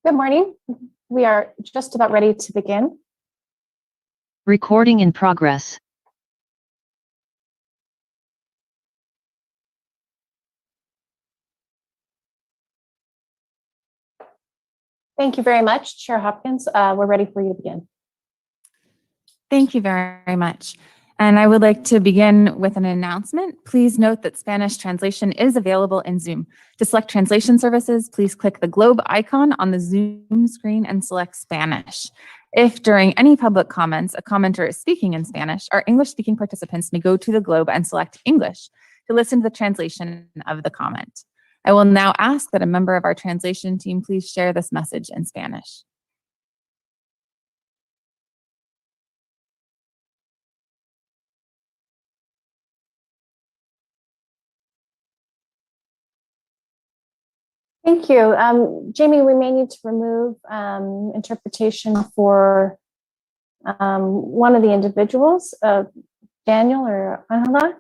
Good morning. We are just about ready to begin. Recording in progress. Thank you very much, Chair Hopkins. We're ready for you to begin. Thank you very much. And I would like to begin with an announcement. Please note that Spanish translation is available in Zoom. To select translation services, please click the globe icon on the Zoom screen and select Spanish. If during any public comments, a commenter is speaking in Spanish, our English-speaking participants may go to the globe and select English to listen to the translation of the comment. I will now ask that a member of our translation team please share this message in Spanish. Thank you. Jamie, we may need to remove interpretation for one of the individuals, Daniel or Angela.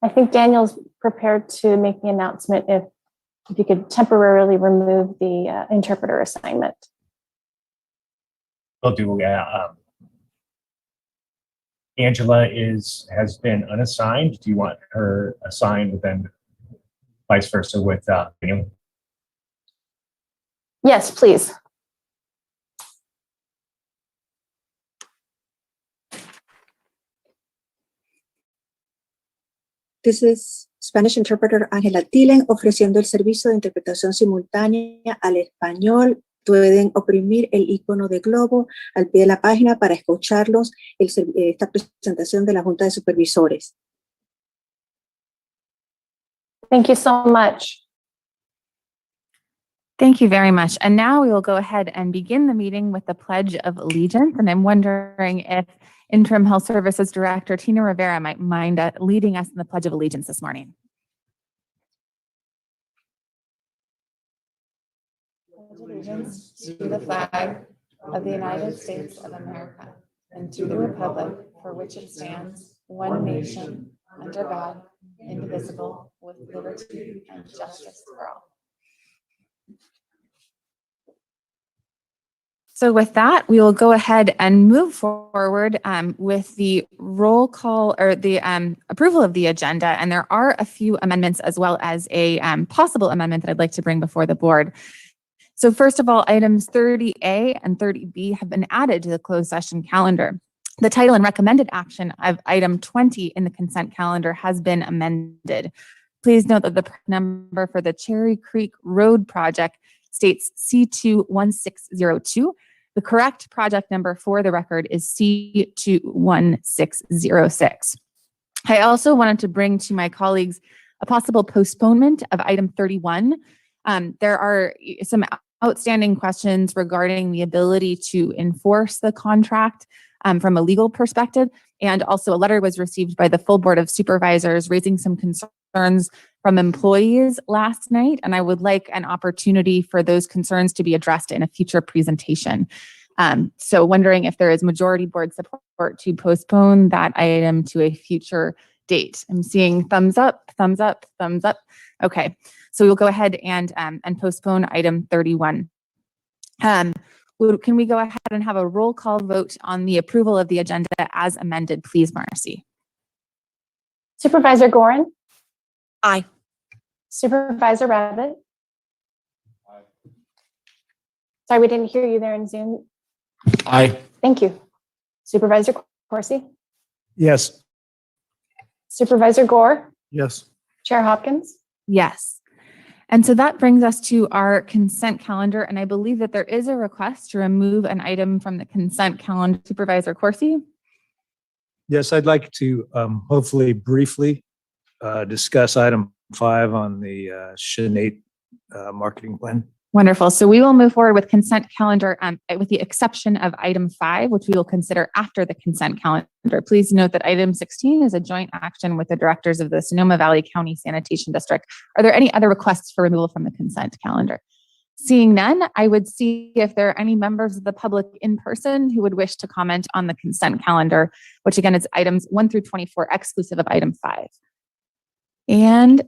I think Daniel's prepared to make the announcement if you could temporarily remove the interpreter assignment. Will do. Angela has been unassigned. Do you want her assigned, then vice versa with Daniel? Yes, please. This is Spanish interpreter Angela Tillen ofreciendo el servicio de interpretación simultánea al español. Pueden oprimir el icono de globo al pie de la página para escucharlos esta presentación de la Junta de Supervisores. Thank you so much. Thank you very much. And now we will go ahead and begin the meeting with the Pledge of Allegiance. And I'm wondering if Interim Health Services Director Tina Rivera might mind leading us in the Pledge of Allegiance this morning. Allegiance to the flag of the United States of America and to the republic for which it stands, one nation, under God, indivisible, with liberty and justice for all. So with that, we will go ahead and move forward with the roll call or the approval of the agenda. And there are a few amendments as well as a possible amendment that I'd like to bring before the board. So first of all, items 30A and 30B have been added to the closed session calendar. The title and recommended action of item 20 in the consent calendar has been amended. Please note that the number for the Cherry Creek Road project states C21602. The correct project number for the record is C21606. I also wanted to bring to my colleagues a possible postponement of item 31. There are some outstanding questions regarding the ability to enforce the contract from a legal perspective. And also a letter was received by the full Board of Supervisors raising some concerns from employees last night. And I would like an opportunity for those concerns to be addressed in a future presentation. So wondering if there is majority board support to postpone that item to a future date. I'm seeing thumbs up, thumbs up, thumbs up. Okay, so we'll go ahead and postpone item 31. Can we go ahead and have a roll call vote on the approval of the agenda as amended, please, Marcy? Supervisor Gorin? Aye. Supervisor Rabbit? Aye. Sorry, we didn't hear you there in Zoom. Aye. Thank you. Supervisor Corsi? Yes. Supervisor Gore? Yes. Chair Hopkins? Yes. And so that brings us to our consent calendar. And I believe that there is a request to remove an item from the consent calendar. Supervisor Corsi? Yes, I'd like to hopefully briefly discuss item 5 on the Sinead marketing plan. Wonderful. So we will move forward with consent calendar with the exception of item 5, which we will consider after the consent calendar. Please note that item 16 is a joint action with the directors of the Sonoma Valley County Sanitation District. Are there any other requests for removal from the consent calendar? Seeing none, I would see if there are any members of the public in person who would wish to comment on the consent calendar, which again is items 1 through 24, exclusive of item 5. And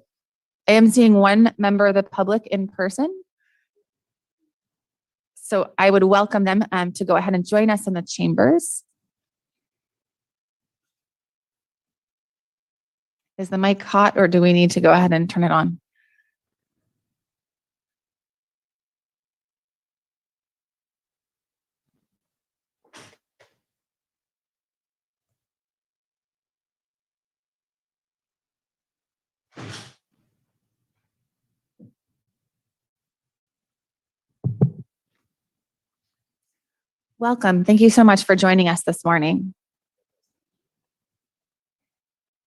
I am seeing one member of the public in person. So I would welcome them to go ahead and join us in the chambers. Is the mic hot, or do we need to go ahead and turn it on? Welcome. Thank you so much for joining us this morning.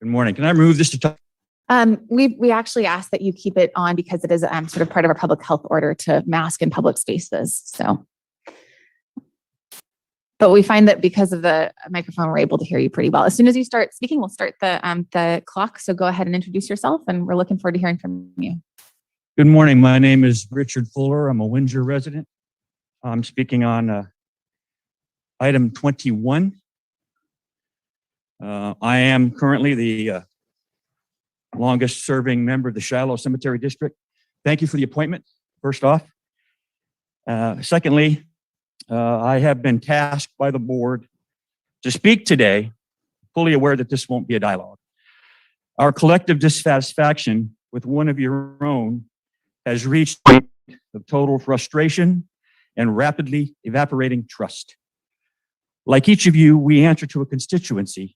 Good morning. Can I remove this to talk? We actually ask that you keep it on because it is sort of part of our public health order to mask in public spaces. So, but we find that because of the microphone, we're able to hear you pretty well. As soon as you start speaking, we'll start the clock. So go ahead and introduce yourself, and we're looking forward to hearing from you. Good morning. My name is Richard Fuller. I'm a Windsor resident. I'm speaking on item 21. I am currently the longest serving member of the Shiloh Cemetery District. Thank you for the appointment, first off. Secondly, I have been tasked by the board to speak today, fully aware that this won't be a dialogue. Our collective dissatisfaction with one of your own has reached a point of total frustration and rapidly evaporating trust. Like each of you, we answer to a constituency,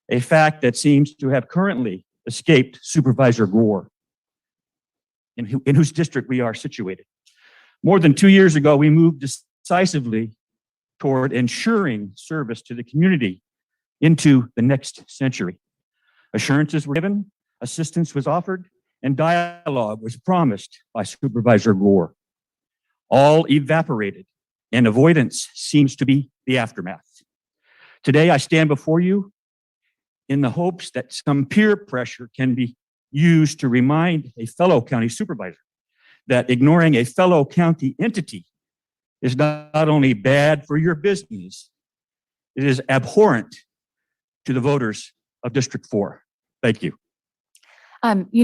a fact that seems to have currently escaped Supervisor Gore, in whose district we are situated. More than 2 years ago, we moved decisively toward ensuring service to the community into the next century. Assurances were given, assistance was offered, and dialogue was promised by Supervisor Gore. All evaporated, and avoidance seems to be the aftermath. Today, I stand before you in the hopes that some peer pressure can be used to remind a fellow county supervisor that ignoring a fellow county entity is not only bad for your business, it is abhorrent to the voters of District 4. Thank you.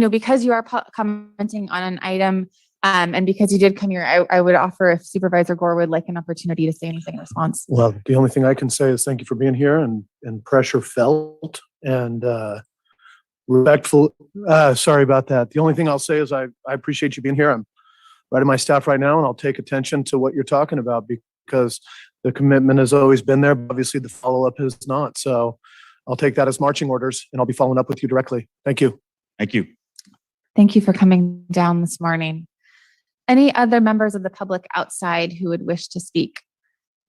Because you are commenting on an item, and because you did come here, I would offer if Supervisor Gore would like an opportunity to say anything in response. Well, the only thing I can say is thank you for being here and pressure felt and respectful. Sorry about that. The only thing I'll say is I appreciate you being here. I'm writing my staff right now, and I'll take attention to what you're talking about because the commitment has always been there. But obviously, the follow-up is not. So I'll take that as marching orders, and I'll be following up with you directly. Thank you. Thank you. Thank you for coming down this morning. Any other members of the public outside who would wish to speak?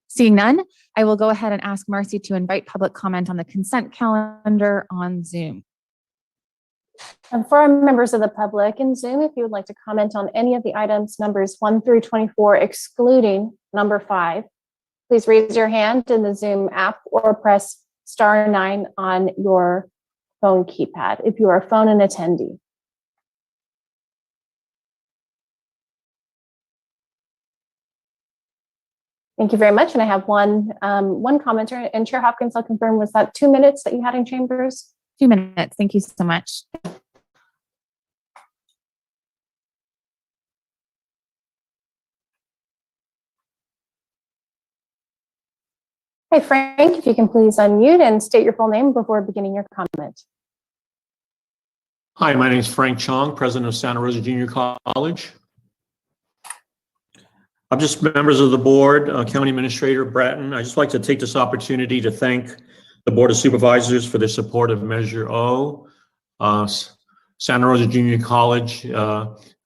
Seeing none, I will go ahead and ask Marcy to invite public comment on the consent calendar on Zoom. And for our members of the public in Zoom, if you would like to comment on any of the items numbers 1 through 24, excluding number 5, please raise your hand in the Zoom app or press *9 on your phone keypad if you are a phone and attendee. Thank you very much. And I have one commenter. And Chair Hopkins, I'll confirm, was that 2 minutes that you had in chambers? 2 minutes. Thank you so much. Hey, Frank, if you can please unmute and state your full name before beginning your comment. Hi, my name is Frank Chong, president of Santa Rosa Junior College. I'm just members of the board, County Administrator Bratton. I just like to take this opportunity to thank the Board of Supervisors for their support of Measure O. Santa Rosa Junior College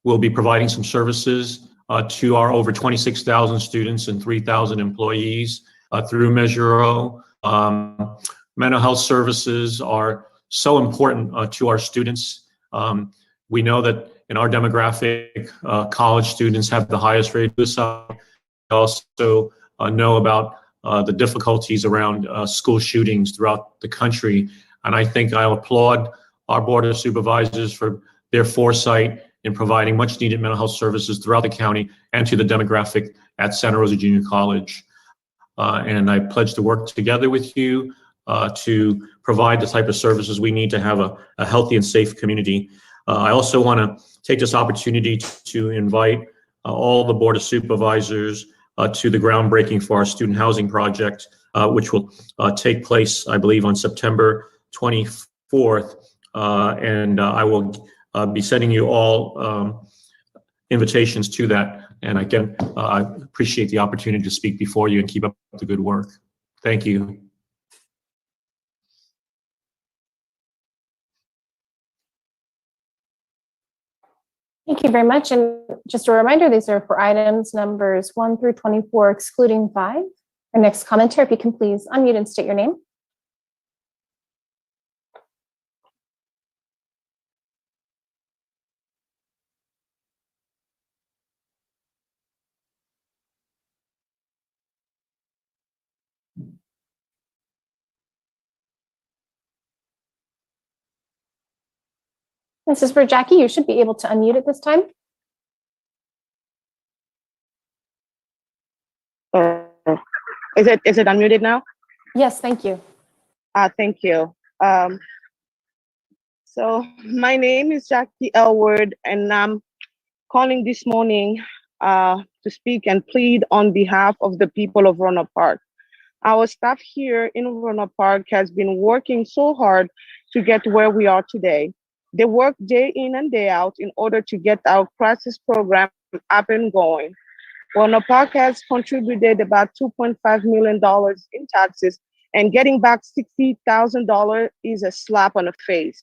will be providing some services to our over 26,000 students and 3,000 employees through Measure O. Mental health services are so important to our students. We know that in our demographic, college students have the highest rate of suicide. We also know about the difficulties around school shootings throughout the country. And I think I applaud our Board of Supervisors for their foresight in providing much needed mental health services throughout the county and to the demographic at Santa Rosa Junior College. And I pledge to work together with you to provide the type of services we need to have a healthy and safe community. I also want to take this opportunity to invite all the Board of Supervisors to the groundbreaking for our student housing project, which will take place, I believe, on September 24th. And I will be sending you all invitations to that. And again, I appreciate the opportunity to speak before you and keep up the good work. Thank you. Thank you very much. And just a reminder, these are for items numbers 1 through 24, excluding 5. Our next commenter, if you can please unmute and state your name. This is for Jackie. You should be able to unmute at this time. Is it unmuted now? Yes, thank you. Thank you. So my name is Jackie Elward, and I'm calling this morning to speak and plead on behalf of the people of Roanoke Park. Our staff here in Roanoke Park has been working so hard to get where we are today. They work day in and day out in order to get our crisis program up and going. Roanoke Park has contributed about $2.5 million in taxes, and getting back $60,000 is a slap on the face.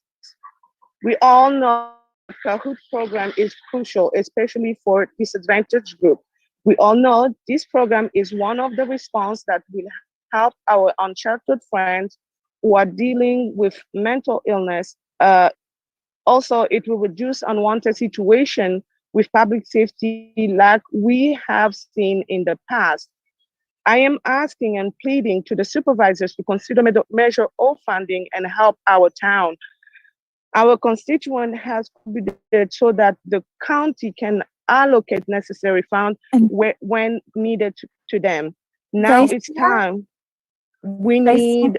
We all know the Kahoot program is crucial, especially for disadvantaged groups. We all know this program is one of the response that will help our unsheltered friends who are dealing with mental illness. Also, it will reduce unwanted situation with public safety like we have seen in the past. I am asking and pleading to the supervisors to consider Measure O funding and help our town. Our constituent has contributed so that the county can allocate necessary funds when needed to them. Now it's time. We need.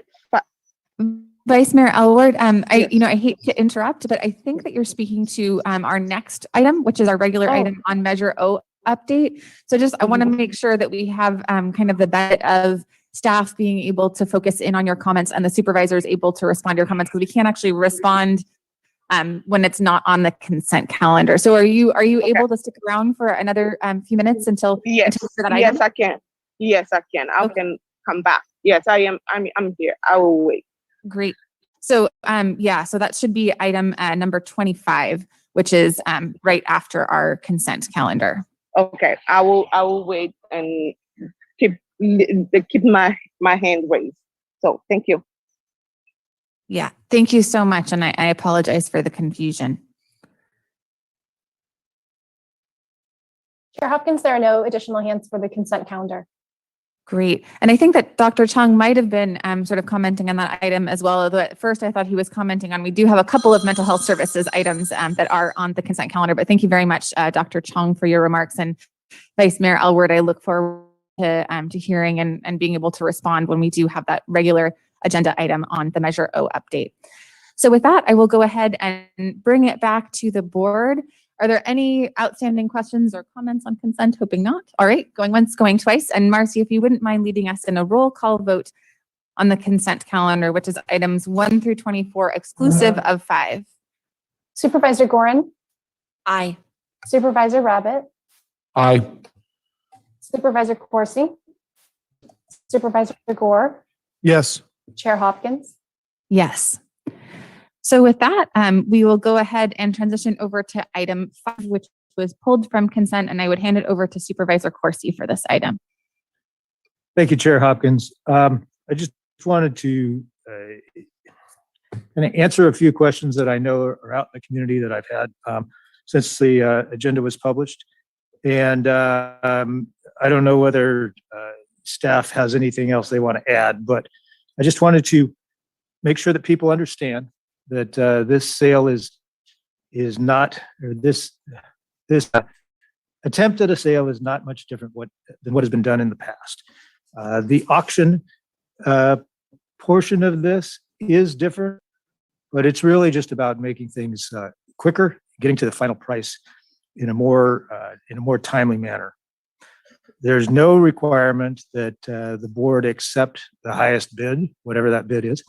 Vice Mayor Elward, Yes. I hate to interrupt, but I think that you're speaking to our next item, which is our regular item on Measure O update. So I want to make sure that we have kind of the bit of staff being able to focus in on your comments and the supervisors able to respond to your comments, because we can't actually respond when it's not on the consent calendar. So are you able to stick around for another few minutes until for that item? Yes, I can. Yes, I can. I can come back. Yes, I am. I'm here. I will wait. Great. So so that should be item number 25, which is right after our consent calendar. Okay, I will wait and keep my hand raised. So thank you. Yeah, thank you so much. And I apologize for the confusion. Chair Hopkins, there are no additional hands for the consent calendar. Great. And I think that Dr. Chung might have been sort of commenting on that item as well. Although at first I thought he was commenting on, we do have a couple of mental health services items that are on the consent calendar. But thank you very much, Dr. Chung, for your remarks. And Vice Mayor Elward, I look forward to hearing and being able to respond when we do have that regular agenda item on the Measure O update. So with that, I will go ahead and bring it back to the board. Are there any outstanding questions or comments on consent? Hoping not. All right, going once, going twice. And Marcy, if you wouldn't mind leading us in a roll call vote on the consent calendar, which is items 1 through 24, exclusive of 5. Supervisor Gorin? Aye. Supervisor Rabbit? Aye. Supervisor Corsi? Supervisor Gore? Yes. Chair Hopkins? Yes. So with that, we will go ahead and transition over to item 5, which was pulled from consent, and I would hand it over to Supervisor Corsi for this item. Thank you, Chair Hopkins. I just wanted to kind of answer a few questions that I know are out in the community that I've had since the agenda was published. And I don't know whether staff has anything else they want to add, but I just wanted to make sure that people understand that this sale is is not, or this attempt at a sale is not much different than what has been done in the past. The auction portion of this is different, but it's really just about making things quicker, getting to the final price in a more timely manner. There's no requirement that the board accept the highest bid, whatever that bid is.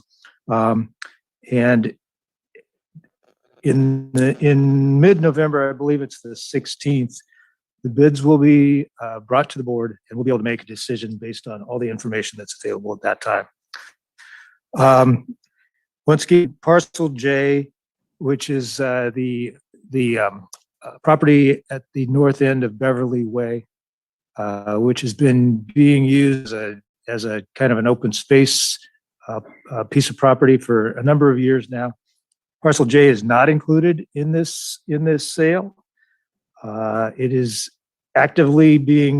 And in mid-November, I believe it's the 16th, the bids will be brought to the board, and we'll be able to make a decision based on all the information that's available at that time. Once again, parcel J, which is the property at the north end of Beverly Way, which has been being used as a kind of an open space piece of property for a number of years now. Parcel J is not included in this sale. It is actively being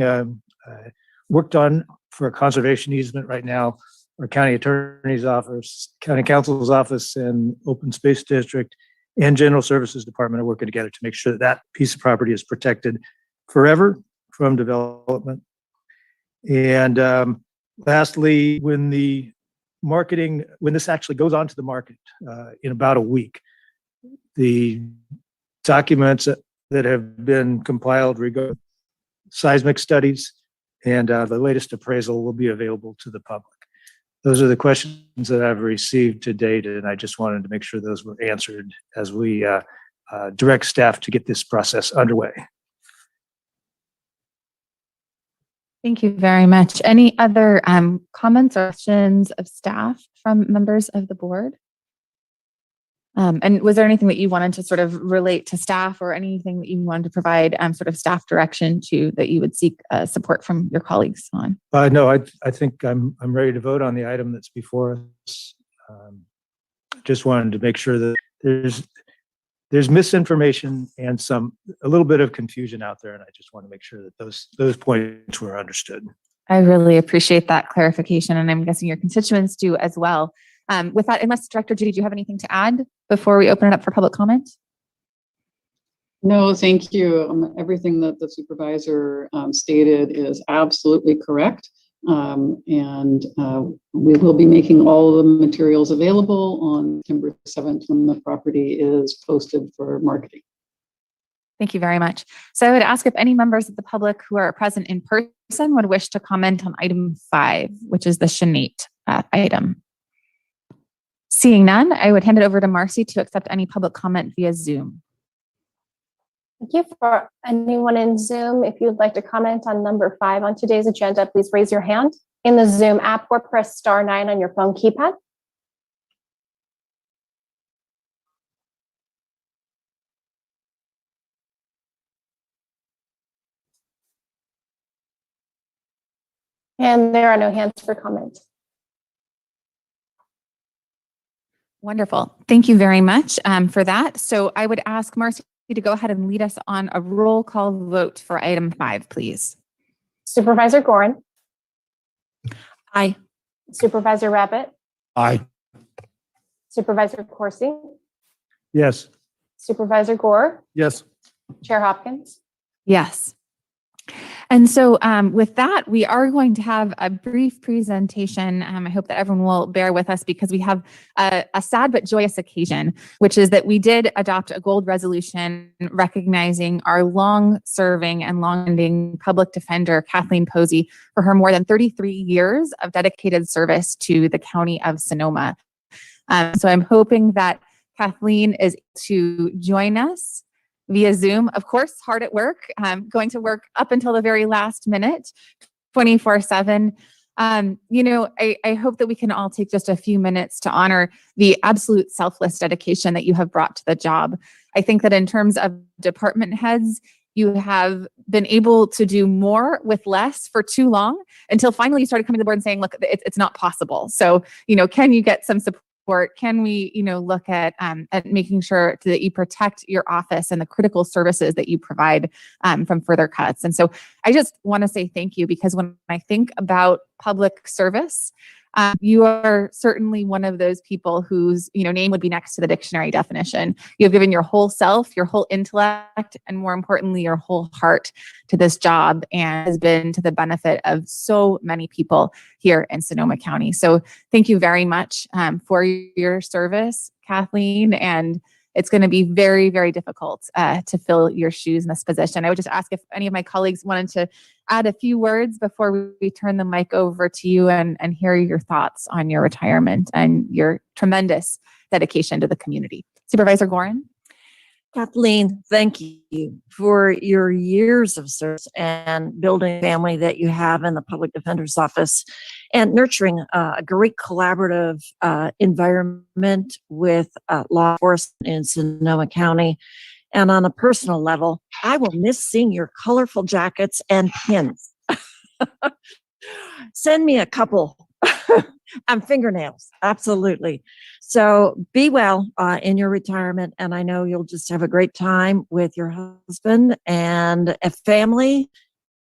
worked on for a conservation easement right now. Our county attorney's office, county counsel's office, and open space district and general services department are working together to make sure that that piece of property is protected forever from development. And lastly, when this actually goes onto the market in about a week, the documents that have been compiled regarding seismic studies and the latest appraisal will be available to the public. Those are the questions that I've received to date, and I just wanted to make sure those were answered as we direct staff to get this process underway. Thank you very much. Any other comments or questions of staff from members of the board? And was there anything that you wanted to sort of relate to staff, or anything that you wanted to provide sort of staff direction to that you would seek support from your colleagues on? No, I think I'm ready to vote on the item that's before us. Just wanted to make sure that there's misinformation and a little bit of confusion out there, and I just want to make sure that those points were understood. I really appreciate that clarification, and I'm guessing your constituents do as well. With that, unless Director Judy, do you have anything to add before we open it up for public comment? No, thank you. Everything that the supervisor stated is absolutely correct. And we will be making all of the materials available on September 7th when the property is posted for marketing. Thank you very much. So I would ask if any members of the public who are present in person would wish to comment on item 5, which is the Shanate item. Seeing none, I would hand it over to Marcy to accept any public comment via Zoom. Thank you. For anyone in Zoom, if you'd like to comment on number 5 on today's agenda, please raise your hand in the Zoom app or press *9 on your phone keypad. And there are no hands for comment. Wonderful. Thank you very much for that. So I would ask Marcy to go ahead and lead us on a roll call vote for item 5, please. Supervisor Gorin. Aye. Supervisor Rabbit. Aye. Supervisor Corsi. Yes. Supervisor Gore. Yes. Chair Hopkins. Yes. And so with that, we are going to have a brief presentation. I hope that everyone will bear with us because we have a sad but joyous occasion, which is that we did adopt a gold resolution recognizing our long-serving and long-ending public defender, Kathleen Posey, for her more than 33 years of dedicated service to the county of Sonoma. So I'm hoping that Kathleen is to join us via Zoom, of course, hard at work, going to work up until the very last minute, 24/7. I hope that we can all take just a few minutes to honor the absolute selfless dedication that you have brought to the job. I think that in terms of department heads, you have been able to do more with less for too long until finally you started coming to the board and saying, look, it's not possible. So, can you get some support? Can we, look at making sure that you protect your office and the critical services that you provide from further cuts? And so I just want to say thank you, because when I think about public service, You are certainly one of those people whose name would be next to the dictionary definition. You have given your whole self, your whole intellect, and more importantly, your whole heart to this job, and has been to the benefit of so many people here in Sonoma County. So thank you very much for your service, Kathleen. And it's going to be very, very difficult to fill your shoes in this position. I would just ask if any of my colleagues wanted to add a few words before we turn the mic over to you and hear your thoughts on your retirement and your tremendous dedication to the community. Supervisor Gorin? Kathleen, thank you for your years of service and building a family that you have in the Public Defender's Office and nurturing a great collaborative environment with law enforcement in Sonoma County. And on a personal level, I will miss seeing your colorful jackets and pins. Send me a couple. And fingernails, absolutely. So be well in your retirement, and I know you'll just have a great time with your husband and a family.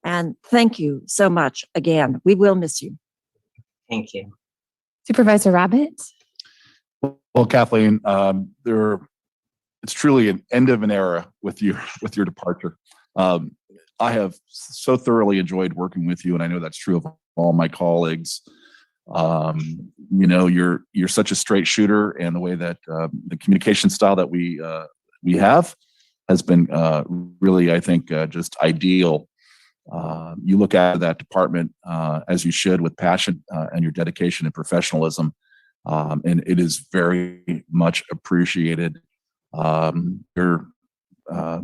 And thank you so much again. We will miss you. Thank you. Supervisor Rabbit? Well, Kathleen, it's truly an end of an era with your departure. I have so thoroughly enjoyed working with you, and I know that's true of all my colleagues. You're such a straight shooter, and the way that the communication style that we have has been really, I think, just ideal. You look at that department as you should, with passion and your dedication and professionalism, and it is very much appreciated. Your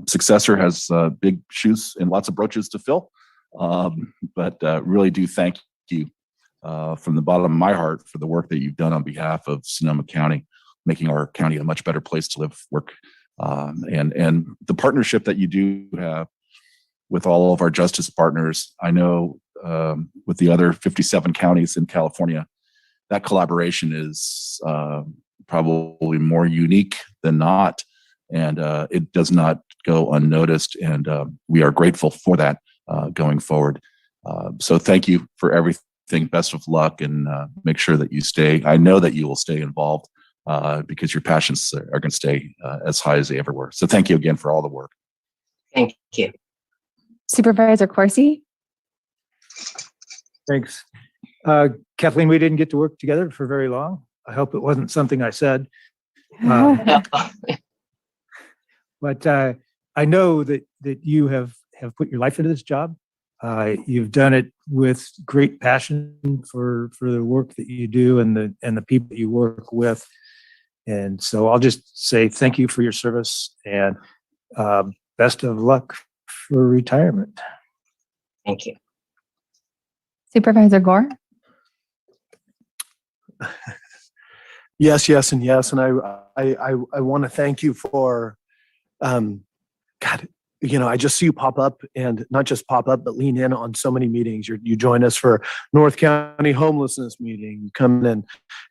successor has big shoes and lots of brooches to fill, but really do thank you from the bottom of my heart for the work that you've done on behalf of Sonoma County, making our county a much better place to live, work, and the partnership that you do have with all of our justice partners. I know with the other 57 counties in California, that collaboration is probably more unique than not, and it does not go unnoticed, and we are grateful for that going forward. So thank you for everything. Best of luck, and make sure that you stay. I know that you will stay involved because your passions are going to stay as high as they ever were. So thank you again for all the work. Thank you. Supervisor Corsi? Thanks. Kathleen, we didn't get to work together for very long. I hope it wasn't something I said. But I know that you have put your life into this job. You've done it with great passion for the work that you do and the people that you work with. And so I'll just say thank you for your service, and best of luck for retirement. Thank you. Supervisor Gore? Yes, yes, and yes. And I want to thank you for, God, I just see you pop up, and not just pop up, but lean in on so many meetings. You join us for North County homelessness meeting. You come in and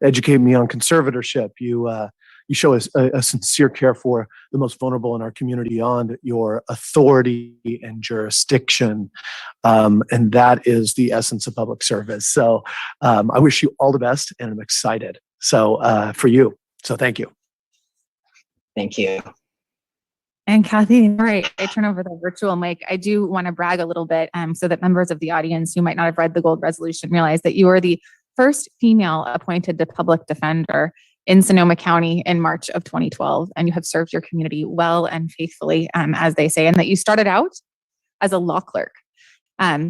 educate me on conservatorship. You show us a sincere care for the most vulnerable in our community beyond your authority and jurisdiction. And that is the essence of public service. So I wish you all the best, and I'm excited. So for you. So thank you. Thank you. And Kathy, right, I turn over the virtual mic. I do want to brag a little bit so that members of the audience who might not have read the gold resolution realize that you are the first female appointed to public defender in Sonoma County in March of 2012. And you have served your community well and faithfully, as they say, and that you started out as a law clerk.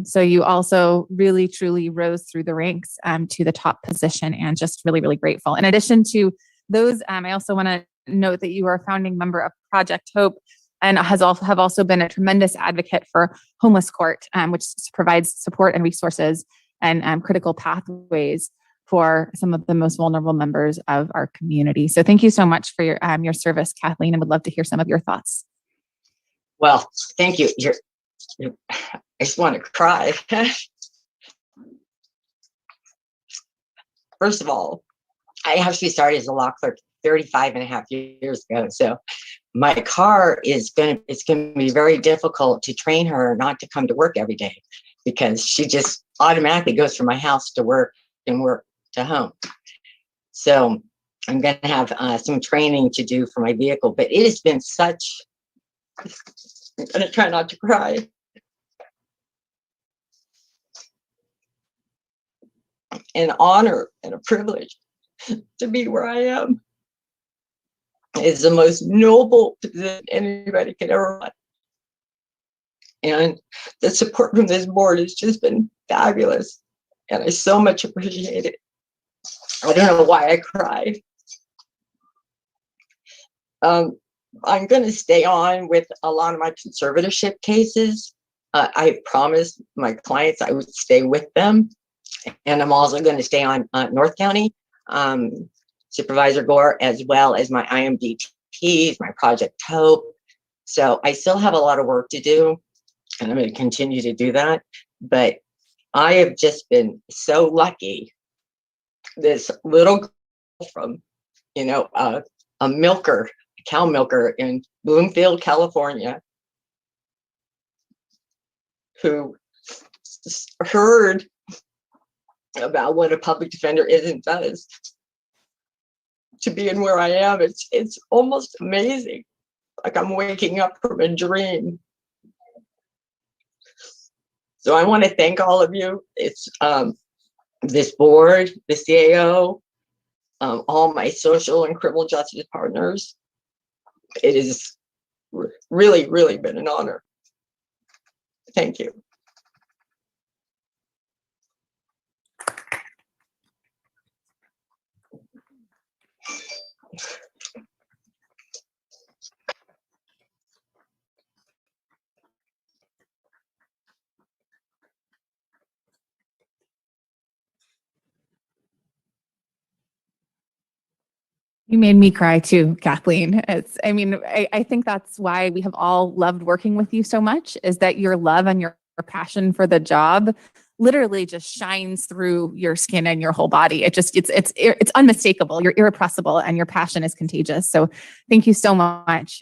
So you also really, truly rose through the ranks to the top position, and just really, really grateful. In addition to those, I also want to note that you are a founding member of Project Hope, and have also been a tremendous advocate for Homeless Court, which provides support and resources and critical pathways for some of the most vulnerable members of our community. So thank you so much for your service, Kathleen, and would love to hear some of your thoughts. Well, thank you. I just want to cry. First of all, I actually started as a law clerk 35 and a half years ago. So my car it's going to be very difficult to train her not to come to work every day, because she just automatically goes from my house to work and work to home. So I'm going to have some training to do for my vehicle, but it has been such, I'm going to try not to cry. An honor and a privilege to be where I am. It's the most noble position anybody could ever want. And the support from this board has just been fabulous. And I so much appreciate it. I don't know why I cried. I'm going to stay on with a lot of my conservatorship cases. I promised my clients I would stay with them. And I'm also going to stay on North County, Supervisor Gore, as well as my IMDTs, my Project Hope. So I still have a lot of work to do, and I'm going to continue to do that. But I have just been so lucky. This little girl from, a milker, a cow milker in Bloomfield, California, who heard about what a public defender is and does, to be in where I am. It's almost amazing. Like I'm waking up from a dream. So I want to thank all of you. It's this board, the CAO, all my social and criminal justice partners. It has really, really been an honor. Thank you. You made me cry too, Kathleen. I think that's why we have all loved working with you so much, is that your love and your passion for the job literally just shines through your skin and your whole body. It's unmistakable. You're irrepressible and your passion is contagious. So thank you so much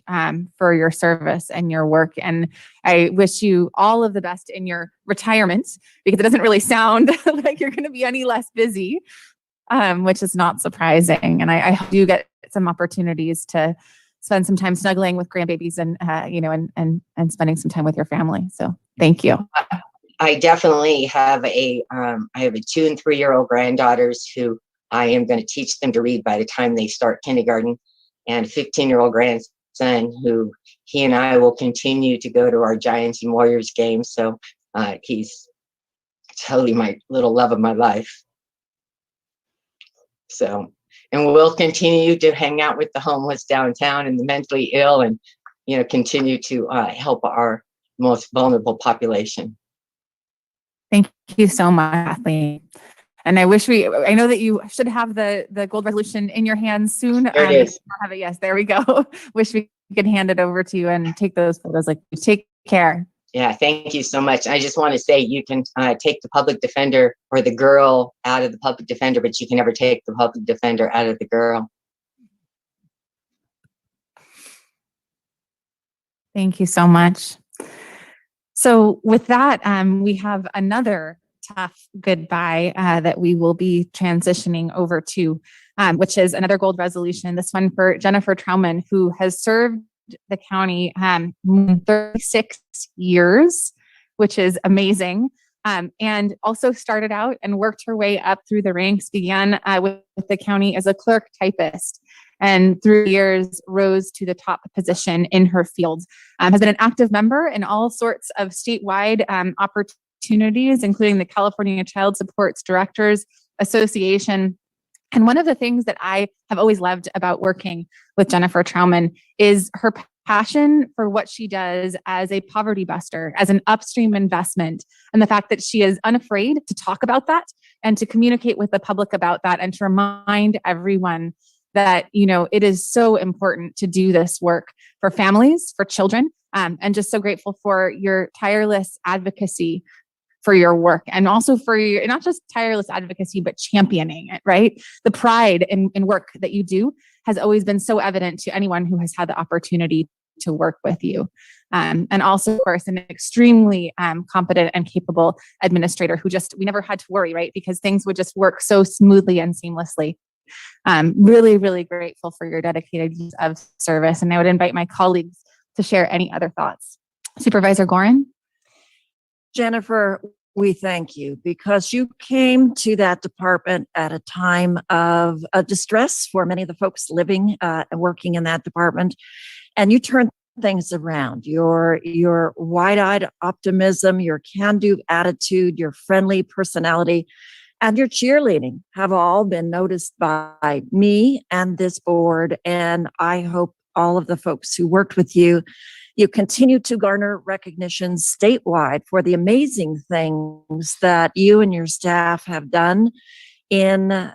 for your service and your work. And I wish you all of the best in your retirement, because it doesn't really sound like you're going to be any less busy. Which is not surprising. And I do get some opportunities to spend some time snuggling with grandbabies and, and spending some time with your family. So thank you. I definitely have I have a 2 and 3-year-old granddaughters who I am going to teach them to read by the time they start kindergarten, and a 15-year-old grandson who he and I will continue to go to our Giants and Warriors games. So he's totally my little love of my life. So, and we'll continue to hang out with the homeless downtown and the mentally ill, and, continue to help our most vulnerable population. Thank you so much, Kathleen. And I know that you should have the gold resolution in your hands soon. There it is. Have it. Yes, there we go. Wish we could hand it over to you and take those photos. Take care. Yeah, thank you so much. I just want to say you can take the public defender or the girl out of the public defender, but you can never take the public defender out of the girl. Thank you so much. So with that, we have another tough goodbye that we will be transitioning over to, which is another gold resolution, this one for Jennifer Trauman, who has served the county 36 years, which is amazing. And also started out and worked her way up through the ranks, began with the county as a clerk typist, and through the years rose to the top position in her field. Has been an active member in all sorts of statewide opportunities, including the California Child Supports Directors Association. And one of the things that I have always loved about working with Jennifer Trauman is her passion for what she does as a poverty buster, as an upstream investment, and the fact that she is unafraid to talk about that and to communicate with the public about that, and to remind everyone that, it is so important to do this work for families, for children, and just so grateful for your tireless advocacy for your work, and also for your, not just tireless advocacy, but championing it, right? The pride in work that you do has always been so evident to anyone who has had the opportunity to work with you. And also, of course, an extremely competent and capable administrator who we never had to worry, right? Because things would just work so smoothly and seamlessly. Really, really grateful for your dedicated use of service. And I would invite my colleagues to share any other thoughts. Supervisor Gorin? Jennifer, we thank you because you came to that department at a time of distress for many of the folks living and working in that department, and you turned things around. Your wide-eyed optimism, your can-do attitude, your friendly personality, and your cheerleading have all been noticed by me and this board, and I hope all of the folks who worked with you. You continue to garner recognition statewide for the amazing things that you and your staff have done in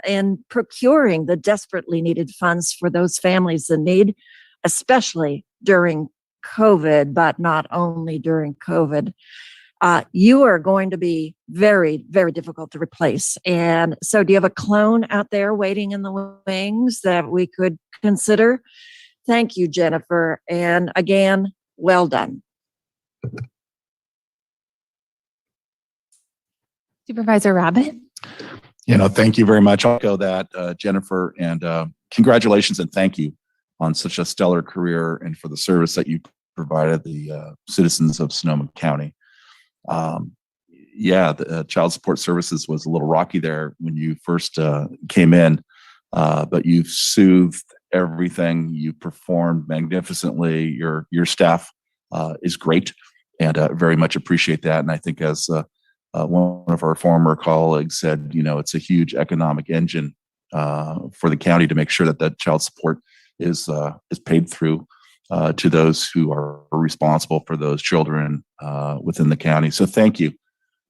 procuring the desperately needed funds for those families in need, especially during COVID, but not only during COVID. You are going to be very, very difficult to replace. And so do you have a clone out there waiting in the wings that we could consider? Thank you, Jennifer. And again, well done. Supervisor Rabbit? Thank you very much. I'll echo that, Jennifer, and congratulations and thank you on such a stellar career and for the service that you provided the citizens of Sonoma County. The child support services was a little rocky there when you first came in, but you've soothed everything. You performed magnificently. Your staff is great, and very much appreciate that. And I think as one of our former colleagues said, it's a huge economic engine for the county to make sure that child support is paid through to those who are responsible for those children within the county. So thank you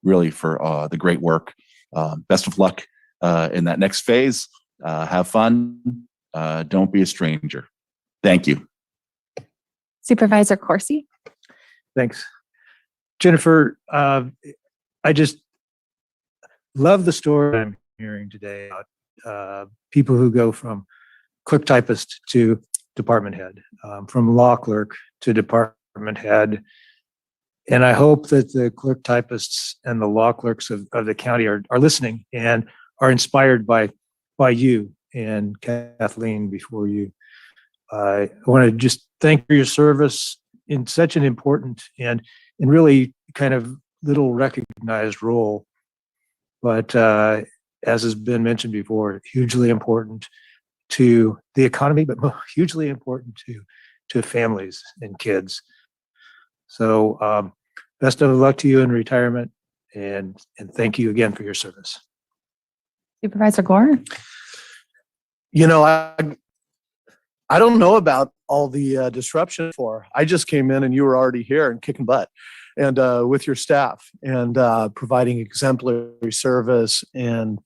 really for the great work. Best of luck in that next phase. Have fun. Don't be a stranger. Thank you. Supervisor Corsi? Thanks. Jennifer, I just love the story I'm hearing today about people who go from clerk typist to department head, from law clerk to department head. And I hope that the clerk typists and the law clerks of the county are listening and are inspired by you and Kathleen before you. I want to just thank you for your service in such an important and really kind of little recognized role, but as has been mentioned before, hugely important to the economy, but hugely important to families and kids. So best of luck to you in retirement, and thank you again for your service. Supervisor Gore? I don't know about all the disruption for. I just came in and you were already here and kicking butt, and with your staff and providing exemplary service. And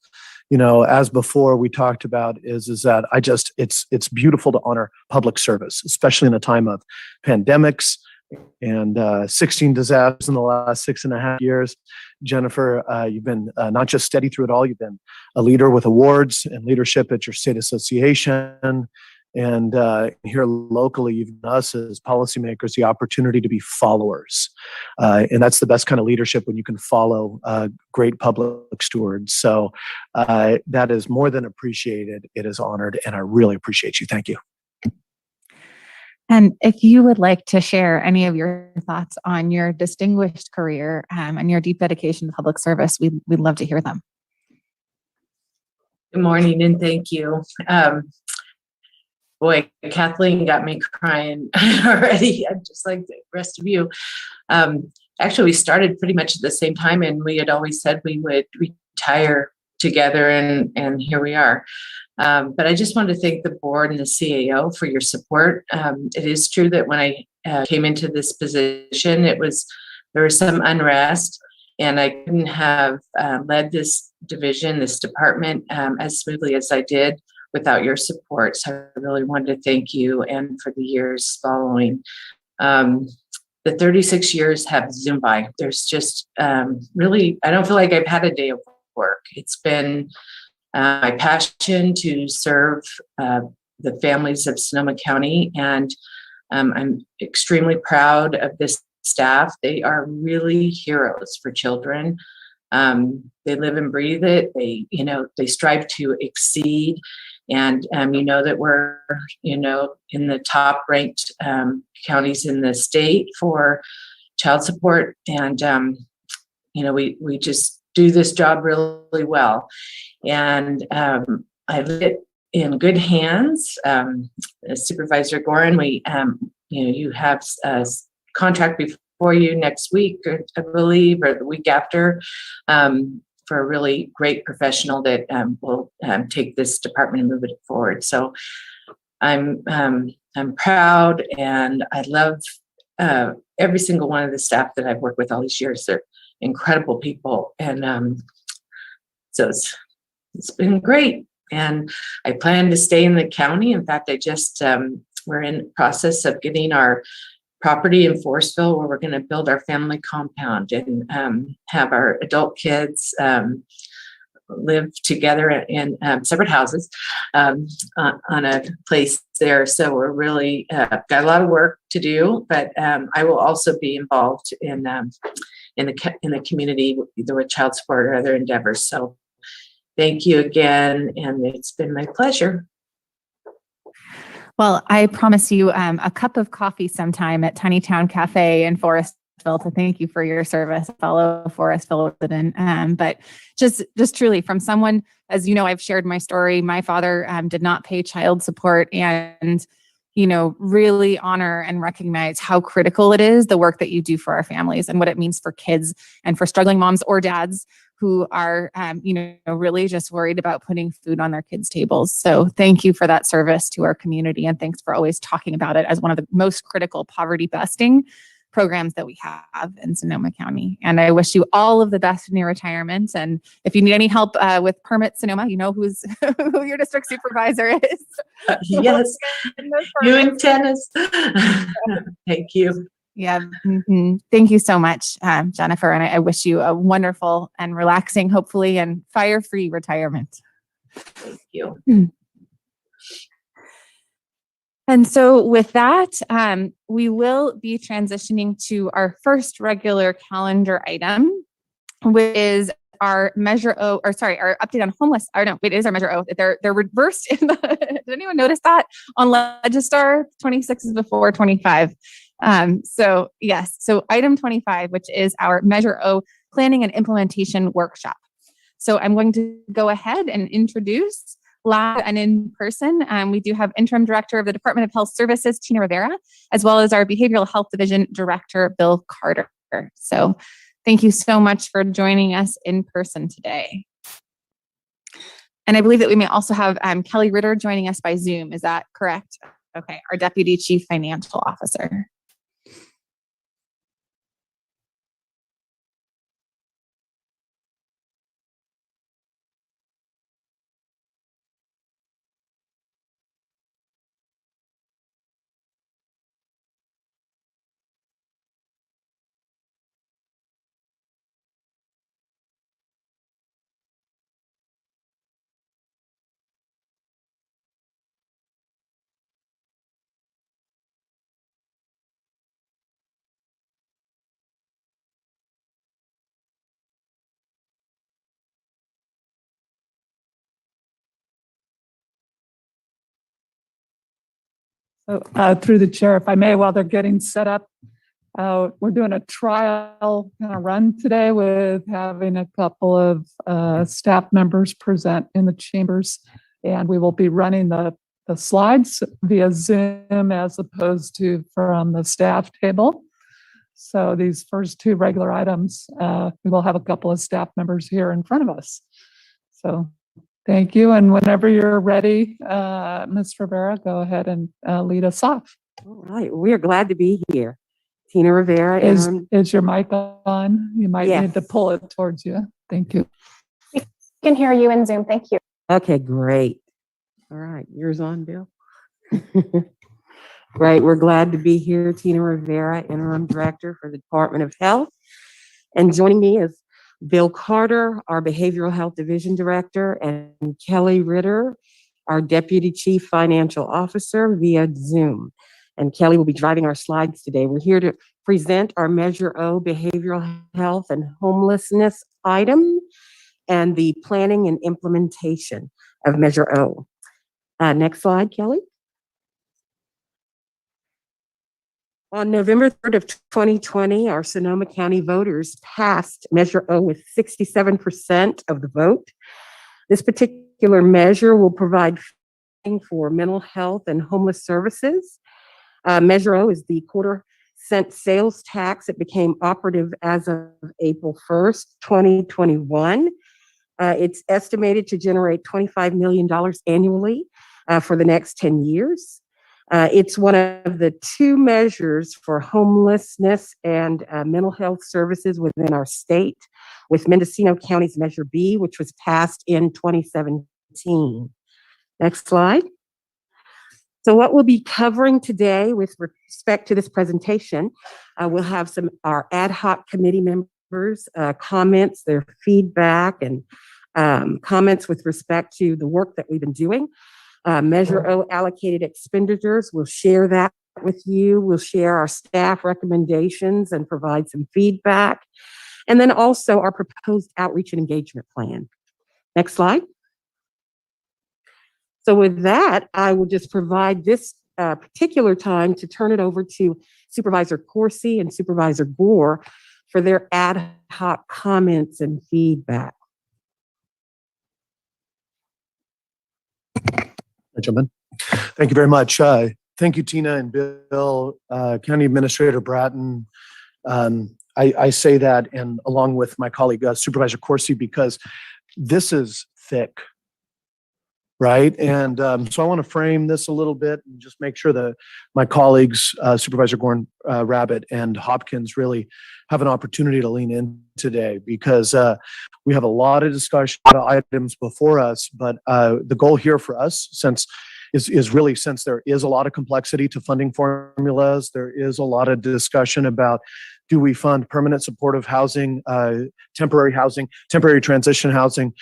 as before we talked about is that it's beautiful to honor public service, especially in a time of pandemics and 16 disasters in the last 6.5 years. Jennifer, you've been not just steady through it all, you've been a leader with awards and leadership at your state association. And here locally, you've given us as policymakers the opportunity to be followers. And that's the best kind of leadership when you can follow great public stewards. So that is more than appreciated. It is honored, and I really appreciate you. Thank you. And if you would like to share any of your thoughts on your distinguished career and your deep dedication to public service, we'd love to hear them. Good morning and thank you. Boy, Kathleen got me crying already, just like the rest of you. Actually, we started pretty much at the same time, and we had always said we would retire together, and here we are. But I just want to thank the board and the CAO for your support. It is true that when I came into this position, there was some unrest, and I couldn't have led this division, this department, as smoothly as I did without your support. So I really wanted to thank you, and for the years following. The 36 years have zoomed by. There's just really, I don't feel like I've had a day of work. It's been my passion to serve the families of Sonoma County, and I'm extremely proud of this staff. They are really heroes for children. They live and breathe it. They strive to exceed. And that we're, in the top ranked counties in the state for child support. And, we just do this job really well. And I live it in good hands. Supervisor Gorin, you have a contract before you next week, or I believe, or the week after, for a really great professional that will take this department and move it forward. So I'm proud, and I love every single one of the staff that I've worked with all these years. They're incredible people, and so it's been great. And I plan to stay in the county. In fact, we're in the process of getting our property in Forestville, where we're going to build our family compound and have our adult kids live together in separate houses on a place there. So we're really got a lot of work to do, but I will also be involved in the community, either with child support or other endeavors. So thank you again, and it's been my pleasure. Well, I promise you a cup of coffee sometime at Tiny Town Cafe in Forestville to thank you for your service, fellow Forestville resident. But just truly, from someone, as you know, I've shared my story. My father did not pay child support, and really honor and recognize how critical it is, the work that you do for our families and what it means for kids and for struggling moms or dads who are, really just worried about putting food on their kids' tables. So thank you for that service to our community. And thanks for always talking about it as one of the most critical poverty busting programs that we have in Sonoma County. And I wish you all of the best in your retirement. And if you need any help with Permit Sonoma, you know who your district supervisor is. Yes, you and Tennis. Thank you. Yeah. Mm-hmm. Thank you so much, Jennifer. And I wish you a wonderful and relaxing, hopefully, and fire-free retirement. Thank you. And so with that, we will be transitioning to our first regular calendar item, which is our Measure O, our update on homeless. Or no, wait, it is our Measure O. They're reversed in the, did anyone notice that? On Legistar, 26 is before 25. So yes, so item 25, which is our Measure O planning and implementation workshop. So I'm going to go ahead and introduce live and in person. We do have Interim Director of the Department of Health Services, Tina Rivera, as well as our Behavioral Health Division Director, Bill Carter. So thank you so much for joining us in person today. And I believe that we may also have Kelly Ritter joining us by Zoom. Is that correct? Okay, our Deputy Chief Financial Officer. Through the chair, if I may, while they're getting set up, we're doing a trial kind of run today with having a couple of staff members present in the chambers, and we will be running the slides via Zoom as opposed to from the staff table. So these first two regular items, we will have a couple of staff members here in front of us. So thank you. And whenever you're ready, Ms. Rivera, go ahead and lead us off. All right. We are glad to be here. Tina Rivera. Is your mic on? You might Yes. need to pull it towards you. Thank you. We can hear you in Zoom. Thank you. Okay, great. All right. Yours on, Bill? Great. We're glad to be here. Tina Rivera, Interim Director for the Department of Health. And joining me is Bill Carter, our Behavioral Health Division Director, and Kelly Ritter, our Deputy Chief Financial Officer via Zoom. and Kelly will be driving our slides today. We're here to present our Measure O behavioral health and homelessness item and the planning and implementation of Measure O. Next slide, Kelly. On November 3rd of 2020, our Sonoma County voters passed Measure O with 67% of the vote. This particular measure will provide funding for mental health and homeless services. Measure O is the quarter-cent sales tax. It became operative as of April 1st, 2021. It's estimated to generate $25 million annually for the next 10 years. It's one of the two measures for homelessness and mental health services within our state, with Mendocino County's Measure B, which was passed in 2017. Next slide. So what we'll be covering today with respect to this presentation, we'll have our ad hoc committee members' comments, their feedback, and comments with respect to the work that we've been doing. Measure O allocated expenditures, we'll share that with you. We'll share our staff recommendations and provide some feedback. And then also our proposed outreach and engagement plan. Next slide. So with that, I will just provide this particular time to turn it over to Supervisor Corsi and Supervisor Gore for their ad hoc comments and feedback. Gentlemen, thank you very much. Thank you, Tina and Bill, County Administrator Bratton. I say that, and along with my colleague Supervisor Corsi, because this is thick, right? And so I want to frame this a little bit and just make sure that my colleagues, Supervisor Gorn, Rabbit, and Hopkins, really have an opportunity to lean in today, because we have a lot of discussion, a lot of items before us. But the goal here for us, since there is a lot of complexity to funding formulas, there is a lot of discussion about, do we fund permanent supportive housing, temporary housing, temporary transition housing,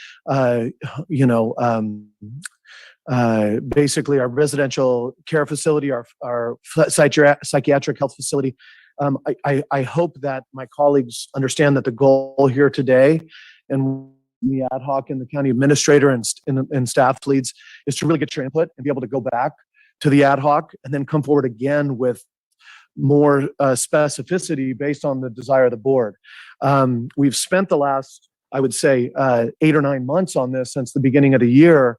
basically our residential care facility, our psychiatric health facility. I hope that my colleagues understand that the goal here today, and the ad hoc and the county administrator and staff leads, is to really get your input and be able to go back to the ad hoc and then come forward again with more specificity based on the desire of the board. We've spent the last, I would say, 8 or 9 months on this since the beginning of the year,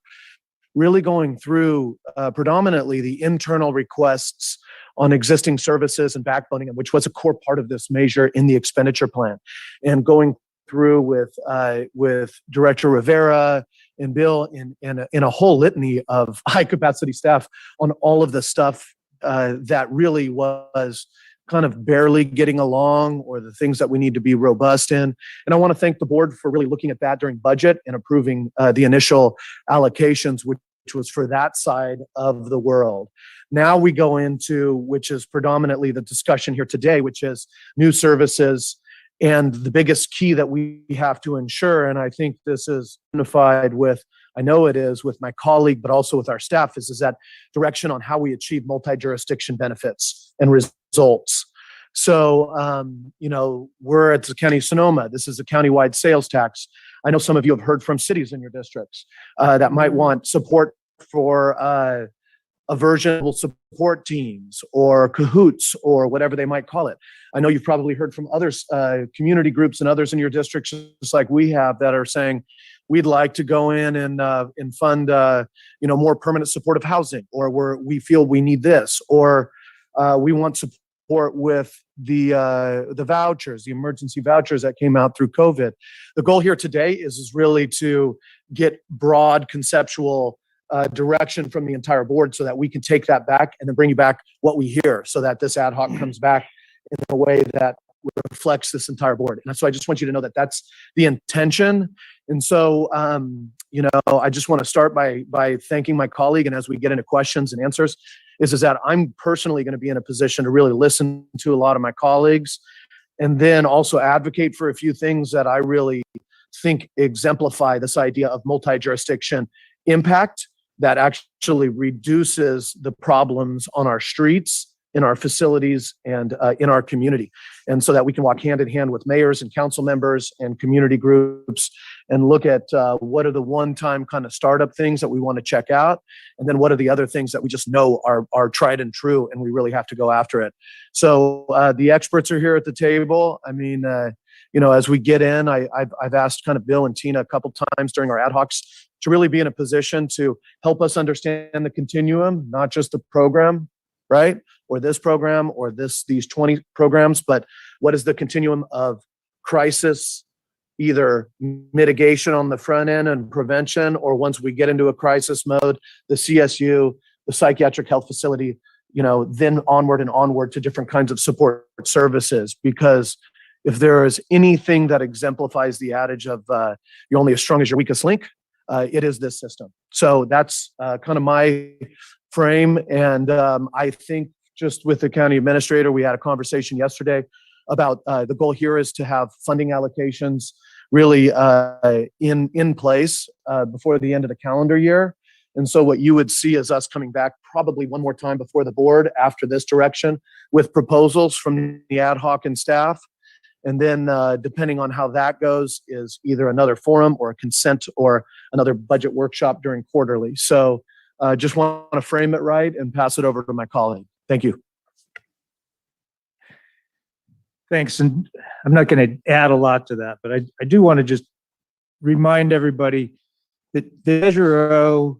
really going through predominantly the internal requests on existing services and backboning, which was a core part of this measure in the expenditure plan, and going through with Director Rivera and Bill in a whole litany of high capacity staff on all of the stuff that really was kind of barely getting along, or the things that we need to be robust in. And I want to thank the board for really looking at that during budget and approving the initial allocations, which was for that side of the world. Now we go into, which is predominantly the discussion here today, which is new services. And the biggest key that we have to ensure, and I think this is unified with, I know it is with my colleague, but also with our staff, is that direction on how we achieve multi-jurisdiction benefits and results. So, we're at the County of Sonoma. This is a countywide sales tax. I know some of you have heard from cities in your districts that might want support for a version will support teams or cahoots or whatever they might call it. I know you've probably heard from others, community groups and others in your districts, just like we have, that are saying, we'd like to go in and fund more permanent supportive housing, or we feel we need this, or we want support with the vouchers, the emergency vouchers that came out through COVID. The goal here today is really to get broad conceptual direction from the entire board, so that we can take that back and then bring you back what we hear, so that this ad hoc comes back in a way that reflects this entire board. And so I just want you to know that that's the intention. And so, I just want to start by thanking my colleague. And as we get into questions and answers, is that I'm personally going to be in a position to really listen to a lot of my colleagues, and then also advocate for a few things that I really think exemplify this idea of multi-jurisdiction impact that actually reduces the problems on our streets in our facilities and in our community. And so that we can walk hand in hand with mayors and council members and community groups and look at what are the one-time kind of startup things that we want to check out, and then what are the other things that we just know are tried and true, and we really have to go after it. So the experts are here at the table. I mean, as we get in, I've asked kind of Bill and Tina a couple times during our ad hocs to really be in a position to help us understand the continuum, not just the program, right? Or this program or these 20 programs, but what is the continuum of crisis, either mitigation on the front end and prevention, or once we get into a crisis mode, the CSU, the psychiatric health facility, then onward and onward to different kinds of support services. Because if there is anything that exemplifies the adage of you're only as strong as your weakest link, it is this system. So that's kind of my frame. And I think just with the county administrator, we had a conversation yesterday about the goal here is to have funding allocations really in place before the end of the calendar year. And so what you would see is us coming back probably one more time before the board after this direction with proposals from the ad hoc and staff. And then depending on how that goes is either another forum or a consent or another budget workshop during quarterly. So just want to frame it right and pass it over to my colleague. Thank you. Thanks. And I'm not going to add a lot to that, but I do want to just remind everybody that the Measure O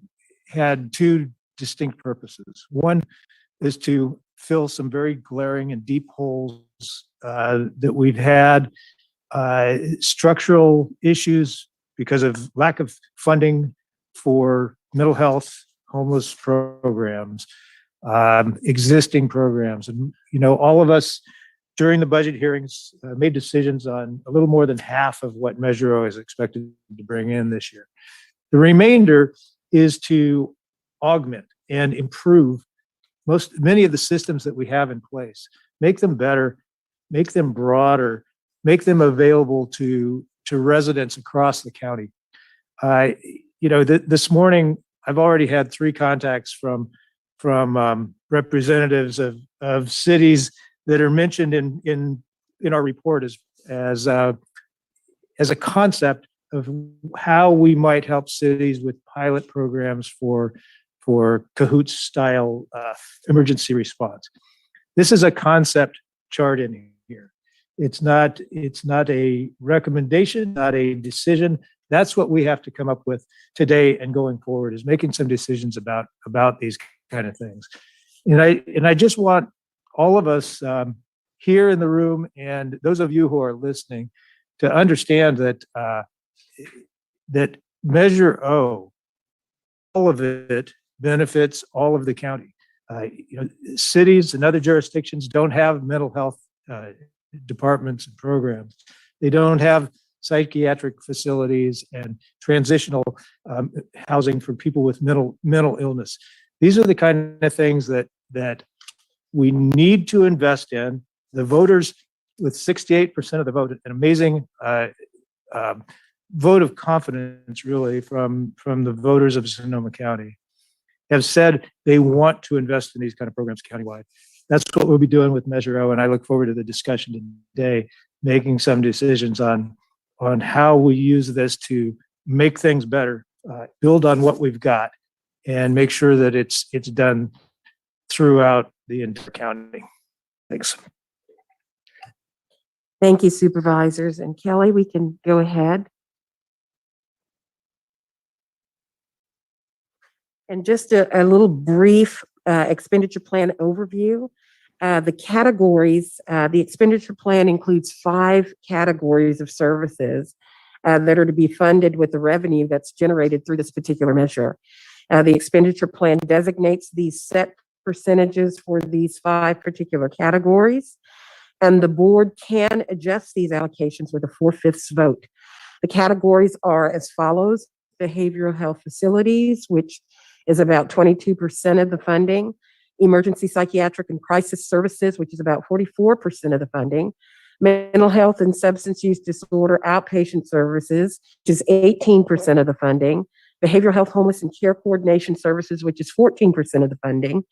had two distinct purposes. One is to fill some very glaring and deep holes that we've had, structural issues because of lack of funding for mental health, homeless programs, existing programs. And, all of us during the budget hearings made decisions on a little more than half of what Measure O is expected to bring in this year. The remainder is to augment and improve many of the systems that we have in place, make them better, make them broader, make them available to residents across the county. This morning, I've already had 3 contacts from representatives of cities that are mentioned in our report as a concept of how we might help cities with pilot programs for Cahoots style emergency response. This is a concept chart in here. It's not a recommendation, not a decision. That's what we have to come up with today and going forward, is making some decisions about these kind of things. And I just want all of us here in the room and those of you who are listening to understand that that Measure O, all of it benefits all of the county. Cities and other jurisdictions don't have mental health departments and programs. They don't have psychiatric facilities and transitional housing for people with mental illness. These are the kind of things that we need to invest in. The voters, with 68% of the vote, an amazing vote of confidence, really, from the voters of Sonoma County, have said they want to invest in these kind of programs countywide. That's what we'll be doing with Measure O, and I look forward to the discussion today, making some decisions on how we use this to make things better, build on what we've got, and make sure that it's done throughout the entire county. Thanks. Thank you, supervisors. And Kelly, we can go ahead. And just a little brief expenditure plan overview. The categories, the expenditure plan includes 5 categories of services that are to be funded with the revenue that's generated through this particular measure. The expenditure plan designates these set percentages for these 5 particular categories, and the board can adjust these allocations with a 4/5 vote. The categories are as follows: behavioral health facilities, which is about 22% of the funding; emergency psychiatric and crisis services, which is about 44% of the funding; mental health and substance use disorder outpatient services, which is 18% of the funding; behavioral health, homeless, and care coordination services, which is 14% of the funding;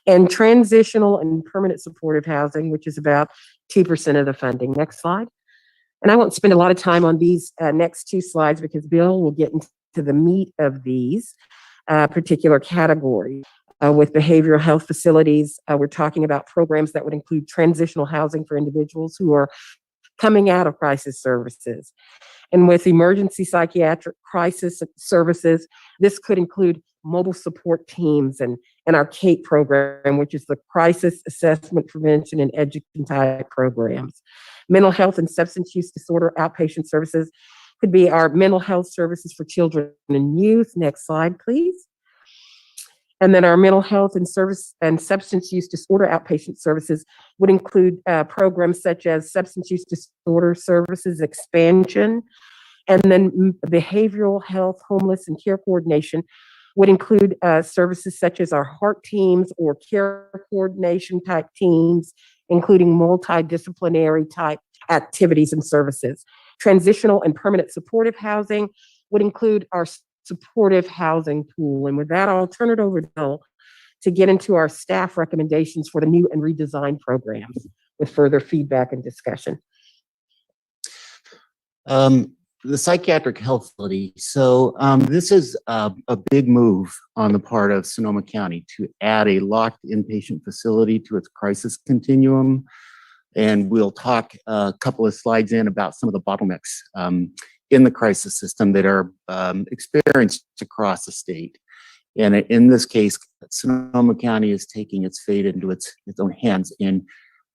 and transitional and permanent supportive housing, which is about 2% of the funding. Next slide. And I won't spend a lot of time on these next two slides because Bill will get into the meat of these particular categories. With behavioral health facilities, we're talking about programs that would include transitional housing for individuals who are coming out of crisis services. And with emergency psychiatric crisis services, this could include mobile support teams and our CAPE program, which is the Crisis Assessment Prevention and Education type programs. Mental health and substance use disorder outpatient services could be our mental health services for children and youth. Next slide, please. And then our mental health and substance use disorder outpatient services would include programs such as substance use disorder services expansion, and then behavioral health, homeless, and care coordination would include services such as our heart teams or care coordination type teams, including multidisciplinary type activities and services. Transitional and permanent supportive housing would include our supportive housing pool. And with that, I'll turn it over to Bill to get into our staff recommendations for the new and redesigned programs with further feedback and discussion. The psychiatric health facility. So this is a big move on the part of Sonoma County to add a locked inpatient facility to its crisis continuum. And we'll talk a couple of slides in about some of the bottlenecks in the crisis system that are experienced across the state. And in this case, Sonoma County is taking its fate into its own hands, and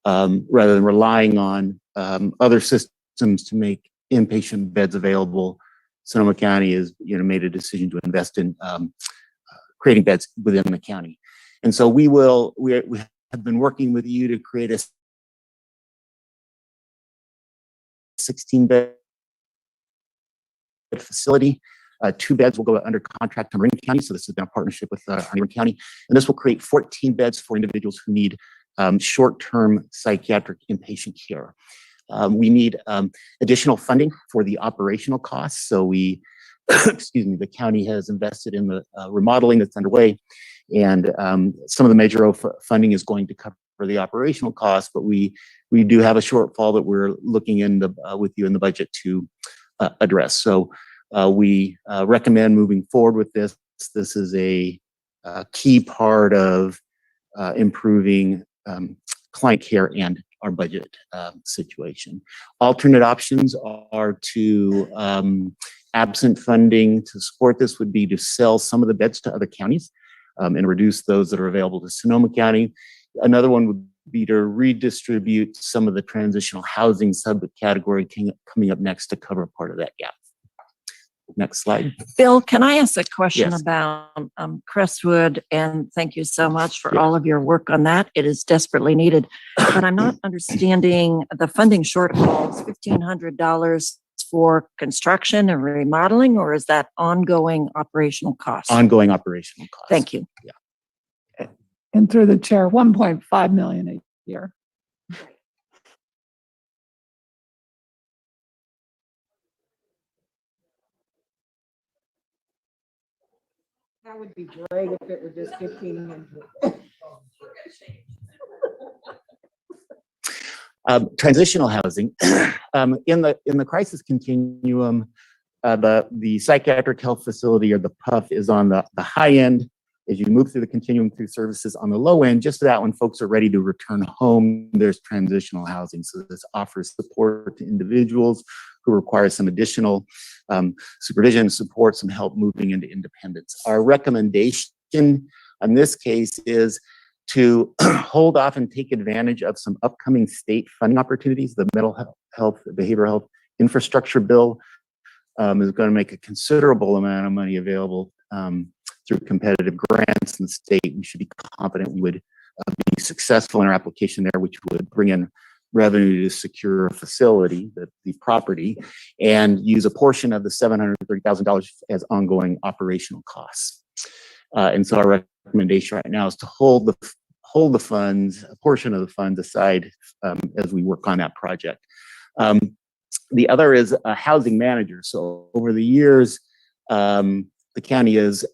rather than relying on other systems to make inpatient beds available, Sonoma County has made a decision to invest in creating beds within the county. And so we have been working with you to create a 16-bed facility. 2 beds will go under contract to Marin County. So this has been a partnership with Marin County. And this will create 14 beds for individuals who need short-term psychiatric inpatient care. We need additional funding for the operational costs. So we, the county has invested in the remodeling that's underway. And some of the Measure O funding is going to cover the operational costs, but we do have a shortfall that we're looking into with you in the budget to address. So we recommend moving forward with this. This is a key part of improving client care and our budget situation. Alternate options are to, absent funding to support this would be to sell some of the beds to other counties and reduce those that are available to Sonoma County. Another one would be to redistribute some of the transitional housing subcategory coming up next to cover part of that gap. Next slide. Bill, can I ask a question Yes. about Crestwood? And thank you so much for all of your work on that. It is desperately needed, but I'm not understanding the funding shortfalls, $1,500 for construction and remodeling, or is that ongoing operational costs? Ongoing operational costs. Thank you. Yeah. And through the chair, 1.5 million a year. That would be great if it were just 1,500. Transitional housing. In the crisis continuum, the psychiatric health facility, or the PUF, is on the high end. As you move through the continuum through services, on the low end, just that when folks are ready to return home, there's transitional housing. So this offers support to individuals who require some additional supervision, support, some help moving into independence. Our recommendation in this case is to hold off and take advantage of some upcoming state funding opportunities. The mental health, behavioral health infrastructure bill is going to make a considerable amount of money available through competitive grants in the state. We should be confident we would be successful in our application there, which would bring in revenue to secure a facility, the property, and use a portion of the $730,000 as ongoing operational costs. And so our recommendation right now is to hold the funds, a portion of the funds aside as we work on that project. The other is a housing manager. So over the years, the county has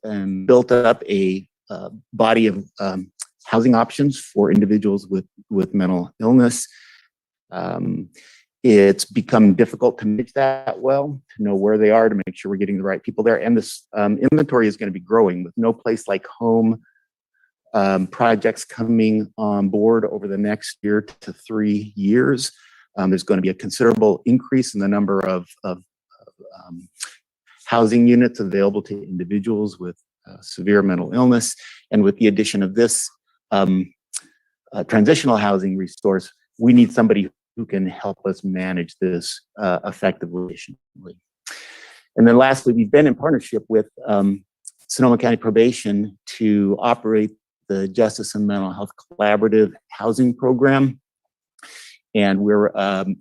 built up a body of housing options for individuals with mental illness. It's become difficult to manage that well, to know where they are, to make sure we're getting the right people there. And this inventory is going to be growing with No Place Like Home projects coming on board over the next year to 3 years. There's going to be a considerable increase in the number of housing units available to individuals with severe mental illness. And with the addition of this transitional housing resource, we need somebody who can help us manage this effectively. And then lastly, we've been in partnership with Sonoma County Probation to operate the Justice and Mental Health Collaborative Housing Program. And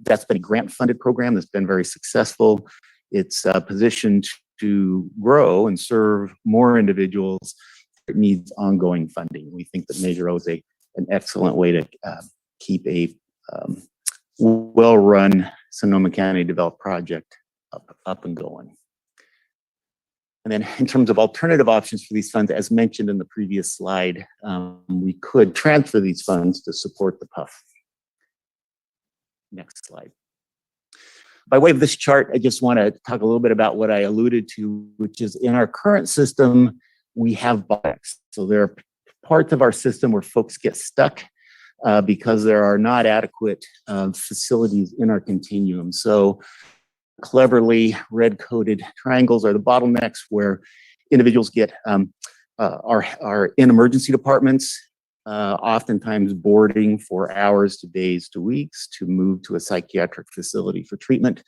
that's been a grant-funded program that's been very successful. It's positioned to grow and serve more individuals. It needs ongoing funding. We think that Measure O is an excellent way to keep a well-run Sonoma County developed project up and going. And then in terms of alternative options for these funds, as mentioned in the previous slide, we could transfer these funds to support the PUF. Next slide. By way of this chart, I just want to talk a little bit about what I alluded to, which is in our current system, we have bottlenecks. So there are parts of our system where folks get stuck because there are not adequate facilities in our continuum. So cleverly red-coded triangles are the bottlenecks where individuals are in emergency departments, oftentimes boarding for hours to days to weeks to move to a psychiatric facility for treatment.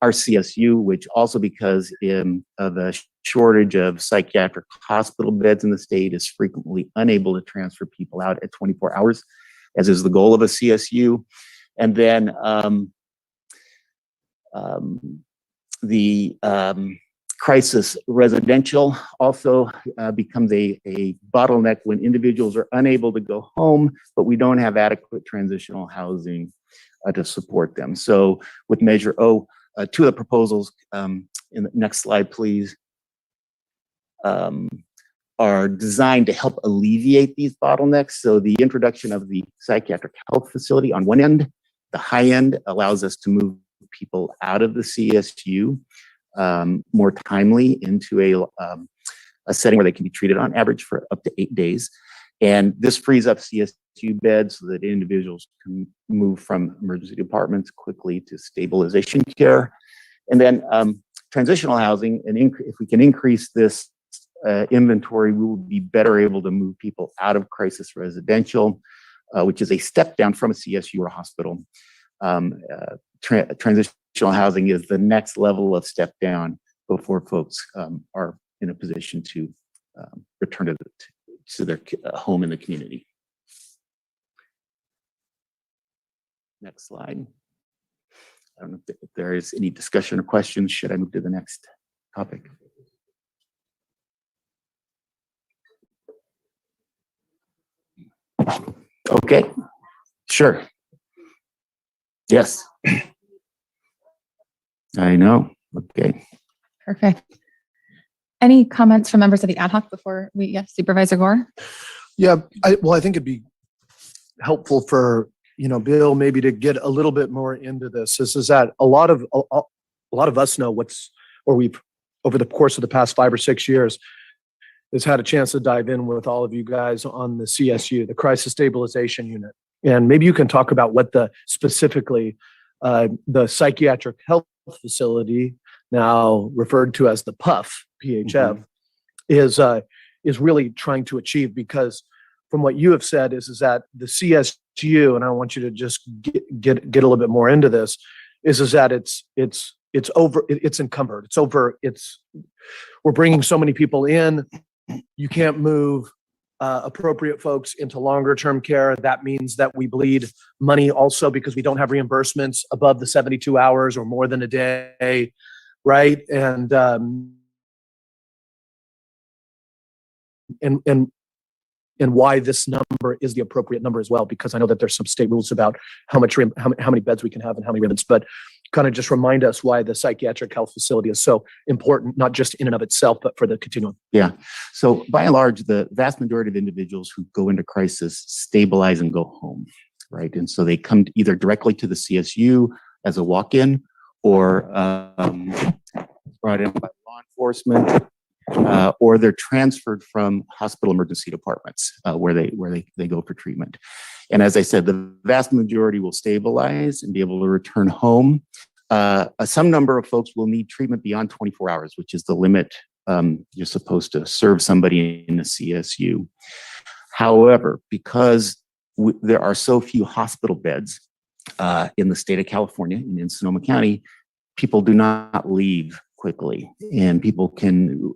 Our CSU, which also because of a shortage of psychiatric hospital beds in the state, is frequently unable to transfer people out at 24 hours, as is the goal of a CSU. And then the crisis residential also becomes a bottleneck when individuals are unable to go home, but we don't have adequate transitional housing to support them. So with Measure O, two of the proposals, in the next slide, please, are designed to help alleviate these bottlenecks. So the introduction of the psychiatric health facility on one end, the high end allows us to move people out of the CSU more timely into a setting where they can be treated on average for up to 8 days. And this frees up CSU beds so that individuals can move from emergency departments quickly to stabilization care. And then transitional housing, and if we can increase this inventory, we will be better able to move people out of crisis residential, which is a step down from a CSU or a hospital. Transitional housing is the next level of step down before folks are in a position to return to their home in the community. Next slide. I don't know if there is any discussion or questions. Should I move to the next topic? Okay, sure. Yes. I know. Okay. Perfect. Any comments from members of the ad hoc before we, yes, Supervisor Gore? Yeah, I think it'd be helpful for, Bill, maybe to get a little bit more into this. This is that a lot of us know we've, over the course of the past 5 or 6 years, has had a chance to dive in with all of you guys on the CSU, the Crisis Stabilization Unit. And maybe you can talk about what specifically the Psychiatric Health Facility, now referred to as the PUF, PHF, is really trying to achieve. Because from what you have said is that the CSU, and I want you to just get a little bit more into this, is that it's encumbered. We're bringing so many people in, you can't move appropriate folks into longer term care. That means that we bleed money also because we don't have reimbursements above the 72 hours or more than a day, right? And why this number is the appropriate number as well, because I know that there's some state rules about how many beds we can have and how many residents. But kind of just remind us why the psychiatric health facility is so important, not just in and of itself, but for the continuum. Yeah. So by and large, the vast majority of individuals who go into crisis stabilize and go home, right? And so they come either directly to the CSU as a walk-in or brought in by law enforcement, or they're transferred from hospital emergency departments where they go for treatment. And as I said, the vast majority will stabilize and be able to return home. Some number of folks will need treatment beyond 24 hours, which is the limit you're supposed to serve somebody in the CSU. However, because there are so few hospital beds in the state of California and in Sonoma County, people do not leave quickly. And people can,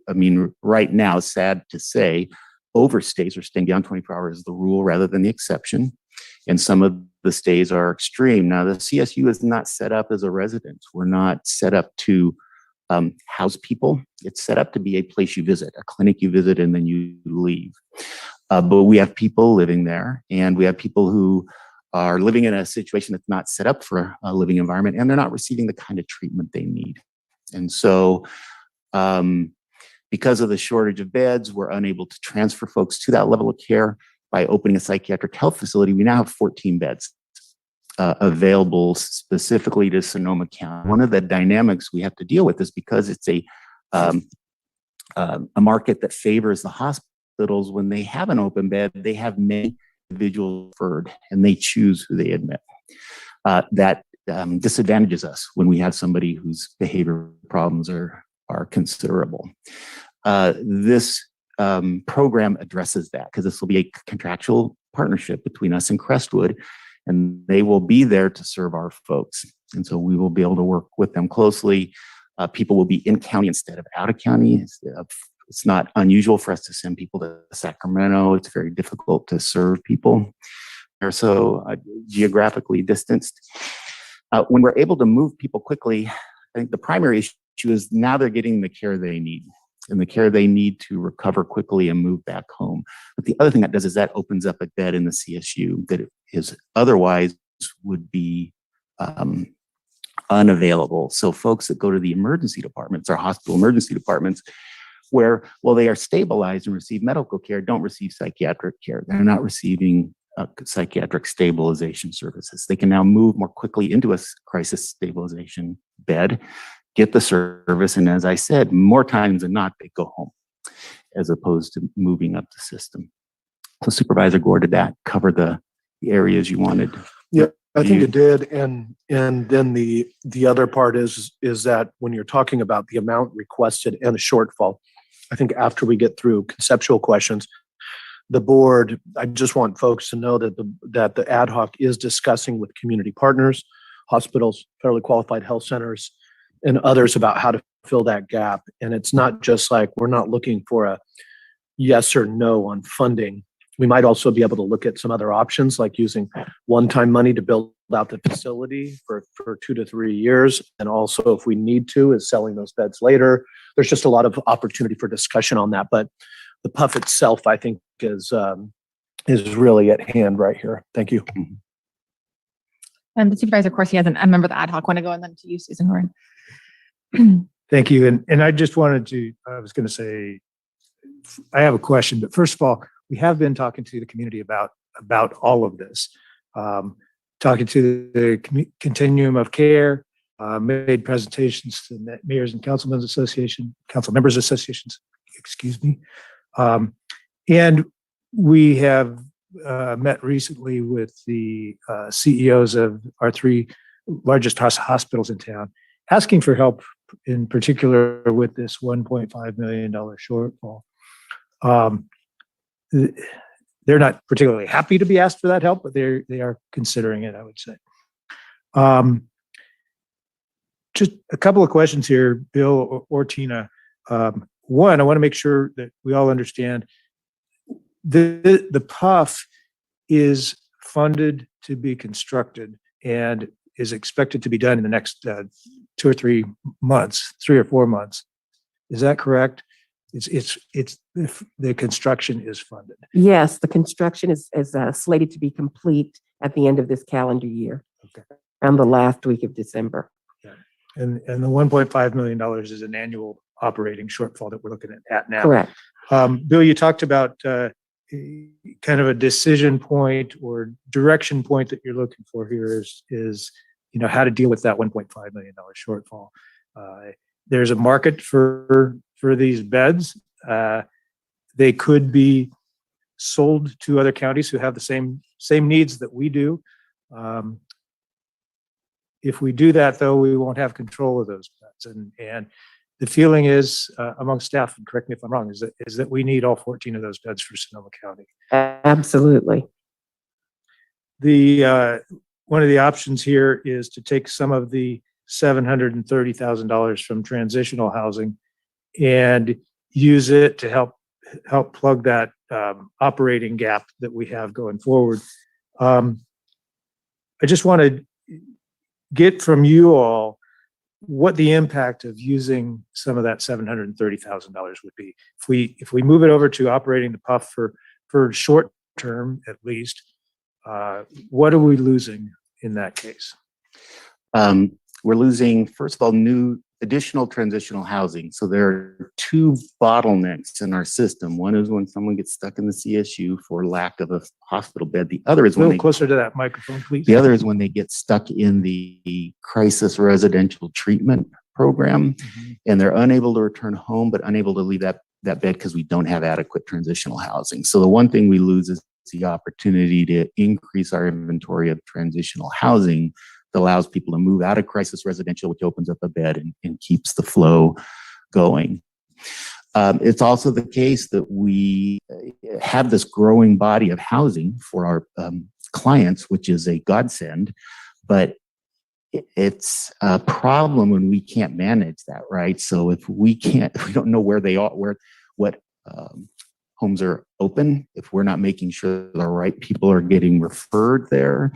right now, sad to say, overstays or staying beyond 24 hours is the rule rather than the exception. And some of the stays are extreme. Now, the CSU is not set up as a residence. We're not set up to house people. It's set up to be a place you visit, a clinic you visit, and then you leave. But we have people living there, and we have people who are living in a situation that's not set up for a living environment, and they're not receiving the kind of treatment they need. And so, because of the shortage of beds, we're unable to transfer folks to that level of care. By opening a psychiatric health facility, we now have 14 beds available specifically to Sonoma County. One of the dynamics we have to deal with is because it's a market that favors the hospitals. When they have an open bed, they have many individuals referred, and they choose who they admit. That disadvantages us when we have somebody whose behavior problems are considerable. This program addresses that because this will be a contractual partnership between us and Crestwood, and they will be there to serve our folks. And so we will be able to work with them closely. People will be in county instead of out of county. It's not unusual for us to send people to Sacramento. It's very difficult to serve people. They're so geographically distanced. When we're able to move people quickly, I think the primary issue is now they're getting the care they need and the care they need to recover quickly and move back home. But the other thing that does is that opens up a bed in the CSU that is otherwise would be unavailable. So folks that go to the emergency departments or hospital emergency departments where, well, they are stabilized and receive medical care, don't receive psychiatric care. They're not receiving psychiatric stabilization services. They can now move more quickly into a crisis stabilization bed, get the service, and as I said, more times than not, they go home as opposed to moving up the system. So Supervisor Gore, did that cover the areas you wanted? Yeah, I think it did. And then the other part is that when you're talking about the amount requested and the shortfall, I think after we get through conceptual questions, the board, I just want folks to know that the ad hoc is discussing with community partners, hospitals, federally qualified health centers, and others about how to fill that gap. And it's not just like we're not looking for a yes or no on funding. We might also be able to look at some other options, like using one-time money to build out the facility for 2 to 3 years. And also, if we need to, is selling those beds later. There's just a lot of opportunity for discussion on that. But the PUF itself, I think, is really at hand right here. Thank you. And the supervisor, of course, he has a member of the ad hoc. Want to go and then to you, Susan Horn. Thank you. And I just wanted to, I was going to say, I have a question, but first of all, we have been talking to the community about all of this, talking to the continuum of care, made presentations to the Mayors and Council Members Associations, excuse me. And we have met recently with the CEOs of our 3 largest hospitals in town, asking for help, in particular with this $1.5 million shortfall. They're not particularly happy to be asked for that help, but they are considering it, I would say. Just a couple of questions here, Bill or Tina. One, I want to make sure that we all understand the PUF is funded to be constructed and is expected to be done in the next 2 or 3 months, 3 or 4 months. Is that correct? The construction is funded. Yes, the construction is slated to be complete at the end of this calendar year. Okay. Around the last week of December. Yeah. And the $1.5 million is an annual operating shortfall that we're looking at now. Correct. Bill, you talked about kind of a decision point or direction point that you're looking for here is how to deal with that $1.5 million shortfall. There's a market for these beds. They could be sold to other counties who have the same needs that we do. If we do that, though, we won't have control of those beds. And the feeling is among staff, and correct me if I'm wrong, is that we need all 14 of those beds for Sonoma County. Absolutely. One of the options here is to take some of the $730,000 from transitional housing and use it to help plug that operating gap that we have going forward. I just want to get from you all what the impact of using some of that $730,000 would be. If we move it over to operating the PUF for short term at least, what are we losing in that case? We're losing, first of all, new additional transitional housing. So there are two bottlenecks in our system. One is when someone gets stuck in the CSU for lack of a hospital bed. The other is a little closer to that microphone, please. The other is when they get stuck in the crisis residential treatment program, and they're unable to return home, but unable to leave that bed because we don't have adequate transitional housing. So the one thing we lose is the opportunity to increase our inventory of transitional housing that allows people to move out of crisis residential, which opens up a bed and keeps the flow going. It's also the case that we have this growing body of housing for our clients, which is a godsend, but it's a problem when we can't manage that, right? So if we don't know where they are, what homes are open, if we're not making sure the right people are getting referred there,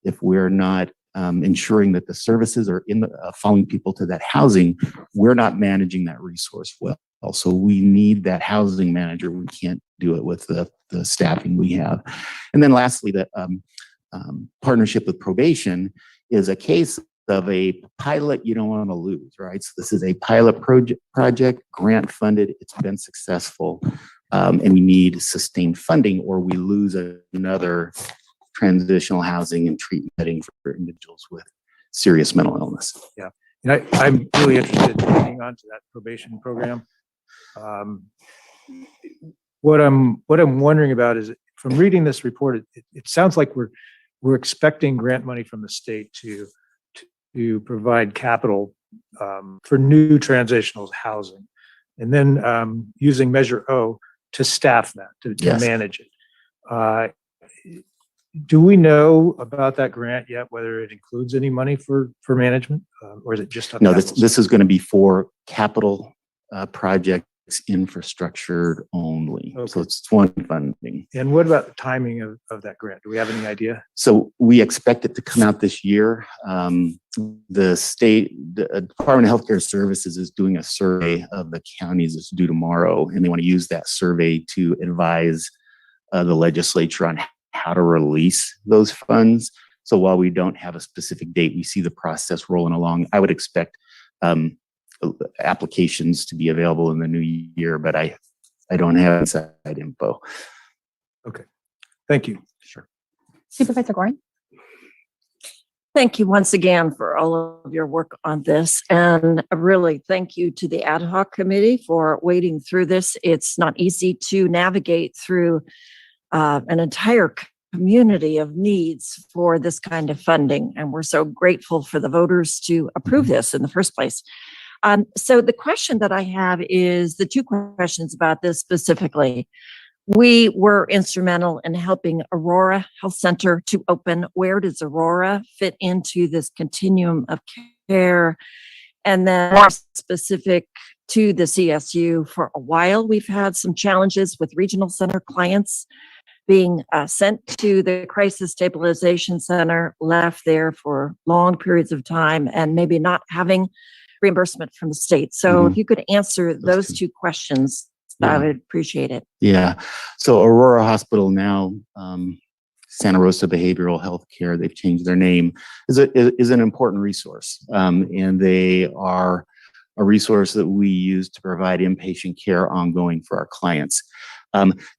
if we're not ensuring that the services are following people to that housing, we're not managing that resource well. So we need that housing manager. We can't do it with the staffing we have. And then lastly, the partnership with probation is a case of a pilot you don't want to lose, right? So this is a pilot project, grant funded. It's been successful, and we need sustained funding, or we lose another transitional housing and treatment setting for individuals with serious mental illness. Yeah, and I'm really interested in hanging on to that probation program. What I'm wondering about is, from reading this report, it sounds like we're expecting grant money from the state to provide capital for new transitional housing, and then using Measure O to staff that, to Yes. manage it. Do we know about that grant yet, whether it includes any money for management, or is it just on No, capital? this is going to be for capital projects, infrastructure only. Okay. So it's one funding. And what about the timing of that grant? Do we have any idea? So we expect it to come out this year. The Department of Healthcare Services is doing a survey of the counties. It's due tomorrow, and they want to use that survey to advise the legislature on how to release those funds. So while we don't have a specific date, we see the process rolling along. I would expect applications to be available in the new year, but I don't have inside info. Okay, thank you. Sure. Supervisor Goring? Thank you once again for all of your work on this. And really thank you to the ad hoc committee for wading through this. It's not easy to navigate through an entire community of needs for this kind of funding. And we're so grateful for the voters to approve this in the first place. So the question that I have is the two questions about this specifically. We were instrumental in helping Aurora Health Center to open. Where does Aurora fit into this continuum of care? And then more specific to the CSU, for a while, we've had some challenges with regional center clients being sent to the Crisis Stabilization Center, left there for long periods of time, and maybe not having reimbursement from the state. So if you could answer those two questions, I would appreciate it. Yeah. So Aurora Hospital now Santa Rosa Behavioral Health Care, they've changed their name, is an important resource. And they are a resource that we use to provide inpatient care ongoing for our clients.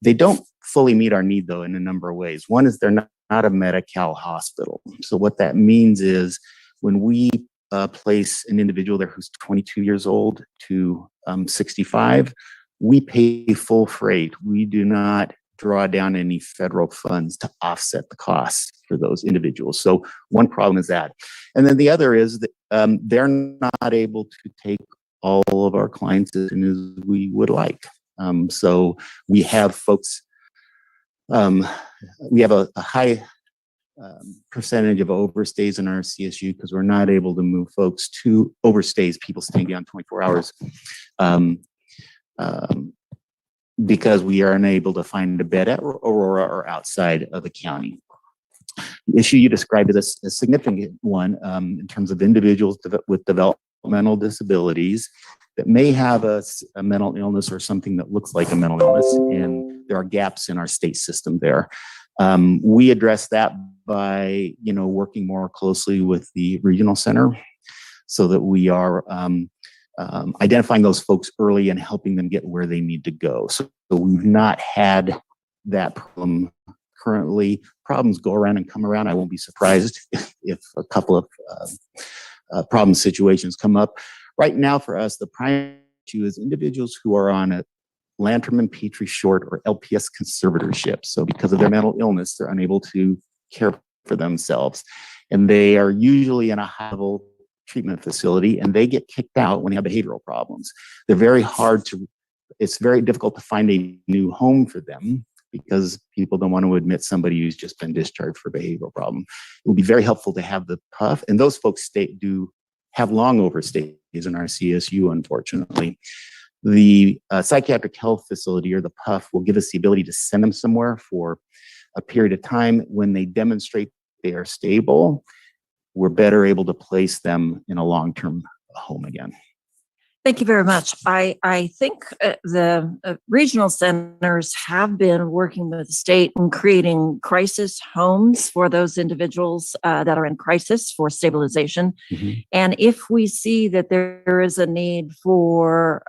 They don't fully meet our need, though, in a number of ways. One is they're not a Medi-Cal hospital. So what that means is when we place an individual there who's 22 years old to 65, we pay full freight. We do not draw down any federal funds to offset the costs for those individuals. So one problem is that. And then the other is that they're not able to take all of our clients as soon as we would like. So we have folks, we have a high percentage of overstays in our CSU because we're not able to move folks to overstays, people staying beyond 24 hours. Because we are unable to find a bed at Aurora or outside of the county. The issue you described is a significant one in terms of individuals with developmental disabilities that may have a mental illness or something that looks like a mental illness, and there are gaps in our state system there. We address that by working more closely with the regional center so that we are identifying those folks early and helping them get where they need to go. So we've not had that problem currently. Problems go around and come around. I won't be surprised if a couple of problem situations come up. Right now for us, the primary issue is individuals who are on a Lanterman Petrie Short or LPS conservatorship. So because of their mental illness, they're unable to care for themselves. And they are usually in a high-level treatment facility, and they get kicked out when they have behavioral problems. They're very hard to, it's very difficult to find a new home for them because people don't want to admit somebody who's just been discharged for a behavioral problem. It would be very helpful to have the PUF, and those folks do have long overstays in our CSU, unfortunately. The psychiatric health facility or the PUF will give us the ability to send them somewhere for a period of time. When they demonstrate they are stable, we're better able to place them in a long-term home again. Thank you very much. I think the regional centers have been working with the state in creating crisis homes for those individuals that are in crisis for stabilization. Mm-hmm. And if we see that there is a need for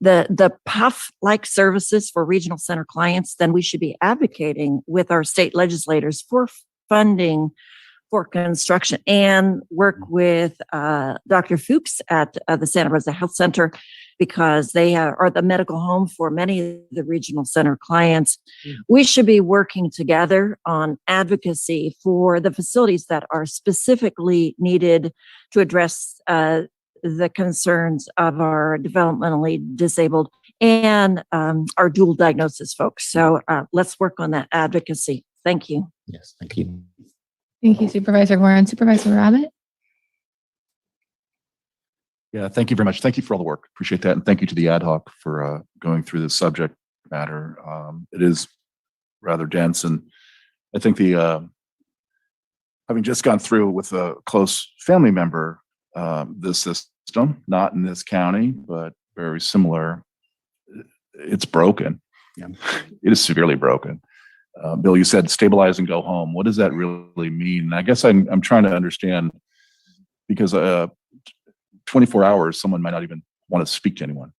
the PUF-like services for regional center clients, then we should be advocating with our state legislators for funding for construction and work with Dr. Fuchs at the Santa Rosa Health Center, because they are the medical home for many of the regional center clients. We should be working together on advocacy for the facilities that are specifically needed to address the concerns of our developmentally disabled and our dual diagnosis folks. So let's work on that advocacy. Thank you. Yes, thank you. Thank you, Supervisor Warren. Supervisor Rabbit? Yeah, thank you very much. Thank you for all the work. Appreciate that. And thank you to the ad hoc for going through this subject matter. It is rather dense. And I think having just gone through with a close family member, this system, not in this county, but very similar, it's broken. Yeah. It is severely broken. Bill, you said stabilize and go home. What does that really mean? And I guess I'm trying to understand, because 24 hours, someone might not even want to speak to anyone.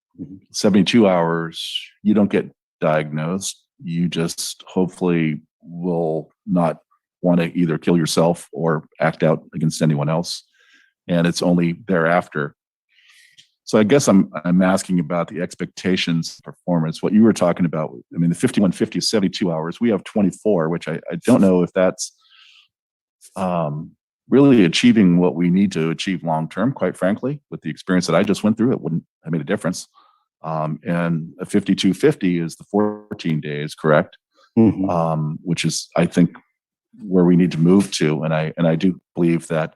72 hours, you don't get diagnosed. You just hopefully will not want to either kill yourself or act out against anyone else. And it's only thereafter. So I guess I'm asking about the expectations of performance. What you were talking about, I mean, the 5150 is 72 hours. We have 24, which I don't know if that's really achieving what we need to achieve long-term, quite frankly. With the experience that I just went through, it wouldn't have made a difference. And a 5250 is the 14 days, correct? Mm-hmm. Which is, I think, where we need to move to. And I do believe that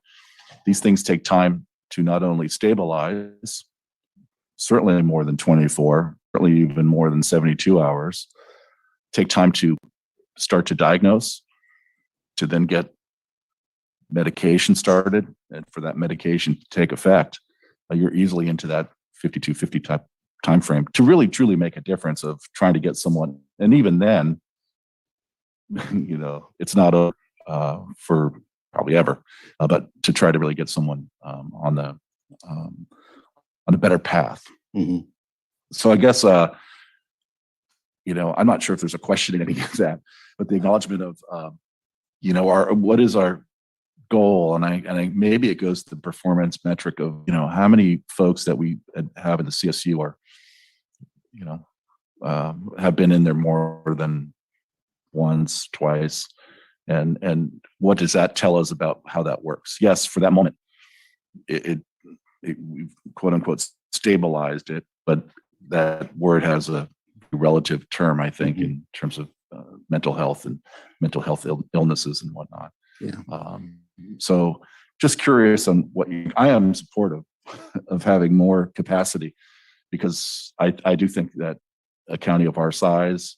these things take time to not only stabilize, certainly more than 24, certainly even more than 72 hours, take time to start to diagnose, to then get medication started, and for that medication to take effect, you're easily into that 5250 type time frame to really truly make a difference of trying to get someone. And even then, it's not over for probably ever, but to try to really get someone on a better path. So I guess, I'm not sure if there's a question in any of that, but the acknowledgement of, what is our goal? And I maybe it goes to the performance metric of, how many folks that we have in the CSU are, have been in there more than once, twice. And what does that tell us about how that works? Yes, for that moment, we've quote unquote stabilized it, but that word has a relative term, I think, in terms of mental health and mental health illnesses and whatnot. Yeah. So just curious on I am supportive of having more capacity, because I do think that a county of our size,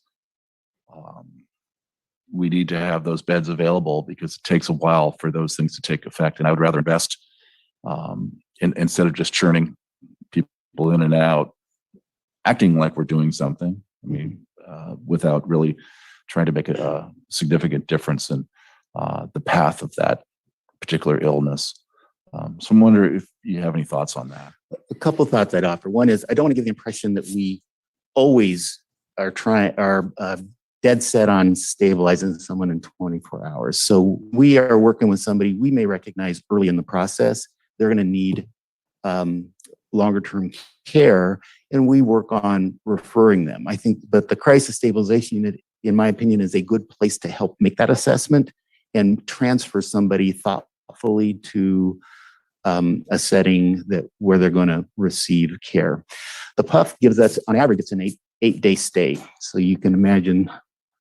we need to have those beds available, because it takes a while for those things to take effect. And I would rather invest instead of just churning people in and out, acting like we're doing something. I mean, without really trying to make a significant difference in the path of that particular illness. So I'm wondering if you have any thoughts on that. A couple of thoughts I'd offer. One is, I don't want to give the impression that we always are dead set on stabilizing someone in 24 hours. So we are working with somebody we may recognize early in the process they're going to need longer term care, and we work on referring them. I think that the crisis stabilization unit, in my opinion, is a good place to help make that assessment and transfer somebody thoughtfully to a setting where they're going to receive care. The PUF gives us, on average, it's an eight-day stay. So you can imagine,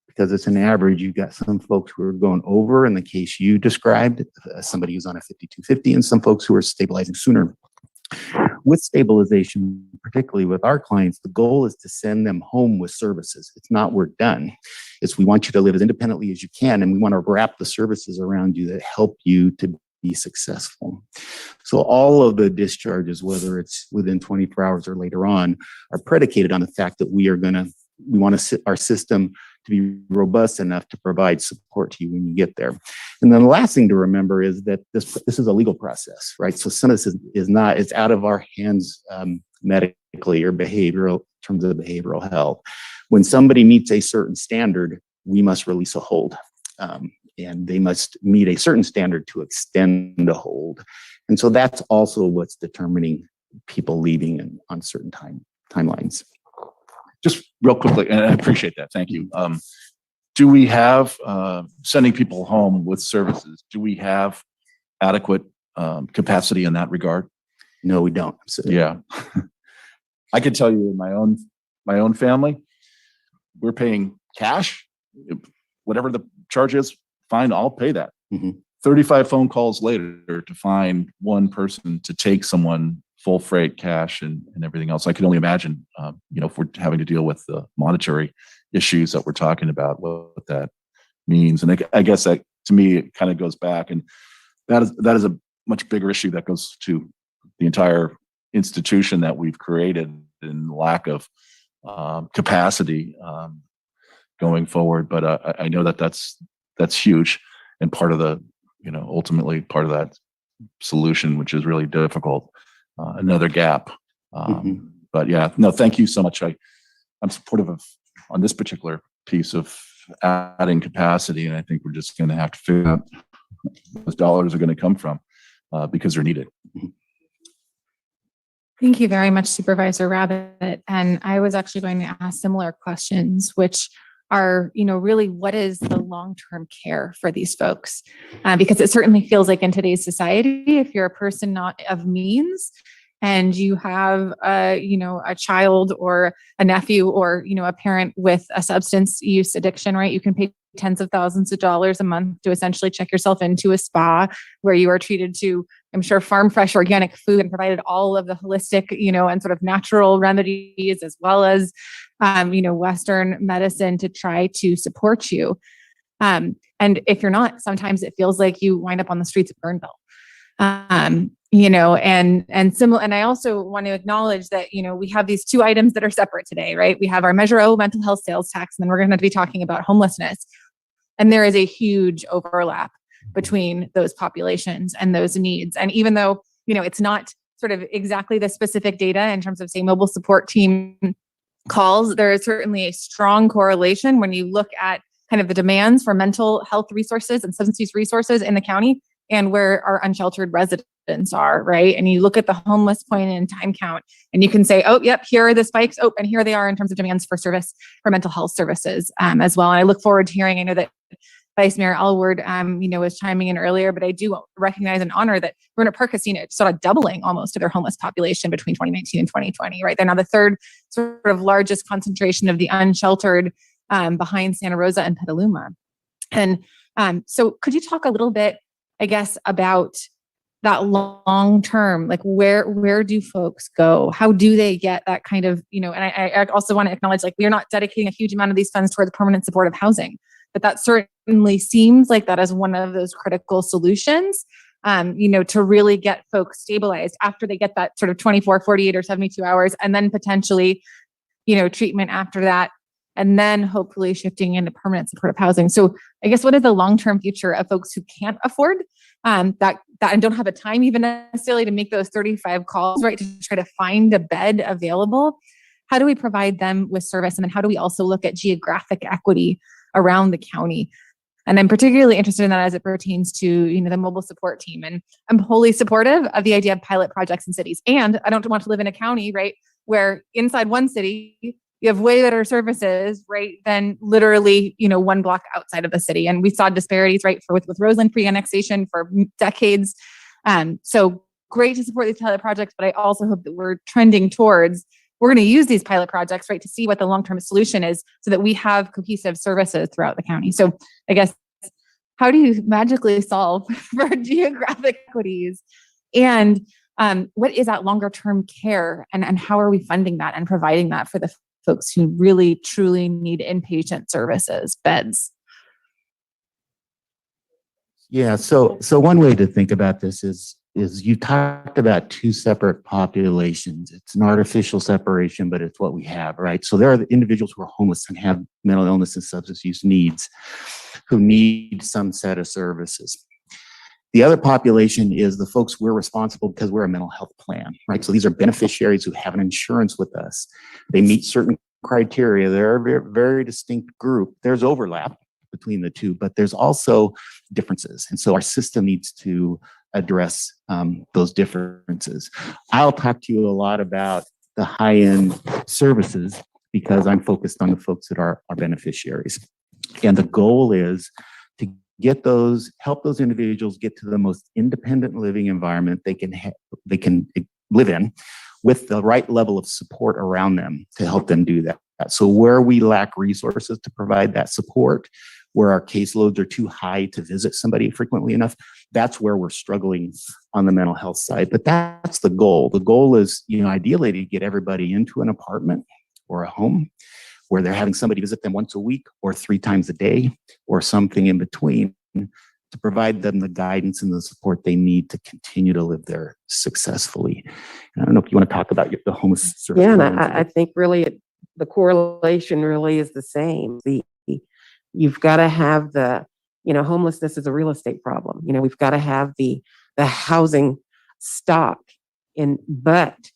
because it's an average, you've got some folks who are going over, in the case you described, somebody who's on a 5250, and some folks who are stabilizing sooner. With stabilization, particularly with our clients, the goal is to send them home with services. It's not we're done. It's we want you to live as independently as you can, and we want to wrap the services around you that help you to be successful. So all of the discharges, whether it's within 24 hours or later on, are predicated on the fact that we want our system to be robust enough to provide support to you when you get there. And then the last thing to remember is that this is a legal process, right? So some of this it's out of our hands medically or behavioral, in terms of behavioral health. When somebody meets a certain standard, we must release a hold. And they must meet a certain standard to extend a hold. And so that's also what's determining people leaving on certain timelines. Just real quickly, and I appreciate that. Thank you. Do we have sending people home with services? Do we have adequate capacity in that regard? No, we don't. Yeah, I can tell you in my own family, we're paying cash, whatever the charge is. Fine, I'll pay that. 35 phone calls later to find one person to take someone full freight cash and everything else. I can only imagine, if we're having to deal with the monetary issues that we're talking about, what that means. And I guess that, to me, it kind of goes back, and that is a much bigger issue that goes to the entire institution that we've created and lack of capacity going forward. But I know that's huge, and part of the, ultimately part of that solution, which is really difficult. Another gap. But yeah, no, thank you so much. I'm supportive of on this particular piece of adding capacity, and I think we're just going to have to figure out where those dollars are going to come from because they're needed. Thank you very much, Supervisor Rabbit. And I was actually going to ask similar questions, which are, really what is the long-term care for these folks? Because it certainly feels like in today's society, if you're a person not of means and you have a child or a nephew or, a parent with a substance use addiction, right? You can pay tens of thousands of dollars a month to essentially check yourself into a spa where you are treated to, I'm sure, farm fresh organic food and provided all of the holistic, and sort of natural remedies, as well as, Western medicine to try to support you. And if you're not, sometimes it feels like you wind up on the streets of Burnville. And similar. And I also want to acknowledge that, we have these two items that are separate today, right? We have our Measure O mental health sales tax, and then we're going to be talking about homelessness. And there is a huge overlap between those populations and those needs. And even though, it's not sort of exactly the specific data in terms of, say, mobile support team calls, there is certainly a strong correlation when you look at kind of the demands for mental health resources and substance use resources in the county and where our unsheltered residents are, right? And you look at the homeless point in time count and you can say, oh, yep, here are the spikes. Oh, and here they are in terms of demands for service, for mental health services as well. And I look forward to hearing, I know that Vice Mayor Elward, was chiming in earlier, but I do recognize and honor that Roanoke Park has seen it sort of doubling almost of their homeless population between 2019 and 2020, right? They're now the third sort of largest concentration of the unsheltered behind Santa Rosa and Petaluma. And so could you talk a little bit, I guess, about that long term, like where do folks go? How do they get that kind of, and I also want to acknowledge, like, we are not dedicating a huge amount of these funds towards permanent supportive housing, but that certainly seems like that is one of those critical solutions, to really get folks stabilized after they get that sort of 24, 48 or 72 hours, and then potentially, treatment after that, and then hopefully shifting into permanent supportive housing. So I guess, what is the long-term future of folks who can't afford that and don't have a time even necessarily to make those 35 calls, right, to try to find a bed available? How do we provide them with service? And then how do we also look at geographic equity around the county? And I'm particularly interested in that as it pertains to, the mobile support team. And I'm wholly supportive of the idea of pilot projects in cities. And I don't want to live in a county, right, where inside one city, you have way better services, right, than literally, one block outside of the city. And we saw disparities, right, with Roseland pre-annexation for decades. So great to support these pilot projects, but I also hope that we're trending towards, we're going to use these pilot projects, right, to see what the long-term solution is so that we have cohesive services throughout the county. So I guess, how do you magically solve for geographic equities? And what is that longer-term care? And how are we funding that and providing that for the folks who really, truly need inpatient services, beds? Yeah, so one way to think about this is you talked about two separate populations. It's an artificial separation, but it's what we have, right? So there are the individuals who are homeless and have mental illness and substance use needs who need some set of services. The other population is the folks we're responsible because we're a mental health plan, right? So these are beneficiaries who have an insurance with us. They meet certain criteria. They're a very, very distinct group. There's overlap between the two, but there's also differences. And so our system needs to address those differences. I'll talk to you a lot about the high-end services because I'm focused on the folks that are our beneficiaries. And the goal is to help those individuals get to the most independent living environment they can live in, with the right level of support around them to help them do that. So where we lack resources to provide that support, where our caseloads are too high to visit somebody frequently enough, that's where we're struggling on the mental health side. But that's the goal. The goal is, ideally to get everybody into an apartment or a home where they're having somebody visit them once a week or 3 times a day or something in between, to provide them the guidance and the support they need to continue to live there successfully. And I don't know if you want to talk about the homeless service. Yeah, and I think really the correlation really is the same. You've got to have homelessness is a real estate problem. We've got to have the housing stock, but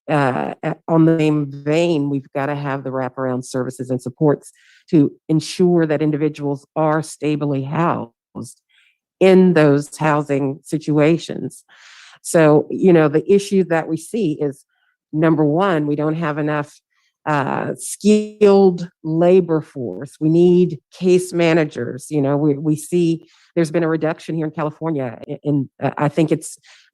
on the same vein, we've got to have the wraparound services and supports to ensure that individuals are stably housed in those housing situations. So, the issue that we see is, number one, we don't have enough skilled labor force. We need case managers. We see there's been a reduction here in California. I think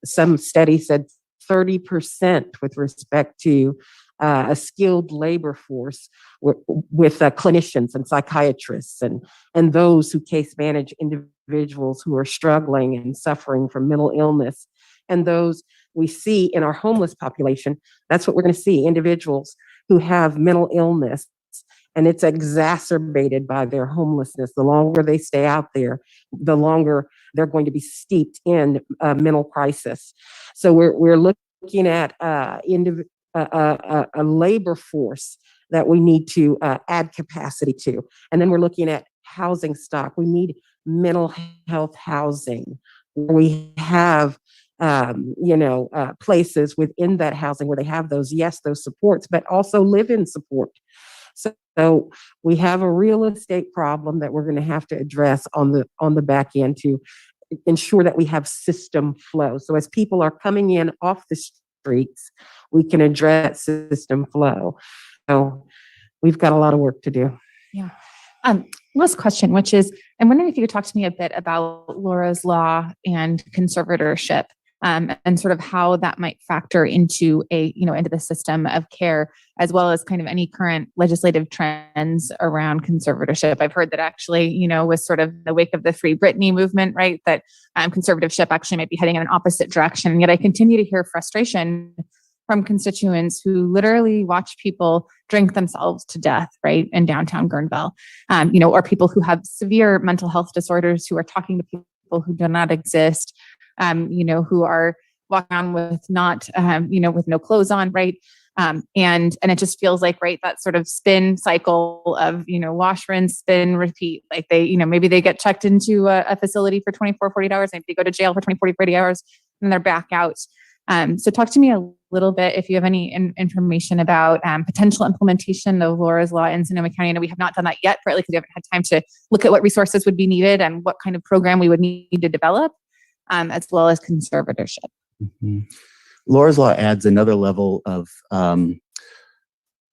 some study said 30% with respect to a skilled labor force with clinicians and psychiatrists and those who case manage individuals who are struggling and suffering from mental illness. And those we see in our homeless population, that's what we're going to see, individuals who have mental illness, and it's exacerbated by their homelessness. The longer they stay out there, the longer they're going to be steeped in mental crisis. So we're looking at a labor force that we need to add capacity to. And then we're looking at housing stock. We need mental health housing. We have, places within that housing where they have those supports, but also live-in support. So we have a real estate problem that we're going to have to address on the back end to ensure that we have system flow. So as people are coming in off the streets, we can address system flow. So we've got a lot of work to do. Yeah. Last question, which is, I'm wondering if you could talk to me a bit about Laura's Law and conservatorship, and sort of how that might factor into into the system of care, as well as kind of any current legislative trends around conservatorship. I've heard that actually, was sort of the wake of the Free Britney movement, right? That conservatorship actually might be heading in an opposite direction. And yet I continue to hear frustration from constituents who literally watch people drink themselves to death, right, in downtown Guerneville, or people who have severe mental health disorders who are talking to people who do not exist, who are walking on with not, with no clothes on, right, and it just feels like, right, that sort of spin cycle of, wash, rinse, spin, repeat. Like they, maybe they get checked into a facility for 24, 48 hours, maybe they go to jail for 24, 40 hours, and they're back out. So talk to me a little bit if you have any information about potential implementation of Laura's Law in Sonoma County. I know we have not done that yet, partly because we haven't had time to look at what resources would be needed and what kind of program we would need to develop, as well as conservatorship. Mm-hmm. Laura's Law adds another level of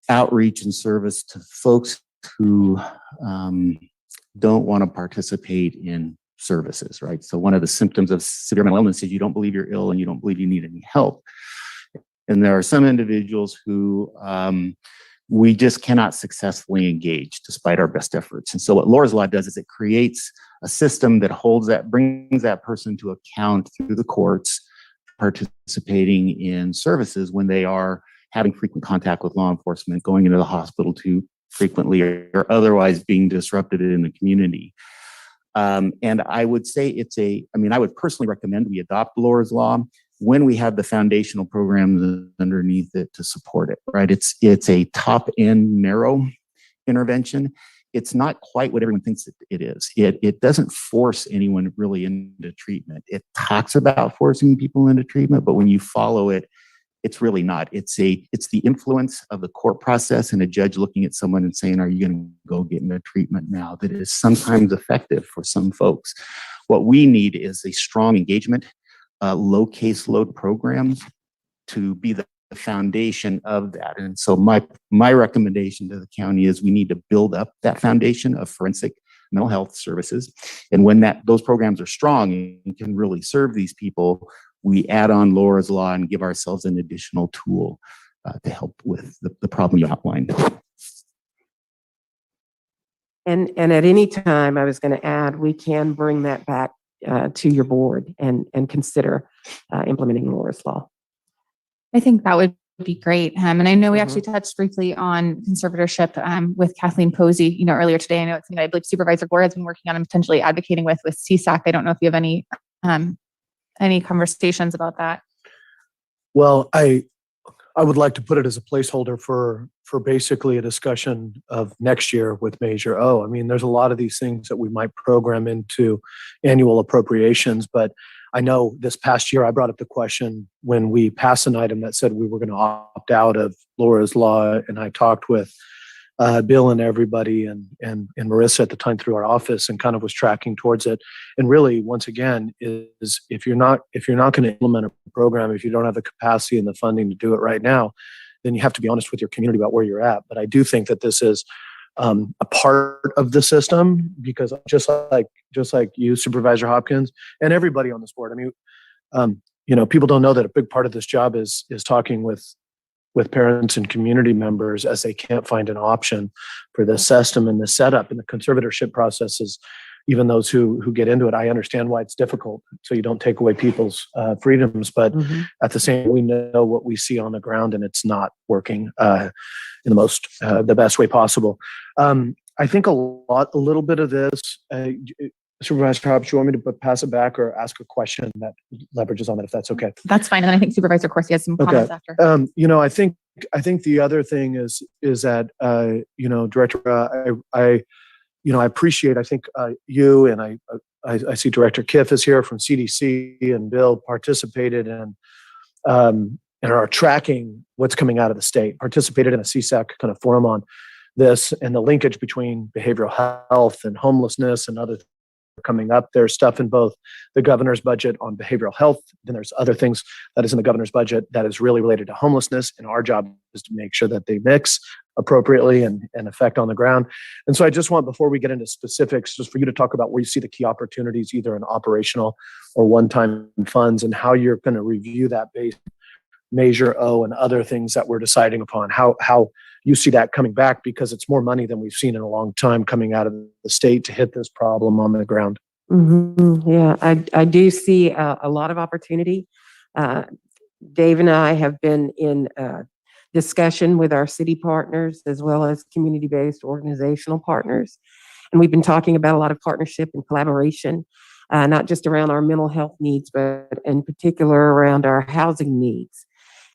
outreach and service to folks who don't want to participate in services, right? So one of the symptoms of severe mental illness is you don't believe you're ill and you don't believe you need any help. And there are some individuals who we just cannot successfully engage despite our best efforts. And so what Laura's Law does is it creates a system that brings that person to account through the courts, participating in services when they are having frequent contact with law enforcement, going into the hospital too frequently, or otherwise being disrupted in the community. And I would say I would personally recommend we adopt Laura's Law when we have the foundational programs underneath it to support it, right? It's a top-end narrow intervention. It's not quite what everyone thinks it is. It doesn't force anyone really into treatment. It talks about forcing people into treatment, but when you follow it, it's really not. It's the influence of the court process and a judge looking at someone and saying, are you going to go get into treatment now? That is sometimes effective for some folks. What we need is a strong engagement, low caseload program to be the foundation of that. And so my recommendation to the county is we need to build up that foundation of forensic mental health services. And when those programs are strong and can really serve these people, we add on Laura's Law and give ourselves an additional tool to help with the problem you outlined. And at any time, I was going to add, we can bring that back to your board and consider implementing Laura's Law. I think that would be great. And I know we actually touched briefly on conservatorship with Kathleen Posey, earlier today. I know it's something I believe Supervisor Gore has been working on and potentially advocating with CSAC. I don't know if you have any conversations about that. Well, I would like to put it as a placeholder for basically a discussion of next year with Measure O. I mean, there's a lot of these things that we might program into annual appropriations, but I know this past year I brought up the question when we passed an item that said we were going to opt out of Laura's Law, and I talked with Bill and everybody and Marissa at the time through our office and kind of was tracking towards it. And really, once again, is if you're not going to implement a program, if you don't have the capacity and the funding to do it right now, then you have to be honest with your community about where you're at. But I do think that this is a part of the system, because just like you, Supervisor Hopkins, and everybody on this board. I mean, people don't know that a big part of this job is talking with parents and community members as they can't find an option for the system and the setup and the conservatorship processes. Even those who get into it, I understand why it's difficult. So you don't take away people's freedoms, but at the same time, we know what we see on the ground, and it's not working in the best way possible. I think a little bit of this, Supervisor Hobbs, you want me to pass it back or ask a question that leverages on that, if that's okay? That's fine. And I think Supervisor Corsi has some comments after. I think the other thing is that Director, I appreciate, I think you and I see Director Kiff is here from CDC, and Bill participated and are tracking what's coming out of the state, participated in a CSAC kind of forum on this and the linkage between behavioral health and homelessness and other coming up. There's stuff in both the governor's budget on behavioral health. Then there's other things that is in the governor's budget that is really related to homelessness. And our job is to make sure that they mix appropriately and affect on the ground. And so I just want, before we get into specifics, just for you to talk about where you see the key opportunities, either in operational or one-time funds, and how you're going to review that based Measure O and other things that we're deciding upon, how you see that coming back, because it's more money than we've seen in a long time coming out of the state to hit this problem on the ground. Yeah, I do see a lot of opportunity. Dave and I have been in discussion with our city partners as well as community-based organizational partners. And we've been talking about a lot of partnership and collaboration, not just around our mental health needs, but in particular around our housing needs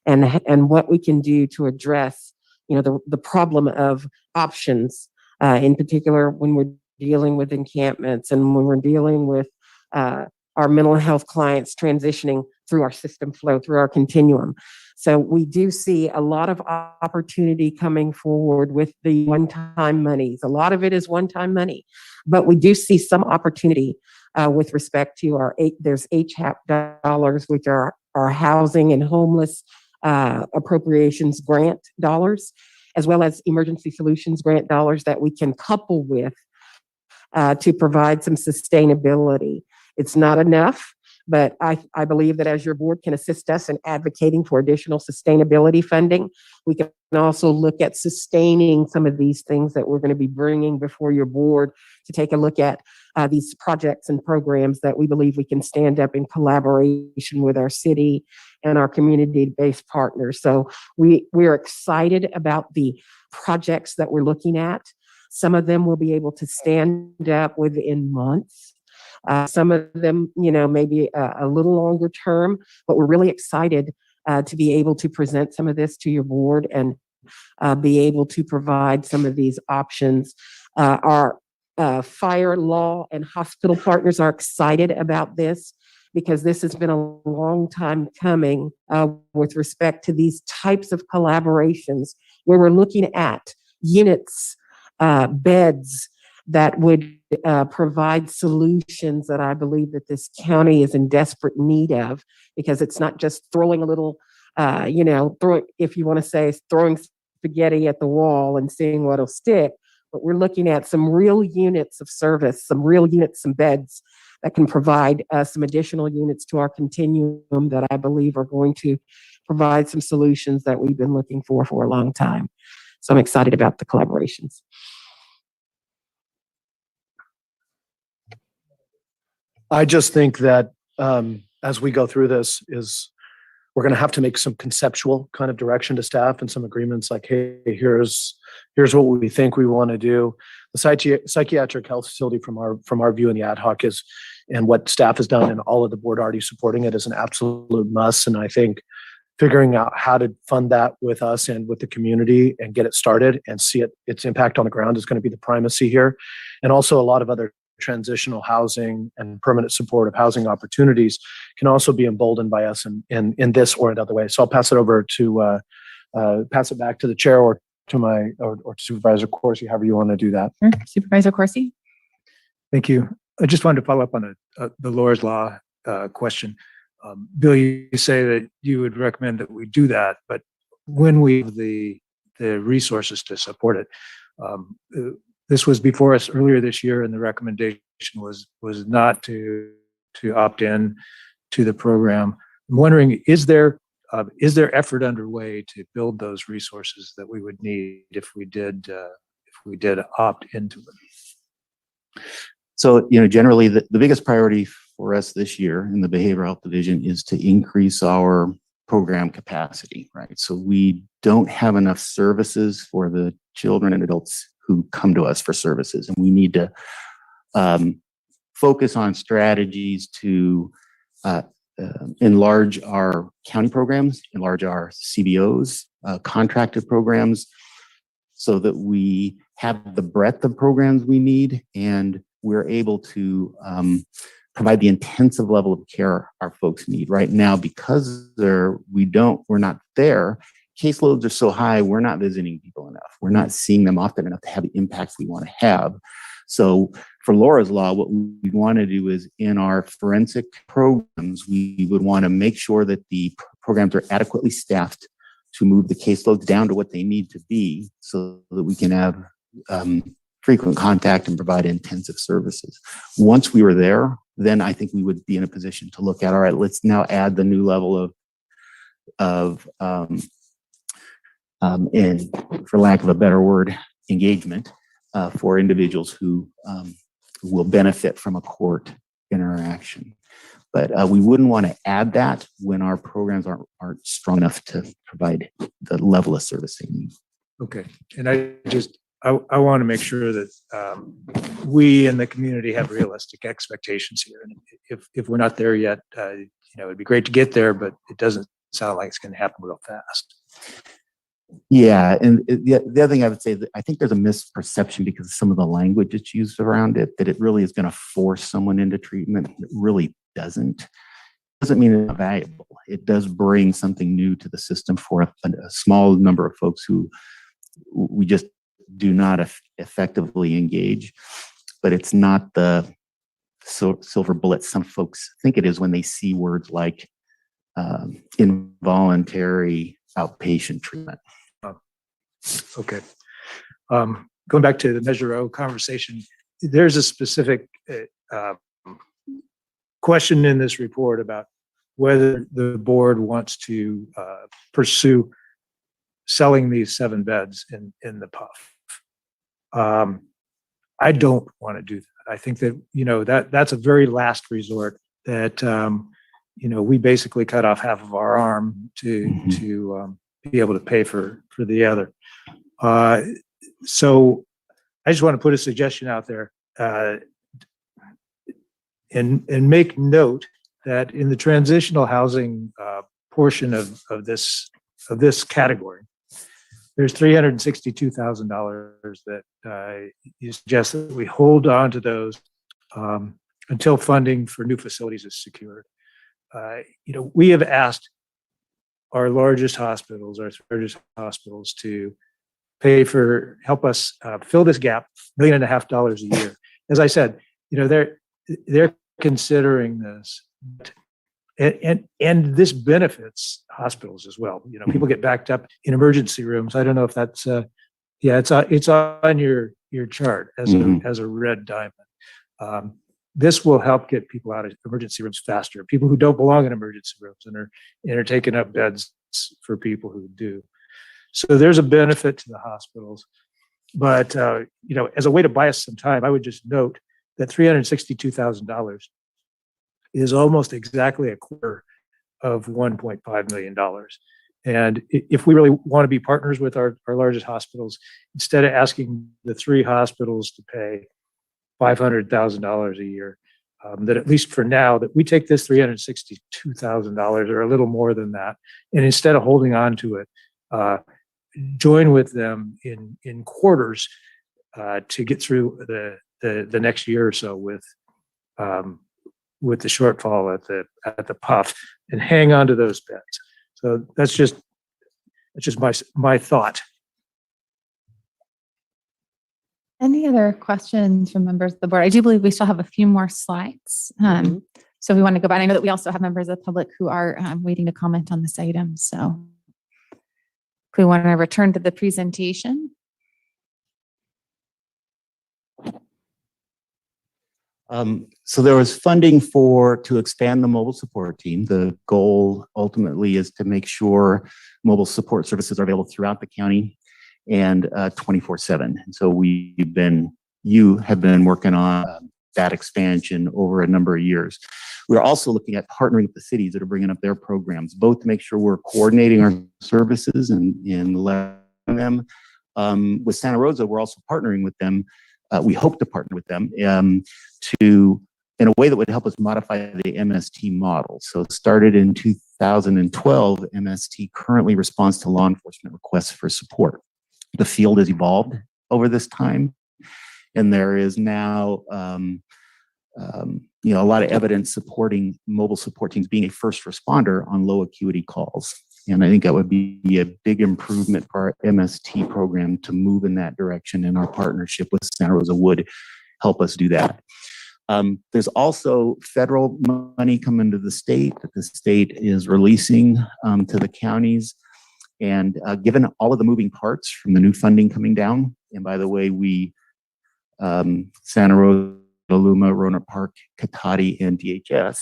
and what we can do to address, the problem of options, in particular when we're dealing with encampments and when we're dealing with our mental health clients transitioning through our system flow, through our continuum. So we do see a lot of opportunity coming forward with the one-time monies. A lot of it is one-time money, but we do see some opportunity with respect to there's HAP dollars, which are our housing and homeless appropriations grant dollars, as well as emergency solutions grant dollars that we can couple with to provide some sustainability. It's not enough, but I believe that as your board can assist us in advocating for additional sustainability funding, we can also look at sustaining some of these things that we're going to be bringing before your board to take a look at these projects and programs that we believe we can stand up in collaboration with our city and our community-based partners. So we're excited about the projects that we're looking at. Some of them will be able to stand up within months. Some of them, maybe a little longer term, but we're really excited to be able to present some of this to your board and be able to provide some of these options. Our fire, law, and hospital partners are excited about this because this has been a long time coming with respect to these types of collaborations where we're looking at units, beds that would provide solutions that I believe that this county is in desperate need of, because it's not just throwing a little, if you want to say, throwing spaghetti at the wall and seeing what'll stick, but we're looking at some real units of service, some real units, some beds that can provide some additional units to our continuum that I believe are going to provide some solutions that we've been looking for a long time. So I'm excited about the collaborations. I just think that as we go through this, we're going to have to make some conceptual kind of direction to staff and some agreements like, hey, here's what we think we want to do. The psychiatric health facility from our view in the ad hoc is, and what staff has done and all of the board already supporting it, is an absolute must. And I think figuring out how to fund that with us and with the community and get it started and see its impact on the ground is going to be the primacy here. And also a lot of other transitional housing and permanent supportive housing opportunities can also be emboldened by us in this or another way. So I'll pass it back to the chair or to Supervisor Corsi, however you want to do that. Sure. Supervisor Corsi. Thank you. I just wanted to follow up on the Laura's Law question. Bill, you say that you would recommend that we do that, but when we have the resources to support it, this was before us earlier this year, and the recommendation was not to opt in to the program. I'm wondering, is there effort underway to build those resources that we would need if we did opt into it? So, generally the biggest priority for us this year in the behavioral health division is to increase our program capacity, right? So we don't have enough services for the children and adults who come to us for services. And we need to focus on strategies to enlarge our county programs, enlarge our CBOs, contracted programs, so that we have the breadth of programs we need and we're able to provide the intensive level of care our folks need. Right now, because we're not there, caseloads are so high, we're not visiting people enough. We're not seeing them often enough to have the impacts we want to have. So for Laura's Law, what we want to do is in our forensic programs, we would want to make sure that the programs are adequately staffed to move the caseloads down to what they need to be so that we can have frequent contact and provide intensive services. Once we were there, then I think we would be in a position to look at, all right, let's now add the new level and for lack of a better word, engagement for individuals who will benefit from a court interaction. But we wouldn't want to add that when our programs aren't strong enough to provide the level of service they need. Okay, and I want to make sure that we in the community have realistic expectations here. And if we're not there yet, it'd be great to get there, but it doesn't sound like it's going to happen real fast. Yeah, and the other thing I would say is that I think there's a misperception because of some of the language that's used around it, that it really is going to force someone into treatment. It really doesn't. It doesn't mean it's not valuable. It does bring something new to the system for a small number of folks who we just do not effectively engage. But it's not the silver bullet some folks think it is when they see words like involuntary outpatient treatment. Okay. Going back to the Measure O conversation, there's a specific question in this report about whether the board wants to pursue selling these 7 beds in the PUF. I don't want to do that. I think that that's a very last resort that we basically cut off half of our arm to be able to pay for the other. So I just want to put a suggestion out there and make note that in the transitional housing portion of this category, there's $362,000 that you suggest that we hold on to those until funding for new facilities is secured. We have asked our largest hospitals to help us fill this gap, $1.5 million a year. As I said, they're considering this, and this benefits hospitals as well. People get backed up in emergency rooms. I don't know if that's it's on your chart as a red diamond. This will help get people out of emergency rooms faster. People who don't belong in emergency rooms and are taking up beds for people who do. So there's a benefit to the hospitals, but as a way to buy us some time, I would just note that $362,000 is almost exactly a quarter of $1.5 million. And if we really want to be partners with our largest hospitals, instead of asking the 3 hospitals to pay $500,000 a year, that at least for now, that we take this $362,000 or a little more than that, and instead of holding on to it, join with them in quarters to get through the next year or so with the shortfall at the PUF, and hang on to those beds. So that's just my thought. Any other questions from members of the board? I do believe we still have a few more slides. So we want to go back. I know that we also have members of the public who are waiting to comment on this item. So if we want to return to the presentation. So there was funding to expand the mobile support team. The goal ultimately is to make sure mobile support services are available throughout the county and 24/7. And so you have been working on that expansion over a number of years. We're also looking at partnering with the cities that are bringing up their programs, both to make sure we're coordinating our services and letting them. With Santa Rosa, we're also partnering with them. We hope to partner with them in a way that would help us modify the MST model. So it started in 2012, MST currently responds to law enforcement requests for support. the field has evolved over this time. And there is now, a lot of evidence supporting mobile support teams being a first responder on low acuity calls. And I think that would be a big improvement for our MST program to move in that direction, and our partnership with Santa Rosa would help us do that. There's also federal money coming to the state that the state is releasing to the counties. And given all of the moving parts from the new funding coming down, and by the way, we, Santa Rosa, Luma, Roanoke Park, Cotati, and DHS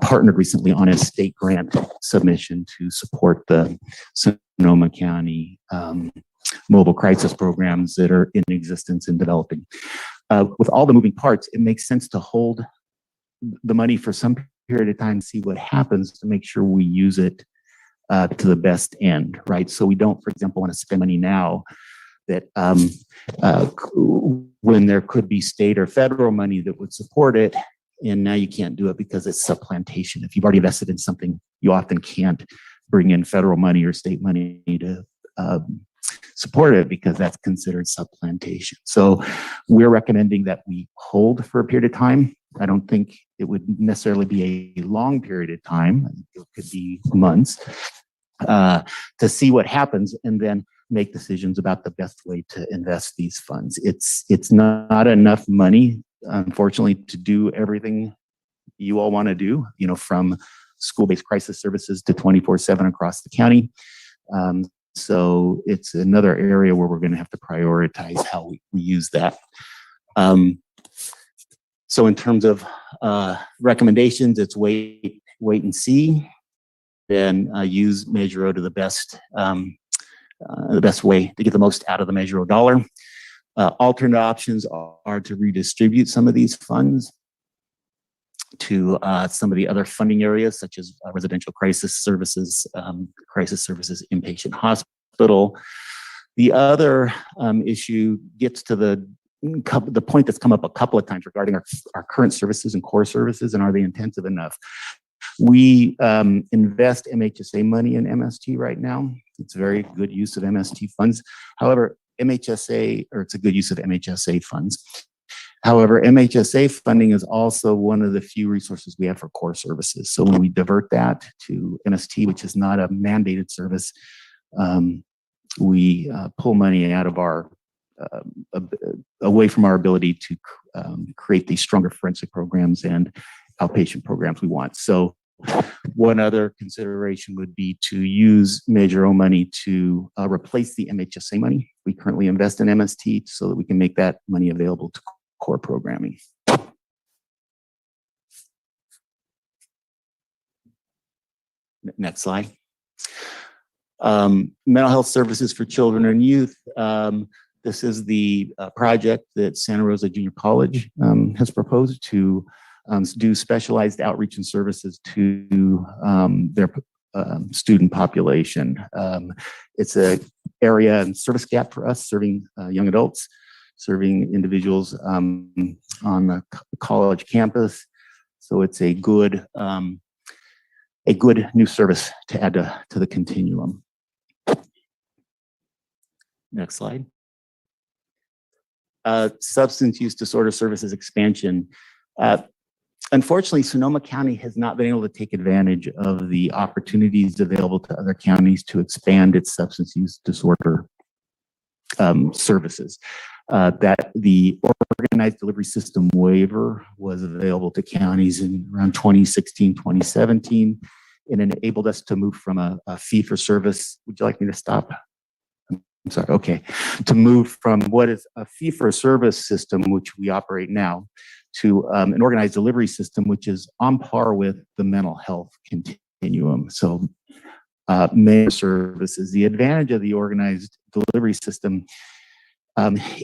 partnered recently on a state grant submission to support the Sonoma County mobile crisis programs that are in existence and developing. With all the moving parts, it makes sense to hold the money for some period of time, see what happens to make sure we use it to the best end, right? So we don't, for example, want to spend money now that when there could be state or federal money that would support it, and now you can't do it because it's supplantation. If you've already invested in something, you often can't bring in federal money or state money to support it because that's considered supplantation. So we're recommending that we hold for a period of time. I don't think it would necessarily be a long period of time. It could be months to see what happens, and then make decisions about the best way to invest these funds. It's not enough money, unfortunately, to do everything you all want to do, from school-based crisis services to 24/7 across the county. So it's another area where we're going to have to prioritize how we use that. So in terms of recommendations, it's wait and see, then use Measure O to the best way to get the most out of the Measure O dollar. Alternate options are to redistribute some of these funds to some of the other funding areas, such as residential crisis services, inpatient hospital. The other issue gets to the point that's come up a couple of times regarding our current services and core services, and are they intensive enough? We invest MHSA money in MST right now. It's a very good use of MST funds. However, it's a good use of MHSA funds. However, MHSA funding is also one of the few resources we have for core services. So when we divert that to MST, which is not a mandated service, we pull money out of our away from our ability to create these stronger forensic programs and outpatient programs we want. So one other consideration would be to use Measure O money to replace the MHSA money. We currently invest in MST so that we can make that money available to core programming. Next slide. Mental health services for children and youth. This is the project that Santa Rosa Junior College has proposed to do specialized outreach and services to their student population. It's an area and service gap for us, serving young adults, serving individuals on the college campus. So it's a good new service to add to the continuum. Next slide. Substance use disorder services expansion. Unfortunately, Sonoma County has not been able to take advantage of the opportunities available to other counties to expand its substance use disorder services. That the organized delivery system waiver was available to counties in around 2016, 2017, and enabled us to move from a fee for service. Would you like me to stop? I'm sorry, okay. To move from what is a fee for service system, which we operate now, to an organized delivery system, which is on par with the mental health continuum. So many services. The advantage of the organized delivery system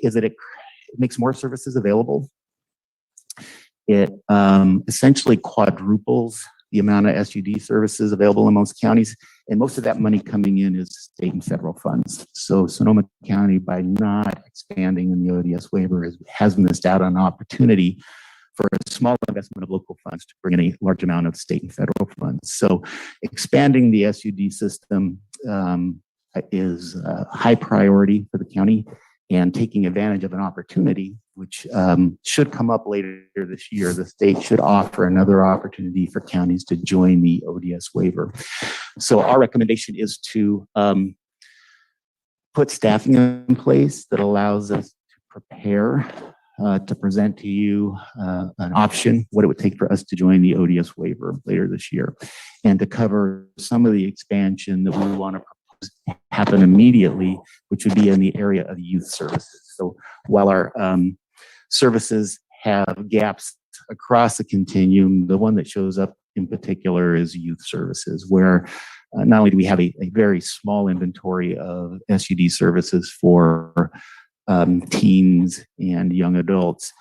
is that it makes more services available. It essentially quadruples the amount of SUD services available in most counties, and most of that money coming in is state and federal funds. So Sonoma County, by not expanding in the ODS waiver, has missed out on an opportunity for a small investment of local funds to bring in a large amount of state and federal funds. So expanding the SUD system is high priority for the county, and taking advantage of an opportunity which should come up later this year. The state should offer another opportunity for counties to join the ODS waiver. So our recommendation is to put staffing in place that allows us to prepare to present to you an option, what it would take for us to join the ODS waiver later this year, and to cover some of the expansion that we want to propose happen immediately, which would be in the area of youth services. So while our services have gaps across the continuum, the one that shows up in particular is youth services, where not only do we have a very small inventory of SUD services for teens and young adults,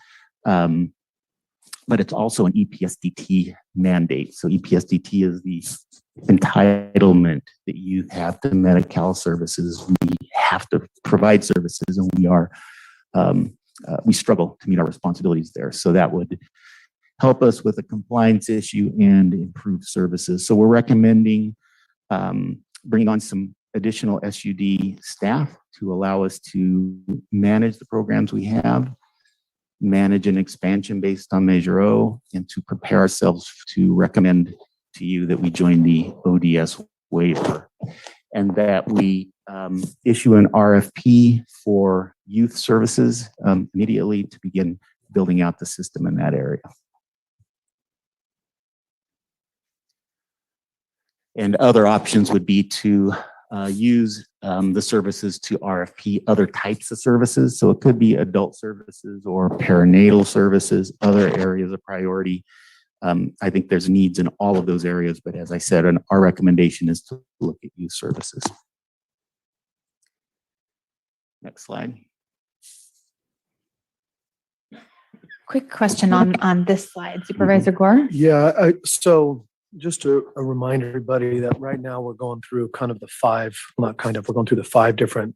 but it's also an EPSDT mandate. So EPSDT is the entitlement that you have to Medi-Cal services. We have to provide services, and we struggle to meet our responsibilities there. So that would help us with a compliance issue and improve services. So we're recommending bringing on some additional SUD staff to allow us to manage the programs we have, manage an expansion based on Measure O, and to prepare ourselves to recommend to you that we join the ODS waiver, and that we issue an RFP for youth services immediately to begin building out the system in that area. And other options would be to use the services to RFP other types of services. So it could be adult services or perinatal services, other areas of priority. I think there's needs in all of those areas, but as I said, our recommendation is to look at youth services. Next slide. Quick question on this slide, Supervisor Gore. Yeah, so just a reminder, everybody, that right now we're going through we're going through the 5 different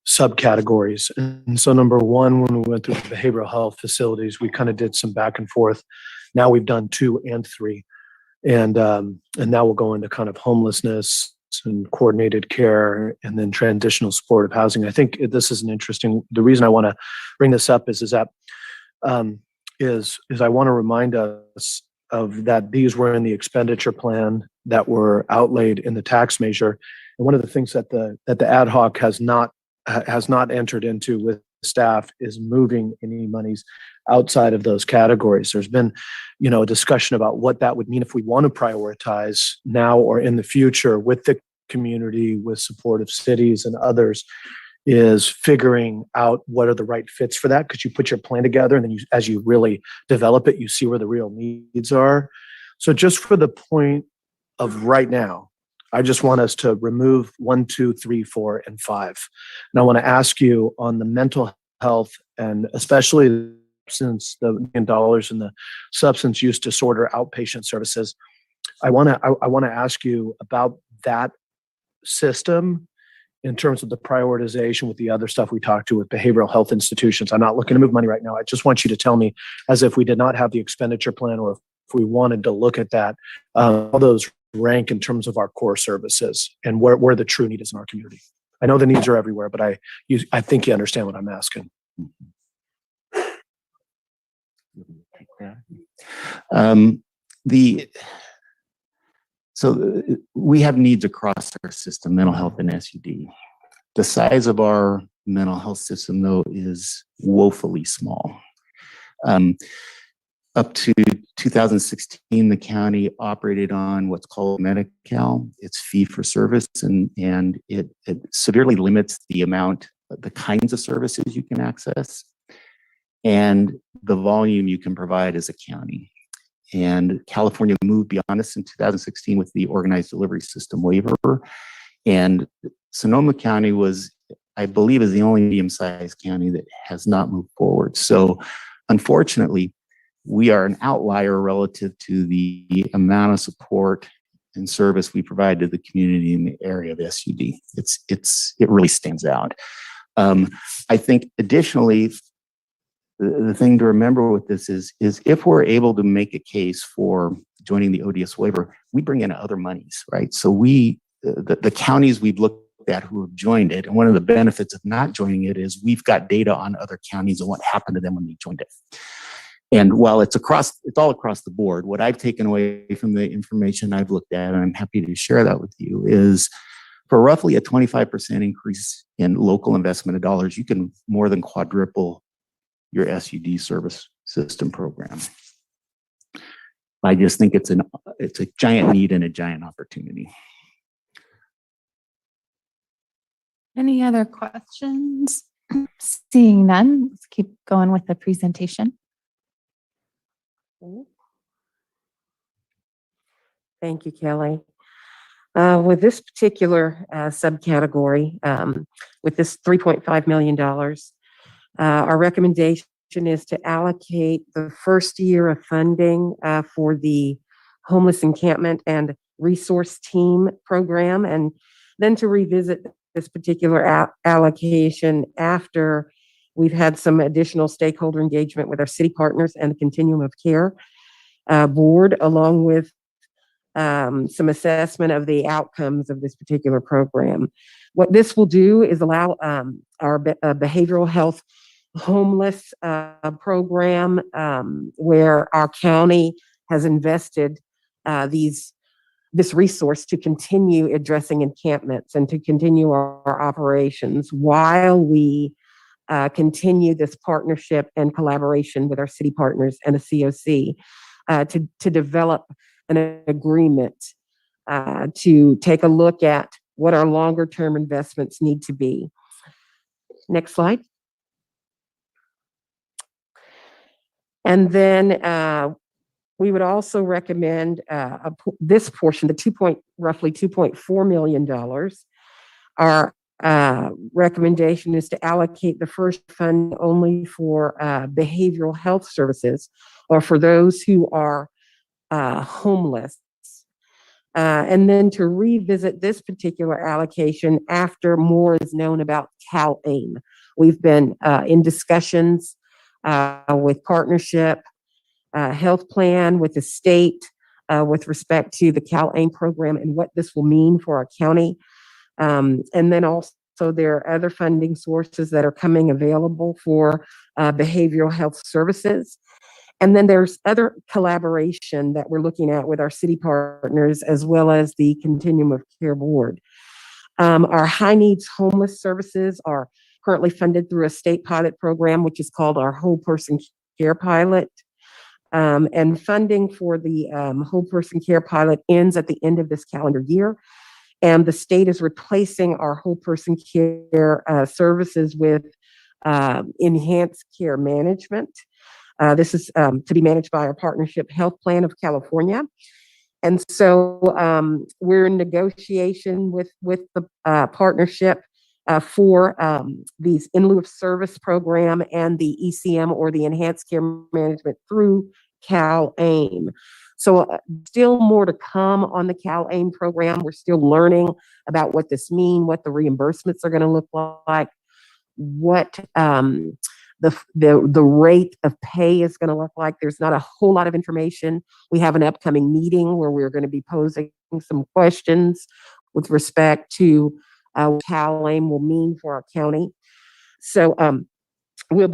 subcategories. And so number 1, when we went through the behavioral health facilities, we kind of did some back and forth. Now we've done 2 and 3. And now we'll go into kind of homelessness and coordinated care, and then transitional supportive housing. I think this is the reason I want to bring this up is that I want to remind us of that these were in the expenditure plan that were outlaid in the tax measure. And one of the things that the ad hoc has not entered into with staff is moving any monies outside of those categories. There's been, a discussion about what that would mean if we want to prioritize now or in the future with the community, with supportive cities and others, is figuring out what are the right fits for that, because you put your plan together and then as you really develop it, you see where the real needs are. So just for the point of right now, I just want us to remove 1, 2, 3, 4, and 5. And I want to ask you on the mental health, and especially since the $1 million in the substance use disorder outpatient services, I want to ask you about that system in terms of the prioritization with the other stuff we talked to with behavioral health institutions. I'm not looking to move money right now. I just want you to tell me, as if we did not have the expenditure plan, or if we wanted to look at that, how those rank in terms of our core services and where the true need is in our community. I know the needs are everywhere, but I think you understand what I'm asking. So we have needs across our system, mental health and SUD. The size of our mental health system, though, is woefully small. Up to 2016, the county operated on what's called Medi-Cal. It's fee for service, and it severely limits the kinds of services you can access and the volume you can provide as a county. And California moved beyond this in 2016 with the organized delivery system waiver. And Sonoma County I believe, is the only medium-sized county that has not moved forward. So unfortunately, we are an outlier relative to the amount of support and service we provide to the community in the area of SUD. It really stands out. I think additionally, the thing to remember with this is if we're able to make a case for joining the ODS waiver, we bring in other monies, right? So the counties we've looked at who have joined it. And one of the benefits of not joining it is we've got data on other counties and what happened to them when they joined it. And while it's all across the board, what I've taken away from the information I've looked at, and I'm happy to share that with you, is for roughly a 25% increase in local investment of dollars, you can more than quadruple your SUD service system program. I just think it's a giant need and a giant opportunity. Any other questions? Seeing none, let's keep going with the presentation. Thank you, Kelly. With this particular subcategory, with this $3.5 million, our recommendation is to allocate the first year of funding for the homeless encampment and resource team program, and then to revisit this particular allocation after we've had some additional stakeholder engagement with our city partners and the Continuum of Care board, along with some assessment of the outcomes of this particular program. What this will do is allow our behavioral health homeless program, where our county has invested this resource to continue addressing encampments and to continue our operations while we continue this partnership and collaboration with our city partners and the COC to develop an agreement to take a look at what our longer term investments need to be. Next slide. And then we would also recommend this portion, the roughly $2.4 million. Our recommendation is to allocate the first fund only for behavioral health services, or for those who are homeless. And then to revisit this particular allocation after more is known about CalAIM. We've been in discussions with partnership, health plan with the state with respect to the CalAIM program and what this will mean for our county. And then also there are other funding sources that are coming available for behavioral health services. And then there's other collaboration that we're looking at with our city partners as well as the Continuum of Care board. Our high needs homeless services are currently funded through a state pilot program, which is called our Whole Person Care Pilot. And funding for the Whole Person Care Pilot ends at the end of this calendar year. And the state is replacing our Whole Person Care services with enhanced care management. This is to be managed by our partnership Health Plan of California. And so we're in negotiation with the partnership for these in lieu of service program and the ECM, or the enhanced care management, through CalAIM. So still more to come on the CalAIM program. We're still learning about what this means, what the reimbursements are going to look like, what the rate of pay is going to look like. There's not a whole lot of information. We have an upcoming meeting where we're going to be posing some questions with respect to what CalAIM will mean for our county. So we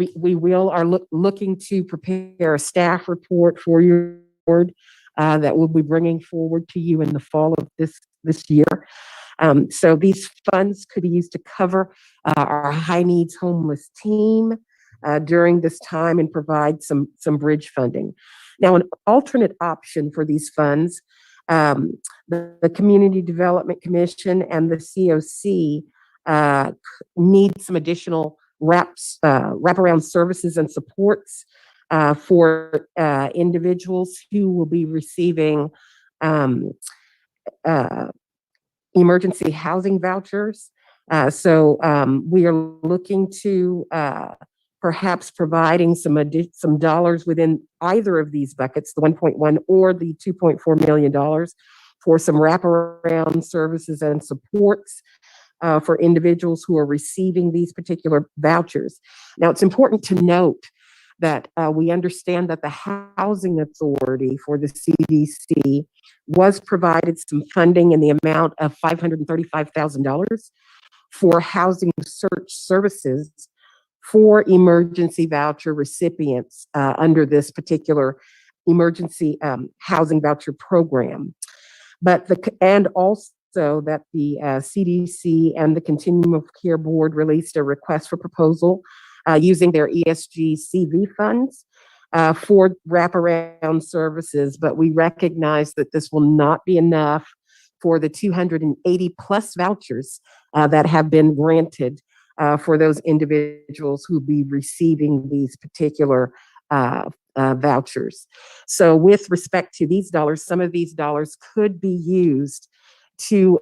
are looking to prepare a staff report for your board that we'll be bringing forward to you in the fall of this year. So these funds could be used to cover our high needs homeless team during this time and provide some bridge funding. Now, an alternate option for these funds, the Community Development Commission and the COC need some additional wraparound services and supports for individuals who will be receiving emergency housing vouchers. So we are looking to perhaps providing some dollars within either of these buckets, the 1.1 or the $2.4 million, for some wraparound services and supports for individuals who are receiving these particular vouchers. Now, it's important to note that we understand that the Housing Authority for the CDC was provided some funding in the amount of $535,000 for housing search services for emergency voucher recipients under this particular emergency housing voucher program. And also that the CDC and the Continuum of Care Board released a request for proposal using their ESG CV funds for wraparound services, but we recognize that this will not be enough for the 280 plus vouchers that have been granted for those individuals who be receiving these particular vouchers. So with respect to these dollars, some of these dollars could be used to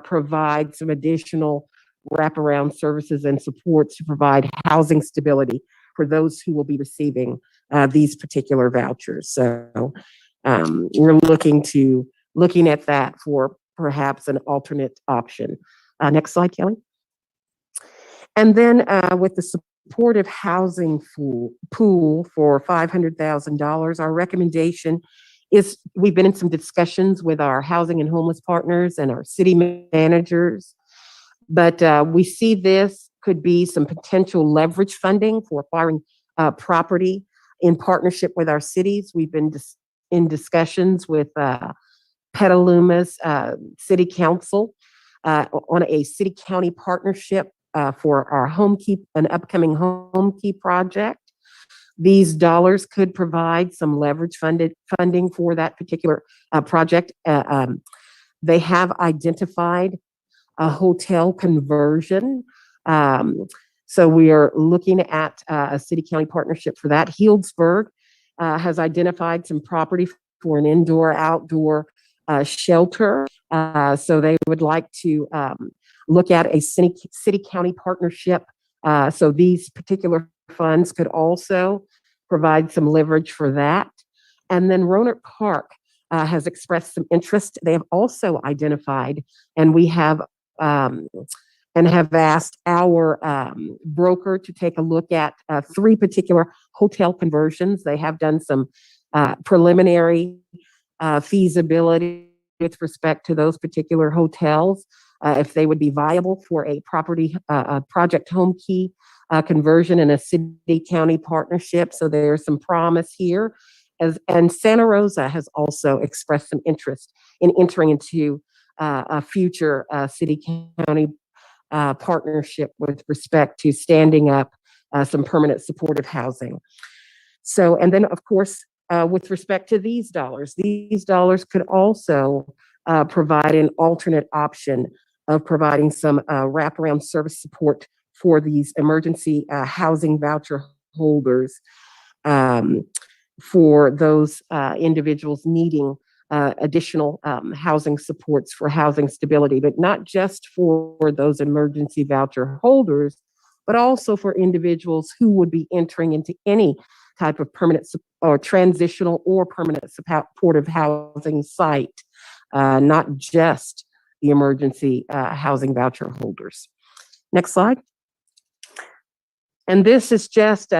provide some additional wraparound services and supports to provide housing stability for those who will be receiving these particular vouchers. So we're looking at that for perhaps an alternate option. Next slide, Kelly. And then with the supportive housing pool for $500,000, our recommendation is we've been in some discussions with our housing and homeless partners and our city managers, but we see this could be some potential leverage funding for acquiring property in partnership with our cities. We've been in discussions with Petaluma's City Council on a city-county partnership for our an upcoming home key project. These dollars could provide some leverage funding for that particular project. They have identified a hotel conversion. So we are looking at a city-county partnership for that. Healdsburg has identified some property for an indoor-outdoor shelter. So they would like to look at a city-county partnership. So these particular funds could also provide some leverage for that. And then Roanoke Park has expressed some interest. They have also identified, and we have asked our broker to take a look at 3 particular hotel conversions. They have done some preliminary feasibility with respect to those particular hotels, if they would be viable for a project home key conversion in a city-county partnership. So there's some promise here. And Santa Rosa has also expressed some interest in entering into a future city-county partnership with respect to standing up some permanent supportive housing. So, and then of course, with respect to these dollars could also provide an alternate option of providing some wraparound service support for these emergency housing voucher holders for those individuals needing additional housing supports for housing stability, but not just for those emergency voucher holders, but also for individuals who would be entering into any type of permanent or transitional or permanent supportive housing site, not just the emergency housing voucher holders. Next slide. And this is just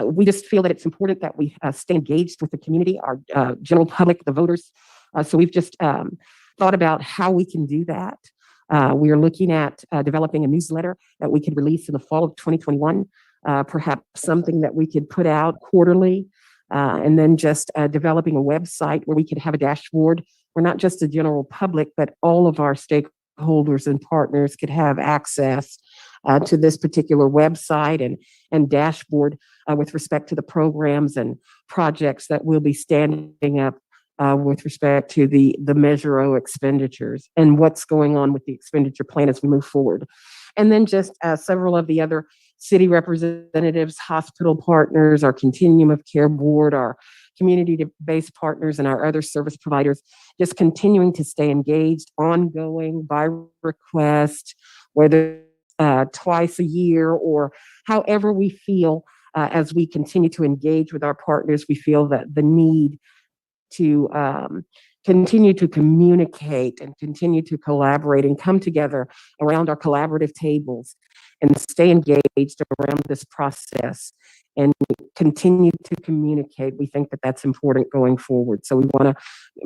we just feel that it's important that we stay engaged with the community, our general public, the voters. So we've just thought about how we can do that. We are looking at developing a newsletter that we could release in the fall of 2021, perhaps something that we could put out quarterly, and then just developing a website where we could have a dashboard where not just the general public, but all of our stakeholders and partners could have access to this particular website and dashboard with respect to the programs and projects that we'll be standing up with respect to the Measure O expenditures and what's going on with the expenditure plan as we move forward. And then just several of the other city representatives, hospital partners, our Continuum of Care Board, our community-based partners, and our other service providers, just continuing to stay engaged, ongoing, by request, whether twice a year or however we feel as we continue to engage with our partners, we feel that the need to continue to communicate and continue to collaborate and come together around our collaborative tables and stay engaged around this process and continue to communicate. We think that that's important going forward. So we want to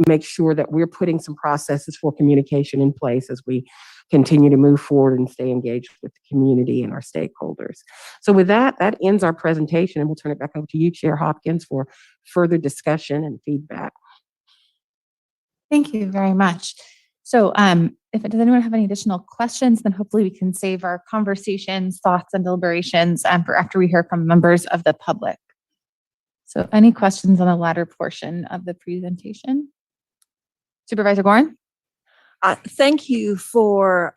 make sure that we're putting some processes for communication in place as we continue to move forward and stay engaged with the community and our stakeholders. So with that, that ends our presentation, and we'll turn it back over to you, Chair Hopkins, for further discussion and feedback. Thank you very much. So does anyone have any additional questions, then hopefully we can save our conversations, thoughts, and deliberations for after we hear from members of the public. So any questions on the latter portion of the presentation? Supervisor Gorin? Thank you for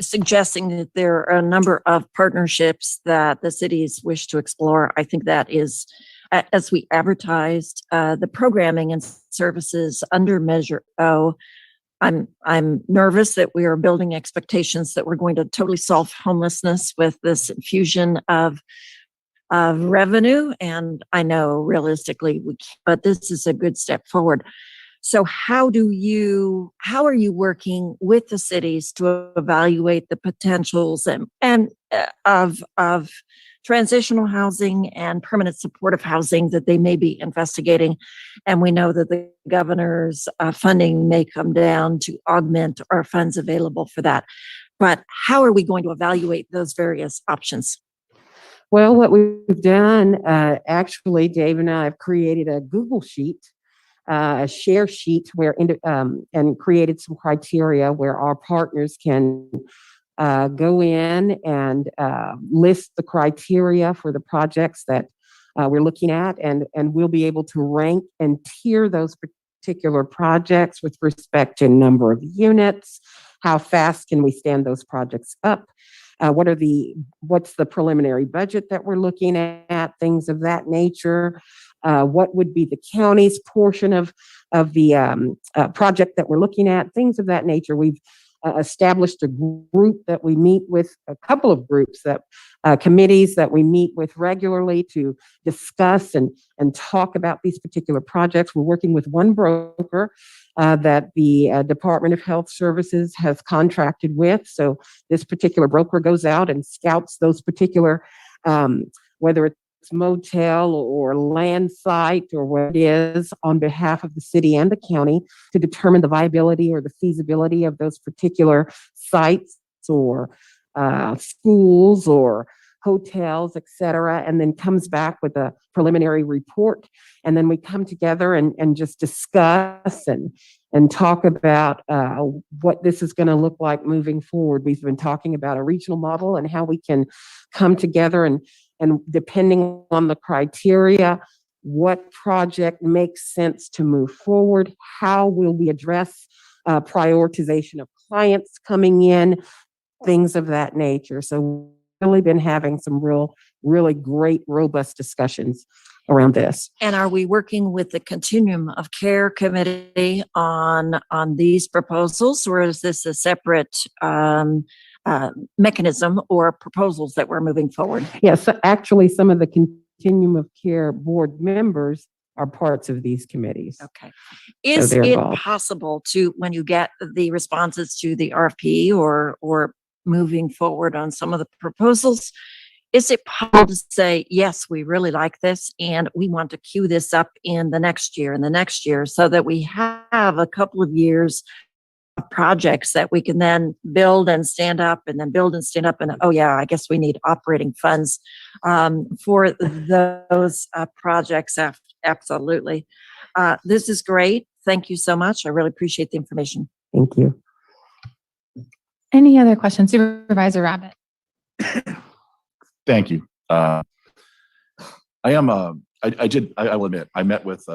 suggesting that there are a number of partnerships that the cities wish to explore. I think that is, as we advertised the programming and services under Measure O, I'm nervous that we are building expectations that we're going to totally solve homelessness with this infusion of revenue. And I know realistically we can't, but this is a good step forward. So how are you working with the cities to evaluate the potentials and of transitional housing and permanent supportive housing that they may be investigating? And we know that the governor's funding may come down to augment our funds available for that. But how are we going to evaluate those various options? Well, what we've done, actually, Dave and I have created a Google sheet, a share sheet and created some criteria where our partners can go in and list the criteria for the projects that we're looking at, and we'll be able to rank and tier those particular projects with respect to number of units, how fast can we stand those projects up, what's the preliminary budget that we're looking at, things of that nature. What would be the county's portion of the project that we're looking at, things of that nature. We've established a group that we meet with, a couple of groups that committees that we meet with regularly to discuss and talk about these particular projects. We're working with one broker that the Department of Health Services has contracted with. So this particular broker goes out and scouts those particular, whether it's motel or land site or what it is, on behalf of the city and the county to determine the viability or the feasibility of those particular sites or schools or hotels, et cetera, and then comes back with a preliminary report. And then we come together and just discuss and talk about what this is going to look like moving forward. We've been talking about a regional model and how we can come together and depending on the criteria, what project makes sense to move forward, how will we address prioritization of clients coming in, things of that nature. So we've really been having some really great, robust discussions around this. And are we working with the Continuum of Care Committee on these proposals, or is this a separate mechanism or proposals that we're moving forward? Yes, so actually some of the Continuum of Care board members are parts of these committees. Okay. Is it possible to, when you get the responses to the RFP or moving forward on some of the proposals, is it possible to say, yes, we really like this and we want to queue this up in the next year and the next year, so that we have a couple of years of projects that we can then build and stand up and then build and stand up, and oh yeah, I guess we need operating funds for those projects. Absolutely. This is great. Thank you so much. I really appreciate the information. Thank you. Any other questions? Supervisor Rabbit. Thank you. I will admit, I met with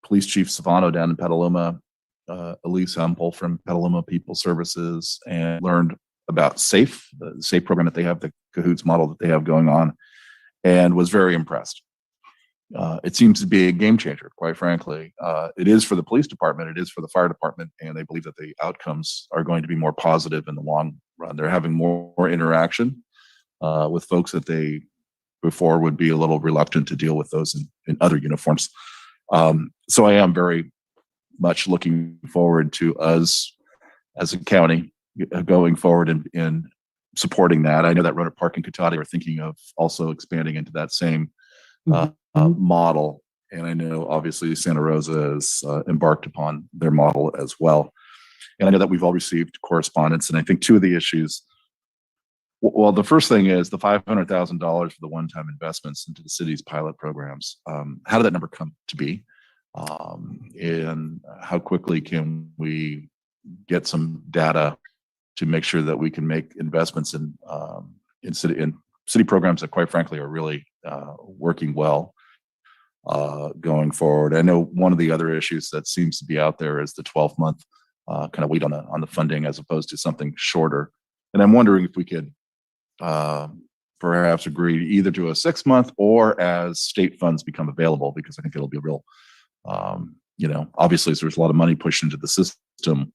Police Chief Savano down in Petaluma, Elise Hempel from Petaluma People Services, and learned about SAFE, the SAFE program that they have, the Cahoots model that they have going on, and was very impressed. It seems to be a game changer, quite frankly. It is for the police department, it is for the fire department, and they believe that the outcomes are going to be more positive in the long run. They're having more interaction with folks that they before would be a little reluctant to deal with those in other uniforms. So I am very much looking forward to us as a county going forward in supporting that. I know that Roanoke Park and Cotati are thinking of also expanding into that same model. And I know obviously Santa Rosa has embarked upon their model as well. And I know that we've all received correspondence. And I think two of the issues, well, the first thing is the $500,000 for the one-time investments into the city's pilot programs. How did that number come to be? And how quickly can we get some data to make sure that we can make investments in city programs that, quite frankly, are really working well going forward. I know one of the other issues that seems to be out there is the 12-month kind of wait on the funding as opposed to something shorter. And I'm wondering if we could perhaps agree either to a 6-month or as state funds become available, because I think it'll be a real, obviously there's a lot of money pushed into the system.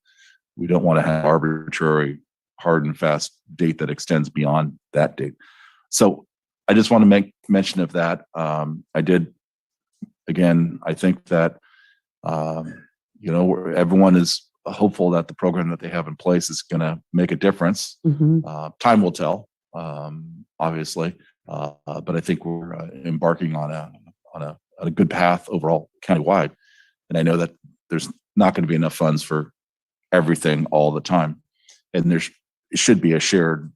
We don't want to have arbitrary, hard and fast date that extends beyond that date. So I just want to make mention of that. I think that, everyone is hopeful that the program that they have in place is going to make a difference. Time will tell, obviously, but I think we're embarking on a good path overall countywide. And I know that there's not going to be enough funds for everything all the time, and it should be a shared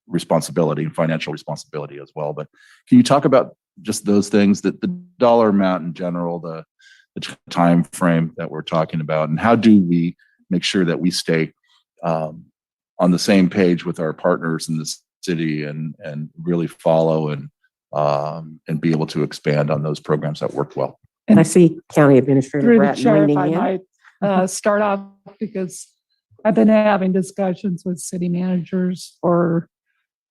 responsibility and financial responsibility as well. But can you talk about just those things, that the dollar amount in general, the time frame that we're talking about, and how do we make sure that we stay on the same page with our partners in the city and really follow and be able to expand on those programs that work well? And I see County Administrator Through the Bratton chair, if leaning I in. might start off, because I've been having discussions with city managers for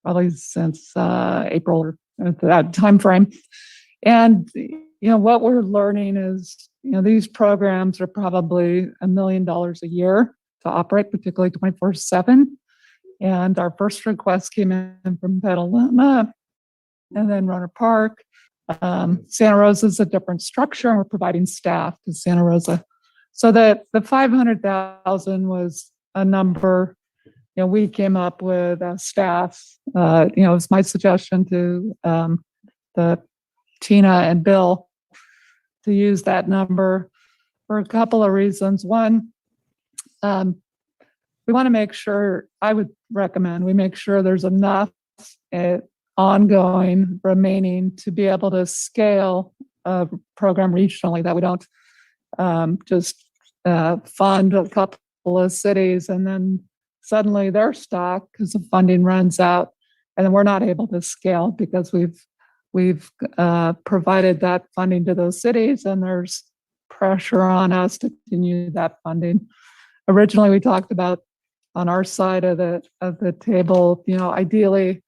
probably since April or that time frame. And what we're learning is these programs are probably $1 million a year to operate, particularly 24/7. And our first request came in from Petaluma and then Roanoke Park. Santa Rosa is a different structure, and we're providing staff to Santa Rosa. So the 500,000 was a number we came up with as staff. It was my suggestion to the Tina and Bill to use that number for a couple of reasons. One, we want to make sure, I would recommend we make sure there's enough ongoing remaining to be able to scale a program regionally, that we don't just fund a couple of cities and then suddenly they're stuck because the funding runs out, and then we're not able to scale because we've provided that funding to those cities, and there's pressure on us to continue that funding. Originally, we talked about on our side of the table, ideally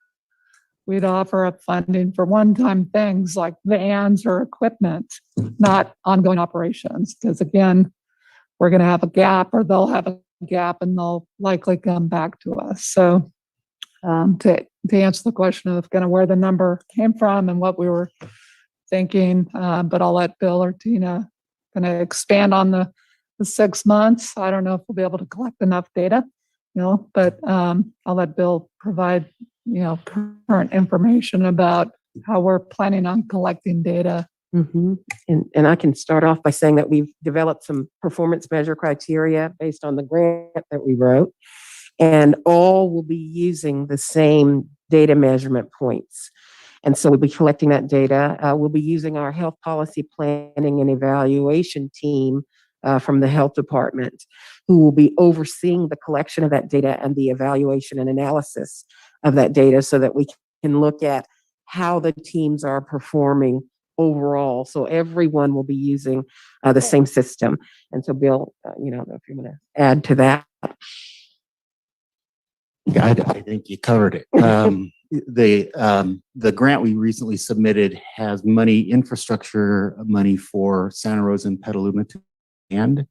we'd offer up funding for one-time things like vans or equipment, not ongoing operations, because again, we're going to have a gap, or they'll have a gap, and they'll likely come back to us. So to answer the question of kind of where the number came from and what we were thinking, but I'll let Bill or Tina kind of expand on the 6 months. I don't know if we'll be able to collect enough data, but I'll let Bill provide, current information about how we're planning on collecting data. And I can start off by saying that we've developed some performance measure criteria based on the grant that we wrote, and all will be using the same data measurement points. And so we'll be collecting that data. We'll be using our health policy planning and evaluation team from the health department, who will be overseeing the collection of that data and the evaluation and analysis of that data, so that we can look at how the teams are performing overall. So everyone will be using the same system. And so Bill, if you want to add to that. Yeah, I think you covered it. The grant we recently submitted has infrastructure money for Santa Rosa and Petaluma and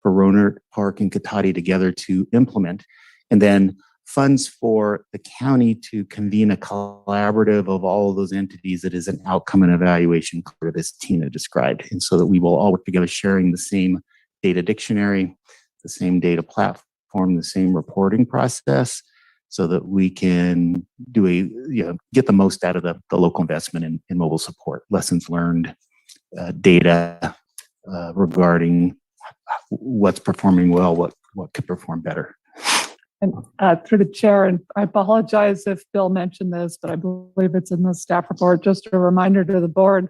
for Roanoke Park and Cotati together to implement, and then funds for the county to convene a collaborative of all of those entities that is an outcome and evaluation collaborative, as Tina described. And so that we will all work together, sharing the same data dictionary, the same data platform, the same reporting process, so that we can get the most out of the local investment in mobile support, lessons learned, data regarding what's performing well, what could perform better. And through the chair, and I apologize if Bill mentioned this, but I believe it's in the staff report. Just a reminder to the board,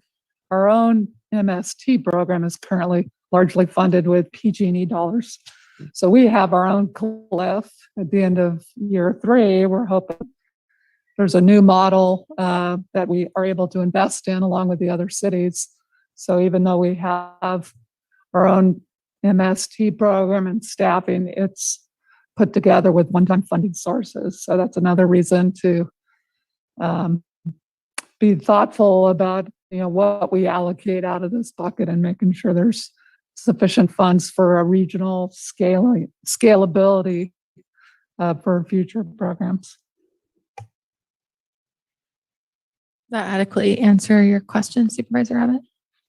our own MST program is currently largely funded with PG&E dollars. So we have our own cliff at the end of year 3. We're hoping there's a new model that we are able to invest in along with the other cities. So even though we have our own MST program and staffing, it's put together with one-time funding sources. So that's another reason to be thoughtful about what we allocate out of this bucket and making sure there's sufficient funds for a regional scalability for future programs. Does that adequately answer your question, Supervisor Abbott?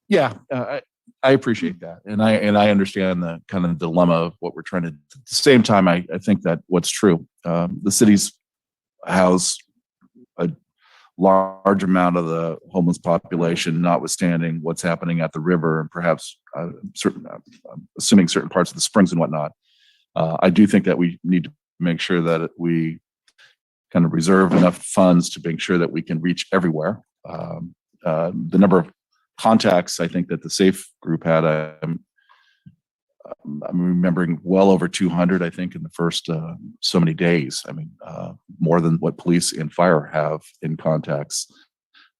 Yeah, I appreciate that. And I understand the kind of dilemma of what we're trying to, at the same time, I think that what's true, the cities house a large amount of the homeless population, notwithstanding what's happening at the river and perhaps assuming certain parts of the springs and whatnot. I do think that we need to make sure that we kind of reserve enough funds to make sure that we can reach everywhere. The number of contacts I think that the SAFE group had, I'm remembering well over 200, I think, in the first so many days. I mean, more than what police and fire have in contacts.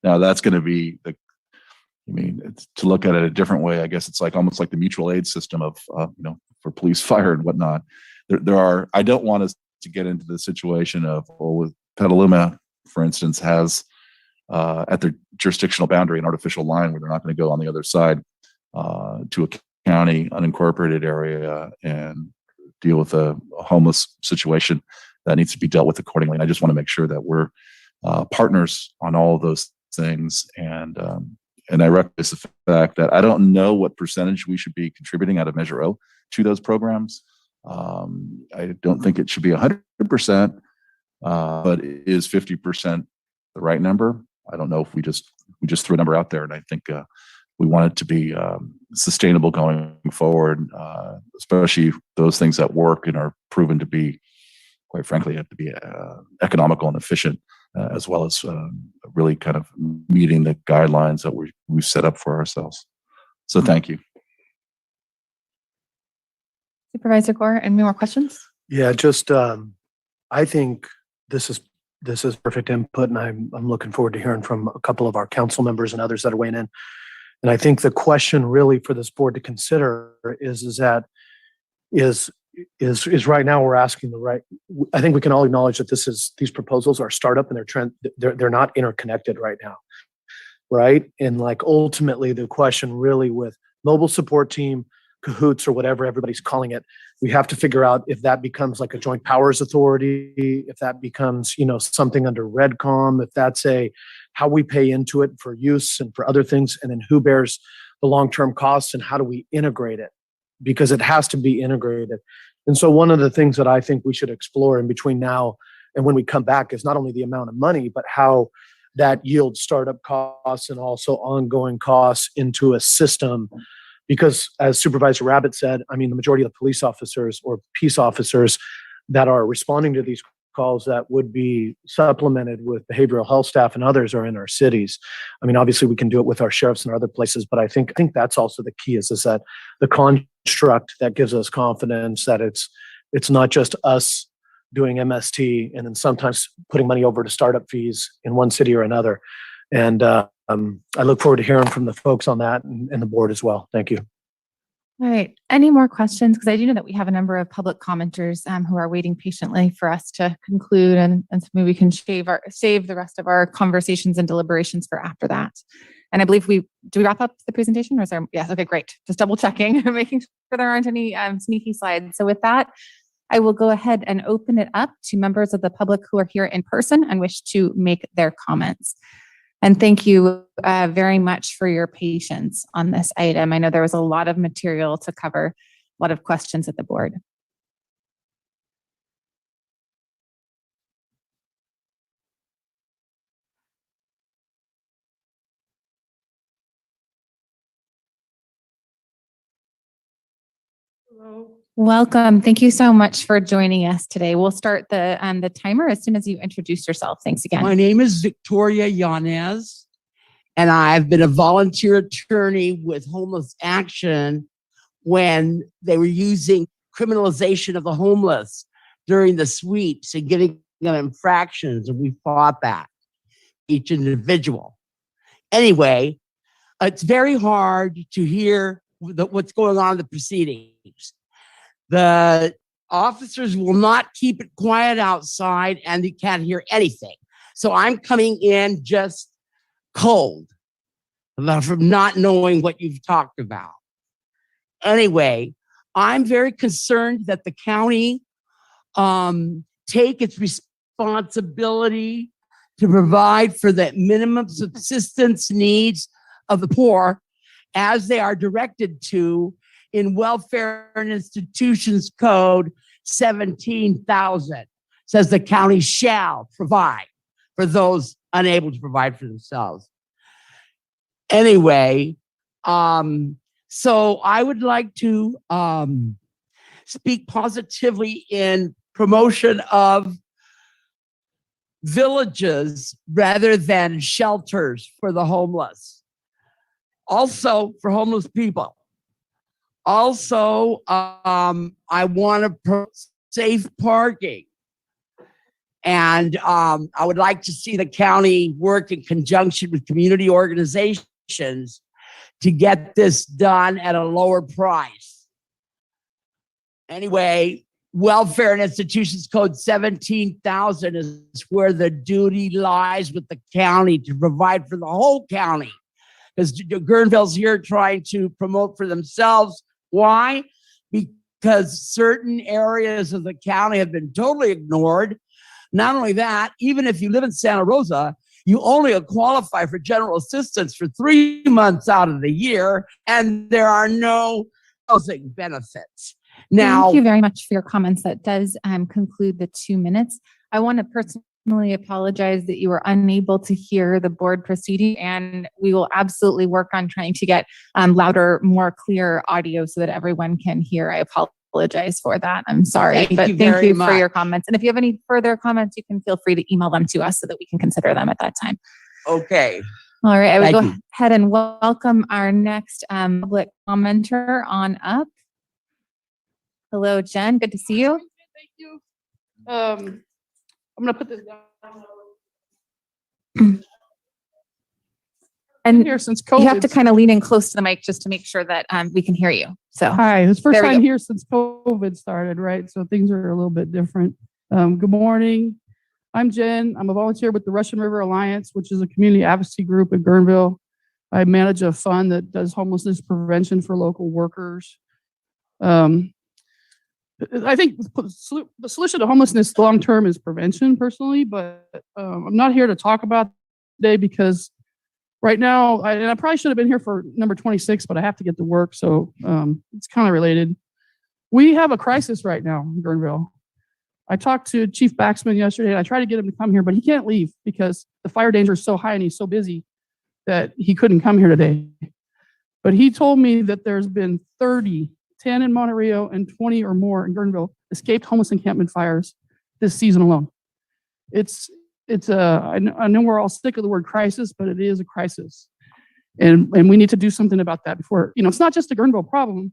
Now that's going to be to look at it a different way, I guess it's like almost like the mutual aid system of, for police, fire and whatnot. I don't want us to get into the situation of, with Petaluma, for instance, has at their jurisdictional boundary an artificial line where they're not going to go on the other side to a county unincorporated area and deal with a homeless situation that needs to be dealt with accordingly. And I just want to make sure that we're partners on all of those things. And I recognize the fact that I don't know what percentage we should be contributing out of Measure O to those programs. I don't think it should be 100%, but is 50% the right number? I don't know if we just threw a number out there, and I think we want it to be sustainable going forward, especially those things that work and are proven to be, quite frankly, have to be economical and efficient, as well as really kind of meeting the guidelines that we've set up for ourselves. So thank you. Supervisor Gore, any more questions? Yeah, just I think this is perfect input, and I'm looking forward to hearing from a couple of our council members and others that are weighing in. And I think the question really for this board to consider is right now we're asking the right. I think we can all acknowledge that these proposals are startup and they're not interconnected right now, right? And like ultimately the question really with mobile support team, cahoots, or whatever everybody's calling it, we have to figure out if that becomes like a joint powers authority, if that becomes, something under REDCOM, if that's how we pay into it for use and for other things, and then who bears the long-term costs and how do we integrate it? Because it has to be integrated. And so one of the things that I think we should explore in between now and when we come back is not only the amount of money, but how that yields startup costs and also ongoing costs into a system. Because as Supervisor Rabbit said, I mean, the majority of the police officers or peace officers that are responding to these calls that would be supplemented with behavioral health staff and others are in our cities. I mean, obviously we can do it with our sheriffs and other places, but I think that's also the key is that the construct that gives us confidence that it's not just us doing MST and then sometimes putting money over to startup fees in one city or another. And I look forward to hearing from the folks on that and the board as well. Thank you. All right. Any more questions? Because I do know that we have a number of public commenters who are waiting patiently for us to conclude, and so maybe we can save the rest of our conversations and deliberations for after that. And I believe do we wrap up the presentation, or is there? Yes. Okay. Great. Just double checking, making sure there aren't any sneaky slides. So with that, I will go ahead and open it up to members of the public who are here in person and wish to make their comments. And thank you very much for your patience on this item. I know there was a lot of material to cover, a lot of questions at the board. Welcome. Thank you so much for joining us today. We'll start the timer as soon as you introduce yourself. Thanks again. My name is Victoria Yanez, and I've been a volunteer attorney with Homeless Action when they were using criminalization of the homeless during the sweeps and getting them infractions, and we fought that, each individual. Anyway, it's very hard to hear what's going on in the proceedings. The officers will not keep it quiet outside, and you can't hear anything. So I'm coming in just cold from not knowing what you've talked about. Anyway, I'm very concerned that the county take its responsibility to provide for the minimum subsistence needs of the poor as they are directed to in Welfare and Institutions Code 17,000. Says the county shall provide for those unable to provide for themselves. Anyway, so I would like to speak positively in promotion of villages rather than shelters for the homeless. Also for homeless people. Also, I want to safe parking. And I would like to see the county work in conjunction with community organizations to get this done at a lower price. Anyway, Welfare and Institutions Code 17,000 is where the duty lies with the county to provide for the whole county. Because Guerneville's here trying to promote for themselves. Why? Because certain areas of the county have been totally ignored. Not only that, even if you live in Santa Rosa, you only qualify for general assistance for 3 months out of the year, and there are no housing benefits. Now, thank you very much for your comments. That does conclude the 2 minutes. I want to personally apologize that you were unable to hear the board proceeding, and we will absolutely work on trying to get louder, more clear audio so that everyone can hear. I apologize for that. I'm sorry, but thank you for your comments. And if you have any further comments, you can feel free to email them to us so that we can consider them at that time. Okay. All right. I would Thank go you. ahead and welcome our next public commenter on up. Hello, Jen. Good to see you. Thank you. I'm going to put this down. And here since you have COVID. to kind of lean in close to the mic just to make sure that we can hear you. So Hi, it's first there we time go. here since COVID started, right? So things are a little bit different. Good morning. I'm Jen. I'm a volunteer with the Russian River Alliance, which is a community advocacy group in Guerneville. I manage a fund that does homelessness prevention for local workers. I think the solution to homelessness long-term is prevention personally, but I'm not here to talk about today because right now, I probably should have been here for number 26, but I have to get to work, so it's kind of related. We have a crisis right now in Guerneville. I talked to Chief Baxman yesterday, and I tried to get him to come here, but he can't leave because the fire danger is so high and he's so busy that he couldn't come here today. But he told me that there's been 30, 10 in Monterey and 20 or more in Guerneville escaped homeless encampment fires this season alone. I know we're all sick of the word crisis, but it is a crisis. And we need to do something about that before, it's not just a Guerneville problem.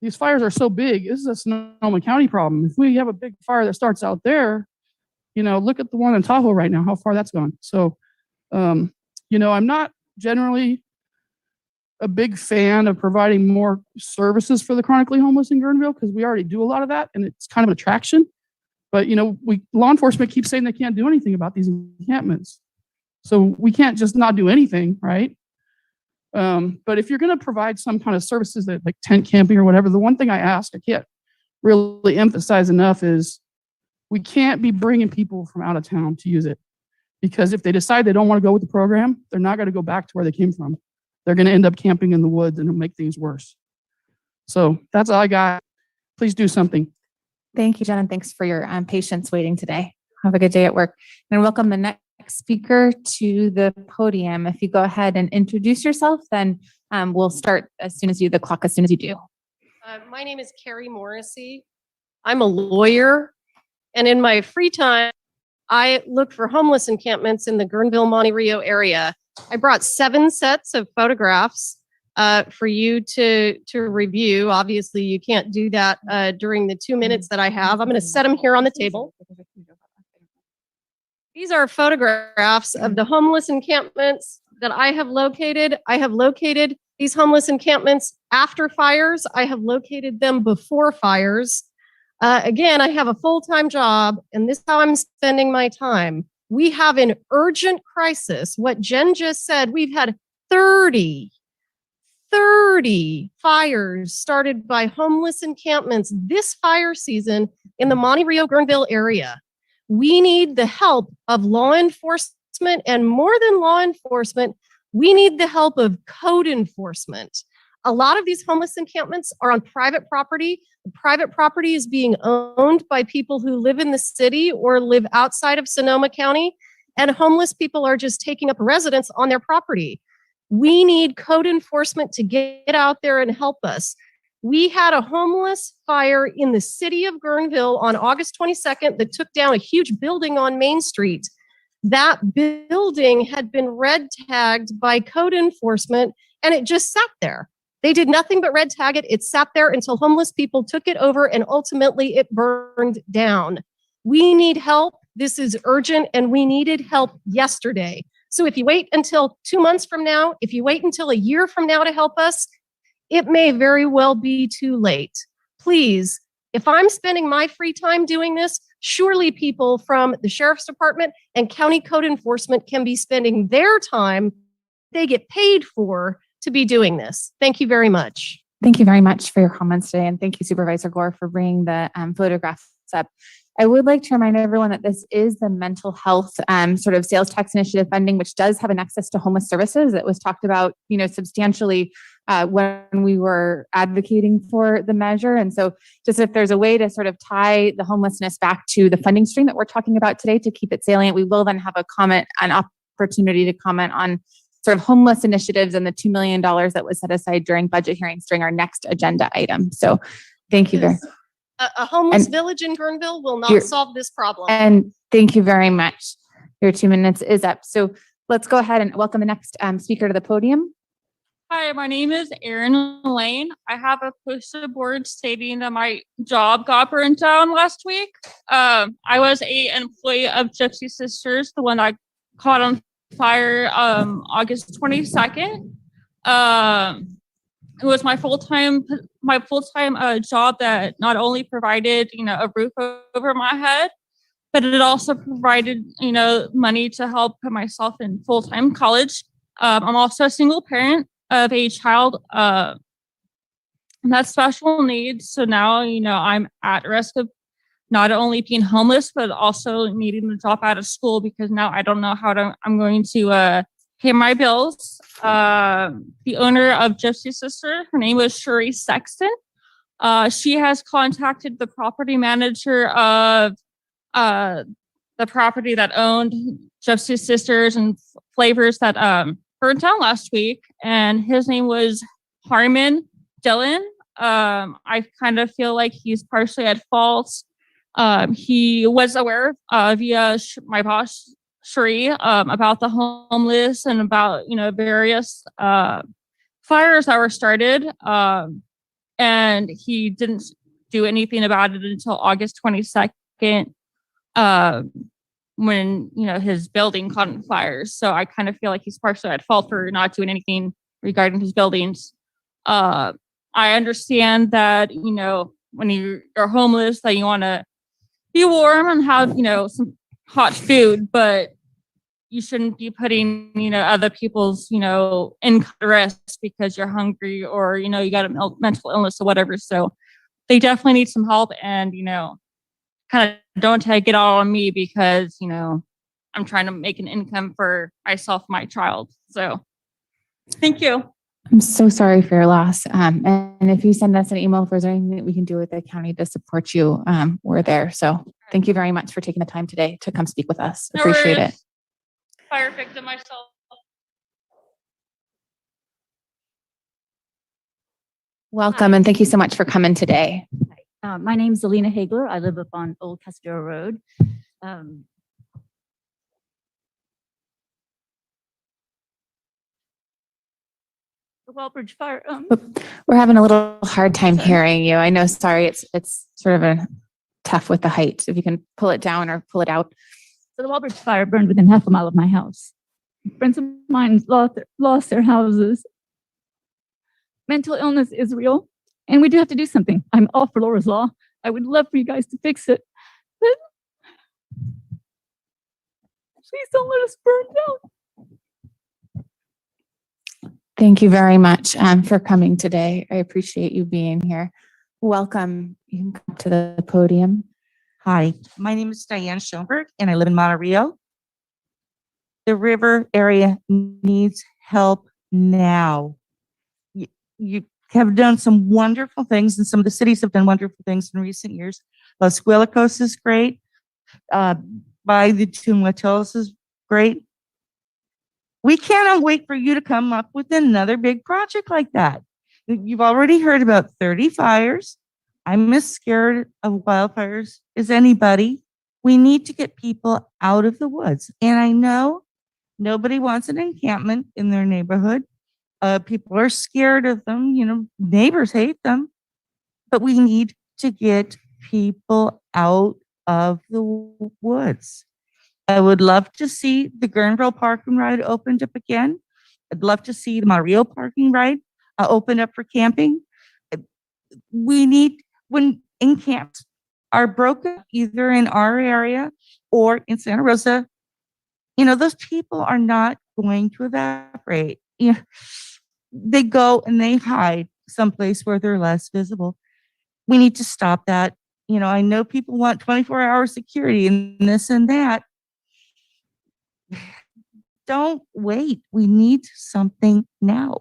These fires are so big. This is a Sonoma County problem. If we have a big fire that starts out there, look at the one in Tahoe right now, how far that's gone. So, I'm not generally a big fan of providing more services for the chronically homeless in Guerneville because we already do a lot of that and it's kind of an attraction. But, law enforcement keeps saying they can't do anything about these encampments. So we can't just not do anything, right? But if you're going to provide some kind of services that like tent camping or whatever, the one thing I can't really emphasize enough is we can't be bringing people from out of town to use it. Because if they decide they don't want to go with the program, they're not going to go back to where they came from. They're going to end up camping in the woods and it'll make things worse. So that's all I got. Please do something. Thank you, Jen, and thanks for your patience waiting today. Have a good day at work. And welcome the next speaker to the podium. If you go ahead and introduce yourself, then we'll start as soon as you do. My name is Carrie Morrissey. I'm a lawyer, and in my free time, I look for homeless encampments in the Guerneville, Monte Rio area. I brought 7 sets of photographs for you to review. Obviously, you can't do that during the 2 minutes that I have. I'm going to set them here on the table. These are photographs of the homeless encampments that I have located. I have located these homeless encampments after fires. I have located them before fires. Again, I have a full-time job, and this is how I'm spending my time. We have an urgent crisis. What Jen just said, we've had 30 fires started by homeless encampments this fire season in the Monte Rio Guerneville area. We need the help of law enforcement, and more than law enforcement, we need the help of code enforcement. A lot of these homeless encampments are on private property. The private property is being owned by people who live in the city or live outside of Sonoma County, and homeless people are just taking up residence on their property. We need code enforcement to get out there and help us. We had a homeless fire in the city of Guerneville on August 22nd that took down a huge building on Main Street. That building had been red tagged by code enforcement, and it just sat there. They did nothing but red tag it. It sat there until homeless people took it over, and ultimately it burned down. We need help. This is urgent, and we needed help yesterday. So if you wait until 2 months from now, if you wait until a year from now to help us, it may very well be too late. Please, if I'm spending my free time doing this, surely people from the Sheriff's Department and County Code Enforcement can be spending their time they get paid for to be doing this. Thank you very much. Thank you very much for your comments today. And thank you, Supervisor Gore, for bringing the photographs up. I would like to remind everyone that this is the mental health sort of sales tax initiative funding, which does have an access to homeless services that was talked about, substantially when we were advocating for the measure. And so just if there's a way to sort of tie the homelessness back to the funding stream that we're talking about today to keep it salient, we will then have an opportunity to comment on sort of homeless initiatives and the $2 million that was set aside during budget hearings during our next agenda item. So thank you very much. A homeless village in Guerneville will not solve this problem. And thank you very much. Your 2 minutes is up. So let's go ahead and welcome the next speaker to the podium. Hi, my name is Erin Lane. I have a poster board stating that my job got burned down last week. I was an employee of Gypsy Sisters, the one I caught on fire August 22nd. It was my full-time job that not only provided, a roof over my head, but it also provided, money to help put myself in full-time college. I'm also a single parent of a child that special needs. So now, I'm at risk of not only being homeless, but also needing to drop out of school because now I don't know how I'm going to pay my bills. The owner of Gypsy Sister, her name was Sherry Sexton. She has contacted the property manager of the property that owned Gypsy Sisters and Flavors that burned down last week, and his name was Harmon Dillon. I kind of feel like he's partially at fault. He was aware via my boss, Sheree, about the homeless and about, various fires that were started. And he didn't do anything about it until August 22nd, when, his building caught on fires. So I kind of feel like he's partially at fault for not doing anything regarding his buildings. I understand that, when you're homeless, that you want to be warm and have, some hot food, but you shouldn't be putting, other people's, in risk because you're hungry or, you got a mental illness or whatever. So they definitely need some help and, kind of don't take it all on me because, I'm trying to make an income for myself, my child. So thank you. I'm so sorry for your loss. And if you send us an email, if there's anything that we can do with the county to support you, we're there. So thank you very much for taking the time today to come speak with us. Appreciate it. Fire victim myself. Welcome, and thank you so much for coming today. My name's Alina Hagler. I live up on Old Castro Road. The Wellbridge Fire. We're having a little hard time hearing you. I know, sorry, it's sort of a tough with the height. If you can pull it down or pull it out. So the Wellbridge Fire burned within half a mile of my house. Friends of mine lost their houses. Mental illness is real, and we do have to do something. I'm all for Laura's Law. I would love for you guys to fix it, but please don't let us burn down. Thank you very much for coming today. I appreciate you being here. Welcome. You can come to the podium. Hi, my name is Diane Schoenberg, and I live in Monterey. The river area needs help now. You have done some wonderful things, and some of the cities have done wonderful things in recent years. Los Guilicos is great. By the Tumlatos is great. We cannot wait for you to come up with another big project like that. You've already heard about 30 fires. I'm as scared of wildfires as anybody. We need to get people out of the woods. And I know nobody wants an encampment in their neighborhood. People are scared of them. You know, neighbors hate them. But we need to get people out of the woods. I would love to see the Guerneville parking ride opened up again. I'd love to see the Mario parking ride open up for camping. We need, when encamps are broken, either in our area or in Santa Rosa, you know, those people are not going to evaporate. You know, they go and they hide someplace where they're less visible. We need to stop that. You know, I know people want 24-hour security and this and that. Don't wait. We need something now.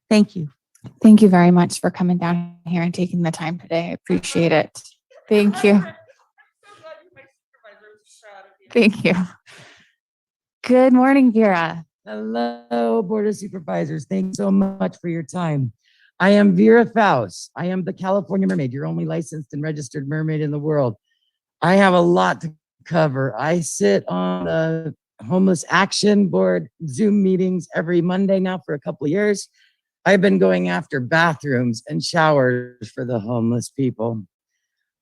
Thank you. Thank you very much for coming down here and taking the time today. I appreciate it. Thank you. Thank you. Good morning, Vera. Hello, Board of Supervisors. Thanks so much for your time. I am Vera Faust. I am the California Mermaid, your only licensed and registered mermaid in the world. I have a lot to cover. I sit on the Homeless Action Board Zoom meetings every Monday now for a couple of years. I've been going after bathrooms and showers for the homeless people.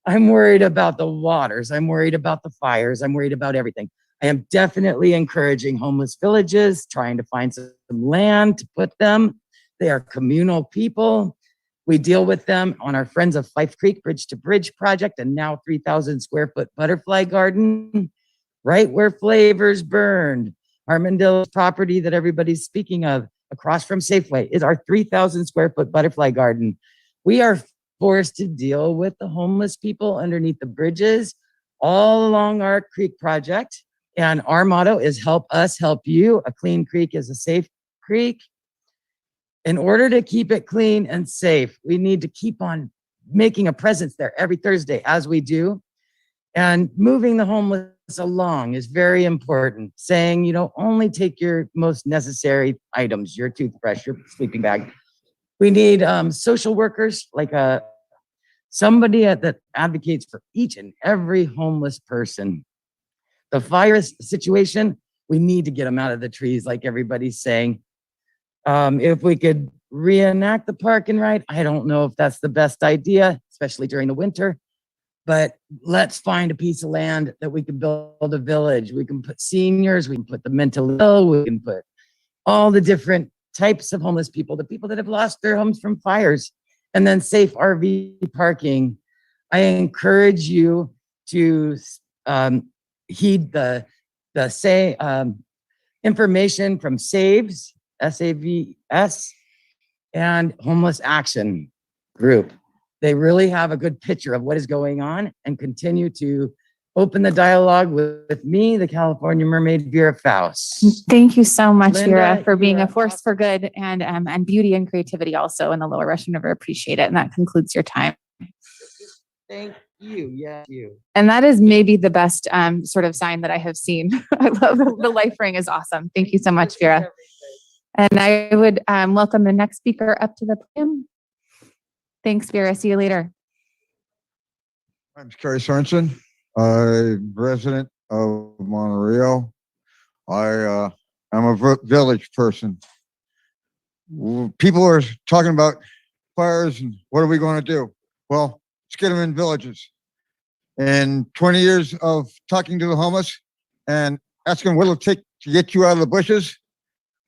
I'm worried about the waters. I'm worried about the fires. I'm worried about everything. I am definitely encouraging homeless villages, trying to find some land to put them. They are communal people. We deal with them on our Friends of Fife Creek Bridge to Bridge project, and now 3,000 square foot butterfly garden, right where Flavors burned. Armandale's property that everybody's speaking of, across from Safeway, is our 3,000 square foot butterfly garden. We are forced to deal with the homeless people underneath the bridges all along our creek project. And our motto is help us, help you. A clean creek is a safe creek. In order to keep it clean and safe, we need to keep on making a presence there every Thursday, as we do. And moving the homeless along is very important. Saying, you know, only take your most necessary items, your toothbrush, your sleeping bag. We need social workers, like somebody that advocates for each and every homeless person. The fire situation, we need to get them out of the trees, like everybody's saying. If we could reenact the park and ride, I don't know if that's the best idea, especially during the winter, but let's find a piece of land that we can build a village. We can put seniors, we can put the mentally ill, we can put all the different types of homeless people, the people that have lost their homes from fires, and then safe RV parking. I encourage you to heed the information from SAVES, SAVS, and Homeless Action Group. They really have a good picture of what is going on and continue to open the dialogue with me, the California Mermaid, Vera Faust. Thank you so much, Linda, Vera, for being you're a force for good and beauty and creativity also in the Lower Russian River. Appreciate it. And that concludes your time. Thank you. Yeah, you. And that is maybe the best sort of sign that I have seen. I love the life ring is awesome. Thank you so much, Vera. And I would welcome the next speaker up to the podium. Thanks, Vera. See you later. I'm Kerry Sorensen, resident of Monterey. I am a village person. People are talking about fires and what are we going to do? Well, let's get them in villages. And 20 years of talking to the homeless and asking what it'll take to get you out of the bushes,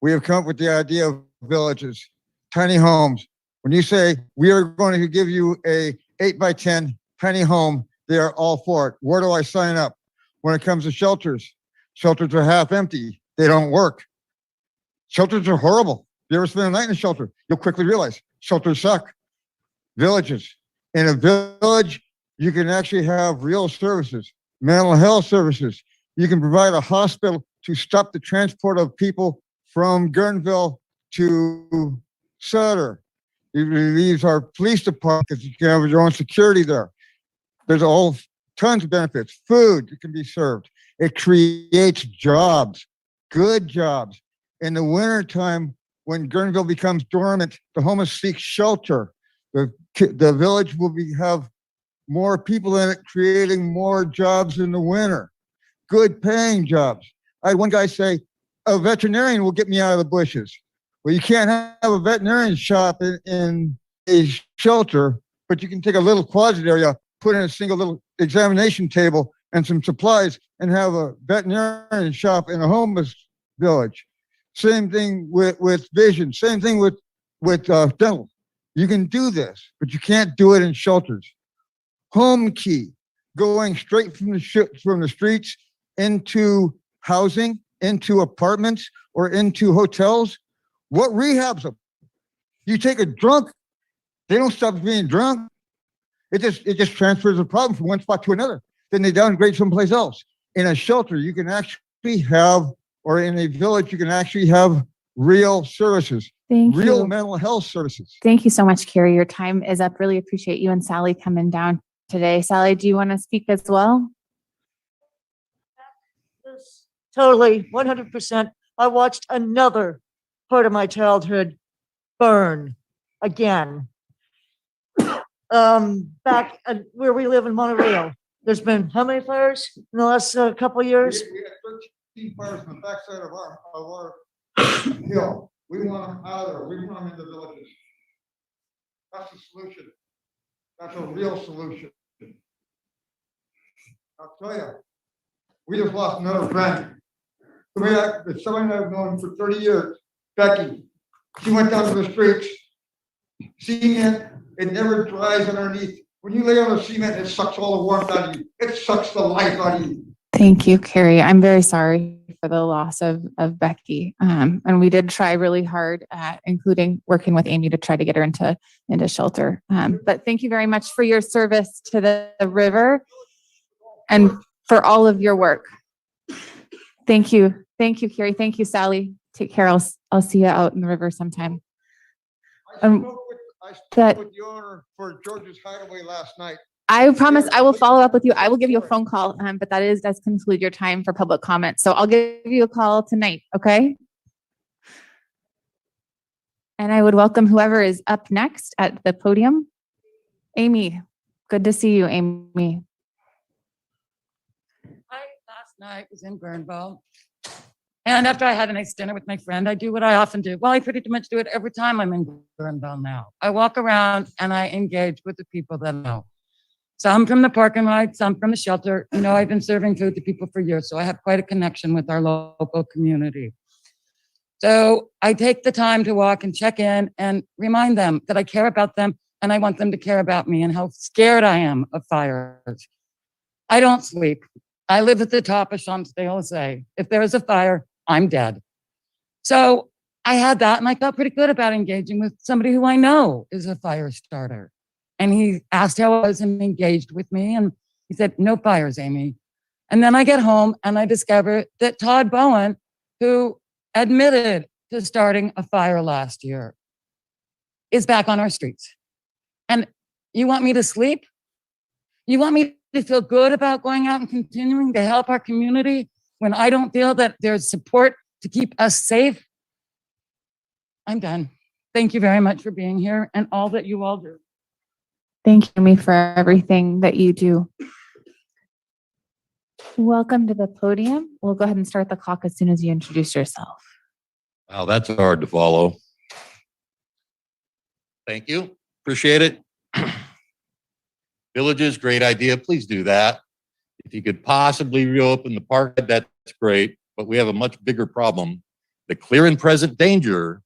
we have come up with the idea of villages, tiny homes. When you say we are going to give you a 8x10 tiny home, they are all for it. Where do I sign up? When it comes to shelters, shelters are half empty. They don't work. Shelters are horrible. If you ever spend a night in a shelter, you'll quickly realize shelters suck. Villages. In a village, you can actually have real services, mental health services. You can provide a hospital to stop the transport of people from Guerneville to Sutter. It relieves our police department because you can have your own security there. There's a whole tons of benefits. Food can be served. It creates jobs, good jobs. In the wintertime, when Guerneville becomes dormant, the homeless seek shelter. The village will have more people in it, creating more jobs in the winter. Good paying jobs. I had one guy say, a veterinarian will get me out of the bushes. Well, you can't have a veterinarian shop in a shelter, but you can take a little closet area, put in a single little examination table and some supplies and have a veterinarian shop in a homeless village. Same thing with vision, same thing with dental. You can do this, but you can't do it in shelters. Home key, going straight from the streets into housing, into apartments, or into hotels. What rehabs them? You take a drunk, they don't stop being drunk. It just transfers the problem from one spot to another. Then they downgrade someplace else. In a shelter, you can actually have, or in a village, you can actually have real services, real mental health services. Thank you so much, Carrie. Your time is up. Really appreciate you and Sally coming down today. Sally, do you want to speak as well? Totally, 100%. I watched another part of my childhood burn again. Back where we live in Monterey, there's been how many fires in the last couple of years? We had 13 fires on the backside of our hill. We want them out of there. We want them in the villages. That's the solution. That's a real solution. I'll tell you, we just lost another friend. Someone I've known for 30 years, Becky. She went down to the streets, cement, it never dries underneath. When you lay on the cement, it sucks all the warmth out of you. It sucks the life out of you. Thank you, Carrie. I'm very sorry for the loss of Becky. And we did try really hard, including working with Amy to try to get her into shelter. But thank you very much for your service to the river and for all of your work. Thank you. Thank you, Carrie. Thank you, Sally. Take care. I'll see you out in the river sometime. I spoke with the owner for George's Hideaway last night. I promise I will follow up with you. I will give you a phone call, but that does conclude your time for public comment. So I'll give you a call tonight, okay? And I would welcome whoever is up next at the podium. Amy, good to see you, Amy. Last night was in Guerneville. And after I had a nice dinner with my friend, I do what I often do. Well, I pretty much do it every time I'm in Guerneville now. I walk around and I engage with the people that I know. Some from the parking lot, some from the shelter. You know, I've been serving food to people for years, so I have quite a connection with our local community. So I take the time to walk and check in and remind them that I care about them and I want them to care about me and how scared I am of fires. I don't sleep. I live at the top of Champs-Élysées. If there is a fire, I'm dead. So I had that and I felt pretty good about engaging with somebody who I know is a fire starter. And he asked how I was and engaged with me. And he said, no fires, Amy. And then I get home and I discover that Todd Bowen, who admitted to starting a fire last year, is back on our streets. And you want me to sleep? You want me to feel good about going out and continuing to help our community when I don't feel that there's support to keep us safe? I'm done. Thank you very much for being here and all that you all do. Thank you, Amy, for everything that you do. Welcome to the podium. We'll go ahead and start the clock as soon as you introduce yourself. Wow, that's hard to follow. Thank you. Appreciate it. Villages, great idea. Please do that. If you could possibly reopen the park, that's great. But we have a much bigger problem. The clear and present danger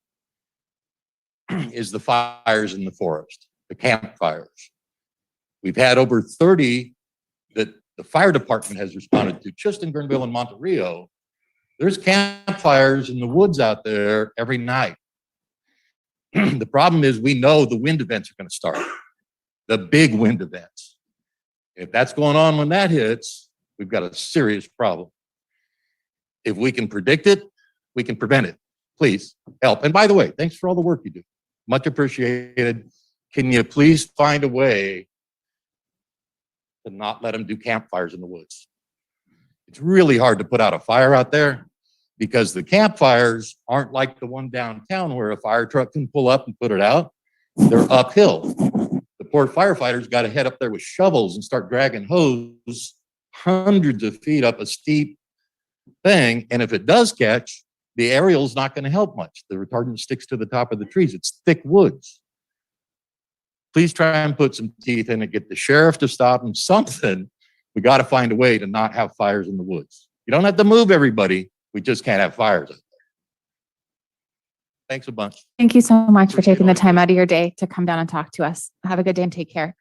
is the fires in the forest, the campfires. We've had over 30 that the fire department has responded to just in Guerneville and Monte Rio. There's campfires in the woods out there every night. The problem is we know the wind events are going to start, the big wind events. If that's going on when that hits, we've got a serious problem. If we can predict it, we can prevent it. Please help. And by the way, thanks for all the work you do. Much appreciated. Can you please find a way to not let them do campfires in the woods? It's really hard to put out a fire out there because the campfires aren't like the one downtown where a fire truck can pull up and put it out. They're uphill. The poor firefighters got to head up there with shovels and start dragging hose hundreds of feet up a steep thing. And if it does catch, the aerial's not going to help much. The retardant sticks to the top of the trees. It's thick woods. Please try and put some teeth in it, get the sheriff to stop and something. We got to find a way to not have fires in the woods. You don't have to move everybody. We just can't have fires out there. Thanks a bunch. Thank you so much for taking the time out of your day to come down and talk to us. Have a good day and take care.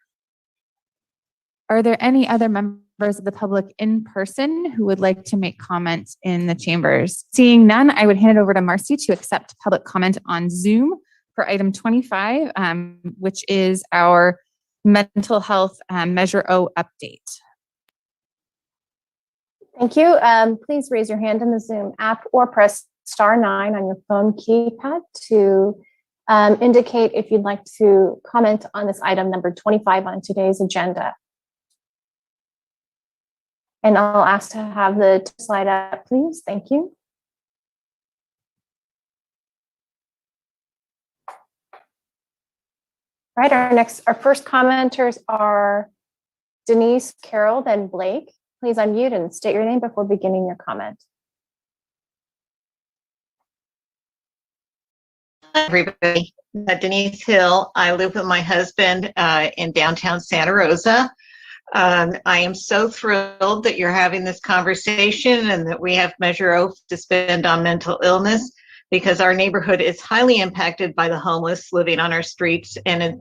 Are there any other members of the public in person who would like to make comments in the chambers? Seeing none, I would hand it over to Marcy to accept public comment on Zoom for item 25, which is our mental health Measure O update. Thank you. Please raise your hand in the Zoom app or press *9 on your phone keypad to indicate if you'd like to comment on this item number 25 on today's agenda. And I'll ask to have the slide up, please. Thank you. All right, our first commenters are Denise, Carol, then Blake. Please unmute and state your name before beginning your comment. Hi, everybody. Denise Hill. I live with my husband in downtown Santa Rosa. I am so thrilled that you're having this conversation and that we have Measure O to spend on mental illness, because our neighborhood is highly impacted by the homeless living on our streets, and it's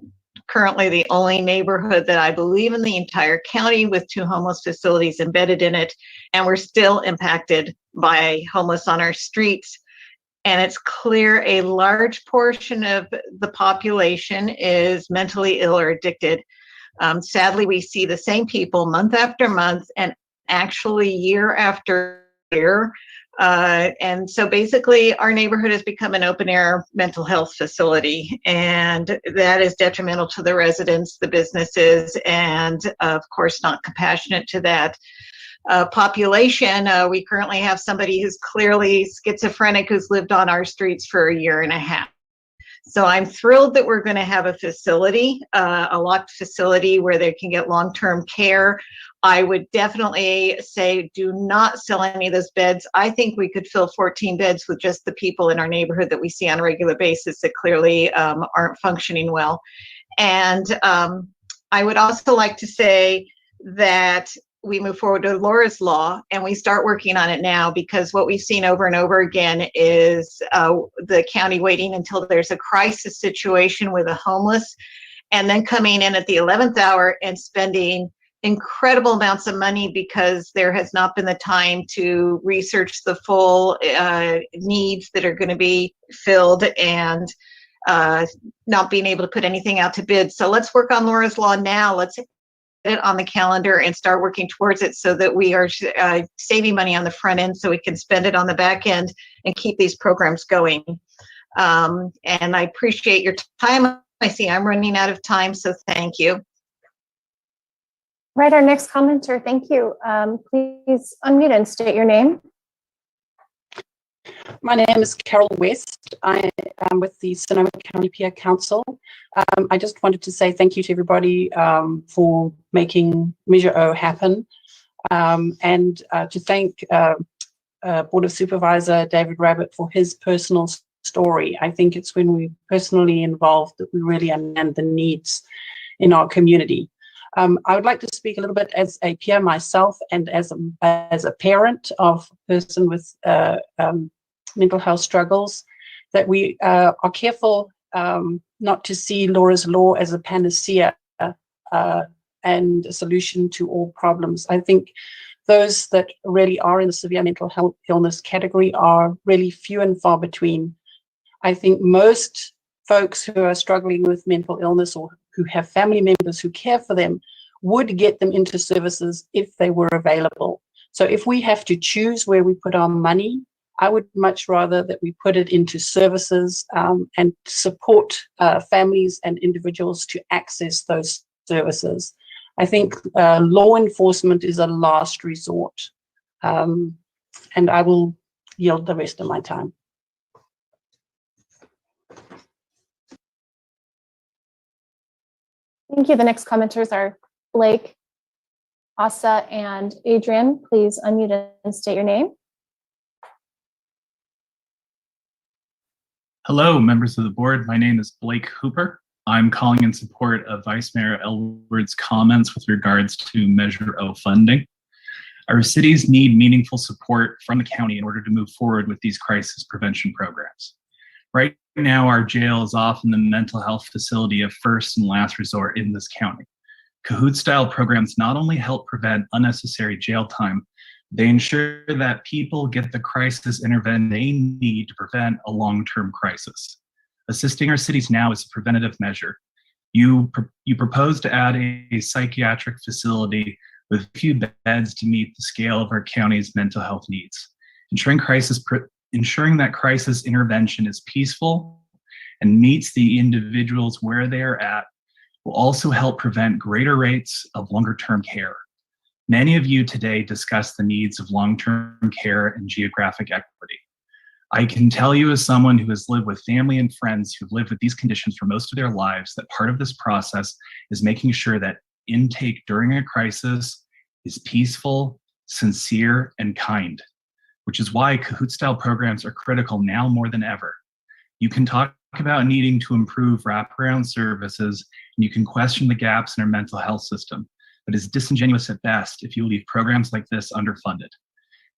currently the only neighborhood that I believe in the entire county with 2 homeless facilities embedded in it, and we're still impacted by homeless on our streets. And it's clear a large portion of the population is mentally ill or addicted. Sadly, we see the same people month after month and actually year after year. And so basically our neighborhood has become an open air mental health facility, and that is detrimental to the residents, the businesses, and of course not compassionate to that population. We currently have somebody who's clearly schizophrenic who's lived on our streets for a year and a half. So I'm thrilled that we're going to have a facility, a locked facility where they can get long-term care. I would definitely say do not sell any of those beds. I think we could fill 14 beds with just the people in our neighborhood that we see on a regular basis that clearly aren't functioning well. And I would also like to say that we move forward to Laura's Law and we start working on it now, because what we've seen over and over again is the county waiting until there's a crisis situation with the homeless and then coming in at the 11th hour and spending incredible amounts of money because there has not been the time to research the full needs that are going to be filled, and not being able to put anything out to bid. So let's work on Laura's Law now. Let's it on the calendar and start working towards it so that we are saving money on the front end so we can spend it on the back end and keep these programs going. And I appreciate your time. I see I'm running out of time, so thank you. Right, our next commenter, thank you. Please unmute and state your name. My name is Carol West. I am with the Sonoma County Peer Council. I just wanted to say thank you to everybody for making Measure O happen, and to thank Board of Supervisor David Rabbit for his personal story. I think it's when we're personally involved that we really understand the needs in our community. I would like to speak a little bit as a peer myself and as a parent of a person with mental health struggles, that we are careful not to see Laura's Law as a panacea and a solution to all problems. I think those that really are in the severe mental health illness category are really few and far between. I think most folks who are struggling with mental illness or who have family members who care for them would get them into services if they were available. So if we have to choose where we put our money, I would much rather that we put it into services and support families and individuals to access those services. I think law enforcement is a last resort, and I will yield the rest of my time. Thank you. The next commenters are Blake, Asa, and Adrian. Please unmute and state your name. Hello, members of the board. My name is Blake Hooper. I'm calling in support of Vice Mayor Elwood's comments with regards to Measure O funding. Our cities need meaningful support from the county in order to move forward with these crisis prevention programs. Right now, our jail is often the mental health facility of first and last resort in this county. Cahoot-style programs not only help prevent unnecessary jail time, they ensure that people get the crisis intervention they need to prevent a long-term crisis. Assisting our cities now is a preventative measure. You propose to add a psychiatric facility with a few beds to meet the scale of our county's mental health needs. Ensuring that crisis intervention is peaceful and meets the individuals where they are at will also help prevent greater rates of longer-term care. Many of you today discussed the needs of long-term care and geographic equity. I can tell you as someone who has lived with family and friends who've lived with these conditions for most of their lives that part of this process is making sure that intake during a crisis is peaceful, sincere, and kind, which is why Cahoot-style programs are critical now more than ever. You can talk about needing to improve wraparound services, and you can question the gaps in our mental health system, but it's disingenuous at best if you leave programs like this underfunded.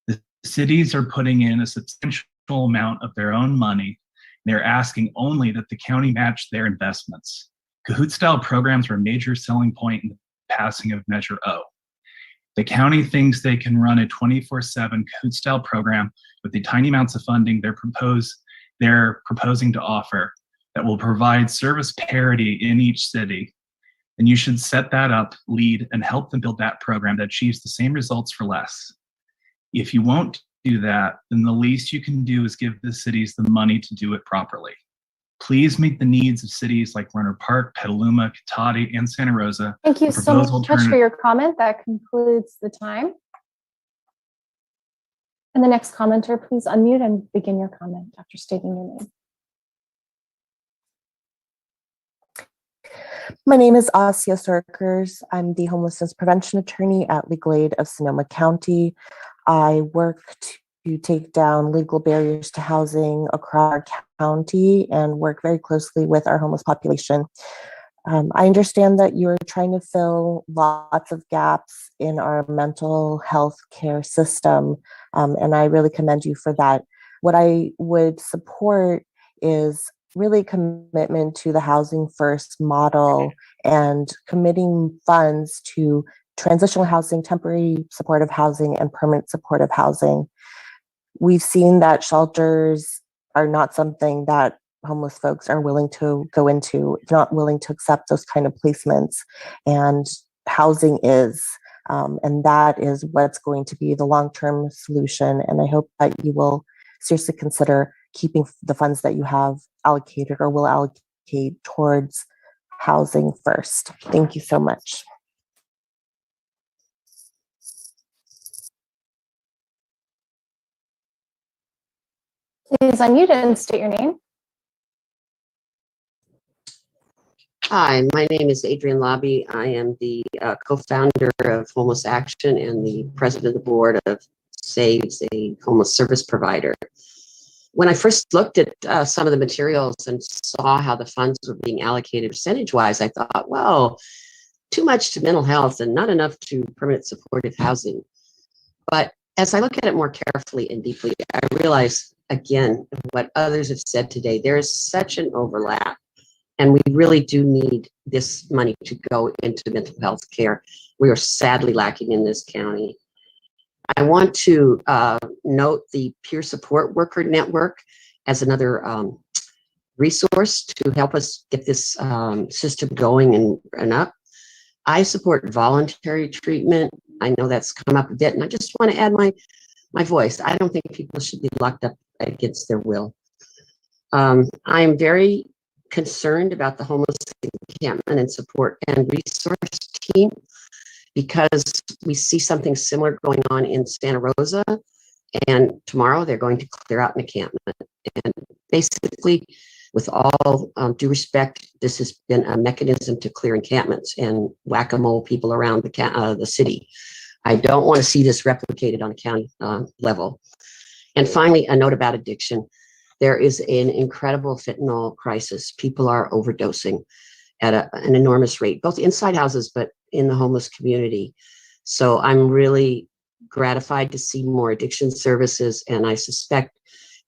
The cities are putting in a substantial amount of their own money. They're asking only that the county match their investments. Cahoot-style programs were a major selling point in the passing of Measure O. The county thinks they can run a 24/7 Cahoot-style program with the tiny amounts of funding they're proposing to offer that will provide service parity in each city. And you should set that up, lead, and help them build that program that achieves the same results for less. If you won't do that, then the least you can do is give the cities the money to do it properly. Please meet the needs of cities like Lerner Park, Petaluma, Cotati, and Santa Rosa. Thank you so much for your comment. That concludes the time. And the next commenter, please unmute and begin your comment after stating your name. My name is Asya Sarkers. I'm the homelessness prevention attorney at Legal Aid of Sonoma County. I work to take down legal barriers to housing across our county and work very closely with our homeless population. I understand that you're trying to fill lots of gaps in our mental health care system, and I really commend you for that. What I would support is really commitment to the housing first model and committing funds to transitional housing, temporary supportive housing, and permanent supportive housing. We've seen that shelters are not something that homeless folks are willing to go into, not willing to accept those kind of placements, and housing is. And that is what's going to be the long-term solution. And I hope that you will seriously consider keeping the funds that you have allocated or will allocate towards housing first. Thank you so much. Please unmute and state your name. Hi, my name is Adrienne Lobby. I am the co-founder of Homeless Action and the president of the board of SAVES, a homeless service provider. When I first looked at some of the materials and saw how the funds were being allocated percentage-wise, I thought, well, too much to mental health and not enough to permanent supportive housing. But as I look at it more carefully and deeply, I realize, again, what others have said today, there is such an overlap. And we really do need this money to go into mental health care. We are sadly lacking in this county. I want to note the Peer Support Worker Network as another resource to help us get this system going and up. I support voluntary treatment. I know that's come up a bit, and I just want to add my voice. I don't think people should be locked up against their will. I am very concerned about the homeless encampment and support and resource team because we see something similar going on in Santa Rosa, and tomorrow they're going to clear out an encampment. And basically, with all due respect, this has been a mechanism to clear encampments and whack-a-mole people around the city. I don't want to see this replicated on a county level. And finally, a note about addiction. There is an incredible fentanyl crisis. People are overdosing at an enormous rate, both inside houses, but in the homeless community. So I'm really gratified to see more addiction services, and I suspect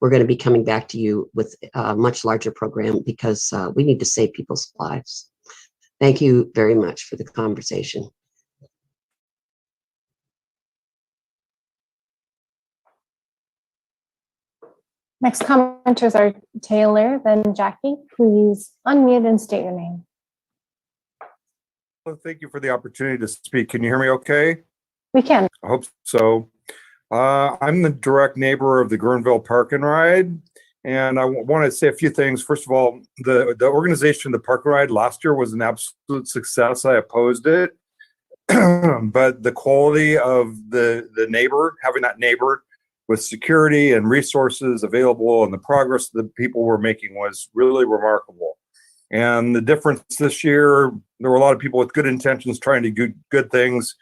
we're going to be coming back to you with a much larger program because we need to save people's lives. Thank you very much for the conversation. Next commenters are Taylor, then Jackie. Please unmute and state your name. Well, thank you for the opportunity to speak. Can you hear me okay? We can. I hope so. I'm the direct neighbor of the Guerneville Park and Ride, and I want to say a few things. First of all, the organization of the Park and Ride last year was an absolute success. I opposed it, but the quality of the neighbor, having that neighbor with security and resources available, and the progress the people were making was really remarkable. And the difference this year, there were a lot of people with good intentions trying to do good things.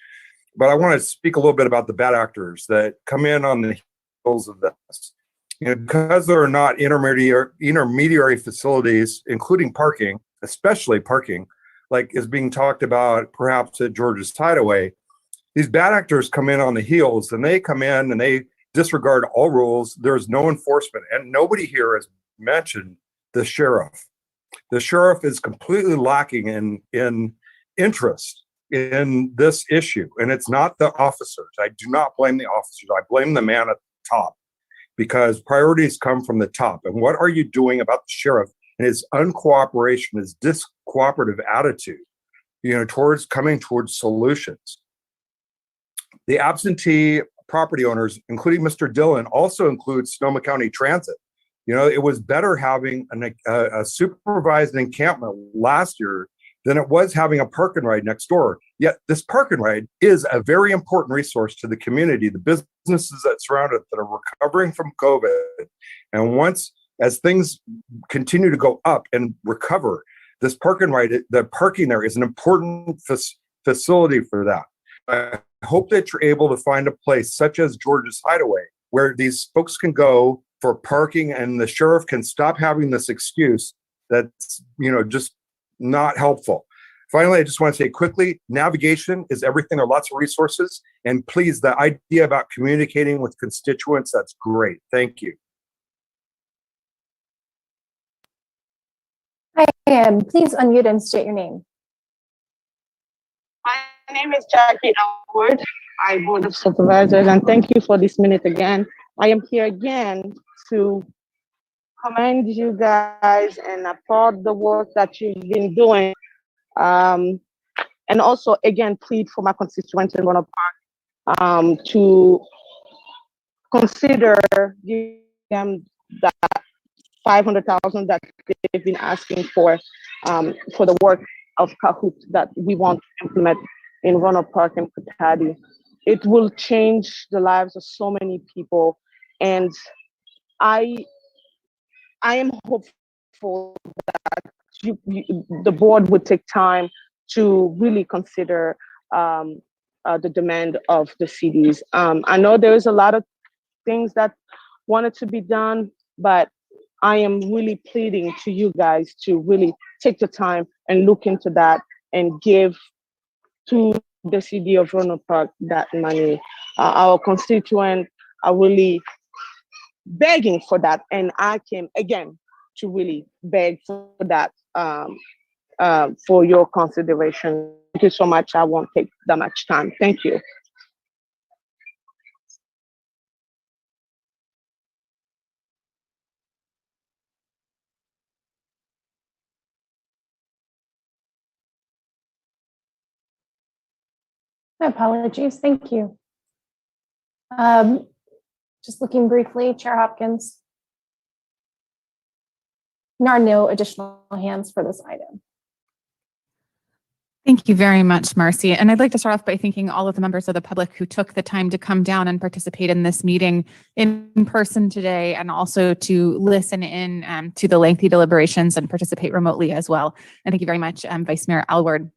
But I want to speak a little bit about the bad actors that come in on the heels of this. You know, because there are not intermediary facilities, including parking, especially parking, like is being talked about perhaps at George's Hideaway, these bad actors come in on the heels, and they come in and they disregard all rules. There's no enforcement, and nobody here has mentioned the sheriff. The sheriff is completely lacking in interest in this issue, and it's not the officers. I do not blame the officers. I blame the man at the top, because priorities come from the top. And what are you doing about the sheriff and his uncooperation, his discooperative attitude, towards solutions? The absentee property owners, including Mr. Dillon, also includes Sonoma County Transit. It was better having a supervised encampment last year than it was having a park and ride next door. Yet this park and ride is a very important resource to the community, the businesses that surround it that are recovering from COVID. And as things continue to go up and recover, this park and ride, the parking there is an important facility for that. I hope that you're able to find a place such as George's Hideaway where these folks can go for parking, and the sheriff can stop having this excuse that's, just not helpful. Finally, I just want to say quickly, navigation is everything. There are lots of resources. And please, the idea about communicating with constituents, that's great. Thank you. Hi, please unmute and state your name. My name is Jackie Elwood. I board of supervisors, and thank you for this minute again. I am here again to commend you guys and applaud the work that you've been doing. And also, again, plead for my constituents in Roanoke Park to consider giving them that $500,000 that they've been asking for the work of Kahoot that we want to implement in Roanoke Park and Patati. It will change the lives of so many people. And I I am hopeful that the board would take time to really consider the demand of the cities. I know there's a lot of things that wanted to be done, but I am really pleading to you guys to really take the time and look into that and give to the city of Roanoke Park that money. Our constituents are really begging for that, and I came again to really beg for that for your consideration. Thank you so much. I won't take that much time. Thank you. My apologies. Thank you. Just looking briefly, Chair Hopkins. There are no additional hands for this item. Thank you very much, Marcy. And I'd like to start off by thanking all of the members of the public who took the time to come down and participate in this meeting in person today, and also to listen in to the lengthy deliberations and participate remotely as well. And thank you very much, Vice Mayor Alward,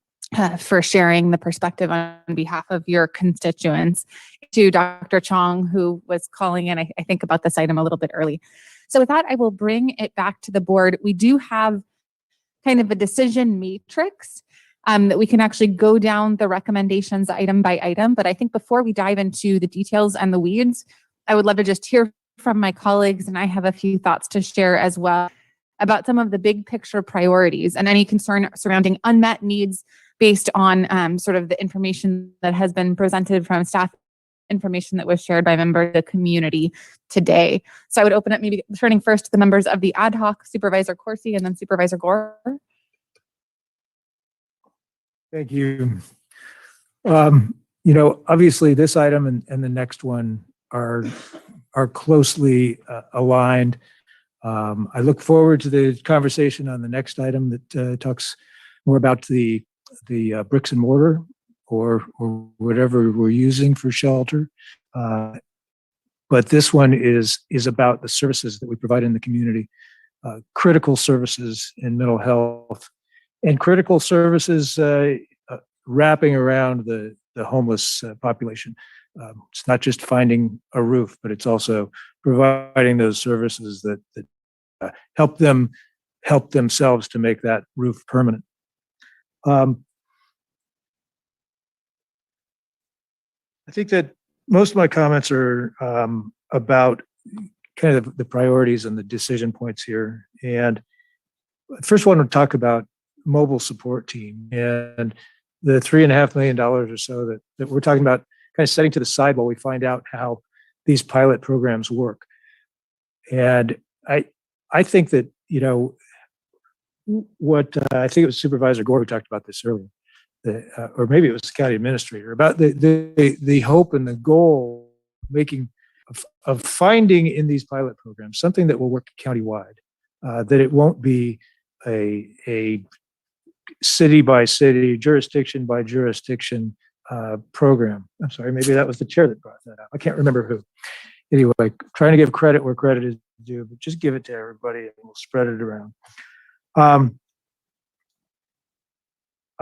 for sharing the perspective on behalf of your constituents. To Dr. Chong, who was calling in, I think, about this item a little bit early. So with that, I will bring it back to the board. We do have kind of a decision matrix that we can actually go down the recommendations item by item. But I think before we dive into the details and the weeds, I would love to just hear from my colleagues, and I have a few thoughts to share as well about some of the big picture priorities and any concern surrounding unmet needs based on sort of the information that has been presented from staff, information that was shared by members of the community today. So I would open up, maybe turning first to the members of the ad hoc, Supervisor Corsi and then Supervisor Gore. Thank you. Obviously this item and the next one are closely aligned. I look forward to the conversation on the next item that talks more about the bricks and mortar or whatever we're using for shelter. But this one is about the services that we provide in the community, critical services in mental health, and critical services wrapping around the homeless population. It's not just finding a roof, but it's also providing those services that help themselves to make that roof permanent. I think that most of my comments are about kind of the priorities and the decision points here. And first, I want to talk about mobile support team and the $3.5 million or so that we're talking about, kind of setting to the side while we find out how these pilot programs work. And I think that, what I think it was Supervisor Gore who talked about this earlier, or maybe it was the county administrator, about the hope and the goal of finding in these pilot programs something that will work countywide, that it won't be a city by city, jurisdiction by jurisdiction program. I'm sorry, maybe that was the chair that brought that up. I can't remember who. Anyway, trying to give credit where credit is due, but just give it to everybody and we'll spread it around. I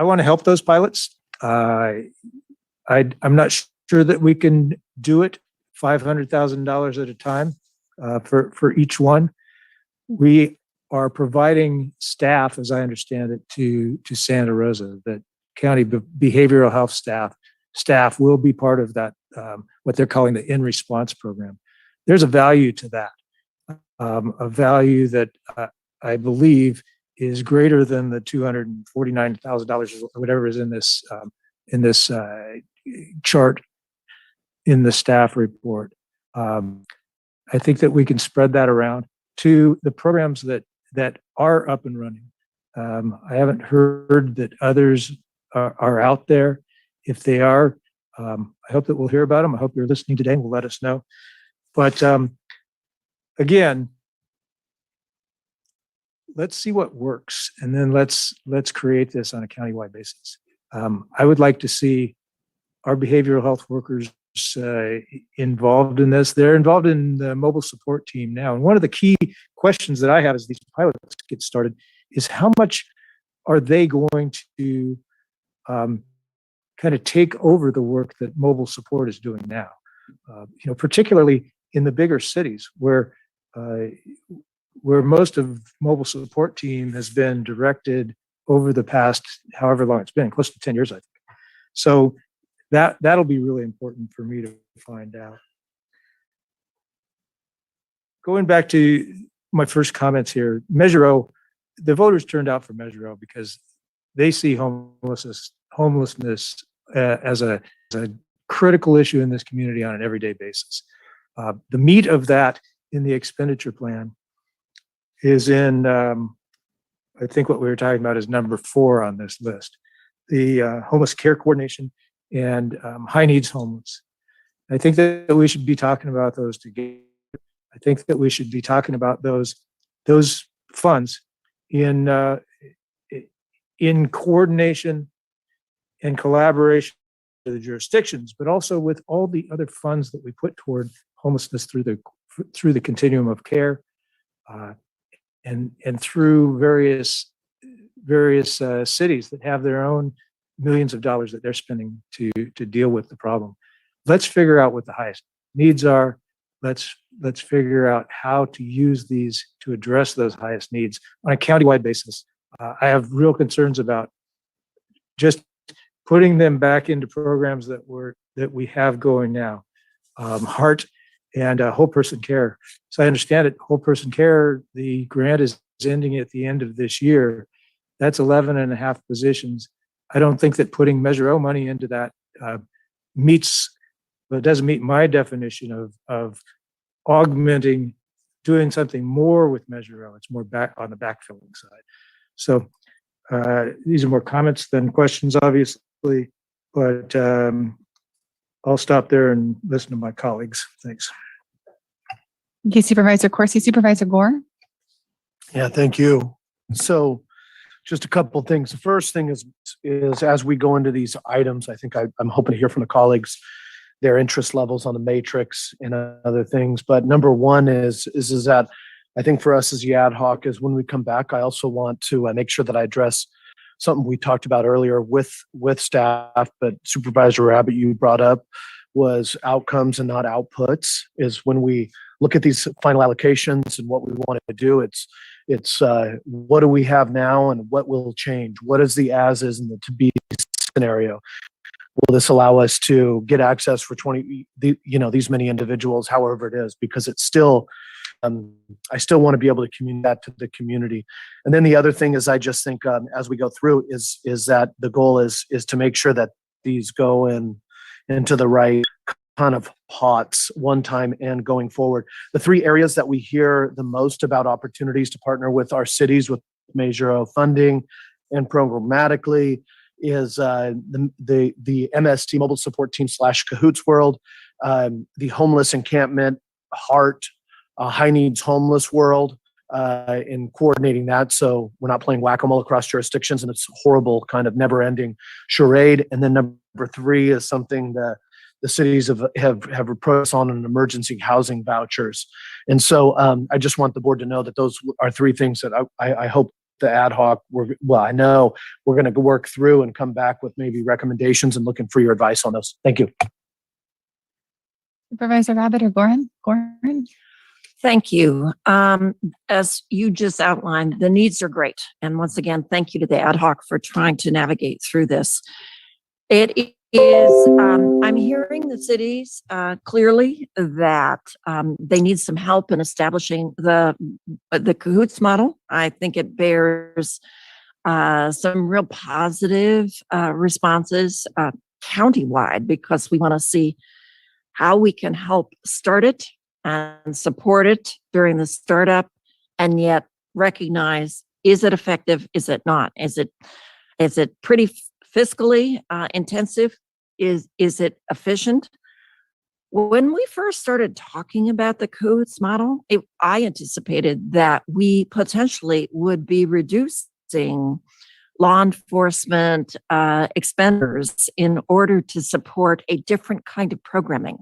want to help those pilots. I'm not sure that we can do it $500,000 at a time for each one. We are providing staff, as I understand it, to Santa Rosa. That county behavioral health staff will be part of that, what they're calling the in-response program. There's a value to that, a value that I believe is greater than the $249,000 or whatever is in this chart in the staff report. I think that we can spread that around to the programs that are up and running. I haven't heard that others are out there. If they are, I hope that we'll hear about them. I hope you're listening today and will let us know. But again, let's see what works, and then let's create this on a countywide basis. I would like to see our behavioral health workers involved in this. They're involved in the mobile support team now. And one of the key questions that I have as these pilots get started is how much are they going to kind of take over the work that mobile support is doing now? Particularly in the bigger cities where most of mobile support team has been directed over the past however long it's been, close to 10 years, I think. So that'll be really important for me to find out. Going back to my first comments here, Measure O, the voters turned out for Measure O because they see homelessness as a critical issue in this community on an everyday basis. The meat of that in the expenditure plan is in, I think what we were talking about is number 4 on this list, the homeless care coordination and high needs homeless. I think that we should be talking about those together. I think that we should be talking about those funds in coordination and collaboration with the jurisdictions, but also with all the other funds that we put toward homelessness through the continuum of care, and through various cities that have their own millions of dollars that they're spending to deal with the problem. Let's figure out what the highest needs are. Let's figure out how to use these to address those highest needs on a countywide basis. I have real concerns about just putting them back into programs that we have going now. Heart and whole person care. So I understand it. Whole person care, the grant is ending at the end of this year. That's 11 and a half positions. I don't think that putting Measure O money into that doesn't meet my definition of augmenting, doing something more with Measure O. It's more back on the backfilling side. So these are more comments than questions, obviously, but I'll stop there and listen to my colleagues. Thanks. Okay, Supervisor Corsi. Supervisor Gore. Yeah, thank you. So just a couple of things. The first thing is as we go into these items, I think I'm hoping to hear from the colleagues, their interest levels on the matrix and other things. But number one is that I think for us as the ad hoc is when we come back, I also want to make sure that I address something we talked about earlier with staff, but Supervisor Rabbit, you brought up was outcomes and not outputs. Is when we look at these final allocations and what we want to do, it's what do we have now and what will change? What is the as is and the to be scenario? Will this allow us to get access for these many individuals, however it is, because it's still, I still want to be able to communicate that to the community. And then the other thing is, I just think as we go through is that the goal is to make sure that these go into the right kind of pots one time and going forward. The 3 areas that we hear the most about opportunities to partner with our cities with Measure O funding and programmatically is the MST Mobile Support Team / Cahoots World, the Homeless Encampment, Heart, High Needs Homeless World, in coordinating that. So we're not playing whack-a-mole across jurisdictions and it's horrible kind of never-ending charade. And then number 3 is something that the cities have approached on an emergency housing vouchers. And so I just want the board to know that those are 3 things that I hope the ad hoc, I know we're going to work through and come back with maybe recommendations and looking for your advice on those. Thank you. Supervisor Rabbit or Gorin? Thank you. As you just outlined, the needs are great. And once again, thank you to the ad hoc for trying to navigate through this. It is, I'm hearing the cities clearly that they need some help in establishing the Cahoots model. I think it bears some real positive responses countywide, because we want to see how we can help start it and support it during the startup, and yet recognize, is it effective? Is it not? Is it pretty fiscally intensive? Is it efficient? When we first started talking about the Cahoots model, I anticipated that we potentially would be reducing law enforcement expenditures in order to support a different kind of programming.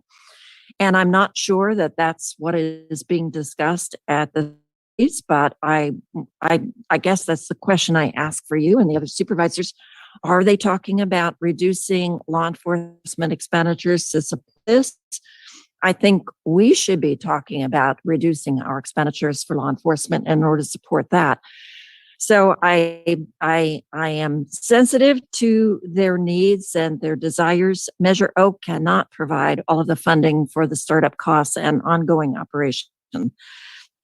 And I'm not sure that that's what is being discussed at the but I guess that's the question I ask for you and the other supervisors. Are they talking about reducing law enforcement expenditures to support this? I think we should be talking about reducing our expenditures for law enforcement in order to support that. So I am sensitive to their needs and their desires. Measure O cannot provide all of the funding for the startup costs and ongoing operation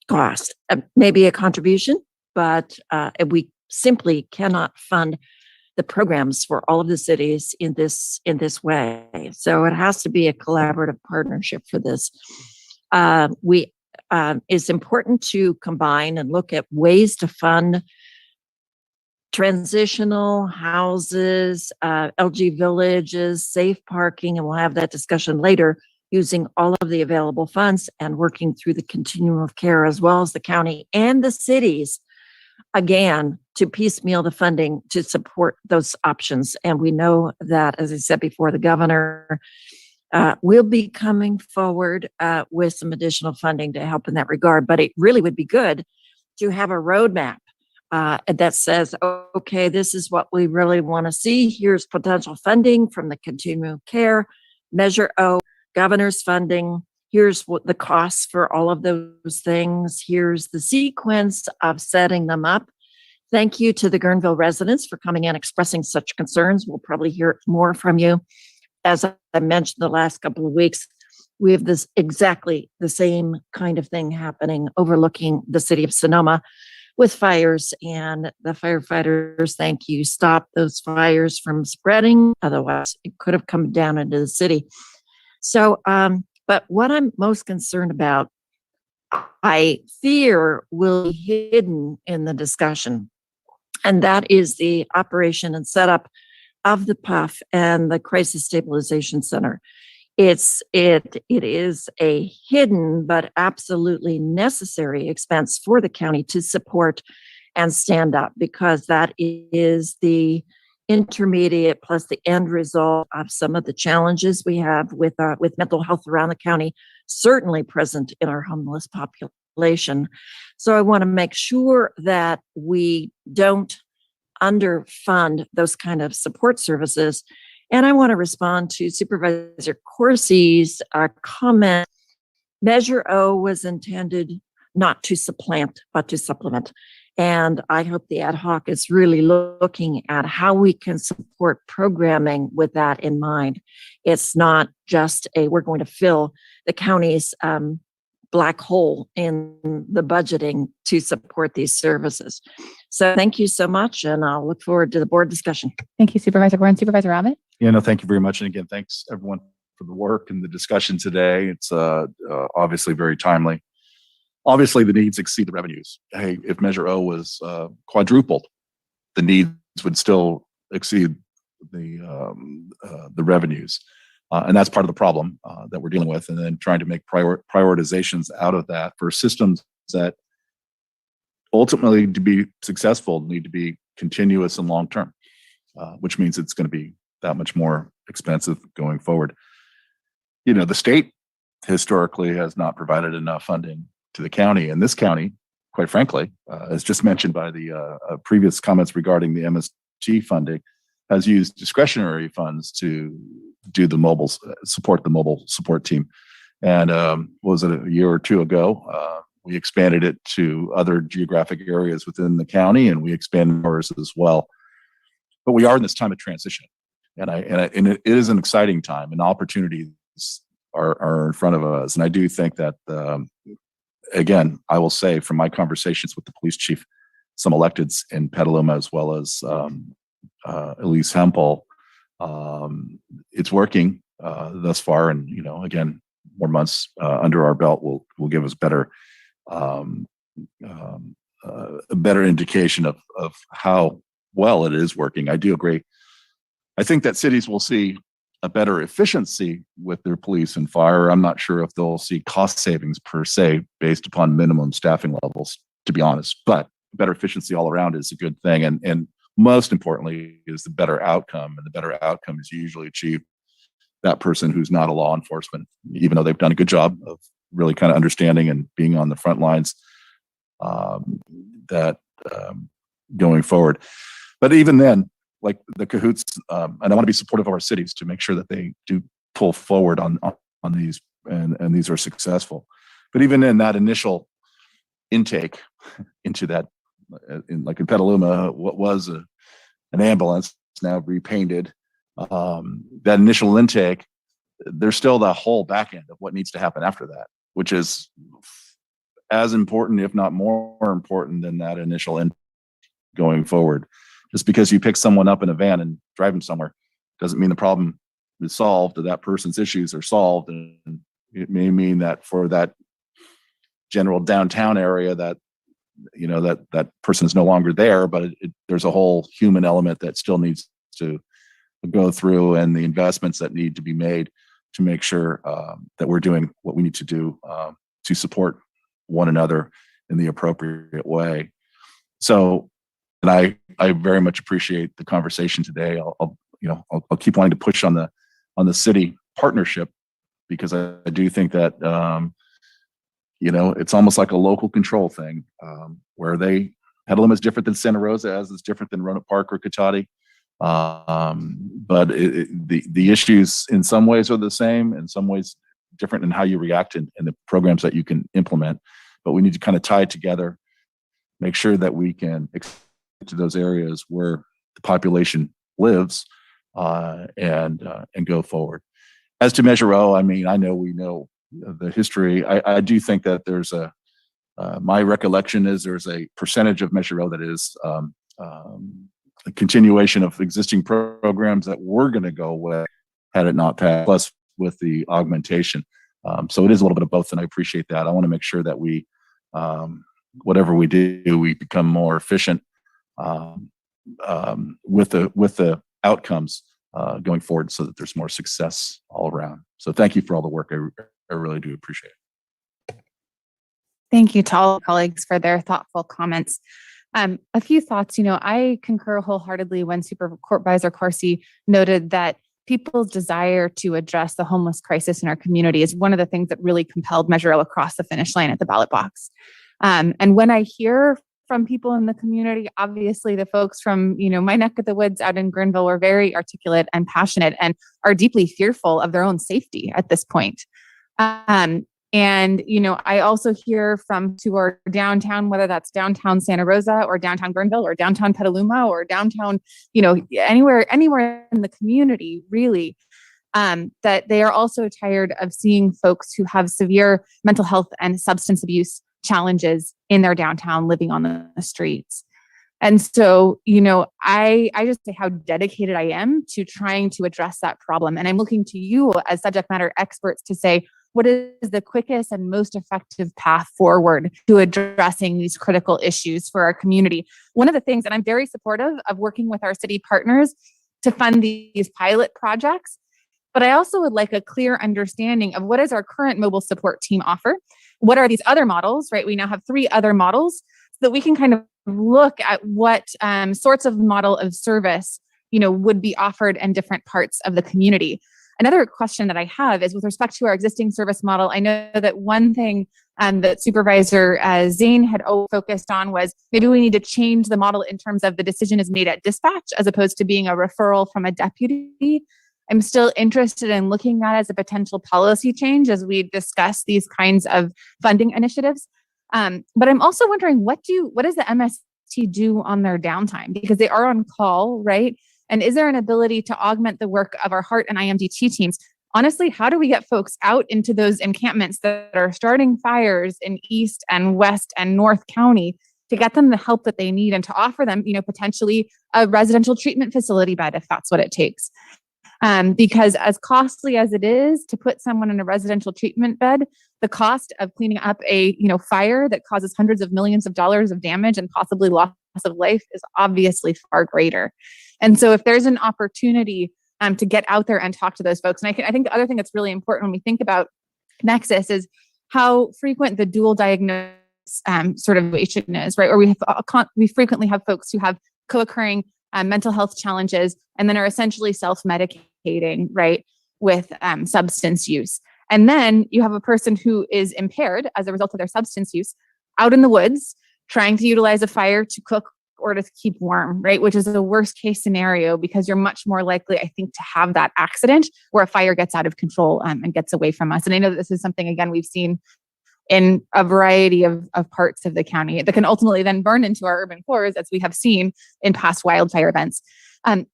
cost. Maybe a contribution, but we simply cannot fund the programs for all of the cities in this way. So it has to be a collaborative partnership for this. It's important to combine and look at ways to fund transitional houses, LG villages, safe parking, and we'll have that discussion later, using all of the available funds and working through the continuum of care as well as the county and the cities, again, to piecemeal the funding to support those options. And we know that, as I said before, the governor will be coming forward with some additional funding to help in that regard. But it really would be good to have a roadmap that says, okay, this is what we really want to see. Here's potential funding from the continuum of care, Measure O, governor's funding. Here's what the costs for all of those things. Here's the sequence of setting them up. Thank you to the Guerneville residents for coming in expressing such concerns. We'll probably hear more from you. As I mentioned the last couple of weeks, we have this exactly the same kind of thing happening overlooking the city of Sonoma with fires, and the firefighters, thank you, stopped those fires from spreading. Otherwise, it could have come down into the city. So, but what I'm most concerned about, I fear will be hidden in the discussion. And that is the operation and setup of the PUF and the Crisis Stabilization Center. It is a hidden but absolutely necessary expense for the county to support and stand up, because that is the intermediate plus the end result of some of the challenges we have with mental health around the county, certainly present in our homeless population. So I want to make sure that we don't underfund those kind of support services. And I want to respond to Supervisor Corsi's comment. Measure O was intended not to supplant, but to supplement. And I hope the ad hoc is really looking at how we can support programming with that in mind. It's not just we're going to fill the county's black hole in the budgeting to support these services. So thank you so much, and I'll look forward to the board discussion. Thank you, Supervisor Warren. Supervisor Abbott? Yeah, no, thank you very much. And again, thanks everyone for the work and the discussion today. It's obviously very timely. Obviously, the needs exceed the revenues. Hey, if Measure O was quadrupled, the needs would still exceed the revenues. And that's part of the problem that we're dealing with. And then trying to make prioritizations out of that for systems that ultimately, to be successful, need to be continuous and long-term, which means it's going to be that much more expensive going forward. You know, the state historically has not provided enough funding to the county, and this county, quite frankly, as just mentioned by the previous comments regarding the MST funding, has used discretionary funds to do the mobile support team. And was it a year or two ago? We expanded it to other geographic areas within the county, and we expanded ours as well. But we are in this time of transition, and it is an exciting time, and opportunities are in front of us. And I do think that, again, I will say from my conversations with the police chief, some electeds in Petaluma, as well as Elise Hempel, it's working thus far. And, you know, again, more months under our belt will give us better a better indication of how well it is working. I do agree. I think that cities will see a better efficiency with their police and fire. I'm not sure if they'll see cost savings per se based upon minimum staffing levels, to be honest, but better efficiency all around is a good thing. And most importantly is the better outcome, and the better outcome is usually achieved that person who's not a law enforcement, even though they've done a good job of really kind of understanding and being on the front lines, that going forward. But even then, like the cahoots, and I want to be supportive of our cities to make sure that they do pull forward on these, and these are successful. But even in that initial intake into that, like in Petaluma, what was an ambulance now repainted, that initial intake, there's still the whole back end of what needs to happen after that, which is as important, if not more important than that initial intake going forward. Just because you pick someone up in a van and drive them somewhere doesn't mean the problem is solved or that person's issues are solved. And it may mean that for that general downtown area that, you know, that person is no longer there, but there's a whole human element that still needs to go through, and the investments that need to be made to make sure that we're doing what we need to do to support one another in the appropriate way. So, and I very much appreciate the conversation today. I'll keep wanting to push on the city partnership, because I do think that it's almost like a local control thing, where Petaluma is different than Santa Rosa, as is different than Roanoke Park or Cotati. But the issues in some ways are the same, in some ways different in how you react and the programs that you can implement. But we need to kind of tie it together, make sure that we can expand to those areas where the population lives, and go forward. As to Measure O, I mean, I know we know the history. I do think that there's my recollection is there's a percentage of Measure O that is a continuation of existing programs that were going to go away had it not passed, plus with the augmentation. So it is a little bit of both, and I appreciate that. I want to make sure that we, whatever we do, we become more efficient with the outcomes going forward, so that there's more success all around. So thank you for all the work. I really do appreciate it. Thank you to all colleagues for their thoughtful comments. A few thoughts. I concur wholeheartedly when Supervisor Corsi noted that people's desire to address the homeless crisis in our community is one of the things that really compelled Measure O across the finish line at the ballot box. And when I hear from people in the community, obviously the folks from, my neck of the woods out in Guerneville were very articulate and passionate and are deeply fearful of their own safety at this point. And, I also hear from to our downtown, whether that's downtown Santa Rosa or downtown Guerneville or downtown Petaluma or downtown, anywhere in the community, really, that they are also tired of seeing folks who have severe mental health and substance abuse challenges in their downtown living on the streets. And so, I just say how dedicated I am to trying to address that problem. And I'm looking to you as subject matter experts to say, what is the quickest and most effective path forward to addressing these critical issues for our community? One of the things, and I'm very supportive of working with our city partners to fund these pilot projects, but I also would like a clear understanding of what does our current mobile support team offer? What are these other models, right? We now have 3 other models so that we can kind of look at what sorts of model of service, would be offered in different parts of the community. Another question that I have is with respect to our existing service model. I know that one thing that Supervisor Zane had focused on was maybe we need to change the model in terms of the decision is made at dispatch as opposed to being a referral from a deputy. I'm still interested in looking at as a potential policy change as we discuss these kinds of funding initiatives. But I'm also wondering, what does the MST do on their downtime? Because they are on call, right? And is there an ability to augment the work of our HART and IMDT teams? Honestly, how do we get folks out into those encampments that are starting fires in East and West and North County to get them the help that they need and to offer them, potentially a residential treatment facility bed if that's what it takes? Because as costly as it is to put someone in a residential treatment bed, the cost of cleaning up a fire that causes hundreds of millions of dollars of damage and possibly loss of life is obviously far greater. And so if there's an opportunity to get out there and talk to those folks, and I think the other thing that's really important when we think about Nexus is how frequent the dual diagnosis sort of situation is, right? Or we frequently have folks who have co-occurring mental health challenges, and then are essentially self-medicating, right, with substance use. And then you have a person who is impaired as a result of their substance use out in the woods, trying to utilize a fire to cook or to keep warm, right? Which is the worst case scenario because you're much more likely, I think, to have that accident where a fire gets out of control and gets away from us. And I know that this is something, again, we've seen in a variety of parts of the county that can ultimately then burn into our urban cores, as we have seen in past wildfire events.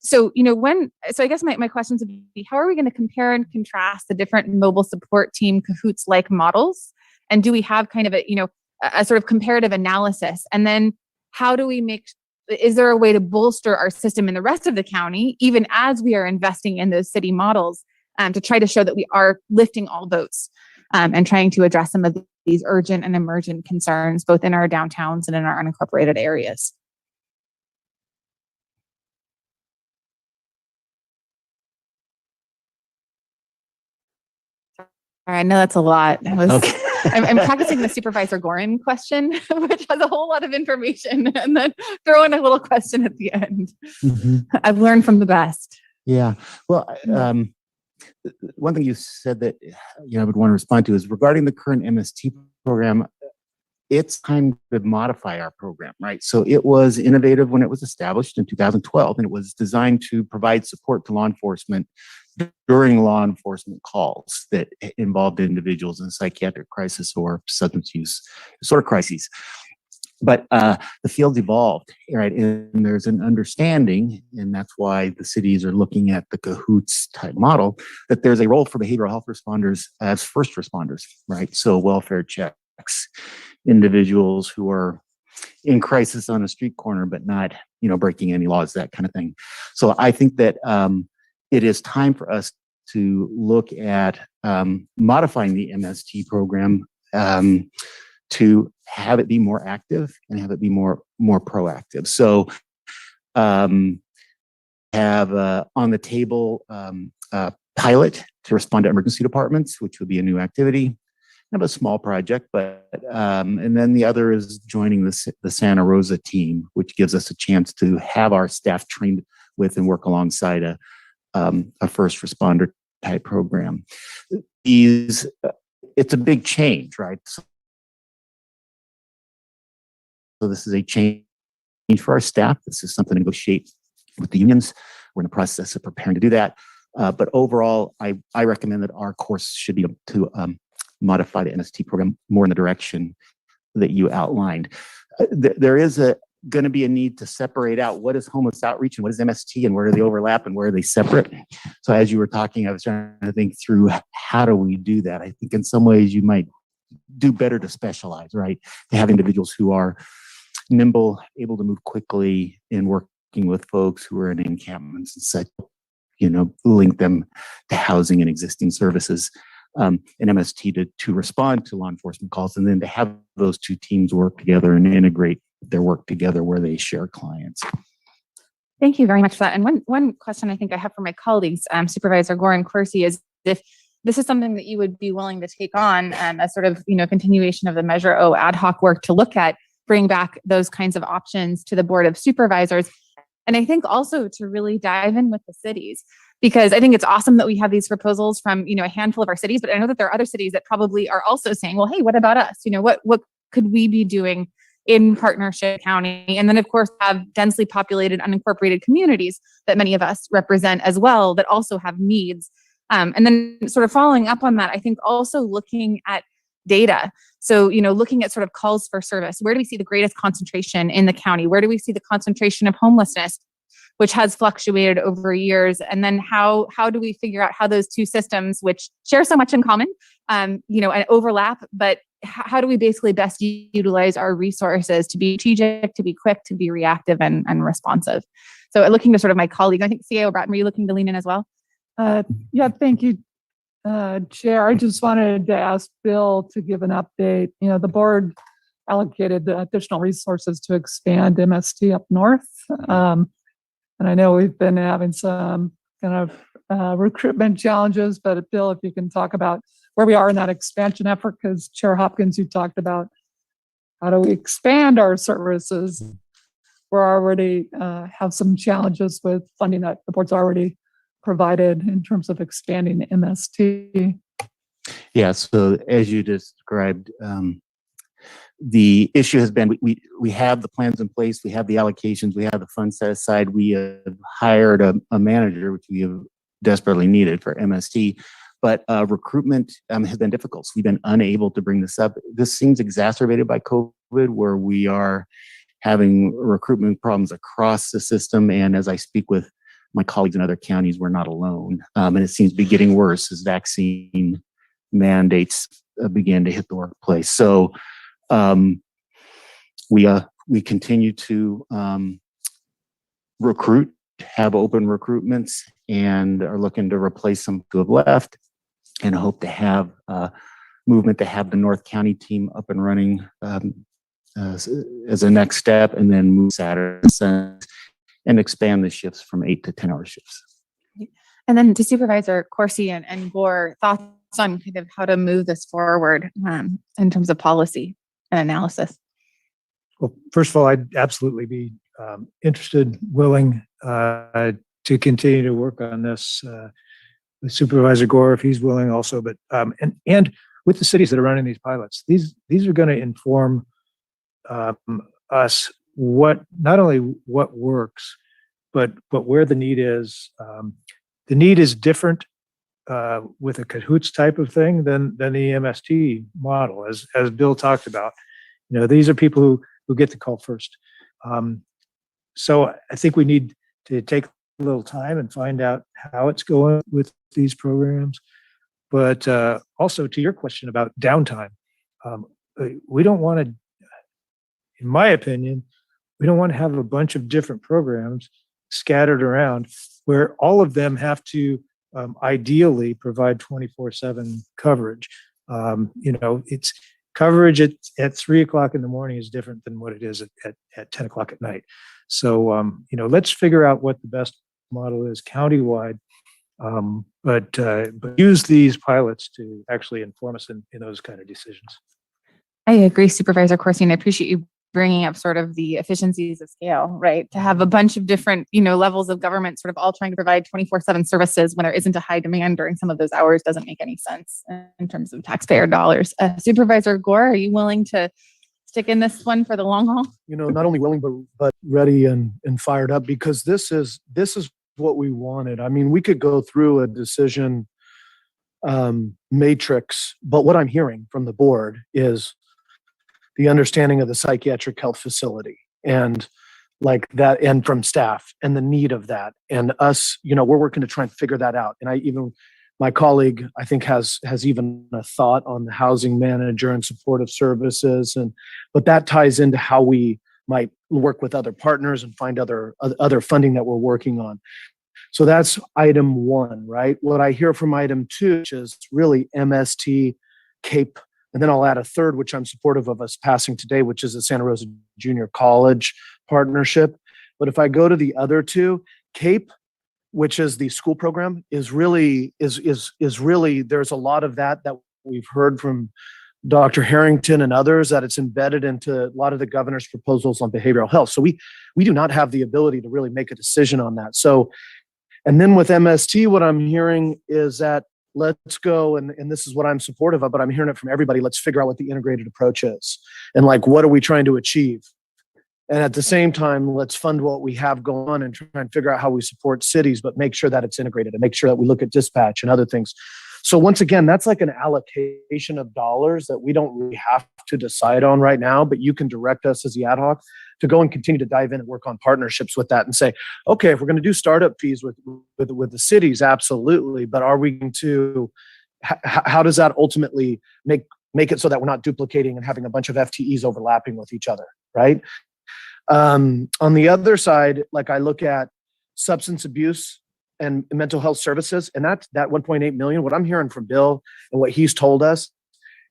So I guess my questions would be, how are we going to compare and contrast the different mobile support team cahoots-like models? And do we have kind of a sort of comparative analysis? And then how do we is there a way to bolster our system in the rest of the county, even as we are investing in those city models, to try to show that we are lifting all boats and trying to address some of these urgent and emergent concerns, both in our downtowns and in our unincorporated areas? I know that's a lot. Okay. I'm practicing the Supervisor Gorin question, which has a whole lot of information, and then throw in a little question at the end. Mm-hmm. I've learned from the best. Yeah. Well, one thing you said that I would want to respond to is regarding the current MST program. It's time to modify our program, right? So it was innovative when it was established in 2012, and it was designed to provide support to law enforcement during law enforcement calls that involved individuals in psychiatric crisis or substance use disorder crises. But the field's evolved, right? And there's an understanding, and that's why the cities are looking at the cahoots type model, that there's a role for behavioral health responders as first responders, right? So welfare checks, individuals who are in crisis on a street corner, but not, breaking any laws, that kind of thing. So I think that it is time for us to look at modifying the MST program to have it be more active and have it be more proactive. So have on the table a pilot to respond to emergency departments, which would be a new activity. Kind of a small project, but and then the other is joining the Santa Rosa team, which gives us a chance to have our staff trained with and work alongside a first responder type program. It's a big change, right? So this is a change for our staff. This is something to negotiate with the unions. We're in the process of preparing to do that. But overall, I recommend that our course should be to modify the MST program more in the direction that you outlined. There is going to be a need to separate out what is homeless outreach and what is MST and where do they overlap and where are they separate. So as you were talking, I was trying to think through how do we do that. I think in some ways you might do better to specialize, right? To have individuals who are nimble, able to move quickly in working with folks who are in encampments and such, link them to housing and existing services. And MST to respond to law enforcement calls, and then to have those two teams work together and integrate their work together where they share clients. Thank you very much for that. And one question I think I have for my colleagues, Supervisor Gorin Corsi, is if this is something that you would be willing to take on as sort of continuation of the Measure O ad hoc work to look at, bring back those kinds of options to the Board of Supervisors. And I think also to really dive in with the cities, because I think it's awesome that we have these proposals from, a handful of our cities, but I know that there are other cities that probably are also saying, well, hey, what about us? What could we be doing in partnership county? And then of course have densely populated unincorporated communities that many of us represent as well, that also have needs. And then sort of following up on that, I think also looking at data. So, looking at sort of calls for service, where do we see the greatest concentration in the county? Where do we see the concentration of homelessness, which has fluctuated over years? And then how do we figure out how those two systems, which share so much in common, and overlap, but how do we basically best utilize our resources to be strategic, to be quick, to be reactive and responsive? So looking to sort of my colleague, I think CAO Bratton, were you looking to lean in as well? Yeah, thank you, Chair. I just wanted to ask Bill to give an update. The board allocated additional resources to expand MST up north. And I know we've been having some kind of recruitment challenges, but Bill, if you can talk about where we are in that expansion effort, because Chair Hopkins, you talked about how do we expand our services we're already have some challenges with funding that the board's already provided in terms of expanding the MST. Yeah, so as you described, the issue has been we have the plans in place, we have the allocations, we have the funds set aside. We have hired a manager, which we have desperately needed for MST, but recruitment has been difficult. So we've been unable to bring this up. This seems exacerbated by COVID, where we are having recruitment problems across the system. And as I speak with my colleagues in other counties, we're not alone. And it seems to be getting worse as vaccine mandates begin to hit the workplace. So we continue to recruit, have open recruitments, and are looking to replace some who have left, and hope to have movement to have the North County team up and running as a next step, and then move Saturday and expand the shifts from 8 to 10-hour shifts. And then to Supervisor Corsi and Gore, thoughts on kind of how to move this forward in terms of policy and analysis? Well, first of all, I'd absolutely be interested, willing to continue to work on this with Supervisor Gore if he's willing also, but and with the cities that are running these pilots. These are going to inform us not only what works, but where the need is. The need is different with a cahoots type of thing than the MST model, as Bill talked about. You know, these are people who get the call first. So I think we need to take a little time and find out how it's going with these programs. But also to your question about downtime, we don't want to, in my opinion, we don't want to have a bunch of different programs scattered around where all of them have to ideally provide 24/7 coverage. It's coverage at 3 o'clock in the morning is different than what it is at 10 o'clock at night. So, let's figure out what the best model is countywide, but use these pilots to actually inform us in those kind of decisions. I agree, Supervisor Corsi, and I appreciate you bringing up sort of the efficiencies of scale, right? To have a bunch of different, levels of government sort of all trying to provide 24/7 services when there isn't a high demand during some of those hours doesn't make any sense in terms of taxpayer dollars. Supervisor Gore, are you willing to stick in this one for the long haul? Not only willing, but ready and fired up, because this is what we wanted. I mean, we could go through a decision matrix, but what I'm hearing from the board is the understanding of the psychiatric health facility and like that, and from staff and the need of that. And us, we're working to try and figure that out. And my colleague, I think has even a thought on the housing manager and supportive services. But that ties into how we might work with other partners and find other funding that we're working on. So that's item one, right? What I hear from item two, which is really MST, CAPE, and then I'll add a third, which I'm supportive of us passing today, which is the Santa Rosa Junior College partnership. But if I go to the other two, CAPE, which is the school program, is really there's a lot of that we've heard from Dr. Harrington and others, that it's embedded into a lot of the governor's proposals on behavioral health. So we do not have the ability to really make a decision on that. So, and then with MST, what I'm hearing is that let's go, and this is what I'm supportive of, but I'm hearing it from everybody. Let's figure out what the integrated approach is and like, what are we trying to achieve? And at the same time, let's fund what we have going on and try and figure out how we support cities, but make sure that it's integrated and make sure that we look at dispatch and other things. So once again, that's like an allocation of dollars that we don't really have to decide on right now, but you can direct us as the ad hoc to go and continue to dive in and work on partnerships with that and say, okay, if we're going to do startup fees with the cities, absolutely. But are we going to, how does that ultimately make it so that we're not duplicating and having a bunch of FTEs overlapping with each other, right? On the other side, like I look at substance abuse and mental health services, and that 1.8 million, what I'm hearing from Bill and what he's told us,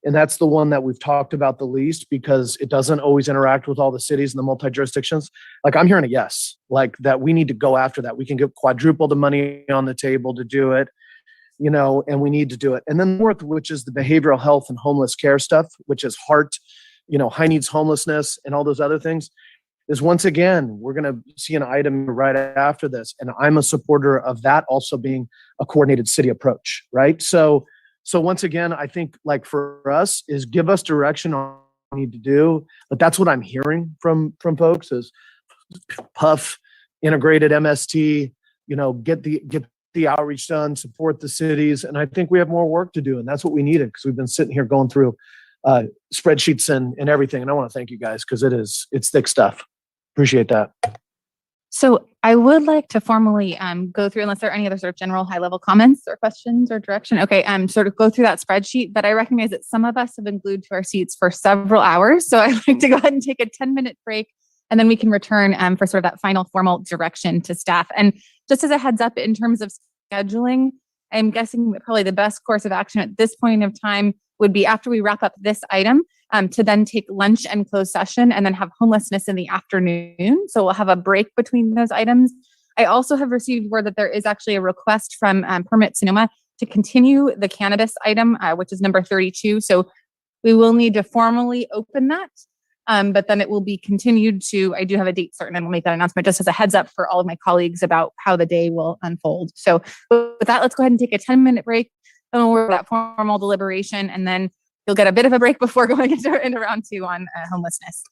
and that's the one that we've talked about the least because it doesn't always interact with all the cities and the multi-jurisdictions. Like I'm hearing a yes, like that we need to go after that. We can get quadruple the money on the table to do it, and we need to do it. And then fourth, which is the behavioral health and homeless care stuff, which is heart, high needs homelessness and all those other things. is once again, we're going to see an item right after this. And I'm a supporter of that also being a coordinated city approach, right? So once again, I think like for us is give us direction on what we need to do. But that's what I'm hearing from folks is puff, integrated MST, get the outreach done, support the cities. And I think we have more work to do. And that's what we needed because we've been sitting here going through spreadsheets and everything. And I want to thank you guys because it's thick stuff. Appreciate that. So I would like to formally go through, unless there are any other sort of general high level comments or questions or direction. Okay, sort of go through that spreadsheet, but I recognize that some of us have been glued to our seats for several hours. So I'd like to go ahead and take a 10-minute break and then we can return for sort of that final formal direction to staff. And just as a heads up in terms of scheduling, I'm guessing that probably the best course of action at this point of time would be after we wrap up this item to then take lunch and closed session and then have homelessness in the afternoon. So we'll have a break between those items. I also have received word that there is actually a request from Permit Sonoma to continue the cannabis item, which is number 32. So we will need to formally open that. But then it will be continued to, I do have a date certain and we'll make that announcement just as a heads up for all of my colleagues about how the day will unfold. So with that, let's go ahead and take a 10-minute break and we'll work that formal deliberation and then you'll get a bit of a break before going into round 2 on homelessness.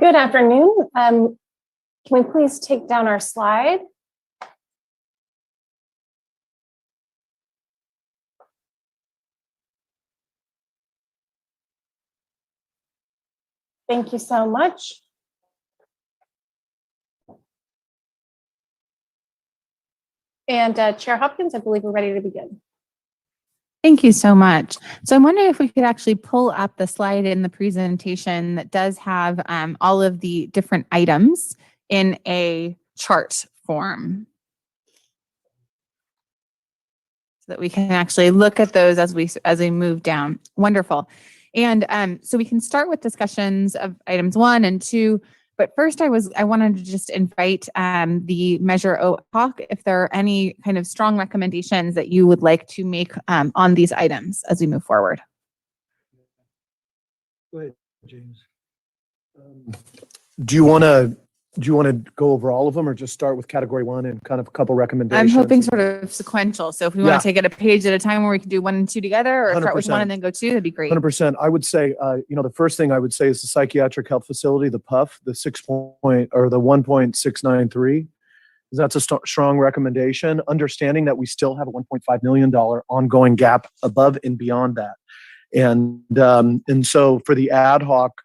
Good afternoon. Can we please take down our slide? Thank you so much. And Chair Hopkins, I believe we're ready to begin. Thank you so much. So I'm wondering if we could actually pull up the slide in the presentation that does have all of the different items in a chart form, so that we can actually look at those as we move down. Wonderful. And so we can start with discussions of items 1 and 2. But first, I wanted to just invite the Measure O talk if there are any kind of strong recommendations that you would like to make on these items as we move forward. Go ahead, James. Do you want to go over all of them, or just start with category 1 and kind of a couple recommendations? I'm hoping sort of sequential. So if we want to take it a page at a time, where we can do 1 and 2 together, or start with 1 and then go 2, that'd be great. 100%. I would say, the first thing I would say is the psychiatric health facility, the PUF, the 1.693. That's a strong recommendation, understanding that we still have a $1.5 million ongoing gap above and beyond that. And so for the ad hoc,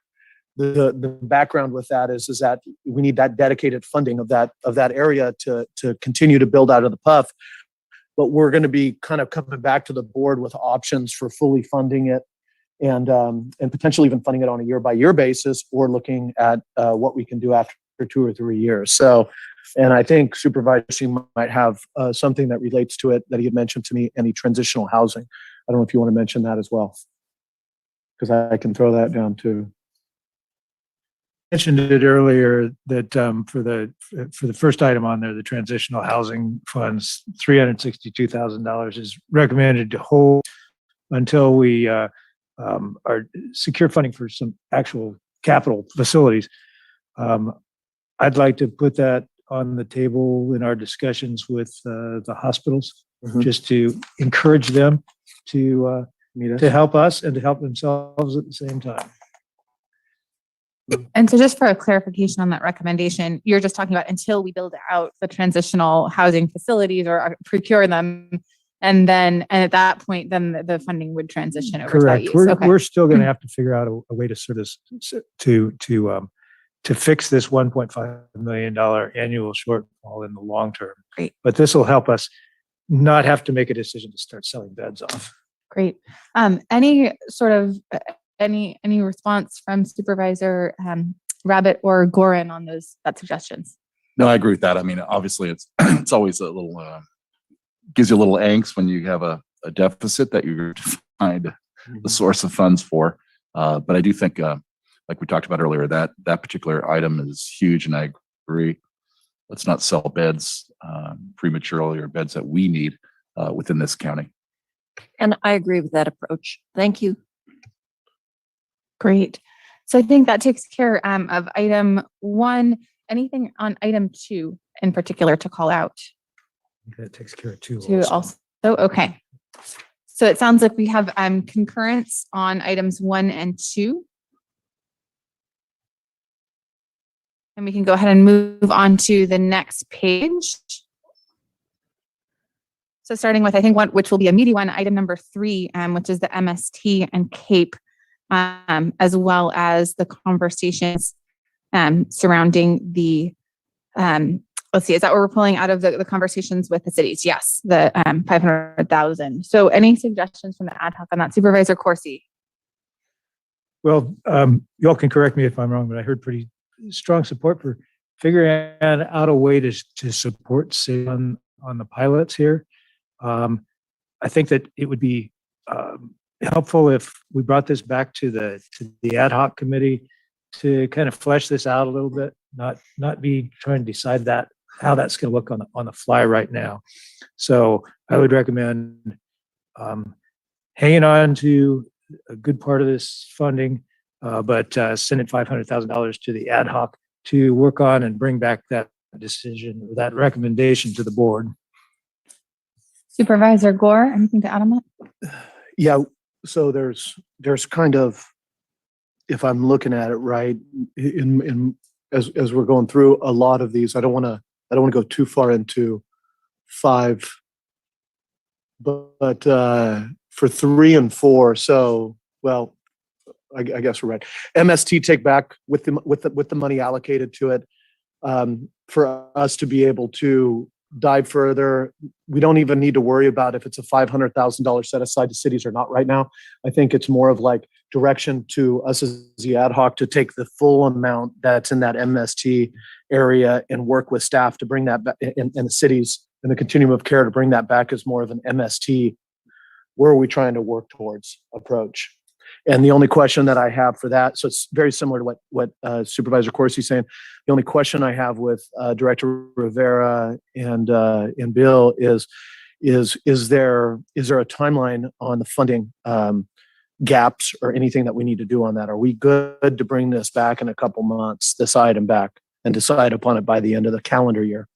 the background with that is that we need that dedicated funding of that area to continue to build out of the PUF. But we're going to be kind of coming back to the board with options for fully funding it, and potentially even funding it on a year-by-year basis, or looking at what we can do after 2 or 3 years. So, and I think Supervisor might have something that relates to it that he had mentioned to me, any transitional housing. I don't know if you want to mention that as well, because I can throw that down too. Mentioned it earlier that for the first item on there, the transitional housing funds, $362,000 is recommended to hold until we are secure funding for some actual capital facilities. I'd like to put that on the table in our discussions with the hospitals, just to encourage them to help us and to help themselves at the same time. And so just for a clarification on that recommendation, you're just talking about until we build out the transitional housing facilities or procure them, and at that point, then the funding would transition over. Correct. To that use. We're still going to have to figure out a way to sort of to fix this $1.5 million annual shortfall in the long term. Great. But this will help us not have to make a decision to start selling beds off. Great. Any sort of any response from Supervisor Rabbit or Gorin on that suggestions? No, I agree with that. I mean, obviously, it's it's always a little gives you a little angst when you have a deficit that you're to find the source of funds for. But I do think, like we talked about earlier, that particular item is huge, and I agree. Let's not sell beds prematurely, or beds that we need within this county. And I agree with that approach. Thank you. Great. So I think that takes care of item 1. Anything on item 2 in particular to call out? That takes care of 2 also. Okay. So it sounds like we have concurrence on items 1 and 2. And we can go ahead and move on to the next page. So starting with, I think, which will be a meaty one, item number 3, which is the MST and CAPE, as well as the conversations surrounding the, let's see, is that what we're pulling out of the conversations with the cities? Yes, the 500,000. So any suggestions from the ad hoc on that? Supervisor Corsi? Well, you all can correct me if I'm wrong, but I heard pretty strong support for figuring out a way to support city on the pilots here. I think that it would be helpful if we brought this back to the ad hoc committee to kind of flesh this out a little bit, not be trying to decide how that's going to look on the fly right now. So I would recommend hanging on to a good part of this funding, but sending $500,000 to the ad hoc to work on and bring back that decision, or that recommendation to the board. Supervisor Gore, anything to add on that? Yeah. So there's kind of if I'm looking at it right, as we're going through a lot of these, I don't want to go too far into 5, but for 3 and 4, so well, I guess we're right. MST take back with the money allocated to it, for us to be able to dive further. We don't even need to worry about if it's a $500,000 set aside to cities or not right now. I think it's more of like direction to us as the ad hoc to take the full amount that's in that MST area and work with staff to bring that back in the cities and the continuum of care to bring that back as more of an MST. Where are we trying to work towards approach? And the only question that I have for that, so it's very similar to what Supervisor Corsi saying. The only question I have with Director Rivera and Bill is there a timeline on the funding gaps or anything that we need to do on that? Are we good to bring this back in a couple months, this item back, and decide upon it by the end of the calendar year?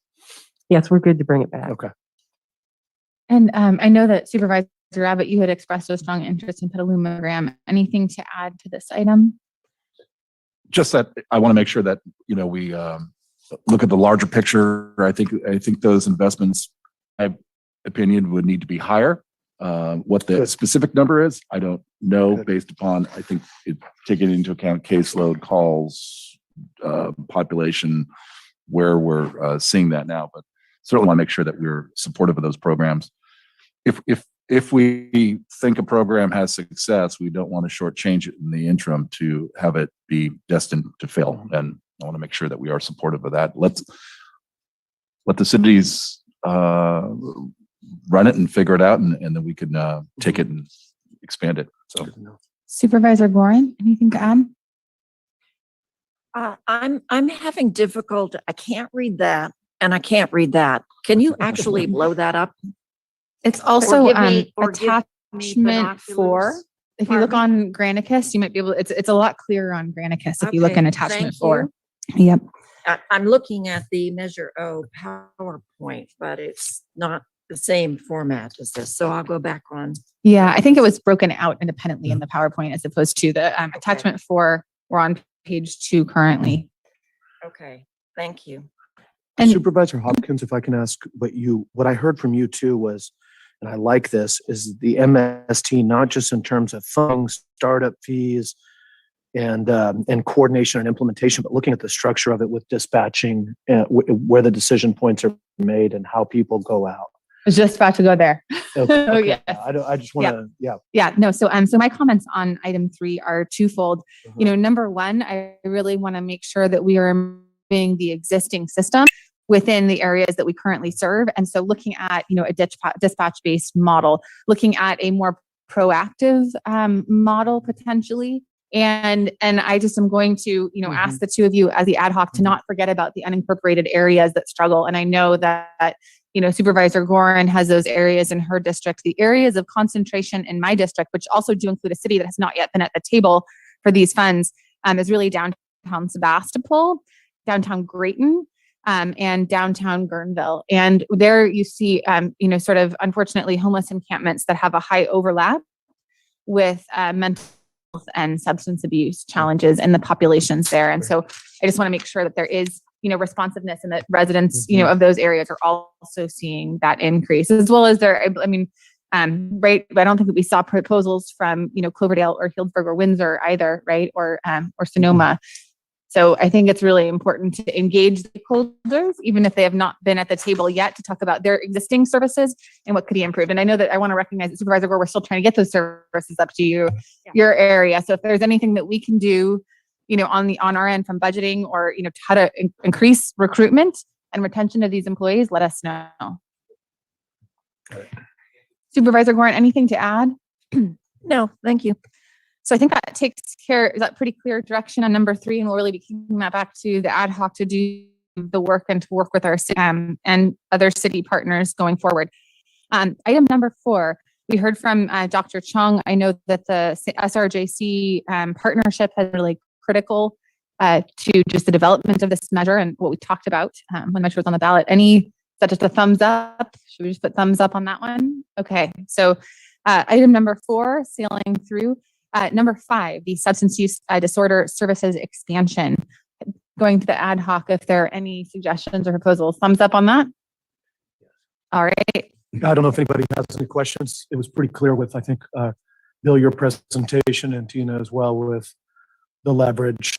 Yes, we're good to bring it back. Okay. And I know that Supervisor Abbott, you had expressed a strong interest in Petalumogram. Anything to add to this item? Just that I want to make sure that, we look at the larger picture. I think those investments, my opinion, would need to be higher. What the specific number is, I don't know, based upon, I think, taking into account caseload, calls, population, where we're seeing that now. But certainly want to make sure that we're supportive of those programs. If we think a program has success, we don't want to shortchange it in the interim to have it be destined to fail. And I want to make sure that we are supportive of that. Let the cities run it and figure it out, and then we can take it and expand it. So, Supervisor Gorin, anything to add? I'm having difficulty. I can't read that, and I can't read that. Can you actually blow that up? It's also give me attachment 4. binoculars. If you look on Granicus, you might be able. It's a lot clearer on Granicus if you look in attachment 4. Yep. I'm looking at the Measure O PowerPoint, but it's not the same format as this. So I'll go back on. Yeah, I think it was broken out independently in the PowerPoint as opposed to the attachment 4. We're on page 2 currently. Okay, thank you. And Supervisor Hopkins, if I can ask what I heard from you too was, and I like this, is the MST, not just in terms of funding, startup fees, and coordination and implementation, but looking at the structure of it with dispatching, where the decision points are made and how people go out. I was just about to go there. Okay. Oh, yes. I just want to, Yeah, no. So my comments on item 3 are twofold. Number 1, I really want to make sure that we are improving the existing system within the areas that we currently serve. And so looking at, a dispatch-based model, looking at a more proactive model potentially. And I just am going to, ask the two of you as the ad hoc to not forget about the unincorporated areas that struggle. And I know that, Supervisor Gorin has those areas in her district. The areas of concentration in my district, which also do include a city that has not yet been at the table for these funds, is really downtown Sebastopol, downtown Grayton, and downtown Guerneville. And there you see, sort of unfortunately homeless encampments that have a high overlap with mental health and substance abuse challenges in the populations there. And so I just want to make sure that there is, responsiveness and that residents, of those areas are also seeing that increase, as well as right. I don't think that we saw proposals from, Cloverdale or Healdsburg or Windsor either, right? Or Sonoma. So I think it's really important to engage stakeholders, even if they have not been at the table yet, to talk about their existing services and what could be improved. And I know that I want to recognize that Supervisor Gore, we're still trying to get those services up to you, your area. So if there's anything that we can do, on our end from budgeting or, how to increase recruitment and retention of these employees, let us know. Supervisor Gorin, anything to add? No, thank you. So I think that takes care, is that pretty clear direction on number 3, and we'll really be kicking that back to the ad hoc to do the work and to work with our and other city partners going forward. Item number 4, we heard from Dr. Chung. I know that the SRJC partnership has been really critical to just the development of this measure and what we talked about when the measure was on the ballot. Is that just a thumbs up? Should we just put thumbs up on that one? Okay, so item number 4, sailing through. Number 5, the substance use disorder services expansion. Going to the ad hoc, if there are any suggestions or proposals. Thumbs up on that. All right. I don't know if anybody has any questions. It was pretty clear with, I think, Bill, your presentation, and Tina as well, with the leverage,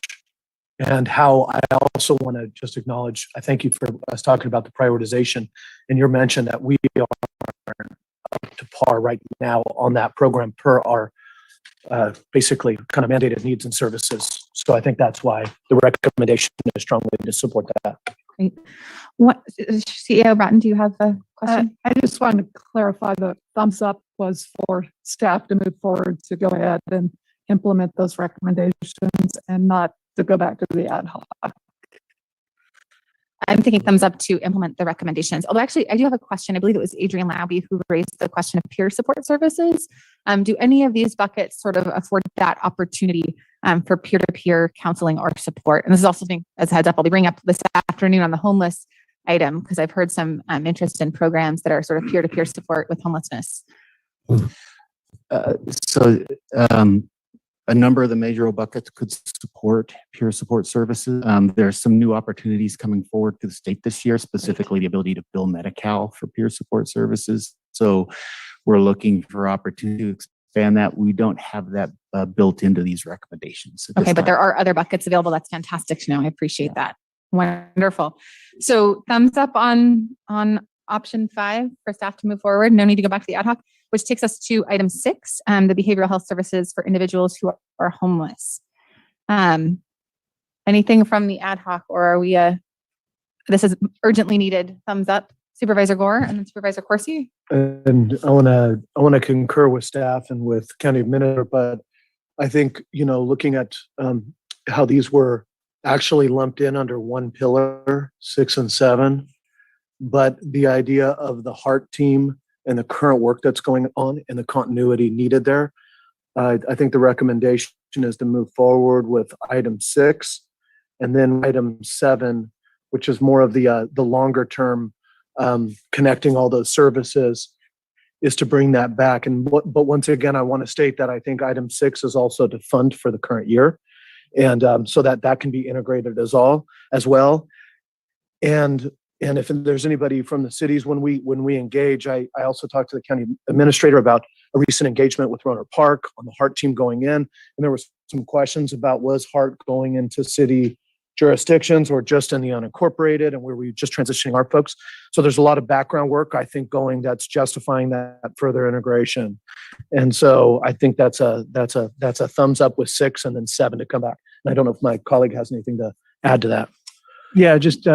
and how I also want to just acknowledge, I thank you for us talking about the prioritization and your mention that we are up to par right now on that program per our basically kind of mandated needs and services. So I think that's why the recommendation is strongly to support that. Great. What, CEO Bratton, do you have a question? I just wanted to clarify the thumbs up was for staff to move forward to go ahead and implement those recommendations and not to go back to the ad hoc. I'm thinking thumbs up to implement the recommendations. Although actually, I do have a question. I believe it was Adrian Labby who raised the question of peer support services. Do any of these buckets sort of afford that opportunity for peer-to-peer counseling or support? And this is also something, as a heads up, I'll be bringing up this afternoon on the homeless item, because I've heard some interest in programs that are sort of peer-to-peer support with homelessness. A number of the major buckets could support peer support services. There are some new opportunities coming forward to the state this year, specifically the ability to bill Medi-Cal for peer support services. So we're looking for opportunity to expand that. We don't have that built into these recommendations. Okay, but there are other buckets available. That's fantastic to know. I appreciate that. Wonderful. So thumbs up on option 5 for staff to move forward. No need to go back to the ad hoc, which takes us to item 6, the behavioral health services for individuals who are homeless. Anything from the ad hoc, or are we, this is urgently needed? Thumbs up, Supervisor Gore and then Supervisor Corsi. And I want to concur with staff and with county administrator, but I think, looking at how these were actually lumped in under one pillar, 6 and 7, but the idea of the heart team and the current work that's going on and the continuity needed there. I think the recommendation is to move forward with item 6, and then item 7, which is more of the longer term connecting all those services, is to bring that back. But once again, I want to state that I think item 6 is also to fund for the current year, and so that can be integrated as well. And if there's anybody from the cities, when we engage, I also talked to the county administrator about a recent engagement with Roner Park on the heart team going in. And there was some questions about, was heart going into city jurisdictions or just in the unincorporated, and where we just transitioning our folks. So there's a lot of background work, I think, that's justifying that further integration. And so I think that's a thumbs up with 6 and then 7 to come back. And I don't know if my colleague has anything to add to that. Yeah, just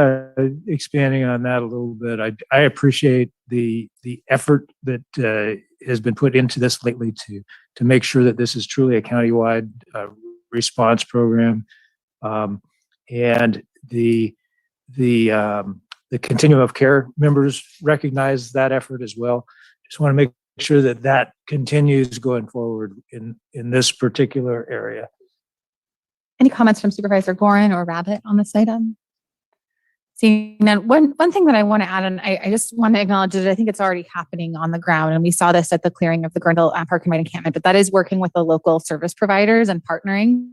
expanding on that a little bit. I appreciate the effort that has been put into this lately to make sure that this is truly a countywide response program, and the continuum of care members recognize that effort as well. Just want to make sure that continues going forward in this particular area. Any comments from Supervisor Gorin or Rabbit on this item? Seeing none, one thing that I want to add, and I just want to acknowledge that I think it's already happening on the ground, and we saw this at the clearing of the Grundle Park and Ride encampment, but that is working with the local service providers and partnering.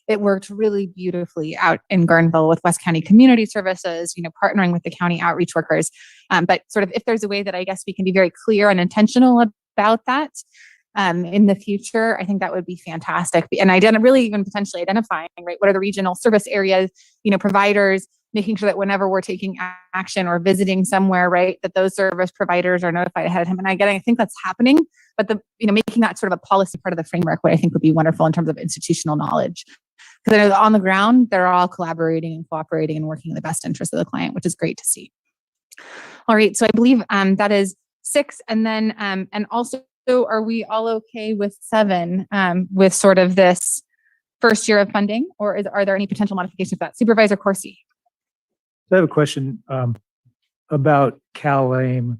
It worked really beautifully out in Guerneville with West County Community Services, partnering with the county outreach workers. But sort of if there's a way that I guess we can be very clear and intentional about that in the future, I think that would be fantastic. And really even potentially identifying, right, what are the regional service areas, providers, making sure that whenever we're taking action or visiting somewhere, right, that those service providers are notified ahead of time. And I think that's happening, but making that sort of a policy part of the framework, what I think would be wonderful in terms of institutional knowledge. Because I know on the ground, they're all collaborating and cooperating and working in the best interest of the client, which is great to see. All right, so I believe that is 6. And then, and also, are we all okay with 7 with sort of this first year of funding, or are there any potential modifications of that? Supervisor Corsi. So I have a question about CalAIM.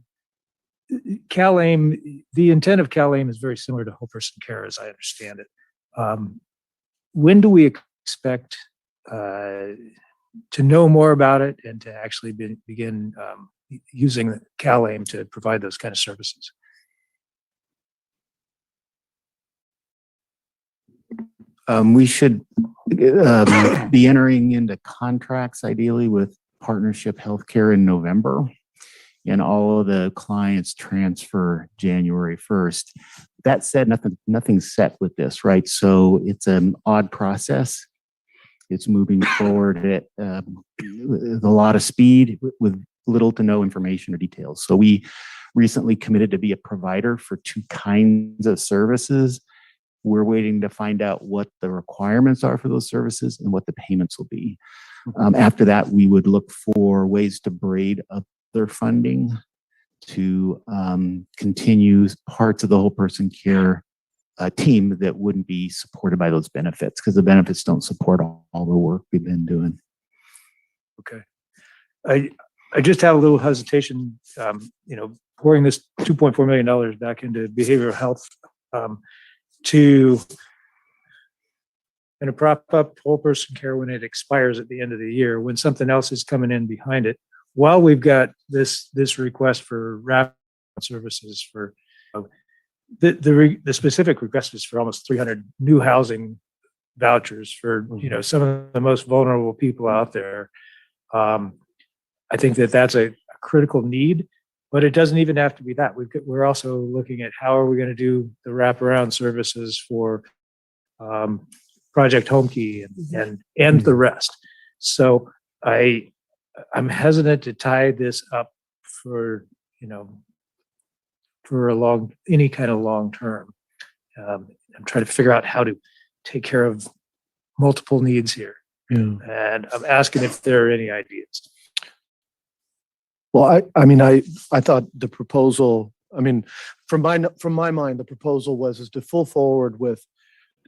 CalAIM, the intent of CalAIM is very similar to whole person care, as I understand it. When do we expect to know more about it and to actually begin using CalAIM to provide those kind of services? We should be entering into contracts ideally with Partnership Healthcare in November, and all of the clients transfer January 1st. That said, nothing's set with this, right? So it's an odd process. It's moving forward at with a lot of speed with little to no information or details. So we recently committed to be a provider for 2 kinds of services. We're waiting to find out what the requirements are for those services and what the payments will be. After that, we would look for ways to braid other funding to continue parts of the whole person care team that wouldn't be supported by those benefits, because the benefits don't support all the work we've been doing. Okay. I just have a little hesitation, pouring this $2.4 million back into behavioral health to prop up whole person care when it expires at the end of the year, when something else is coming in behind it, while we've got this request for rapid services for the specific request is for almost 300 new housing vouchers for some of the most vulnerable people out there. I think that's a critical need, but it doesn't even have to be that. We're also looking at how are we going to do the wraparound services for Project Homekey and the rest. So I'm hesitant to tie this up for any kind of long term. I'm trying to figure out how to take care of multiple needs here. And I'm asking if there are any ideas. Well, I thought the proposal, from my mind, the proposal was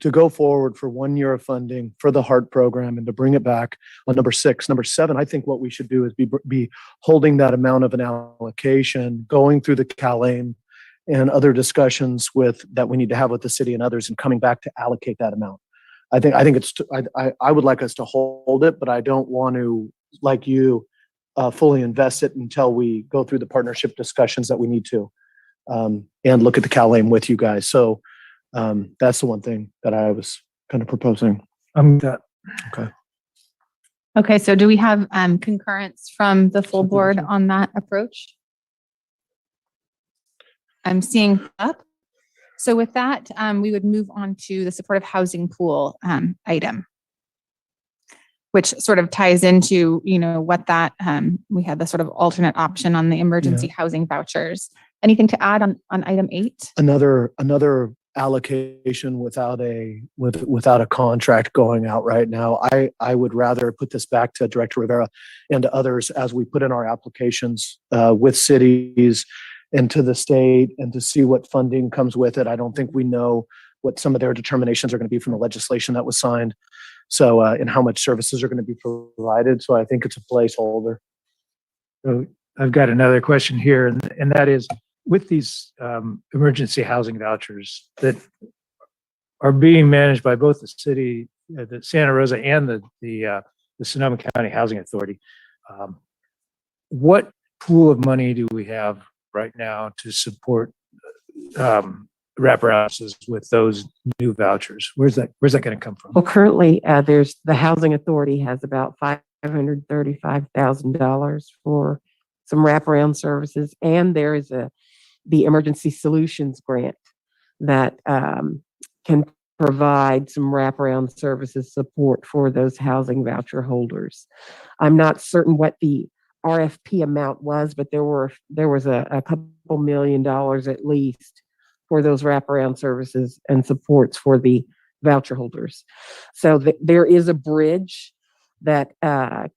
to go forward for 1 year of funding for the HEART program and to bring it back on number 6. Number 7, I think what we should do is be holding that amount of an allocation, going through the CalAIM and other discussions that we need to have with the city and others, and coming back to allocate that amount. I think I would like us to hold it, but I don't want to, like you, fully invest it until we go through the partnership discussions that we need to, and look at the CalAIM with you guys. So that's the one thing that I was kind of proposing. Okay. Okay, so do we have concurrence from the full board on that approach? I'm seeing up. So with that, we would move on to the supportive housing pool item, which sort of ties into, what that, we had the sort of alternate option on the emergency housing vouchers. Anything to add on item 8? Another allocation without a contract going out right now. I would rather put this back to Director Rivera and to others as we put in our applications with cities and to the state, and to see what funding comes with it. I don't think we know what some of their determinations are going to be from the legislation that was signed. So, and how much services are going to be provided. So I think it's a placeholder. So I've got another question here, and that is, with these emergency housing vouchers that are being managed by both the city, the Santa Rosa, and the Sonoma County Housing Authority, what pool of money do we have right now to support wraparounds with those new vouchers? Where's that going to come from? Well, currently, there's the Housing Authority has about $535,000 for some wraparound services, and there is the Emergency Solutions Grant that can provide some wraparound services support for those housing voucher holders. I'm not certain what the RFP amount was, but there was a couple $2 million at least for those wraparound services and supports for the voucher holders. So there is a bridge that can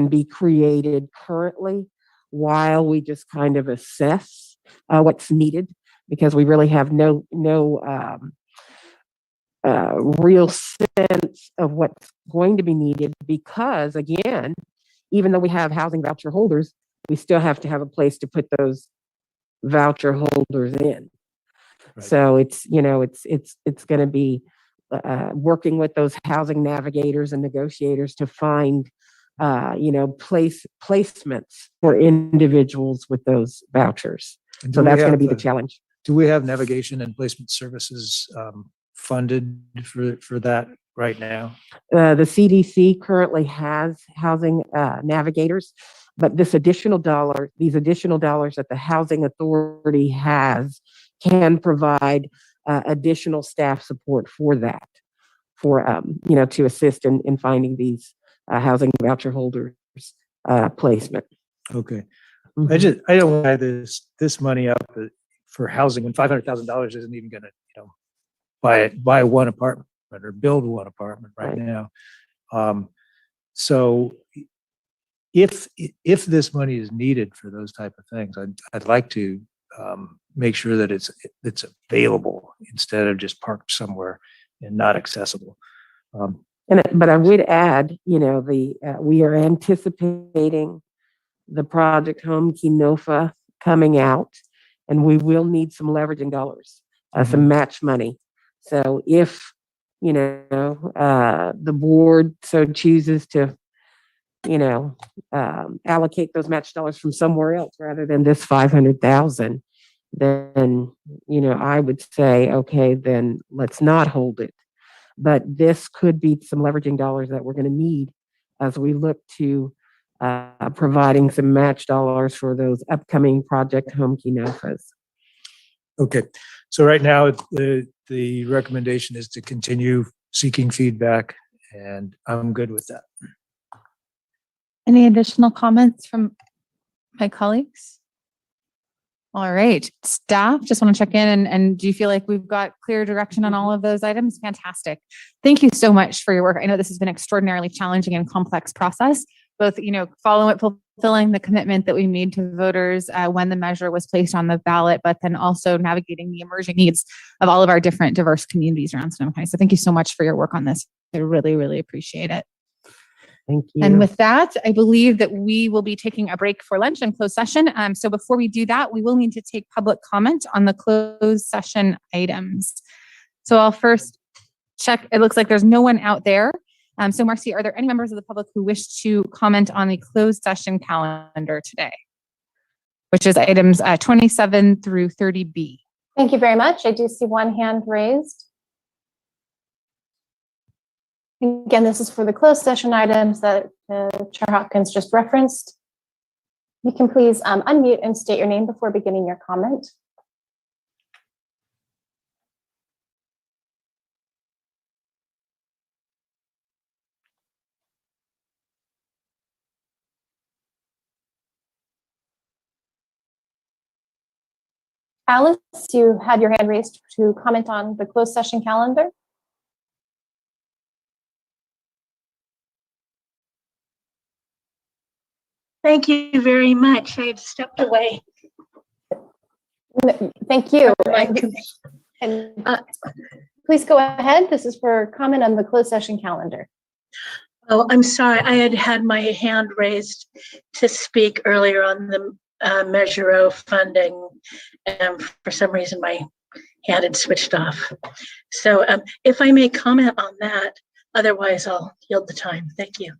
be created currently while we just kind of assess what's needed, because we really have no real sense of what's going to be needed, because again, even though we have housing voucher holders, we still have to have a place to put those voucher holders in. Right. So it's going to be working with those housing navigators and negotiators to find placements for individuals with those vouchers. So that's going to be the challenge. Do we have navigation and placement services funded for that right now? The CDC currently has housing navigators, but these additional dollars that the housing authority has can provide additional staff support for that, to assist in finding these housing voucher holders placement. Okay. Mhm. I don't want this money up for housing when $500,000 isn't even going to, buy one apartment or build one apartment right now. So if this money is needed for those type of things, I'd like to make sure that it's available instead of just parked somewhere and not accessible. But I would add, we are anticipating the project Home Kinofa coming out, and we will need some leveraging dollars, some match money. So if the board so chooses to, allocate those match dollars from somewhere else rather than this 500,000, then I would say, okay, then let's not hold it. But this could be some leveraging dollars that we're going to need as we look to providing some match dollars for those upcoming Project Home Kinofas. Okay. So right now, the recommendation is to continue seeking feedback, and I'm good with that. Any additional comments from my colleagues? All right, staff, just want to check in and do you feel like we've got clear direction on all of those items? Fantastic. Thank you so much for your work. I know this has been an extraordinarily challenging and complex process, both, fulfilling the commitment that we made to voters when the measure was placed on the ballot, but then also navigating the emerging needs of all of our different diverse communities around Sonoma County. So thank you so much for your work on this. I really, really appreciate it. Thank you. And with that, I believe that we will be taking a break for lunch and closed session. So before we do that, we will need to take public comment on the closed session items. So I'll first check. It looks like there's no one out there. So Marcy, are there any members of the public who wish to comment on the closed session calendar today, which is items 27 through 30B? Thank you very much. I do see one hand raised. Again, this is for the closed session items that Chair Hopkins just referenced. You can please unmute and state your name before beginning your comment. Alice, you had your hand raised to comment on the closed session calendar. Thank you very much. I had stepped away. Thank you. And please go ahead. This is for comment on the closed session calendar. Oh, I'm sorry. I had my hand raised to speak earlier on the Measure O funding, and for some reason my hand had switched off. So if I may comment on that, otherwise I'll yield the time. Thank you.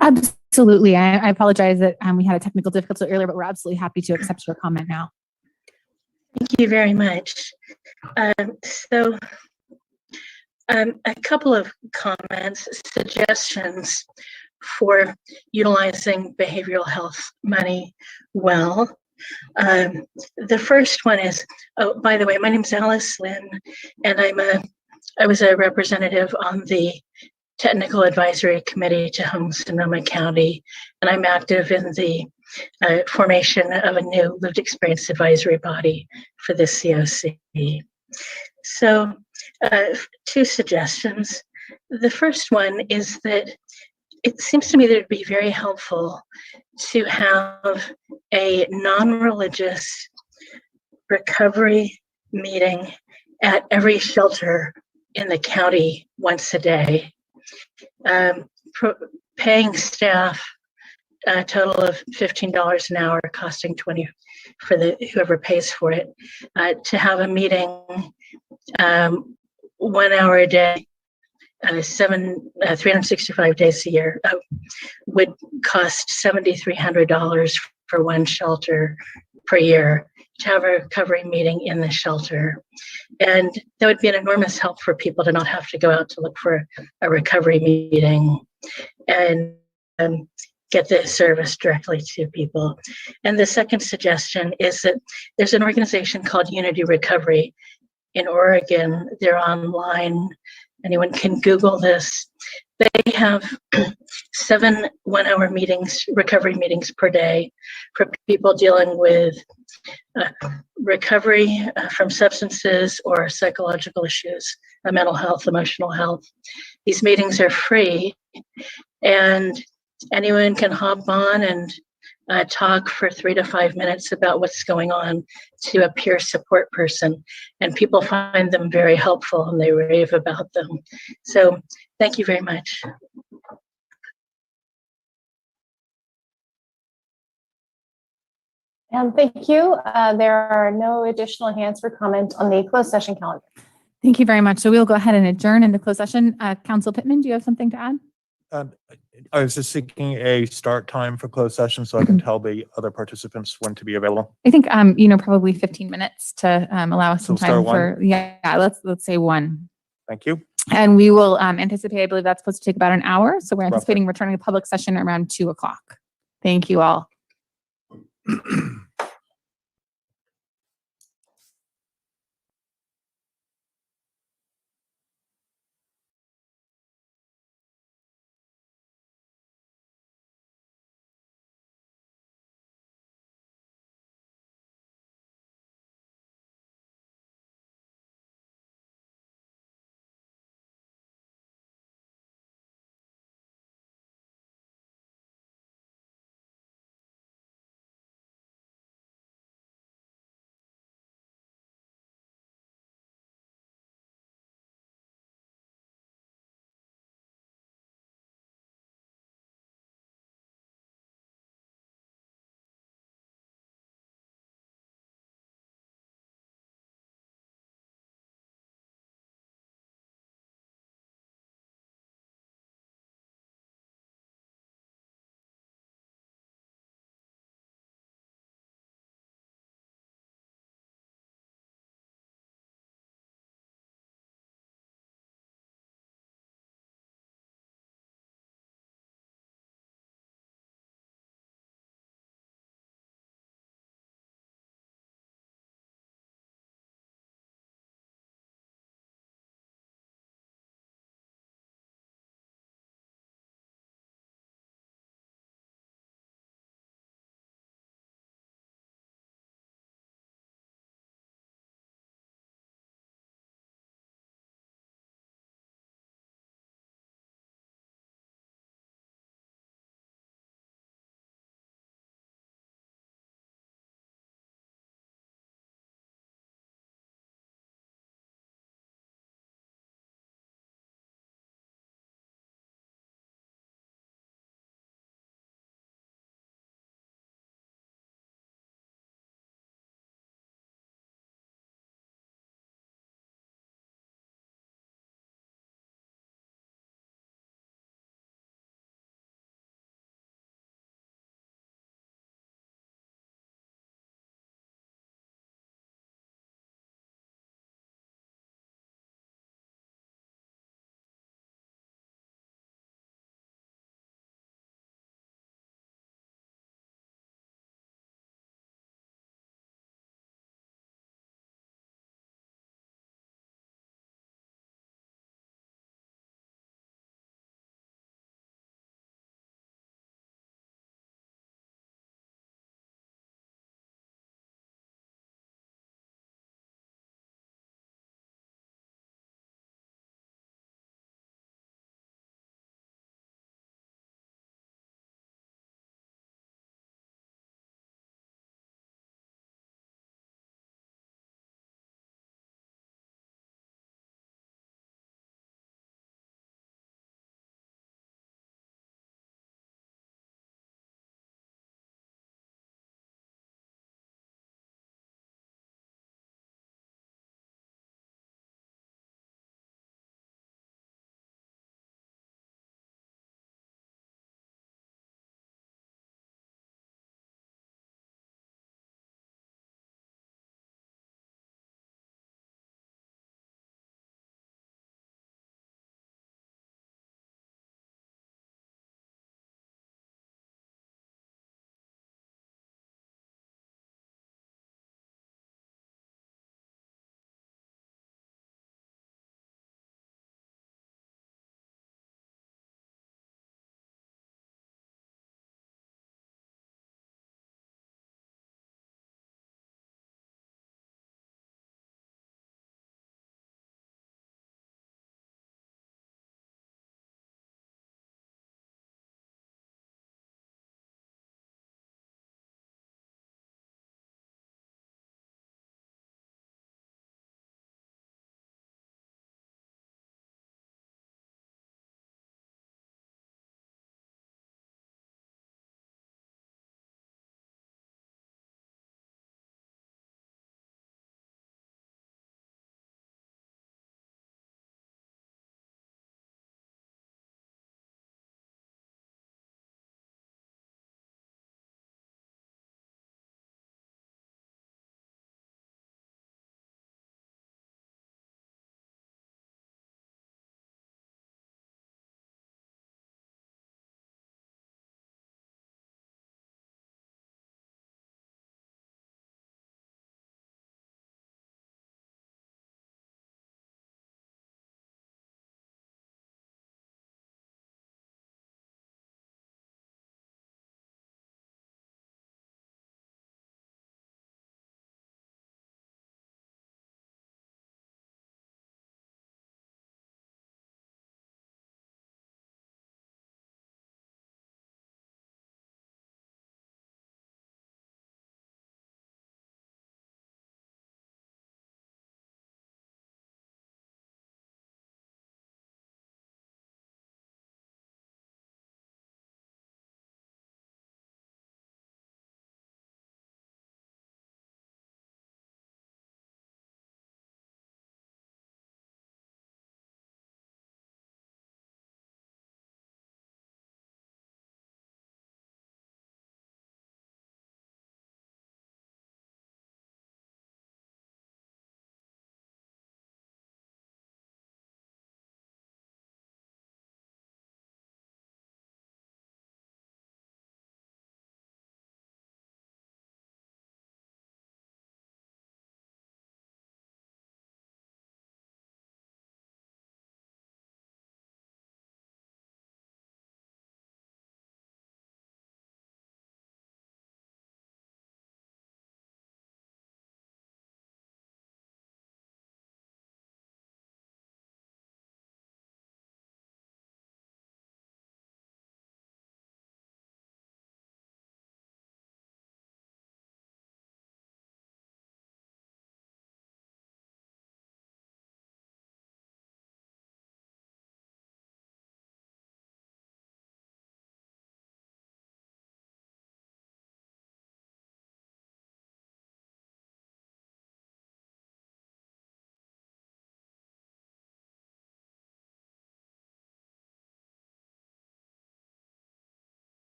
Absolutely. I apologize that we had a technical difficulty earlier, but we're absolutely happy to accept your comment now. Thank you very much. A couple of comments, suggestions for utilizing behavioral health money well. The first one is, oh, by the way, my name is Alice Lynn, and I was a representative on the Technical Advisory Committee to Home Sonoma County, and I'm active in the formation of a new lived experience advisory body for the COC. So, two suggestions. The first one is that it seems to me that it'd be very helpful to have a non-religious recovery meeting at every shelter in the county once a day. Paying staff a total of $15 an hour, costing $20 for whoever pays for it, to have a meeting 1 hour a day, 365 days a year, would cost $7,300 for one shelter per year to have a recovery meeting in the shelter. And that would be an enormous help for people to not have to go out to look for a recovery meeting and get the service directly to people. And the second suggestion is that there's an organization called Unity Recovery in Oregon. They're online. Anyone can Google this. They have 7 one-hour meetings, recovery meetings per day for people dealing with recovery from substances or psychological issues, mental health, emotional health. These meetings are free, and anyone can hop on and talk for 3 to 5 minutes about what's going on to a peer support person. And people find them very helpful and they rave about them. So thank you very much. And thank you. There are no additional hands for comment on the closed session calendar. Thank you very much. So we'll go ahead and adjourn into closed session. Council Pittman, do you have something to add? I was just seeking a start time for closed session so I can tell the other participants when to be available. I think, probably 15 minutes to allow us some So start time for, let's say 1. Thank you. And we will anticipate, I believe that's supposed to take about an hour. So we're anticipating returning to public session around 2 o'clock. Thank you all.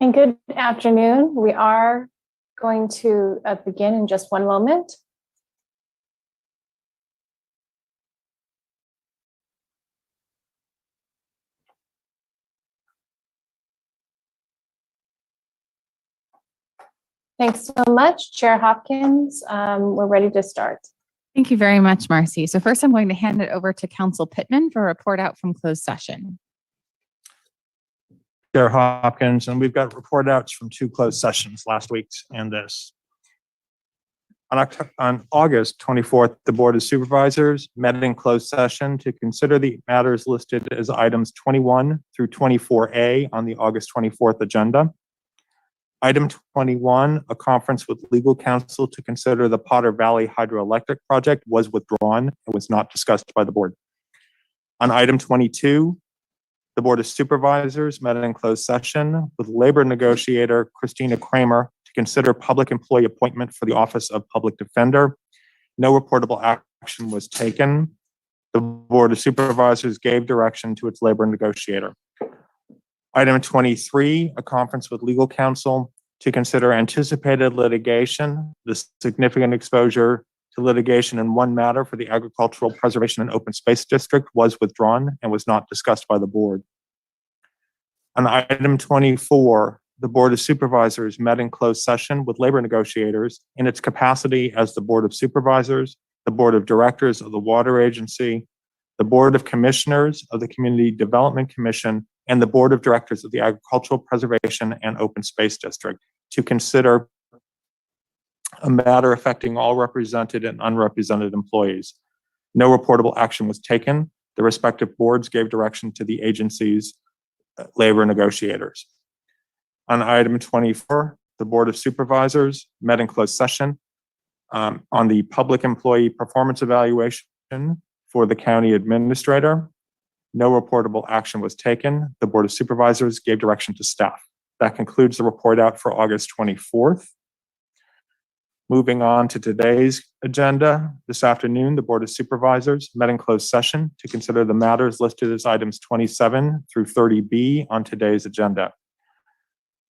And good afternoon. We are going to begin in just one moment. Thanks so much, Chair Hopkins. We're ready to start. Thank you very much, Marcy. So first I'm going to hand it over to Council Pittman for a report out from closed session. Chair Hopkins, and we've got report outs from 2 closed sessions, last week's and this. On August 24th, the Board of Supervisors met in closed session to consider the matters listed as items 21 through 24A on the August 24th agenda. Item 21, a conference with legal counsel to consider the Potter Valley Hydroelectric project, was withdrawn and was not discussed by the board. On item 22, the Board of Supervisors met in closed session with labor negotiator Christina Kramer to consider public employee appointment for the Office of Public Defender. No reportable action was taken. The Board of Supervisors gave direction to its labor negotiator. Item 23, a conference with legal counsel to consider anticipated litigation, the significant exposure to litigation in one matter for the Agricultural Preservation and Open Space District, was withdrawn and was not discussed by the board. On item 24, the Board of Supervisors met in closed session with labor negotiators in its capacity as the Board of Supervisors, the Board of Directors of the Water Agency, the Board of Commissioners of the Community Development Commission, and the Board of Directors of the Agricultural Preservation and Open Space District to consider a matter affecting all represented and unrepresented employees. No reportable action was taken. The respective boards gave direction to the agency's labor negotiators. On item 24, the Board of Supervisors met in closed session on the public employee performance evaluation for the county administrator. No reportable action was taken. The Board of Supervisors gave direction to staff. That concludes the report out for August 24th. Moving on to today's agenda, this afternoon, the Board of Supervisors met in closed session to consider the matters listed as items 27 through 30B on today's agenda.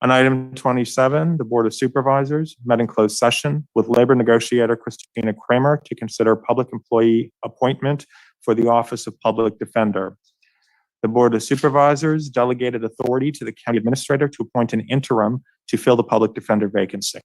On item 27, the Board of Supervisors met in closed session with labor negotiator Christina Kramer to consider public employee appointment for the Office of Public Defender. The Board of Supervisors delegated authority to the county administrator to appoint an interim to fill the public defender vacancy.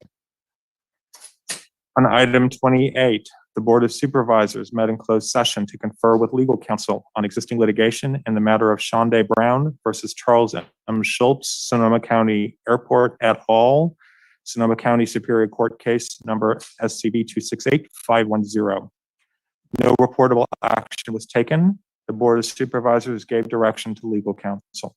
On item 28, the Board of Supervisors met in closed session to confer with legal counsel on existing litigation in the matter of Shonda Brown versus Charles M. Schultz, Sonoma County Airport et al., Sonoma County Superior Court case number SCB 268510. No reportable action was taken. The Board of Supervisors gave direction to legal counsel.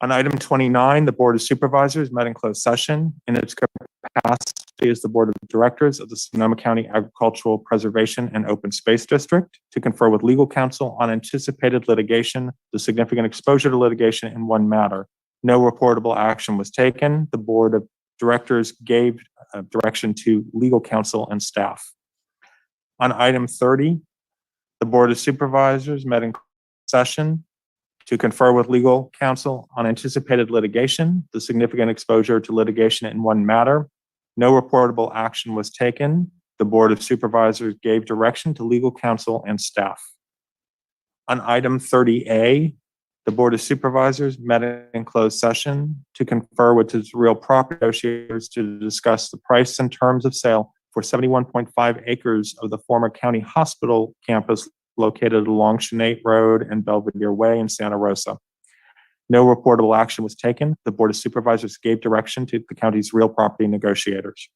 On item 29, the Board of Supervisors met in closed session in its capacity as the Board of Directors of the Sonoma County Agricultural Preservation and Open Space District to confer with legal counsel on anticipated litigation, the significant exposure to litigation in one matter. No reportable action was taken. The Board of Directors gave direction to legal counsel and staff. On item 30, the Board of Supervisors met in session to confer with legal counsel on anticipated litigation, the significant exposure to litigation in one matter. No reportable action was taken. The Board of Supervisors gave direction to legal counsel and staff. On item 30A, the Board of Supervisors met in closed session to confer with its real property negotiators to discuss the price and terms of sale for 71.5 acres of the former county hospital campus located along Chenate Road and Belvedere Way in Santa Rosa. No reportable action was taken. The Board of Supervisors gave direction to the county's real property negotiators.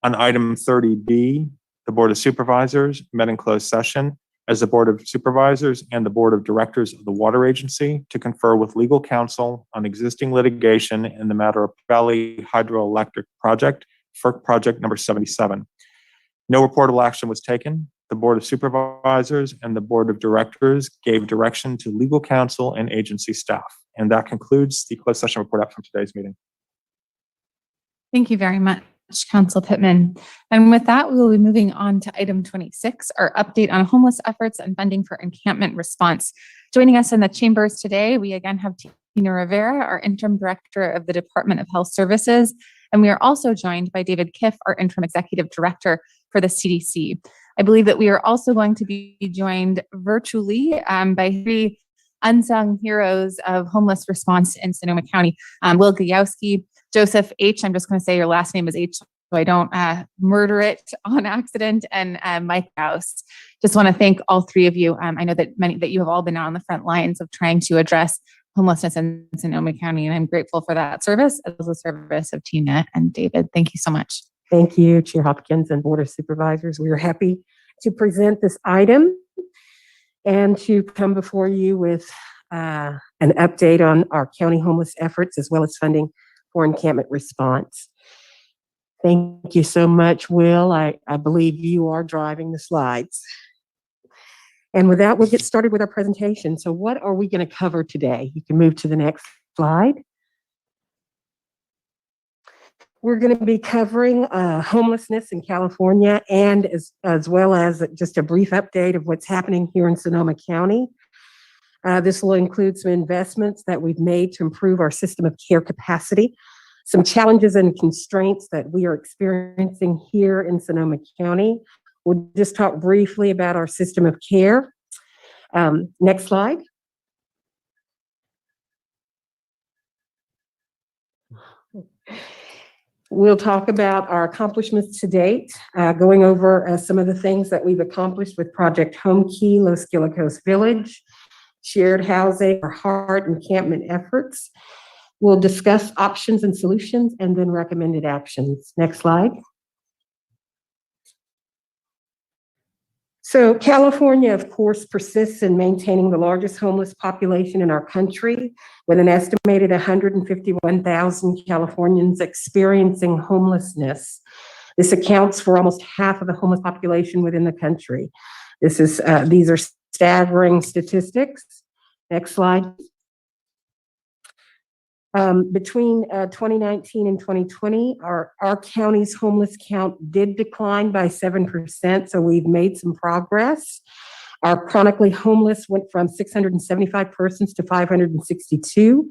On item 30B, the Board of Supervisors met in closed session as the Board of Supervisors and the Board of Directors of the Water Agency to confer with legal counsel on existing litigation in the matter of Valley Hydroelectric Project, FERC project number 77. No reportable action was taken. The Board of Supervisors and the Board of Directors gave direction to legal counsel and agency staff. And that concludes the closed session report out from today's meeting. Thank you very much, Council Pittman. And with that, we will be moving on to item 26, our update on homeless efforts and funding for encampment response. Joining us in the chambers today, we again have Tina Rivera, our interim director of the Department of Health Services. And we are also joined by David Kiff, our interim executive director for the CDC. I believe that we are also going to be joined virtually by three unsung heroes of homeless response in Sonoma County. Will Gajowski, Joseph H., I'm just going to say your last name is H, so I don't murder it on accident, and Mike House. Just want to thank all three of you. I know that you have all been out on the front lines of trying to address homelessness in Sonoma County, and I'm grateful for that service, as well as the service of Tina and David. Thank you so much. Thank you, Chair Hopkins and Board of Supervisors. We are happy to present this item and to come before you with an update on our county homeless efforts, as well as funding for encampment response. Thank you so much, Will. I believe you are driving the slides. And with that, we'll get started with our presentation. So what are we going to cover today? You can move to the next slide. We're going to be covering homelessness in California, and as well as just a brief update of what's happening here in Sonoma County. This will include some investments that we've made to improve our system of care capacity, some challenges and constraints that we are experiencing here in Sonoma County. We'll just talk briefly about our system of care. Next slide. We'll talk about our accomplishments to date, going over some of the things that we've accomplished with Project Home Key, Los Guilacos Village, shared housing, our HEART encampment efforts. We'll discuss options and solutions, and then recommended actions. Next slide. So California, of course, persists in maintaining the largest homeless population in our country, with an estimated 151,000 Californians experiencing homelessness. This accounts for almost half of the homeless population within the country. These are staggering statistics. Next slide. Between 2019 and 2020, our county's homeless count did decline by 7%, so we've made some progress. Our chronically homeless went from 675 persons to 562,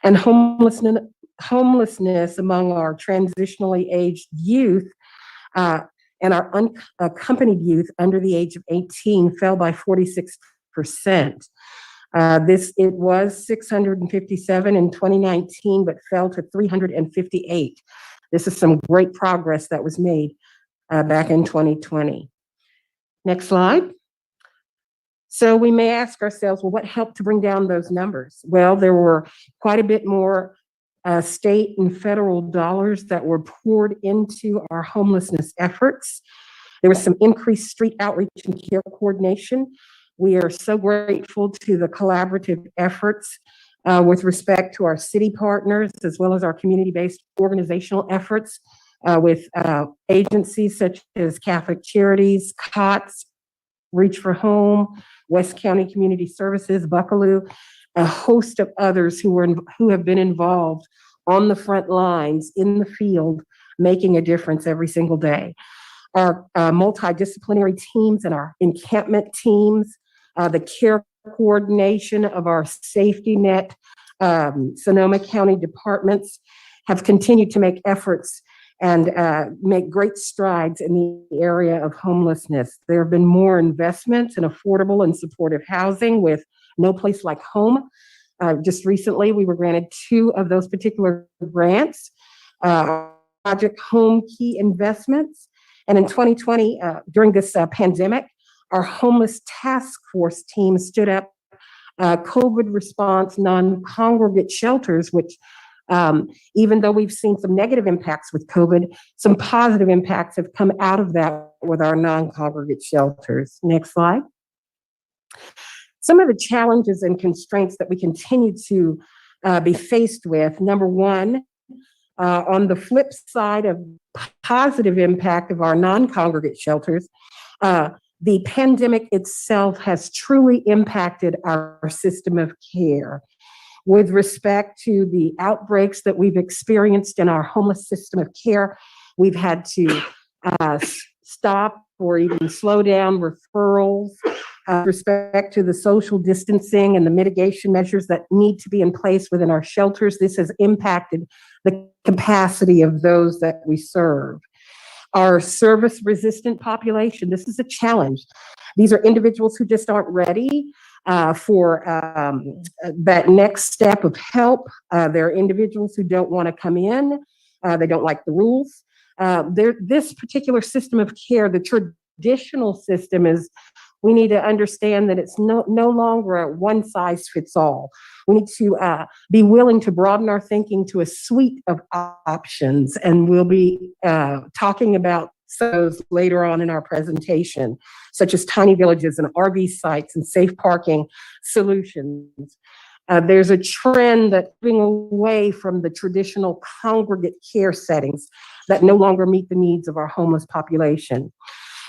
and homelessness among our transitionally aged youth and our unaccompanied youth under the age of 18 fell by 46%. It was 657 in 2019, but fell to 358. This is some great progress that was made back in 2020. Next slide. So we may ask ourselves, well, what helped to bring down those numbers? Well, there were quite a bit more state and federal dollars that were poured into our homelessness efforts. There was some increased street outreach and care coordination. We are so grateful to the collaborative efforts with respect to our city partners, as well as our community-based organizational efforts with agencies such as Catholic Charities, COTS, Reach for Home, West County Community Services, Buckaloo, a host of others who have been involved on the front lines in the field, making a difference every single day. Our multidisciplinary teams and our encampment teams, the care coordination of our safety net Sonoma County departments have continued to make efforts and make great strides in the area of homelessness. There have been more investments in affordable and supportive housing with No Place Like Home. Just recently, we were granted 2 of those particular grants, Project Home Key investments. And in 2020, during this pandemic, our homeless task force team stood up COVID response non-congregate shelters, which even though we've seen some negative impacts with COVID, some positive impacts have come out of that with our non-congregate shelters. Next slide. Some of the challenges and constraints that we continue to be faced with. Number one, on the flip side of positive impact of our non-congregate shelters, the pandemic itself has truly impacted our system of care. With respect to the outbreaks that we've experienced in our homeless system of care, we've had to stop or even slow down referrals Respect to the social distancing and the mitigation measures that need to be in place within our shelters, this has impacted the capacity of those that we serve. Our service resistant population, this is a challenge. These are individuals who just aren't ready for that next step of help. There are individuals who don't want to come in. They don't like the rules. This particular system of care, the traditional system, is we need to understand that it's no longer a one size fits all. We need to be willing to broaden our thinking to a suite of options, and we'll be talking about those later on in our presentation, such as tiny villages and RV sites and safe parking solutions. There's a trend that's moving away from the traditional congregate care settings that no longer meet the needs of our homeless population.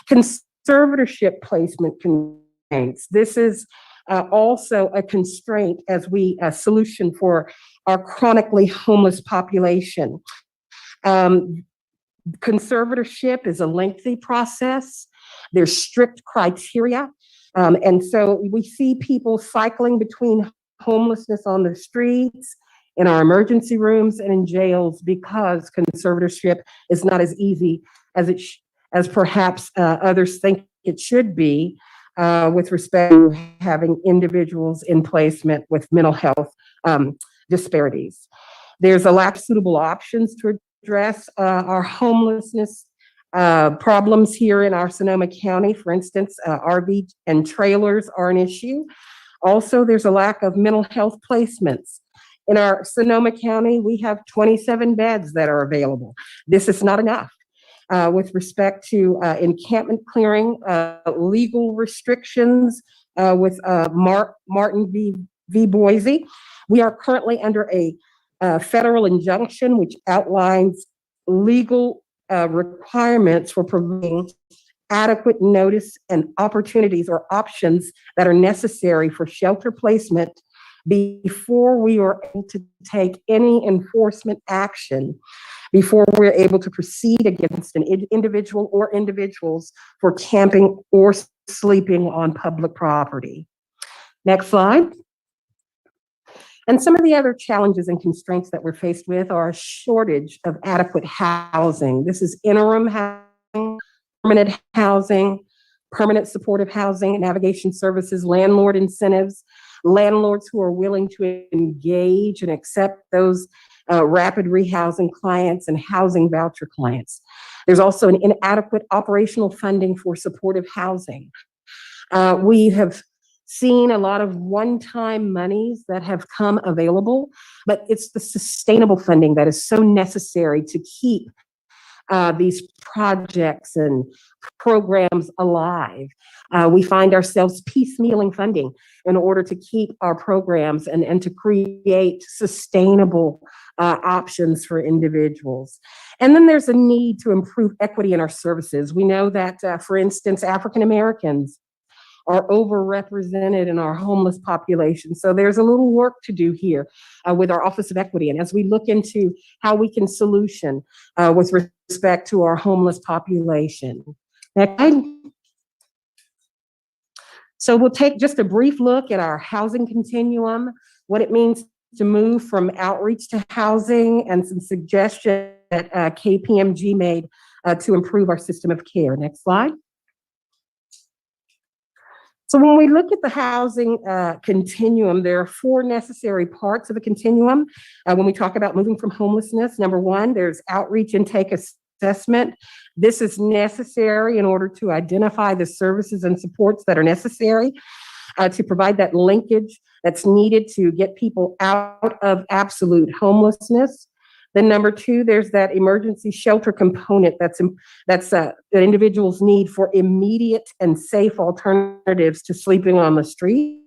Conservatorship placement constraints. This is also a constraint as we solution for our chronically homeless population. Conservatorship is a lengthy process. There's strict criteria. And so we see people cycling between homelessness on the streets, in our emergency rooms, and in jails because conservatorship is not as easy as as perhaps others think it should be with respect to having individuals in placement with mental health disparities. There's a lack of suitable options to address our homelessness problems here in our Sonoma County. For instance, RV and trailers are an issue. Also, there's a lack of mental health placements. In our Sonoma County, we have 27 beds that are available. This is not enough. With respect to encampment clearing, legal restrictions with Martin v. Boise, we are currently under a federal injunction which outlines legal requirements for providing adequate notice and opportunities or options that are necessary for shelter placement before we are able to take any enforcement action, before we're able to proceed against an individual or individuals for camping or sleeping on public property. Next slide. And some of the other challenges and constraints that we're faced with are a shortage of adequate housing. This is interim housing, permanent housing, permanent supportive housing, navigation services, landlord incentives, landlords who are willing to engage and accept those rapid rehousing clients and housing voucher clients. There's also an inadequate operational funding for supportive housing. We have seen a lot of one-time monies that have come available, but it's the sustainable funding that is so necessary to keep these projects and programs alive. We find ourselves piecemealing funding in order to keep our programs and to create sustainable options for individuals. And then there's a need to improve equity in our services. We know that, for instance, African Americans are overrepresented in our homeless population. So there's a little work to do here with our Office of Equity. And as we look into how we can solution with respect to our homeless population. Next slide. So we'll take just a brief look at our housing continuum, what it means to move from outreach to housing, and some suggestions that KPMG made to improve our system of care. Next slide. So when we look at the housing continuum, there are four necessary parts of the continuum. When we talk about moving from homelessness, number one, there's outreach intake assessment. This is necessary in order to identify the services and supports that are necessary to provide that linkage that's needed to get people out of absolute homelessness. Then number two, there's that emergency shelter component that individuals need for immediate and safe alternatives to sleeping on the street.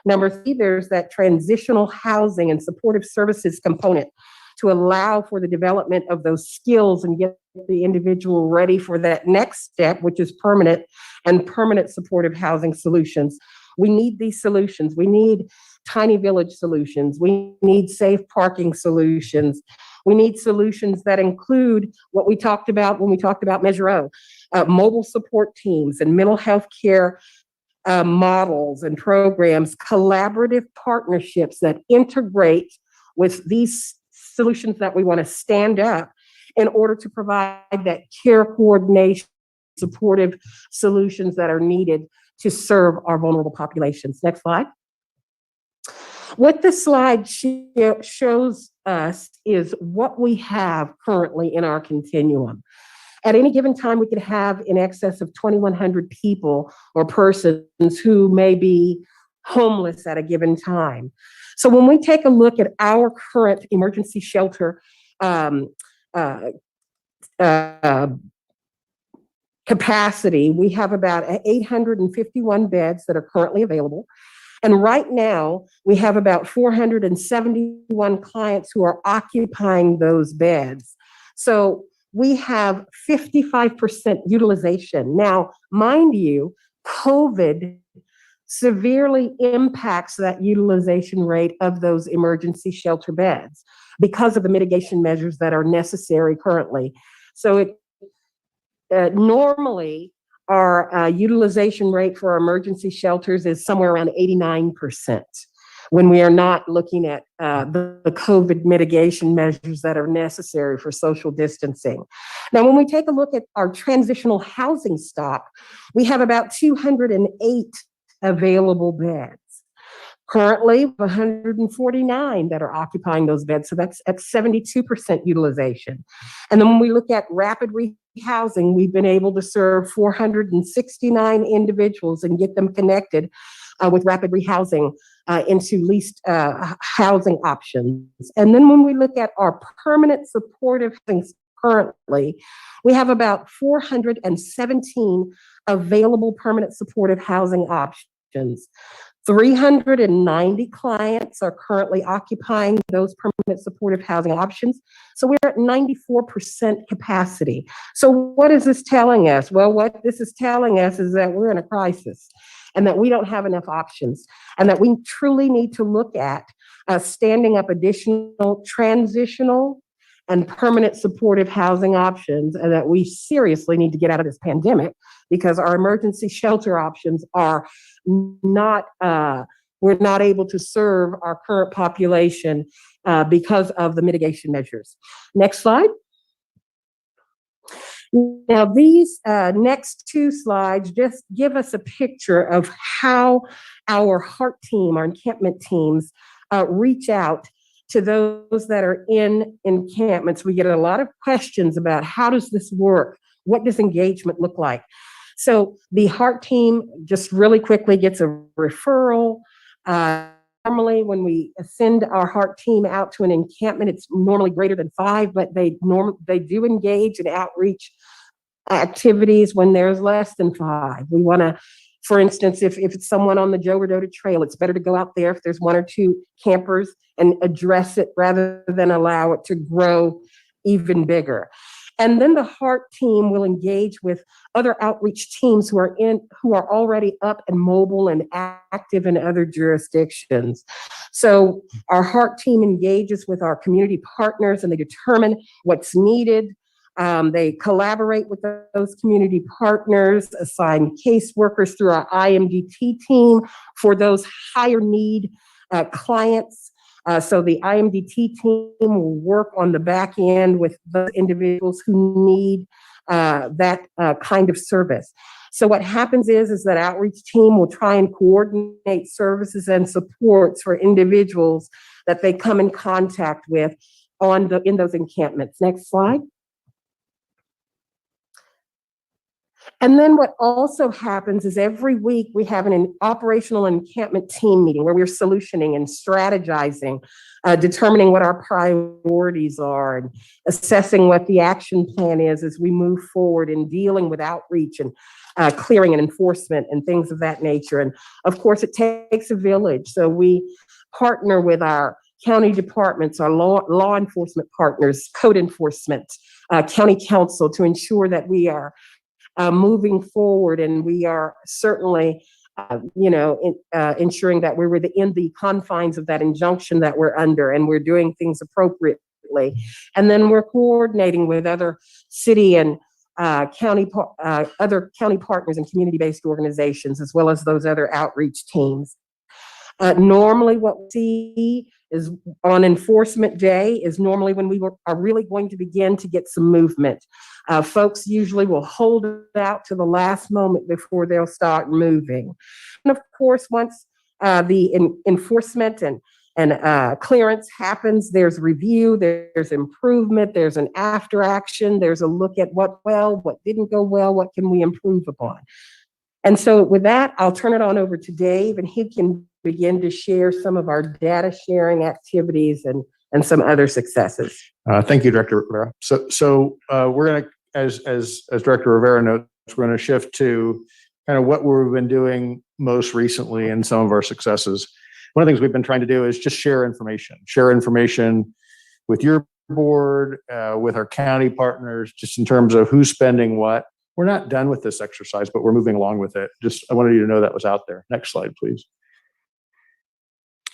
Number three, there's that transitional housing and supportive services component to allow for the development of those skills and get the individual ready for that next step, which is permanent supportive housing solutions. We need these solutions. We need tiny village solutions. We need safe parking solutions. We need solutions that include what we talked about when we talked about Measure O, mobile support teams and mental health care models and programs, collaborative partnerships that integrate with these solutions that we want to stand up in order to provide that care coordination, supportive solutions that are needed to serve our vulnerable populations. Next slide. What this slide shows us is what we have currently in our continuum. At any given time, we could have in excess of 2,100 people or persons who may be homeless at a given time. So when we take a look at our current emergency shelter capacity, we have about 851 beds that are currently available. And right now, we have about 471 clients who are occupying those beds. So we have 55% utilization. Now, mind you, COVID severely impacts that utilization rate of those emergency shelter beds because of the mitigation measures that are necessary currently. So normally, our utilization rate for our emergency shelters is somewhere around 89% when we are not looking at the COVID mitigation measures that are necessary for social distancing. Now, when we take a look at our transitional housing stock, we have about 208 available beds. Currently, 149 that are occupying those beds, so that's at 72% utilization. And then when we look at rapid rehousing, we've been able to serve 469 individuals and get them connected with rapid rehousing into leased housing options. And then when we look at our permanent supportive things currently, we have about 417 available permanent supportive housing options. 390 clients are currently occupying those permanent supportive housing options. So we're at 94% capacity. So what is this telling us? Well, what this is telling us is that we're in a crisis and that we don't have enough options and that we truly need to look at standing up additional transitional and permanent supportive housing options, and that we seriously need to get out of this pandemic because our emergency shelter options are not, we're not able to serve our current population because of the mitigation measures. Next slide. Now, these next two slides just give us a picture of how our HEART team, our encampment teams, reach out to those that are in encampments. We get a lot of questions about how does this work? What does engagement look like? So the HEART team just really quickly gets a referral. Normally, when we send our HEART team out to an encampment, it's normally greater than 5, but they do engage in outreach activities when there's less than 5. We want to, for instance, if it's someone on the Joe Rodota Trail, it's better to go out there if there's 1 or 2 campers and address it rather than allow it to grow even bigger. And then the HEART team will engage with other outreach teams who are already up and mobile and active in other jurisdictions. So our HEART team engages with our community partners and they determine what's needed. They collaborate with those community partners, assign caseworkers through our IMDT team for those higher need clients. So the IMDT team will work on the back end with the individuals who need that kind of service. So what happens is that outreach team will try and coordinate services and supports for individuals that they come in contact with in those encampments. Next slide. And then what also happens is every week we have an operational encampment team meeting where we're solutioning and strategizing, determining what our priorities are and assessing what the action plan is as we move forward in dealing with outreach and clearing and enforcement and things of that nature. And of course, it takes a village. So we partner with our county departments, our law enforcement partners, code enforcement, county council to ensure that we are moving forward, and we are certainly, ensuring that we're within the confines of that injunction that we're under, and we're doing things appropriately. And then we're coordinating with other city and other county partners and community-based organizations, as well as those other outreach teams. Normally what we see is on enforcement day is normally when are really going to begin to get some movement. Folks usually will hold it out to the last moment before they'll start moving. And of course, once the enforcement and clearance happens, there's review, there's improvement, there's an after action, there's a look at what didn't go well, what can we improve upon. And so with that, I'll turn it on over to Dave, and he can begin to share some of our data sharing activities and some other successes. Thank you, Director Rivera. So we're going to, as Director Rivera notes, we're going to shift to kind of what we've been doing most recently and some of our successes. One of the things we've been trying to do is just share information with your board, with our county partners, just in terms of who's spending what. We're not done with this exercise, but we're moving along with it. I wanted you to know that was out there. Next slide, please.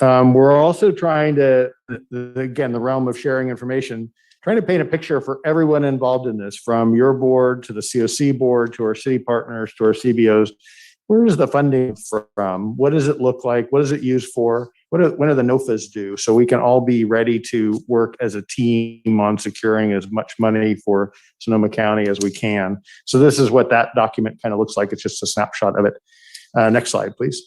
We're also trying to, again, the realm of sharing information, trying to paint a picture for everyone involved in this, from your board to the COC board, to our city partners, to our CBOs. Where is the funding from? What does it look like? What is it used for? When do the NOFAs due? So we can all be ready to work as a team on securing as much money for Sonoma County as we can. So this is what that document kind of looks like. It's just a snapshot of it. Next slide, please.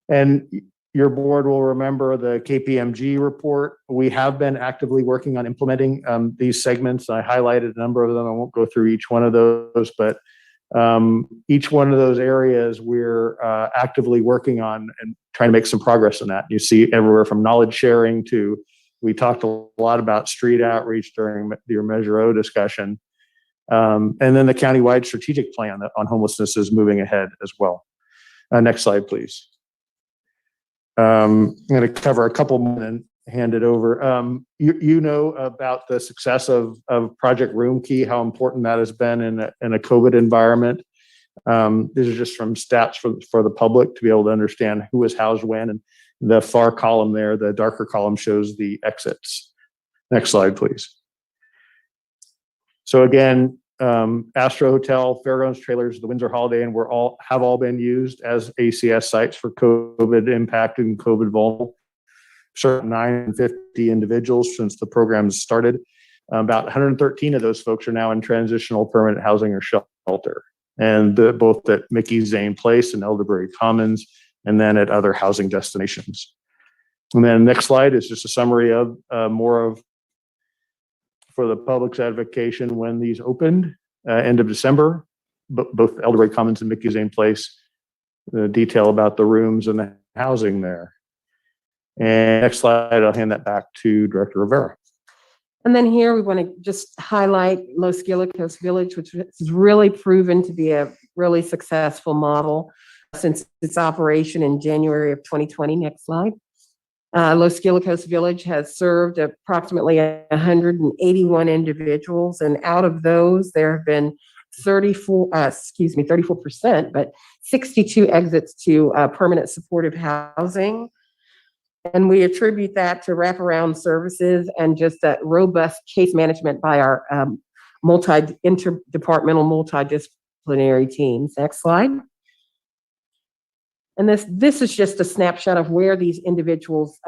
And your board will remember the KPMG report. We have been actively working on implementing these segments. I highlighted a number of them. I won't go through each one of those, but each one of those areas we're actively working on and trying to make some progress in that. You see everywhere from knowledge sharing to, we talked a lot about street outreach during your Measure O discussion. And then the countywide strategic plan on homelessness is moving ahead as well. Next slide, please. I'm going to cover a couple more and hand it over. You know about the success of Project Room Key, how important that has been in a COVID environment. These are just from stats for the public to be able to understand who was housed when. And the far column there, the darker column, shows the exits. Next slide, please. So again, Astro Hotel, Fairgrounds Trailers, the Windsor Holiday Inn have all been used as ACS sites for COVID impacted and COVID vulnerable. Certain 950 individuals since the program started. About 113 of those folks are now in transitional permanent housing or shelter, and both at Mickey Zane Place and Elderberry Commons, and then at other housing destinations. And then next slide is just a summary of more of, for the public's advocation, when these opened, end of December, both Elderberry Commons and Mickey Zane Place, the detail about the rooms and the housing there. And next slide, I'll hand that back to Director Rivera. And then here we want to just highlight Los Guilicos Village, which has really proven to be a really successful model since its operation in January of 2020. Next slide. Los Guilicos Village has served approximately 181 individuals, and out of those, there have been 34%, but 62 exits to permanent supportive housing. And we attribute that to wraparound services and just that robust case management by our interdepartmental, multidisciplinary teams. Next slide. And this is just a snapshot of where these individuals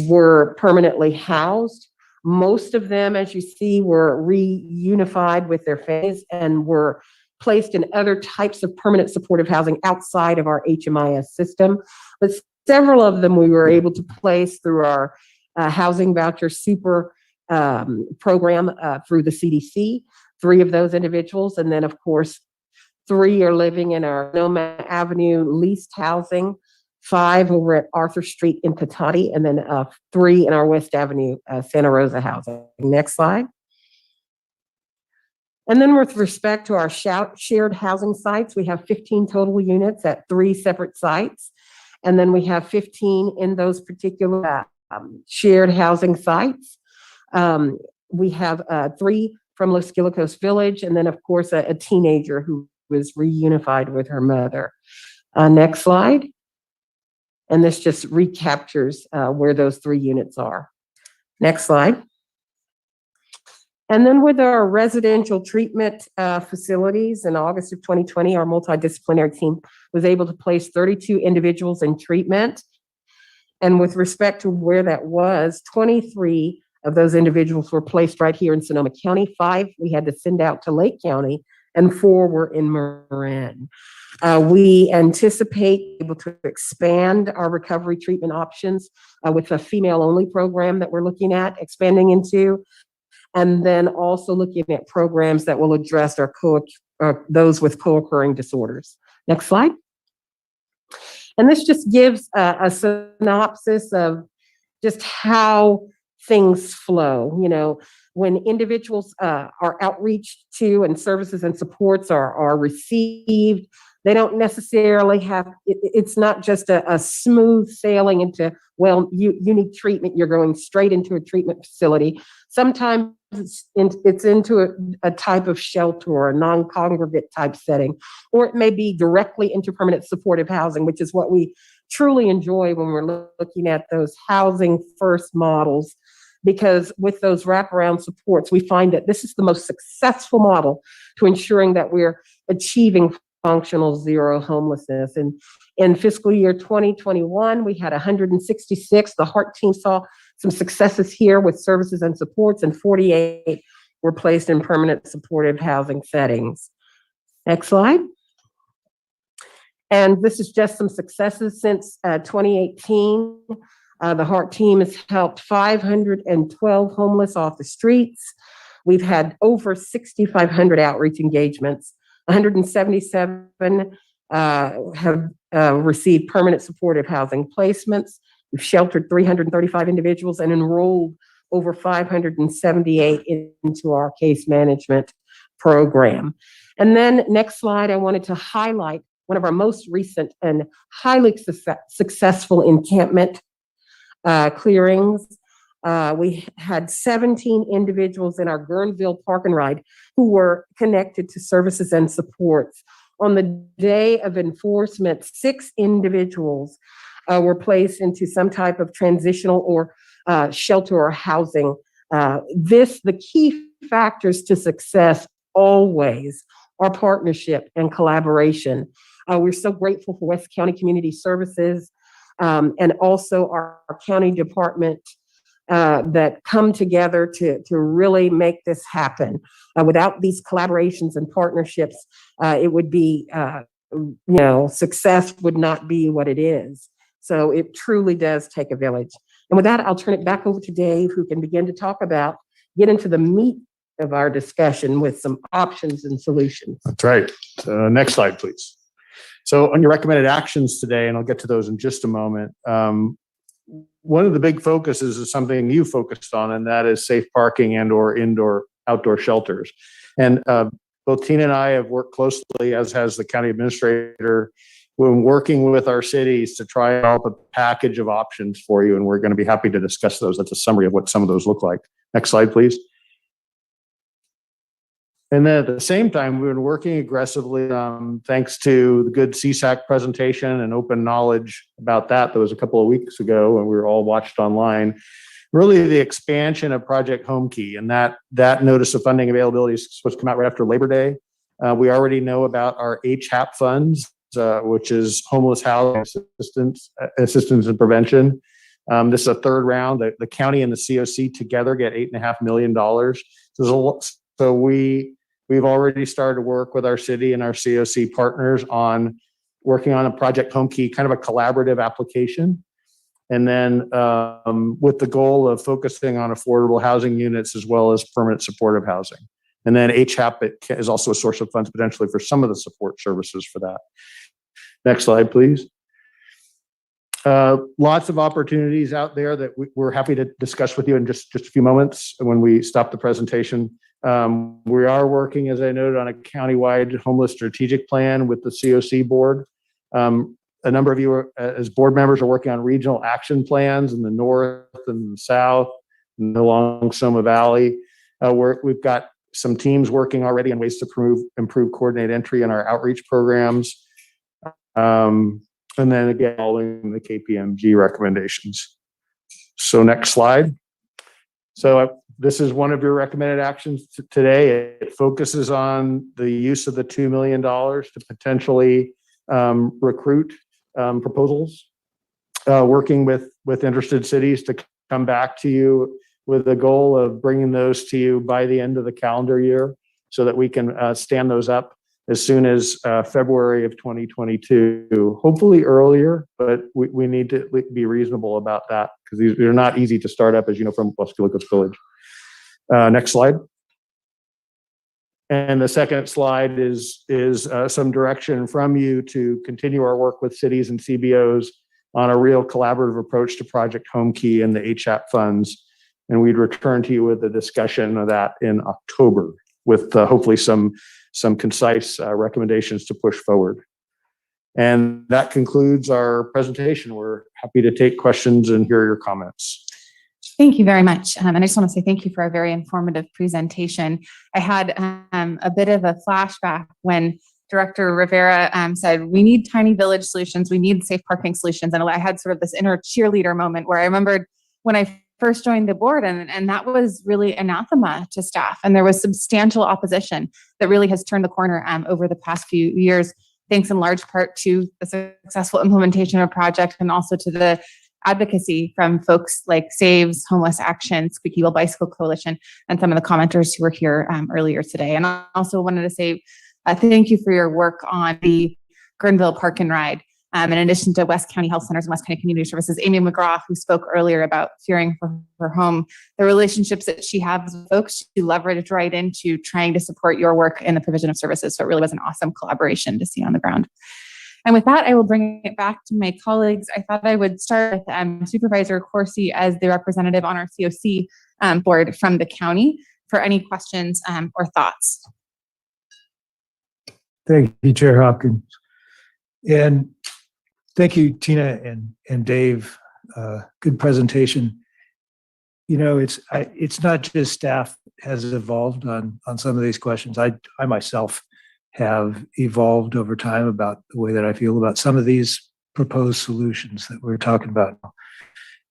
were permanently housed. Most of them, as you see, were reunified with their families and were placed in other types of permanent supportive housing outside of our HMIS system. But several of them we were able to place through our Housing Voucher Super program through the CDC, 3 of those individuals. And then, of course, 3 are living in our Sonoma Avenue leased housing, 5 over at Arthur Street in Patati, and then 3 in our West Avenue Santa Rosa housing. Next slide. And then with respect to our shared housing sites, we have 15 total units at 3 separate sites. And then we have 15 in those particular shared housing sites. We have 3 from Los Guilicos Village, and then of course a teenager who was reunified with her mother. Next slide. And this just recaptures where those 3 units are. Next slide. And then with our residential treatment facilities, in August of 2020, our multidisciplinary team was able to place 32 individuals in treatment. And with respect to where that was, 23 of those individuals were placed right here in Sonoma County. 5 we had to send out to Lake County, and 4 were in Marin. We anticipate able to expand our recovery treatment options with a female-only program that we're looking at expanding into, and then also looking at programs that will address our those with co-occurring disorders. Next slide. And this just gives a synopsis of just how things flow. You know, when individuals are outreached to and services and supports are received, they don't necessarily have, it's not just a smooth sailing into, well, you need treatment, you're going straight into a treatment facility. Sometimes it's into a type of shelter or a non-congregate type setting, or it may be directly into permanent supportive housing, which is what we truly enjoy when we're looking at those housing first models. Because with those wraparound supports, we find that this is the most successful model to ensuring that we're achieving functional zero homelessness. And in fiscal year 2021, we had 166. The HEART team saw some successes here with services and supports, and 48 were placed in permanent supportive housing settings. Next slide. And this is just some successes since 2018. The HEART team has helped 512 homeless off the streets. We've had over 6,500 outreach engagements. 177 have received permanent supportive housing placements. We've sheltered 335 individuals and enrolled over 578 into our case management program. And then next slide, I wanted to highlight one of our most recent and highly successful encampment clearings. We had 17 individuals in our Guerneville Park and Ride who were connected to services and supports. On the day of enforcement, 6 individuals were placed into some type of transitional or shelter or housing. The key factors to success always are partnership and collaboration. We're so grateful for West County Community Services and also our county department that come together to really make this happen. Without these collaborations and partnerships, it would be, success would not be what it is. So it truly does take a village. And with that, I'll turn it back over to Dave, who can begin to get into the meat of our discussion with some options and solutions. That's right. Next slide, please. So on your recommended actions today, and I'll get to those in just a moment, one of the big focuses is something you focused on, and that is safe parking and or outdoor shelters. And both Tina and I have worked closely, as has the county administrator, when working with our cities to try and develop a package of options for you. And we're going to be happy to discuss those. That's a summary of what some of those look like. Next slide, please. And then at the same time, we've been working aggressively, thanks to the good CSAC presentation and open knowledge about that was a couple of weeks ago, and we were all watched online. Really, the expansion of Project Home Key, and that notice of funding availability is supposed to come out right after Labor Day. We already know about our HAP funds, which is Homeless Housing Assistance and Prevention. This is a third round. The county and the COC together get $8.5 million. So we've already started to work with our city and our COC partners on working on a Project Home Key, kind of a collaborative application. And then with the goal of focusing on affordable housing units as well as permanent supportive housing. And then HAP is also a source of funds potentially for some of the support services for that. Next slide, please. Lots of opportunities out there that we're happy to discuss with you in just a few moments when we stop the presentation. We are working, as I noted, on a countywide homeless strategic plan with the COC board. A number of you as board members are working on regional action plans in the north and the south and along Sonoma Valley. We've got some teams working already on ways to improve coordinated entry in our outreach programs. And then again, following the KPMG recommendations. So next slide. So This is one of your recommended actions today. It focuses on the use of the $2 million to potentially recruit proposals, working with interested cities to come back to you with the goal of bringing those to you by the end of the calendar year so that we can stand those up as soon as February of 2022, hopefully earlier, but we need to be reasonable about that because they're not easy to start up, as you know, from West Gillicuddy Village. Next slide. And the second slide is some direction from you to continue our work with cities and CBOs on a real collaborative approach to Project Home Key and the HAP funds. And we'd return to you with a discussion of that in October with hopefully some concise recommendations to push forward. And that concludes our presentation. We're happy to take questions and hear your comments. Thank you very much. And I just want to say thank you for a very informative presentation. I had a bit of a flashback when Director Rivera said, we need tiny village solutions, we need safe parking solutions. And I had sort of this inner cheerleader moment where I remembered when I first joined the board and that was really anathema to staff. And there was substantial opposition that really has turned the corner over the past few years, thanks in large part to the successful implementation of a project and also to the advocacy from folks like Saves, Homeless Action, Squeaky Wheel Bicycle Coalition, and some of the commenters who were here earlier today. And I also wanted to say thank you for your work on the Guerneville Park and Ride. In addition to West County Health Centers and West County Community Services, Amy McGraw, who spoke earlier about fearing for her home, the relationships that she has with folks, she leveraged right into trying to support your work in the provision of services. So it really was an awesome collaboration to see on the ground. And with that, I will bring it back to my colleagues. I thought I would start with Supervisor Corsi as the representative on our COC board from the county for any questions or thoughts. Thank you, Chair Hopkins. And thank you, Tina and Dave. Good presentation. You know, it's not just staff has evolved on some of these questions. I myself have evolved over time about the way that I feel about some of these proposed solutions that we're talking about.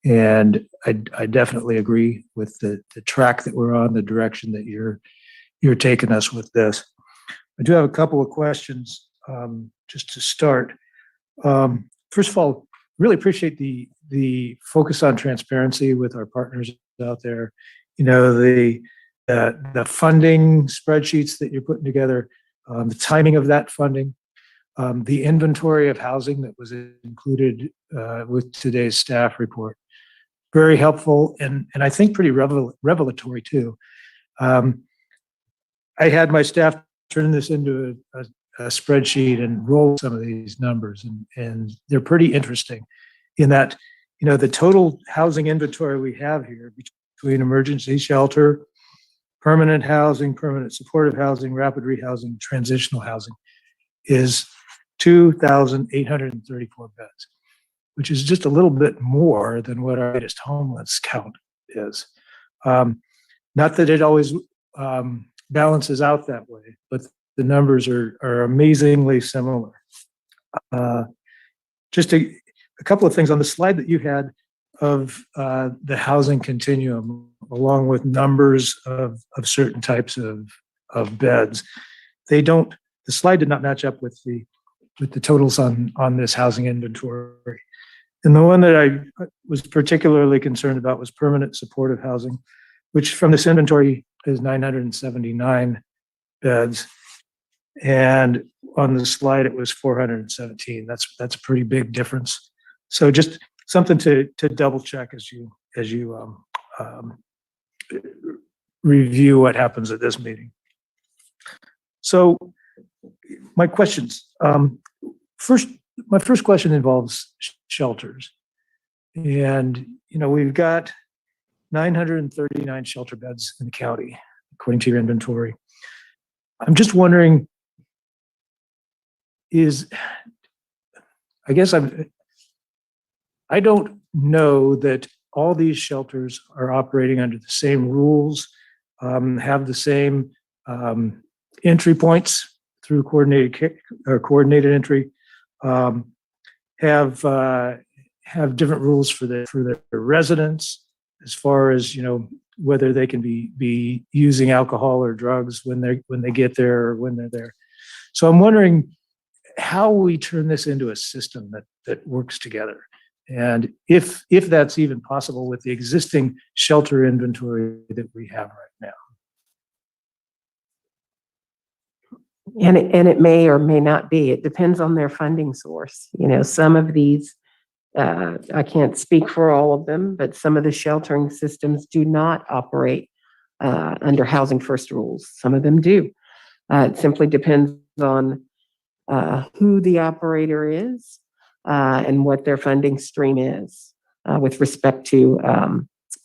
And I definitely agree with the track that we're on, the direction that you're taking us with this. I do have a couple of questions just to start. First of all, really appreciate the focus on transparency with our partners out there. You know, the funding spreadsheets that you're putting together, the timing of that funding, the inventory of housing that was included with today's staff report. Very helpful and I think pretty revelatory too. I had my staff turn this into a spreadsheet and roll some of these numbers and they're pretty interesting in that, you know, the total housing inventory we have here between emergency shelter, permanent housing, permanent supportive housing, rapid rehousing, transitional housing is 2,834 beds, which is just a little bit more than what our latest homeless count is. Not that it always balances out that way, but the numbers are amazingly similar. Just a couple of things on the slide that you had of the housing continuum, along with numbers of certain types of beds. The slide did not match up with the totals on this housing inventory. And the one that I was particularly concerned about was permanent supportive housing, which from this inventory is 979 beds. And on the slide, it was 417. That's a pretty big difference. So just something to double check as you review what happens at this meeting. So my questions. My first question involves shelters. And, you know, we've got 939 shelter beds in the county, according to your inventory. I'm just wondering, I don't know that all these shelters are operating under the same rules, have the same entry points through coordinated entry, have different rules for their residents as far as, you know, whether they can be using alcohol or drugs when they get there or when they're there. So I'm wondering how we turn this into a system that works together. And if that's even possible with the existing shelter inventory that we have right now. And it may or may not be. It depends on their funding source. Some of these, I can't speak for all of them, but some of the sheltering systems do not operate under Housing First rules. Some of them do. It simply depends on who the operator is and what their funding stream is with respect to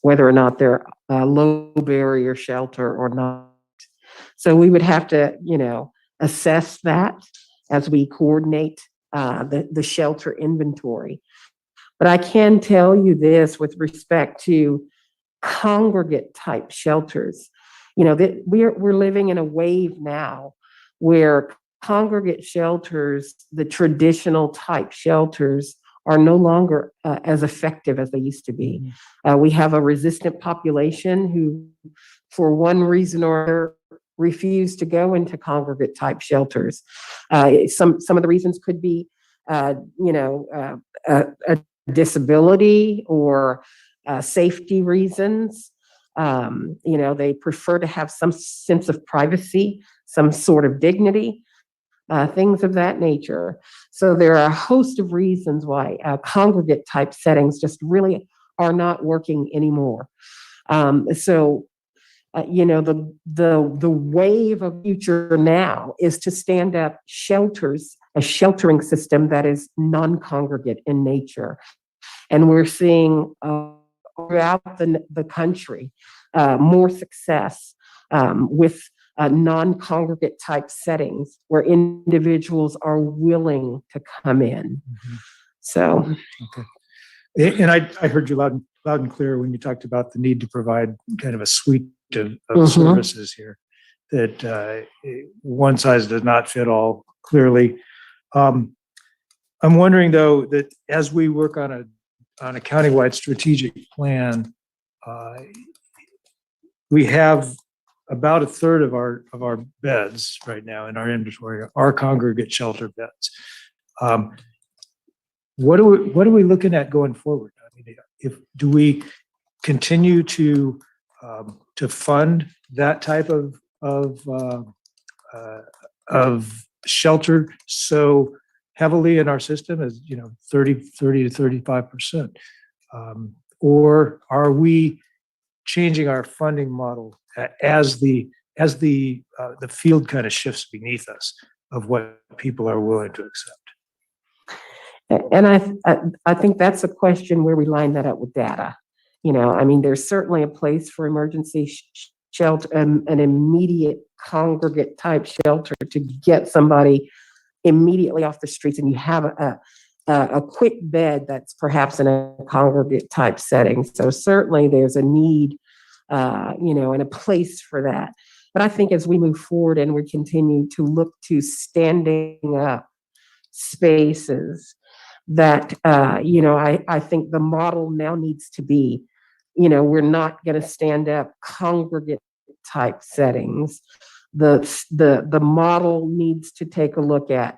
whether or not they're low barrier shelter or not. So we would have to, assess that as we coordinate the shelter inventory. But I can tell you this with respect to congregate type shelters, that we're living in a wave now where congregate shelters, the traditional type shelters, are no longer as effective as they used to be. We have a resistant population who, for one reason or another, refuse to go into congregate type shelters. Some of the reasons could be, a disability or safety reasons. They prefer to have some sense of privacy, some sort of dignity, things of that nature. So there are a host of reasons why congregate type settings just really are not working anymore. The wave of future now is to stand up shelters, a sheltering system that is non-congregate in nature. And we're seeing throughout the country more success with non-congregate type settings where individuals are willing to come in. So. Okay. And I heard you loud and clear when you talked about the need to provide kind of a suite of services here, that one size does not fit all, clearly. I'm wondering, though, that as we work on a countywide strategic plan, we have about a third of our beds right now in our inventory are congregate shelter beds. What are we looking at going forward? I mean, do we continue to fund that type of shelter so heavily in our system as 30 to 35%, or are we changing our funding model as the field kind of shifts beneath us of what people are willing to accept? And I think that's a question where we line that up with data. There's certainly a place for emergency shelter, an immediate congregate type shelter to get somebody immediately off the streets, and you have a quick bed that's perhaps in a congregate type setting. So certainly there's a need, and a place for that. But I think as we move forward and we continue to look to standing up spaces that, I think the model now needs to be, we're not going to stand up congregate type settings. The model needs to take a look at,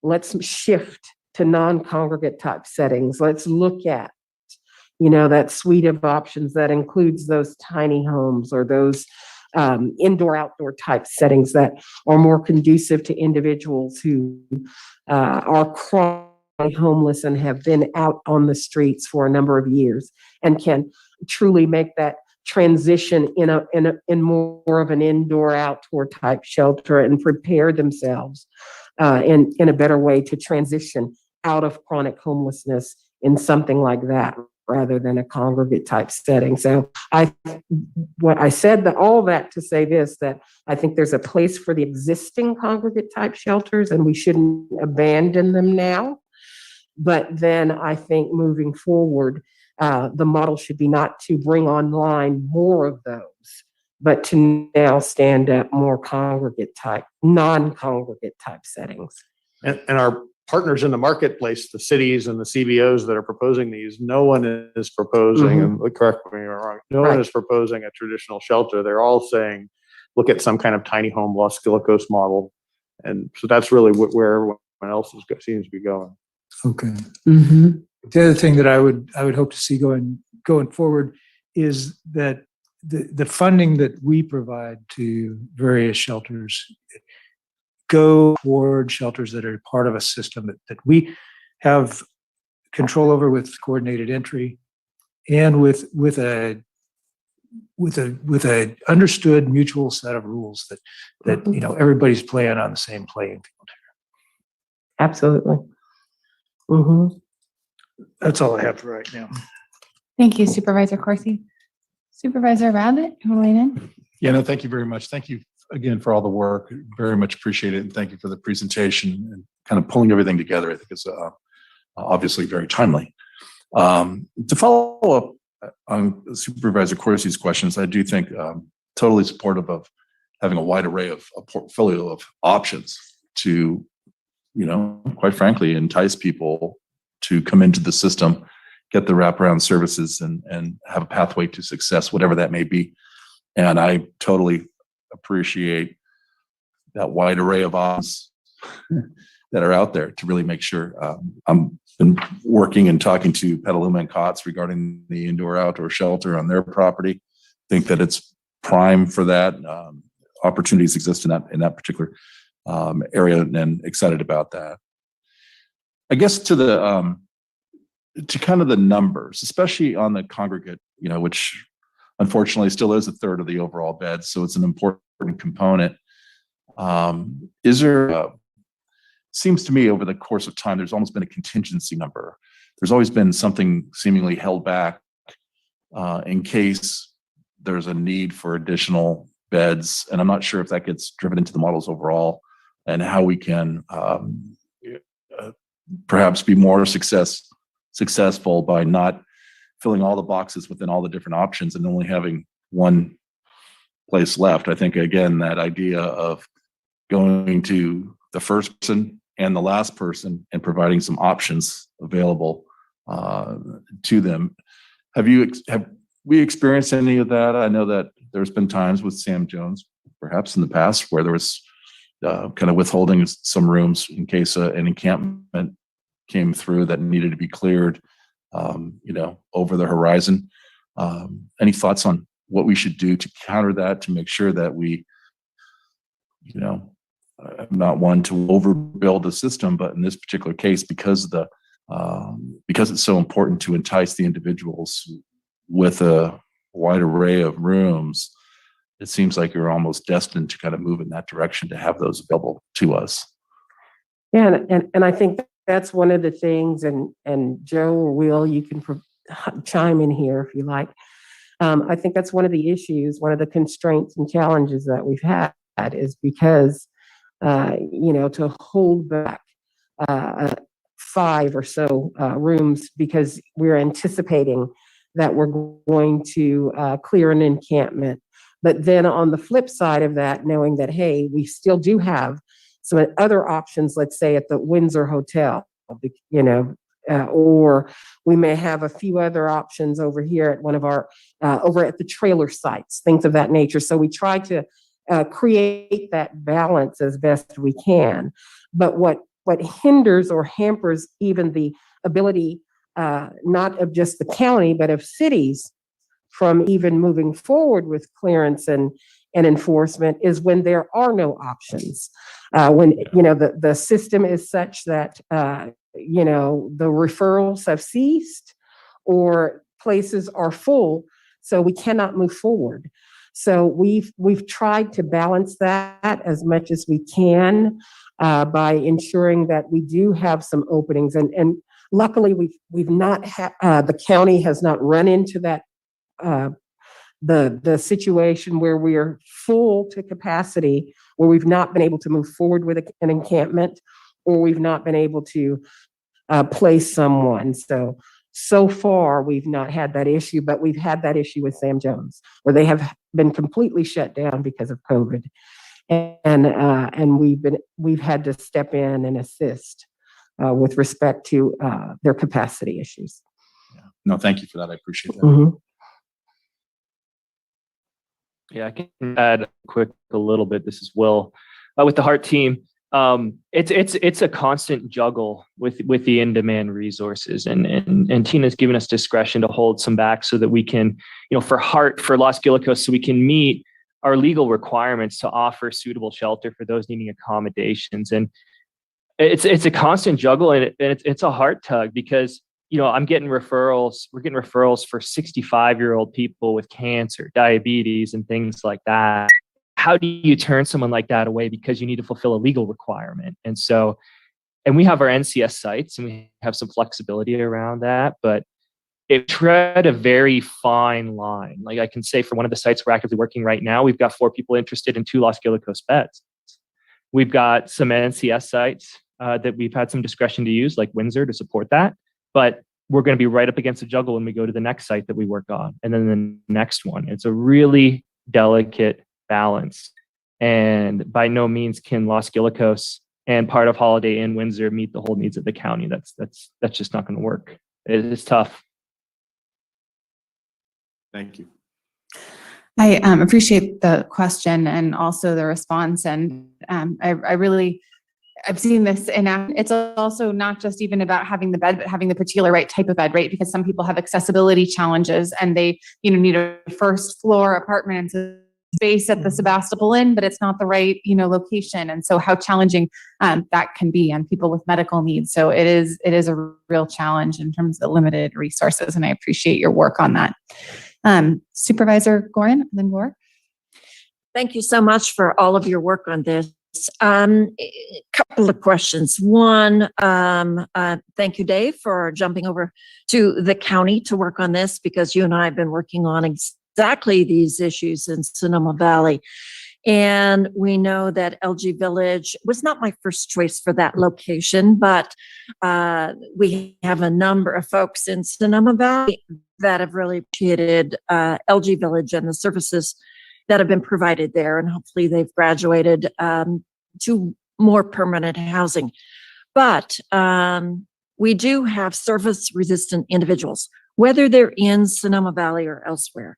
let's shift to non-congregate type settings. Let's look at, that suite of options that includes those tiny homes or those indoor-outdoor type settings that are more conducive to individuals who are chronically homeless and have been out on the streets for a number of years and can truly make that transition in more of an indoor-outdoor type shelter and prepare themselves in a better way to transition out of chronic homelessness in something like that, rather than a congregate type setting. So I said all that to say this, that I think there's a place for the existing congregate type shelters and we shouldn't abandon them now. But then I think moving forward, the model should be not to bring online more of those, but to now stand up more congregate type, non-congregate type settings. And our partners in the marketplace, the cities and the CBOs that are proposing these, no one is proposing, and correct me if I'm wrong, no one is proposing a traditional shelter. They're all saying, look at some kind of tiny home Los Silicos model. And so that's really where everyone else seems to be going. Okay. The other thing that I would hope to see going forward is that the funding that we provide to various shelters go toward shelters that are part of a system that we have control over, with coordinated entry and with a understood mutual set of rules that everybody's playing on the same playing field here. Absolutely. That's all I have for right now. Thank you, Supervisor Corsi. Supervisor Rabbit, you want to weigh in? Yeah, no, thank you very much. Thank you again for all the work. Very much appreciate it. And thank you for the presentation and kind of pulling everything together. I think it's obviously very timely. To follow up on Supervisor Corsi's questions, I do think totally supportive of having a wide array of a portfolio of options to, quite frankly, entice people to come into the system, get the wraparound services and have a pathway to success, whatever that may be. And I totally appreciate that wide array of options that are out there to really make sure. I'm been working and talking to Petaluma and Cots regarding the indoor-outdoor shelter on their property. Think that it's prime for that. Opportunities exist in that particular area, and excited about that. I guess to kind of the numbers, especially on the congregate, which unfortunately still is a third of the overall beds, so it's an important component. Is there, seems to me over the course of time, there's almost been a contingency number. There's always been something seemingly held back in case there's a need for additional beds. And I'm not sure if that gets driven into the models overall and how we can perhaps be more successful by not filling all the boxes within all the different options and only having one place left. I think, again, that idea of going to the first person and the last person and providing some options available to them. Have we experienced any of that? I know that there's been times with Sam Jones, perhaps in the past, where there was kind of withholding some rooms in case an encampment came through that needed to be cleared, over the horizon. Any thoughts on what we should do to counter that, to make sure that we, I'm not one to overbuild the system, but in this particular case, because it's so important to entice the individuals with a wide array of rooms, it seems like you're almost destined to kind of move in that direction to have those available to us. Yeah, and I think that's one of the things, and Joe or Will, you can chime in here if you like. I think that's one of the issues, one of the constraints and challenges that we've had is because, to hold back 5 or so rooms because we're anticipating that we're going to clear an encampment. But then on the flip side of that, knowing that, hey, we still do have some other options, let's say at the Windsor Hotel, or we may have a few other options over here at one of our, over at the trailer sites, things of that nature. So we try to create that balance as best we can. But what hinders or hampers even the ability, not of just the county, but of cities from even moving forward with clearance and enforcement is when there are no options. When, the system is such that, the referrals have ceased or places are full, so we cannot move forward. So we've tried to balance that as much as we can by ensuring that we do have some openings. And luckily we've not the county has not run into that the situation where we are full to capacity, where we've not been able to move forward with an encampment, or we've not been able to place someone. So far, we've not had that issue, but we've had that issue with Sam Jones, where they have been completely shut down because of COVID, and we've had to step in and assist. with respect to their capacity issues. No, thank you for that. I appreciate that. Mhm. Yeah, I can add a little bit. This is Will with the Heart team. It's a constant juggle with the in-demand resources, and Tina's given us discretion to hold some back so that we can, for Heart, for Los Guilicos, so we can meet our legal requirements to offer suitable shelter for those needing accommodations. And it's a constant juggle, and it's a heart tug because I'm getting referrals. We're getting referrals for 65-year-old people with cancer, diabetes, and things like that. How do you turn someone like that away because you need to fulfill a legal requirement? And we have our NCS sites and we have some flexibility around that, but it tread a very fine line. Like I can say for one of the sites we're actively working right now, we've got 4 people interested in 2 Los Guilicos beds. We've got some NCS sites that we've had some discretion to use, like Windsor, to support that. But we're going to be right up against a juggle when we go to the next site that we work on, and then the next one. It's a really delicate balance, and by no means can Los Guilicos and part of Holiday Inn Windsor meet the whole needs of the county. That's just not going to work. It's tough. Thank you. I appreciate the question and also the response, and I've seen this it's also not just even about having the bed, but having the particular right type of bed, right? Because some people have accessibility challenges and they, need a first floor apartment and some space at the Sebastopol Inn, but it's not the right, location. And so how challenging that can be on people with medical needs. So it is a real challenge in terms of limited resources. And I appreciate your work on that. Supervisor Gorin, and then Gore. Thank you so much for all of your work on this. A couple of questions. One, thank you, Dave, for jumping over to the county to work on this, because you and I have been working on exactly these issues in Sonoma Valley. And we know that LG Village was not my first choice for that location, but we have a number of folks in Sonoma Valley that have really appreciated LG Village and the services that have been provided there, and hopefully they've graduated to more permanent housing. But we do have service-resistant individuals, whether they're in Sonoma Valley or elsewhere.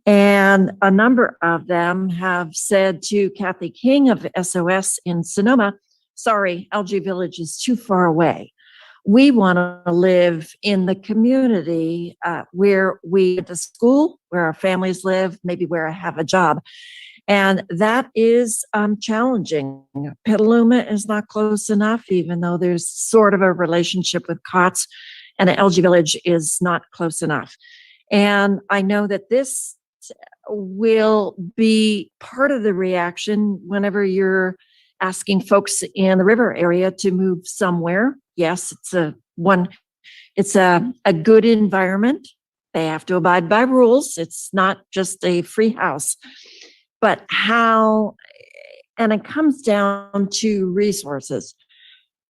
And a number of them have said to Kathy King of SOS in Sonoma, sorry, LG Village is too far away. We want to live in the community where we go to school, where our families live, maybe where I have a job. And that is challenging. Petaluma is not close enough, even though there's sort of a relationship with COTS, and LG Village is not close enough. And I know that this will be part of the reaction whenever you're asking folks in the river area to move somewhere. Yes, it's a good environment. They have to abide by rules. It's not just a free house. But and it comes down to resources.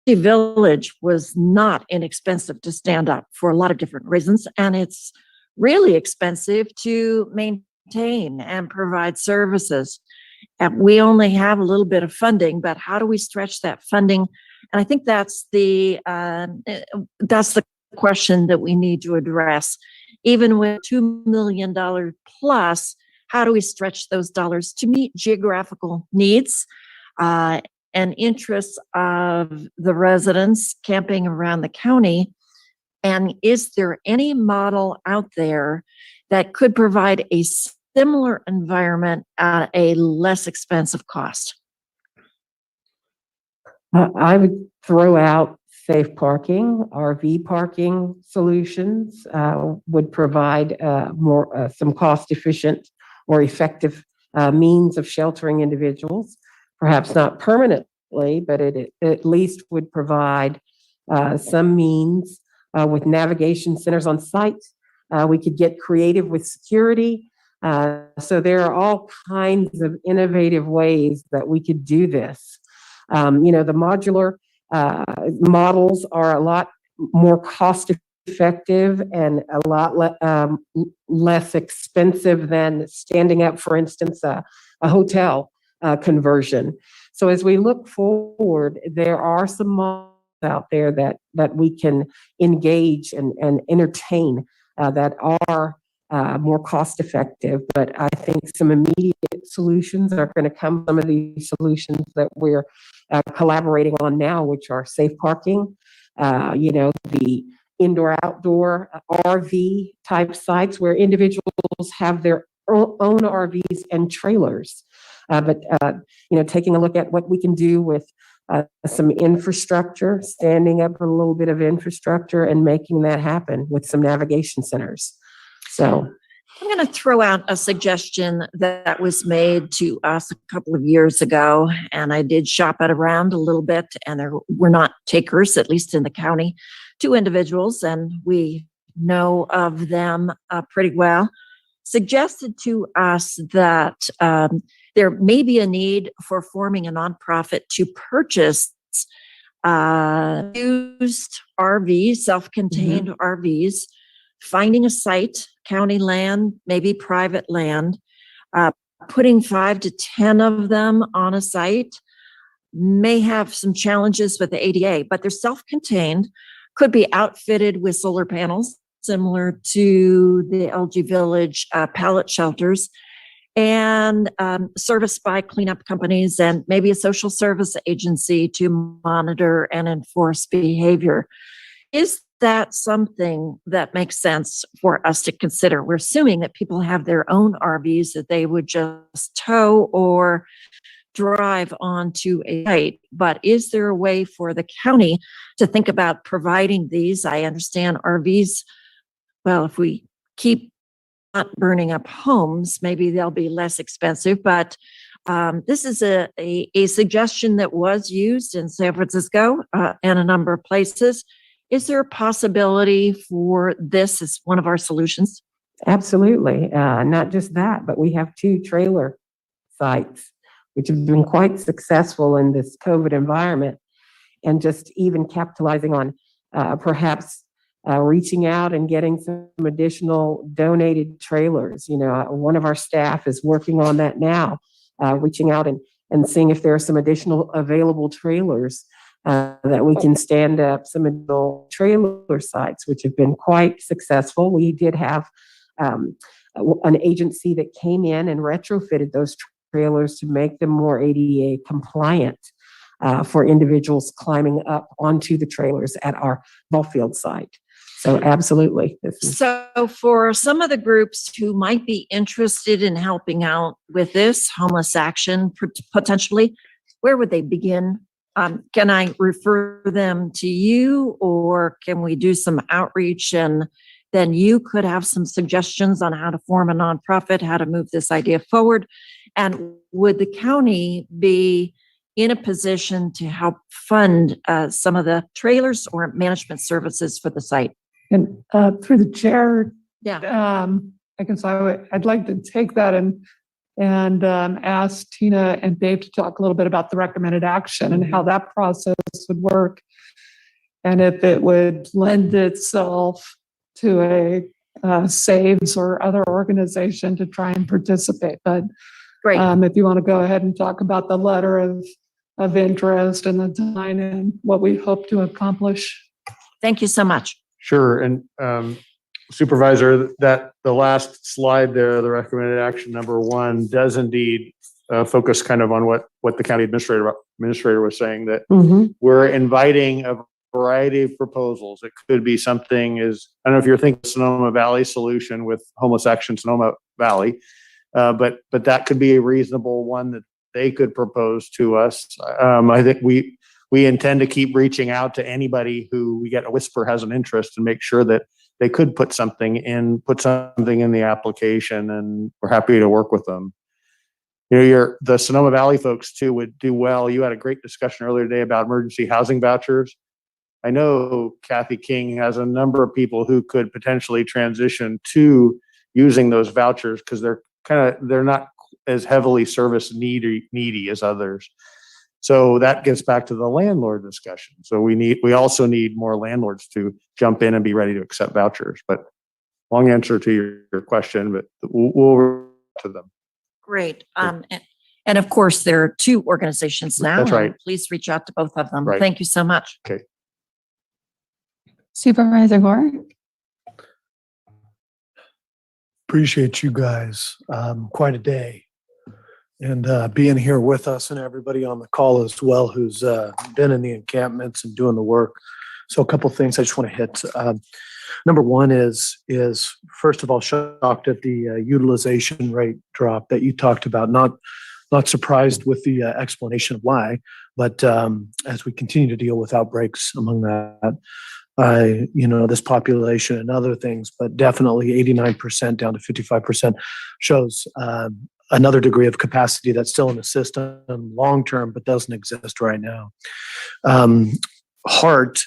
The village was not inexpensive to stand up for a lot of different reasons, and it's really expensive to maintain and provide services. And we only have a little bit of funding, but how do we stretch that funding? And I think that's the question that we need to address. Even with $2 million plus, how do we stretch those dollars to meet geographical needs and interests of the residents camping around the county? And is there any model out there that could provide a similar environment at a less expensive cost? I would throw out safe parking, RV parking solutions would provide some cost-efficient or effective means of sheltering individuals, perhaps not permanently, but it at least would provide some means with navigation centers on site. We could get creative with security. So there are all kinds of innovative ways that we could do this. The modular models are a lot more cost effective and a lot less expensive than standing up, for instance, a hotel conversion. So as we look forward, there are some out there that we can engage and entertain that are more cost effective. But I think some immediate solutions are going to come. Some of these solutions that we're collaborating on now, which are safe parking, the indoor outdoor RV type sites where individuals have their own RVs and trailers. But taking a look at what we can do with some infrastructure, standing up a little bit of infrastructure and making that happen with some navigation centers. So I'm going to throw out a suggestion that was made to us a couple of years ago, and I did shop it around a little bit, and there were not takers, at least in the county, 2 individuals, and we know of them pretty well, suggested to us that there may be a need for forming a nonprofit to purchase used RVs, self-contained RVs, finding a site, county land, maybe private land, putting 5 to 10 of them on a site. May have some challenges with the ADA, but they're self-contained, could be outfitted with solar panels, similar to the LG Village pallet shelters, and serviced by cleanup companies and maybe a social service agency to monitor and enforce behavior. Is that something that makes sense for us to consider? We're assuming that people have their own RVs that they would just tow or drive onto a site, but is there a way for the county to think about providing these? I understand RVs, well, if we keep not burning up homes, maybe they'll be less expensive, but this is a suggestion that was used in San Francisco and a number of places. Is there a possibility for this as one of our solutions? absolutely. Not just that, but we have 2 trailer sites, which have been quite successful in this COVID environment, and just even capitalizing on perhaps reaching out and getting some additional donated trailers. One of our staff is working on that now, reaching out and seeing if there are some additional available trailers that we can stand up, some additional trailer sites, which have been quite successful. We did have an agency that came in and retrofitted those trailers to make them more ADA compliant for individuals climbing up onto the trailers at our ball field site. So absolutely. So for some of the groups who might be interested in helping out with this homeless action, potentially, where would they begin? Can I refer them to you, or can we do some outreach and then you could have some suggestions on how to form a nonprofit, how to move this idea forward? And would the county be in a position to help fund some of the trailers or management services for the site? And through the chair, yeah, I guess I'd like to take that and ask Tina and Dave to talk a little bit about the recommended action and how that process would work, and if it would lend itself to a SAVES or other organization to try and participate. But great. If you want to go ahead and talk about the letter of interest and the design and what we hope to accomplish. Thank you so much. Sure. And Supervisor, that the last slide there, the recommended action number 1, does indeed focus kind of on what the county administrator was saying, that we're inviting a variety of proposals. It could be something I don't know if you're thinking Sonoma Valley solution with Homeless Action Sonoma Valley, but that could be a reasonable one that they could propose to us. I think we intend to keep reaching out to anybody who we get a whisper has an interest and make sure that they could put something in the application, and we're happy to work with them. The Sonoma Valley folks too would do well. You had a great discussion earlier today about emergency housing vouchers. I know Kathy King has a number of people who could potentially transition to using those vouchers because they're not as heavily service needy as others. So that gets back to the landlord discussion. So we also need more landlords to jump in and be ready to accept vouchers. But long answer to your question, but we'll to them. Great. And of course, there are 2 organizations now. That's right. Please reach out to both of them. Right. Thank you so much. Okay. Supervisor Gore? Appreciate you guys. Quite a day. And being here with us and everybody on the call as well who's been in the encampments and doing the work. So a couple things I just want to hit. Number one is first of all, shocked at the utilization rate drop that you talked about. Not surprised with the explanation of why, but as we continue to deal with outbreaks among that, this population and other things, but definitely 89% down to 55% shows another degree of capacity that's still in the system long term, but doesn't exist right now. Heart.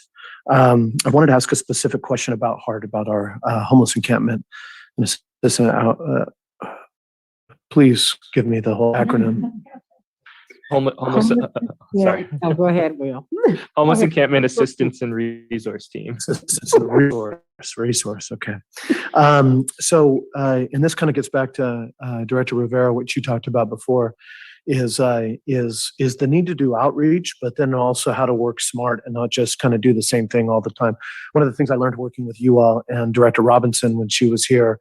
I wanted to ask a specific question about Heart, about our homeless encampment. Please give me the whole acronym. Sorry. Oh, go ahead, Will. Homeless Encampment Assistance and Resource Team. Assistance and resource. Okay. And this kind of gets back to Director Rivera, what you talked about before, is the need to do outreach, but then also how to work smart and not just kind of do the same thing all the time. One of the things I learned working with you all and Director Robinson when she was here,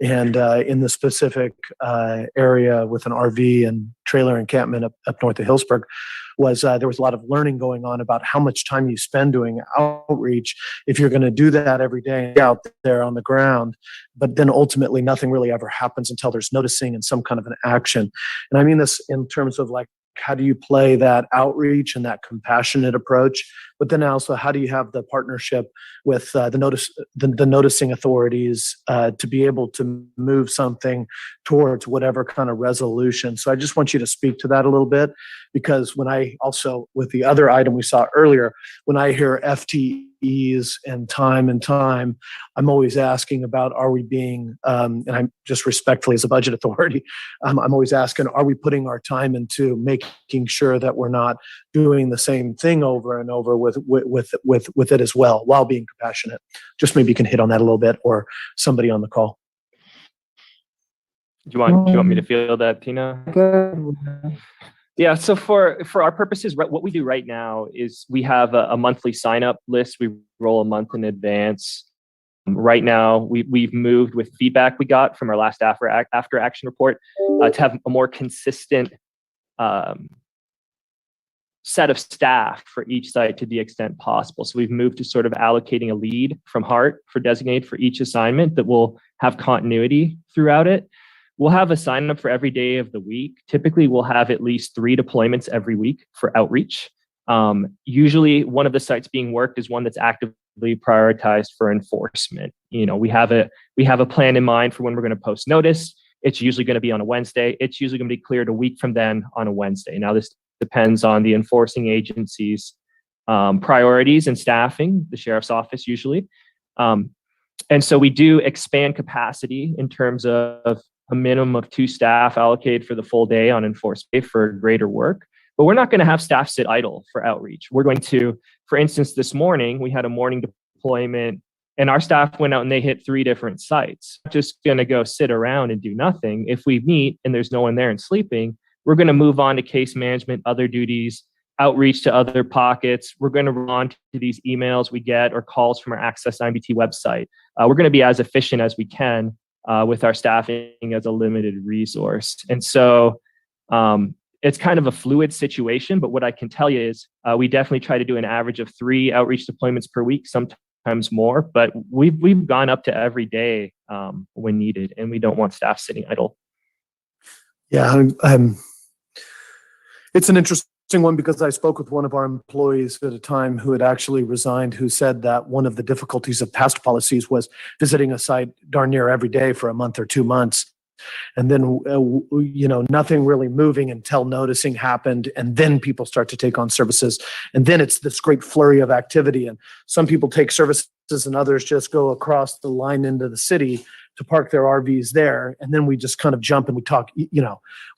and in the specific area with an RV and trailer encampment up north of Hillsburg, was there was a lot of learning going on about how much time you spend doing outreach if you're going to do that every day out there on the ground, but then ultimately nothing really ever happens until there's noticing and some kind of an action. And I mean this in terms of like, how do you play that outreach and that compassionate approach? But then also, how do you have the partnership with the noticing authorities to be able to move something towards whatever kind of resolution? So I just want you to speak to that a little bit, because when I also, with the other item we saw earlier, when I hear FTEs and time, I'm always asking about, are we being, and I'm just respectfully as a budget authority, I'm always asking, are we putting our time into making sure that we're not doing the same thing over and over with it as well, while being compassionate? Just maybe you can hit on that a little bit, or somebody on the call. Do you want me to field that, Tina? Good. Yeah, so for our purposes, what we do right now is we have a monthly sign-up list. We roll a month in advance. Right now, we've moved with feedback we got from our last after action report to have a more consistent set of staff for each site to the extent possible. So we've moved to sort of allocating a lead from Heart for designated for each assignment that will have continuity throughout it. We'll have a sign up for every day of the week. Typically, we'll have at least 3 deployments every week for outreach. Usually, one of the sites being worked is one that's actively prioritized for enforcement. We have a plan in mind for when we're going to post notice. It's usually going to be on a Wednesday. It's usually going to be cleared a week from then on a Wednesday. Now, this depends on the enforcing agency's priorities and staffing, the sheriff's office usually. And so we do expand capacity in terms of a minimum of 2 staff allocated for the full day on enforcement for greater work. But we're not going to have staff sit idle for outreach. We're going to, for instance, this morning, we had a morning deployment and our staff went out and they hit 3 different sites. Just going to go sit around and do nothing. If we meet and there's no one there and sleeping, we're going to move on to case management, other duties, outreach to other pockets. We're going to respond to these emails we get or calls from our Access IMBT website. We're going to be as efficient as we can with our staffing as a limited resource. And so it's kind of a fluid situation, but what I can tell you is we definitely try to do an average of 3 outreach deployments per week, sometimes more, but we've gone up to every day when needed, and we don't want staff sitting idle. Yeah, it's an interesting one because I spoke with one of our employees at a time who had actually resigned, who said that one of the difficulties of past policies was visiting a site darn near every day for a month or 2 months. And then, nothing really moving until noticing happened. And then people start to take on services. And then it's this great flurry of activity. And some people take services and others just go across the line into the city to park their RVs there. And then we just kind of jump and we talk,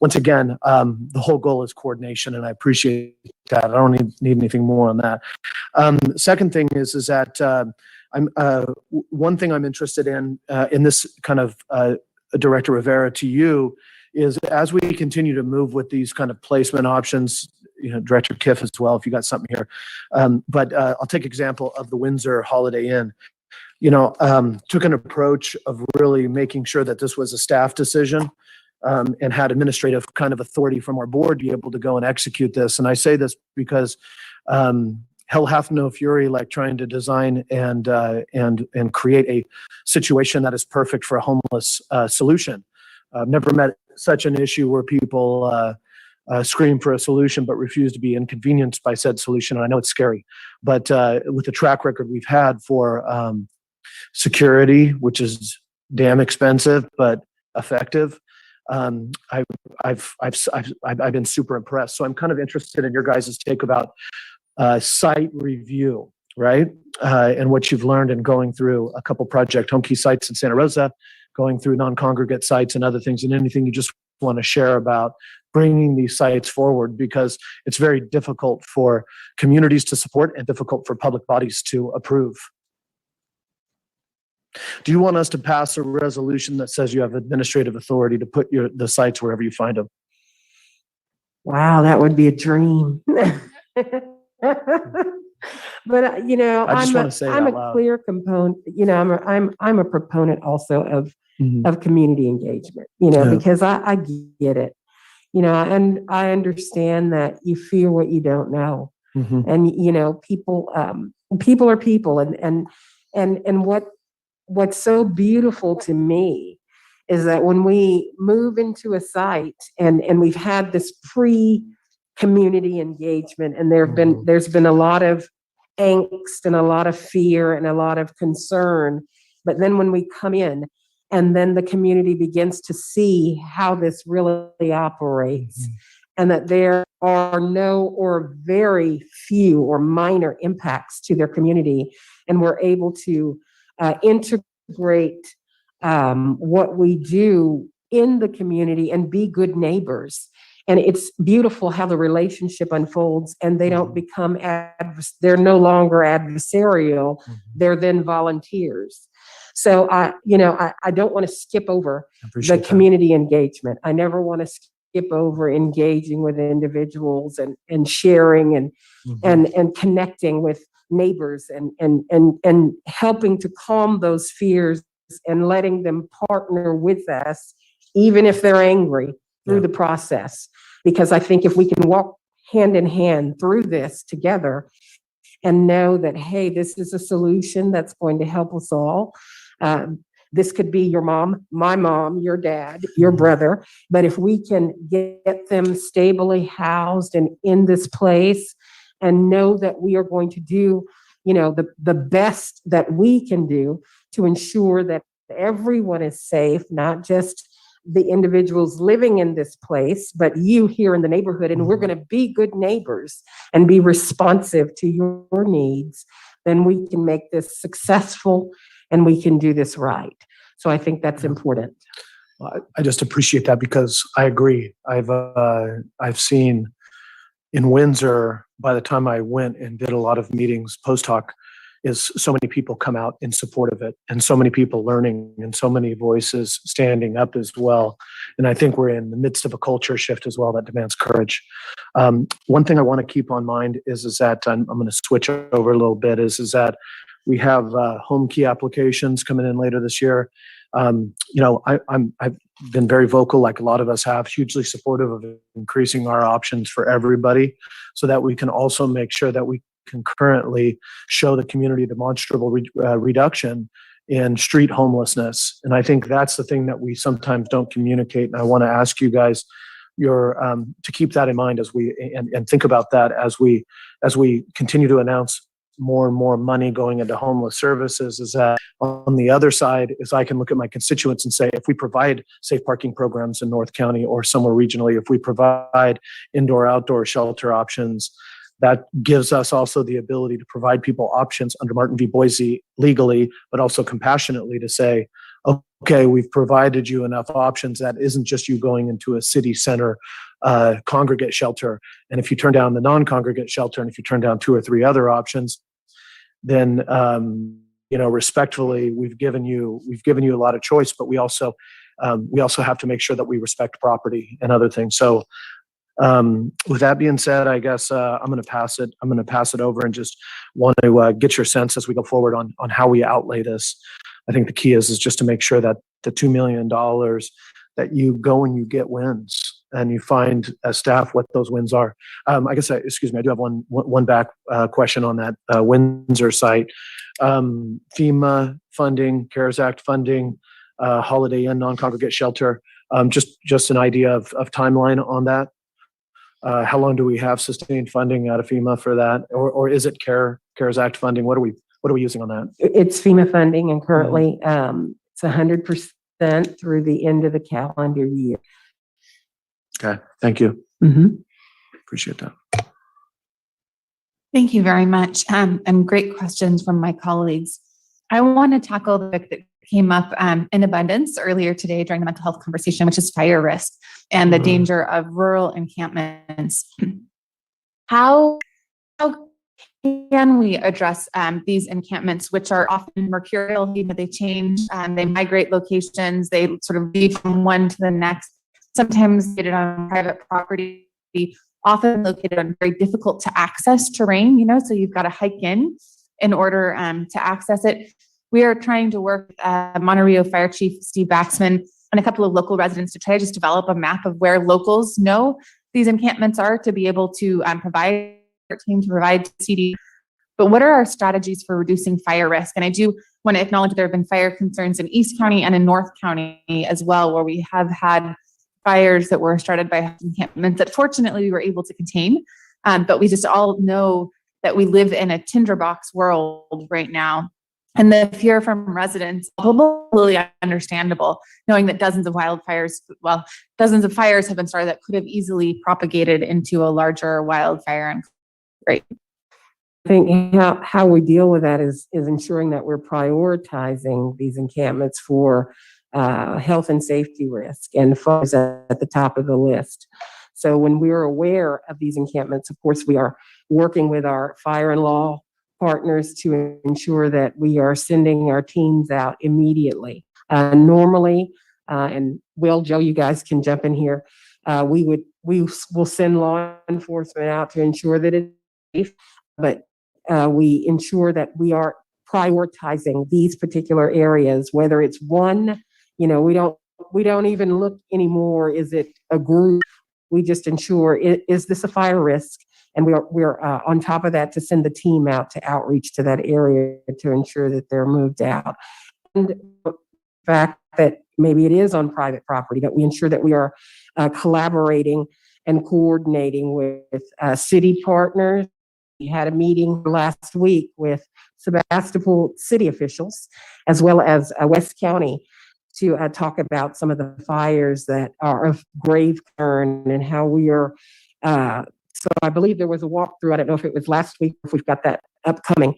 once again, the whole goal is coordination. And I appreciate that. I don't need anything more on that. Second thing is that one thing I'm interested in this kind of Director Rivera, to you, is as we continue to move with these kind of placement options, Director Kiff as well, if you got something here. But I'll take example of the Windsor Holiday Inn. Took an approach of really making sure that this was a staff decision, and had administrative kind of authority from our board to be able to go and execute this. And I say this because hell hath no fury like trying to design and create a situation that is perfect for a homeless solution. I've never met such an issue where people scream for a solution but refuse to be inconvenienced by said solution. And I know it's scary, but with the track record we've had for security, which is damn expensive but effective, I've been super impressed. So I'm kind of interested in your guys' take about site review, right? And what you've learned in going through a couple project home key sites in Santa Rosa, going through non-congregate sites and other things, and anything you just want to share about bringing these sites forward, because it's very difficult for communities to support and difficult for public bodies to approve. Do you want us to pass a resolution that says you have administrative authority to put the sites wherever you find them? Wow, that would be a dream. But I just want to say it I'm out a loud. clear component. I'm a proponent also of community engagement. Yeah. Because I get it. And I understand that you fear what you don't know, and people are people, and what's so beautiful to me is that when we move into a site and we've had this pre-community engagement, and there's been a lot of angst and a lot of fear and a lot of concern, but then when we come in and then the community begins to see how this really operates, and that there are no or very few or minor impacts to their community, and we're able to integrate what we do in the community and be good neighbors. And it's beautiful how the relationship unfolds, and they don't become they're no longer adversarial. They're then volunteers. So I don't want to skip over the community engagement. I never want to skip over engaging with individuals and sharing and connecting with neighbors and helping to calm those fears and letting them partner with us, even if they're angry, through the process. Because I think if we can walk hand in hand through this together and know that, hey, this is a solution that's going to help us all. This could be your mom, my mom, your dad, your brother. But if we can get them stably housed and in this place, and know that we are going to do, the best that we can do to ensure that everyone is safe, not just the individuals living in this place, but you here in the neighborhood, and we're going to be good neighbors and be responsive to your needs, then we can make this successful and we can do this right. So I think that's important. I just appreciate that, because I agree. I've seen in Windsor, by the time I went and did a lot of meetings post hoc, is so many people come out in support of it, and so many people learning, and so many voices standing up as well. And I think we're in the midst of a culture shift as well that demands courage. One thing I want to keep on mind is that I'm going to switch over a little bit, is that we have home key applications coming in later this year. I've been very vocal, like a lot of us have, hugely supportive of increasing our options for everybody, so that we can also make sure that we concurrently show the community demonstrable reduction in street homelessness. And I think that's the thing that we sometimes don't communicate. And I want to ask you guys to keep that in mind as we and think about that as we continue to announce more and more money going into homeless services. Is that on the other side is I can look at my constituents and say, if we provide safe parking programs in North County or somewhere regionally, if we provide indoor outdoor shelter options, that gives us also the ability to provide people options under Martin v. Boise legally, but also compassionately to say, okay, we've provided you enough options that isn't just you going into a city center congregate shelter. And if you turn down the non-congregate shelter, and if you turn down 2 or 3 other options, then respectfully, we've given you a lot of choice, but we also have to make sure that we respect property and other things. So With that being said, I guess I'm going to pass it over and just want to get your sense as we go forward on how we outlay this. I think the key is just to make sure that the $2 million that you go and you get wins and you find as staff what those wins are. I guess, excuse me, I do have one back question on that Windsor site. FEMA funding, CARES Act funding, Holiday Inn non-congregate shelter. Just an idea of timeline on that. How long do we have sustained funding out of FEMA for that, or is it CARES Act funding? What are we using on that? It's FEMA funding, and currently it's 100% through the end of the calendar year. Okay, thank you. Mm-hmm. Appreciate that. Thank you very much. And great questions from my colleagues. I want to tackle the topic that came up in abundance earlier today during the mental health conversation, which is fire risk and the danger of rural encampments. How can we address these encampments, which are often mercurial? They change, they migrate locations, they sort of leave from one to the next, sometimes located on private property, often located on very difficult to access terrain, so you've got to hike in order to access it. We are trying to work with Monterey Fire Chief Steve Baxman and a couple of local residents to try to just develop a map of where locals know these encampments are to be able to provide CD. But what are our strategies for reducing fire risk? And I do want to acknowledge there have been fire concerns in East County and in North County as well, where we have had fires that were started by encampments that fortunately we were able to contain. But we just all know that we live in a tinderbox world right now. And the fear from residents, probably understandable, knowing that dozens of fires have been started that could have easily propagated into a larger wildfire. And great. I think how we deal with that is ensuring that we're prioritizing these encampments for health and safety risk, and fires at the top of the list. So when we're aware of these encampments, of course, we are working with our fire and law partners to ensure that we are sending our teams out immediately. Normally, and Will, Joe, you guys can jump in here. We will send law enforcement out to ensure that it's safe, but we ensure that we are prioritizing these particular areas, whether it's one, we don't even look anymore. Is it a group? We just ensure, is this a fire risk? And we're on top of that to send the team out to outreach to that area to ensure that they're moved out. And the fact that maybe it is on private property, that we ensure that we are collaborating and coordinating with city partners. We had a meeting last week with Sebastopol city officials, as well as West County, to talk about some of the fires that are of grave concern and how we are. So I believe there was a walkthrough. I don't know if it was last week, if we've got that upcoming,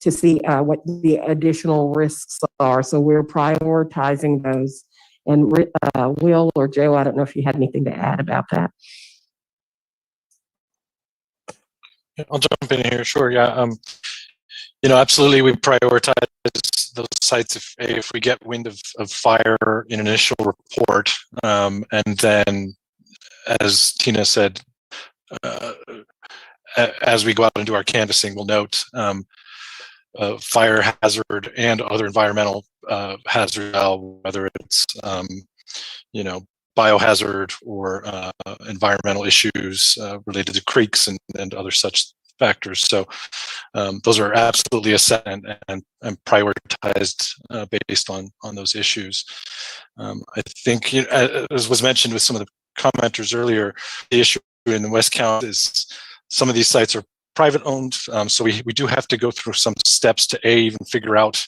to see what the additional risks are. So we're prioritizing those. And Will or Joe, I don't know if you had anything to add about that. I'll jump in here. Sure. Yeah. Absolutely. We prioritize those sites if we get wind of fire in an initial report. And then, as Tina said, as we go out and do our canvassing, we'll note fire hazard and other environmental hazard, whether it's biohazard or environmental issues related to creeks and other such factors. So those are absolutely assessed and prioritized based on those issues. I think, as was mentioned with some of the commenters earlier, the issue in the West County is some of these sites are private owned. So we do have to go through some steps to even figure out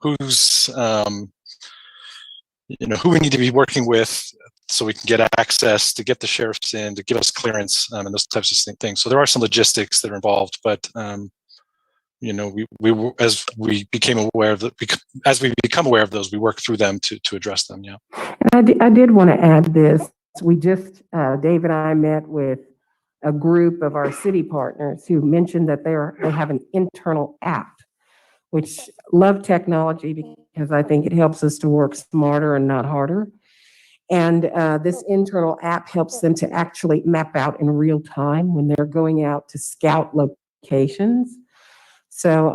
who's, who we need to be working with so we can get access, to get the sheriffs in, to give us clearance, and those types of things. So there are some logistics that are involved, but we as we became aware of as we become aware of those, we work through them to address them. Yeah. And I did want to add this. We just, Dave and I met with a group of our city partners who mentioned that they have an internal app, which love technology because I think it helps us to work smarter and not harder. And this internal app helps them to actually map out in real time when they're going out to scout locations. So,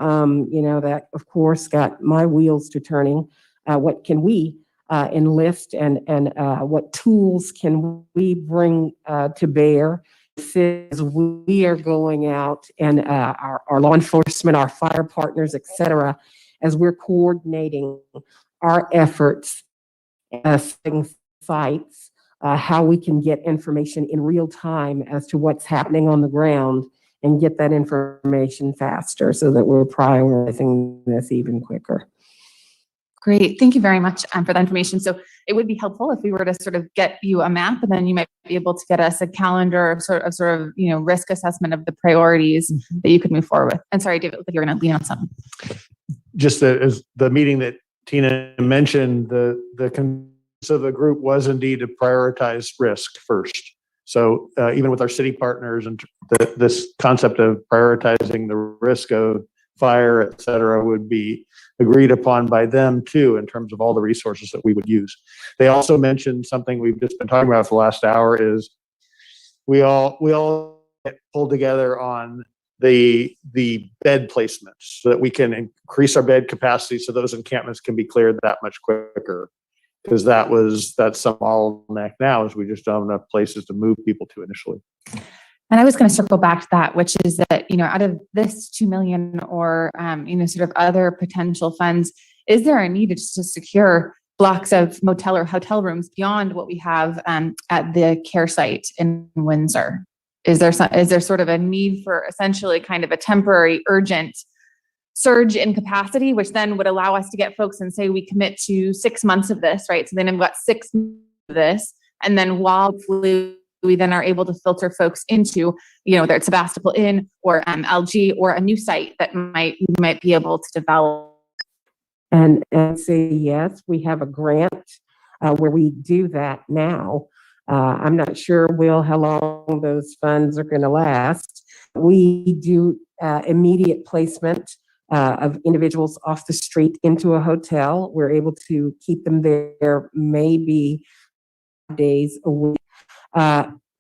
that of course got my wheels to turning. What can we enlist and what tools can we bring to bear as we are going out and our law enforcement, our fire partners, et cetera, as we're coordinating our efforts, sites, how we can get information in real time as to what's happening on the ground and get that information faster so that we're prioritizing this even quicker. Great. Thank you very much for that information. So it would be helpful if we were to sort of get you a map, and then you might be able to get us a calendar of sort of risk assessment of the priorities that you could move forward with. And sorry, David, you're going to lean on something. Just as the meeting that Tina mentioned, the consensus of the group was indeed to prioritize risk first. So even with our city partners, and this concept of prioritizing the risk of fire, et cetera, would be agreed upon by them too, in terms of all the resources that we would use. They also mentioned something we've just been talking about for the last hour is we all get pulled together on the bed placements so that we can increase our bed capacity so those encampments can be cleared that much quicker. Because that's some bottleneck now, is we just don't have enough places to move people to initially. And I was going to circle back to that, which is that, out of this 2 million or, sort of other potential funds, is there a need to secure blocks of motel or hotel rooms beyond what we have at the care site in Windsor? Is there sort of a need for essentially kind of a temporary urgent surge in capacity, which then would allow us to get folks and say we commit to 6 months of this, right? So then I've got 6 months of this, and then while we then are able to filter folks into, whether it's Sebastopol Inn or LG or a new site that we might be able to develop. And say, yes, we have a grant where we do that now. I'm not sure, Will, how long those funds are going to last. We do immediate placement of individuals off the street into a hotel. We're able to keep them there maybe days a week.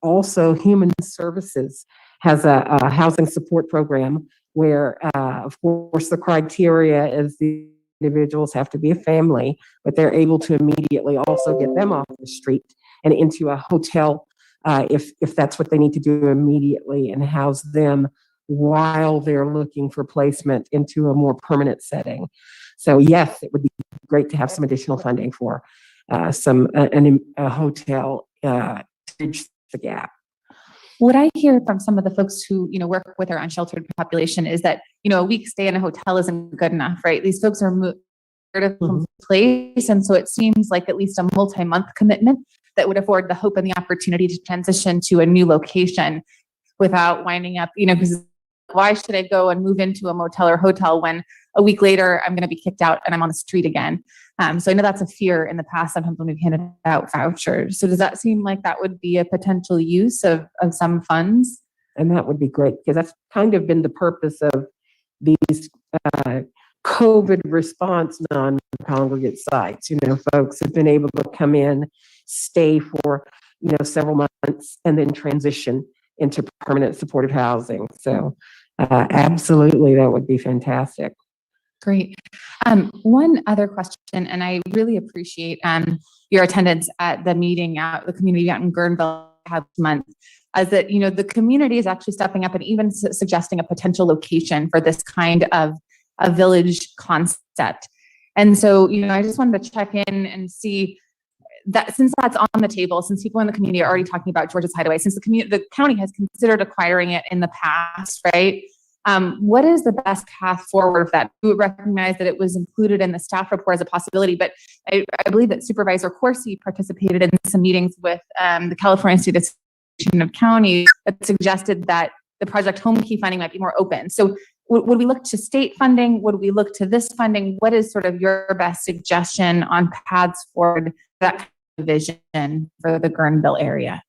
Also, Human Services has a housing support program where, of course, the criteria is the individuals have to be a family, but they're able to immediately also get them off the street and into a hotel if that's what they need to do immediately, and house them while they're looking for placement into a more permanent setting. So yes, it would be great to have some additional funding for a hotel to bridge the gap. What I hear from some of the folks who, work with our unsheltered population is that, a week stay in a hotel isn't good enough, right? These folks are moved from place. And so it seems like at least a multi-month commitment that would afford the hope and the opportunity to transition to a new location without winding up, because why should I go and move into a motel or hotel when a week later I'm going to be kicked out and I'm on the street again? So I know that's a fear in the past. Sometimes when we've handed out vouchers. So does that seem like that would be a potential use of some funds? And that would be great, because that's kind of been the purpose of these COVID response non-congregate sites. Folks have been able to come in, stay for, several months, and then transition into permanent supportive housing. So absolutely, that would be fantastic. Great. One other question, and I really appreciate your attendance at the meeting at the community out in Guerneville this month, is that, the community is actually stepping up and even suggesting a potential location for this kind of a village concept. And so, I just wanted to check in and see that since that's on the table, since people in the community are already talking about George's Hideaway, since the county has considered acquiring it in the past, right? What is the best path forward for that? We would recognize that it was included in the staff report as a possibility, but I believe that Supervisor Corsi participated in some meetings with the California State Association of Counties that suggested that the Project Home Key funding might be more open. So would we look to state funding? Would we look to this funding? What is sort of your best suggestion on paths forward that kind of vision for the Guerneville area?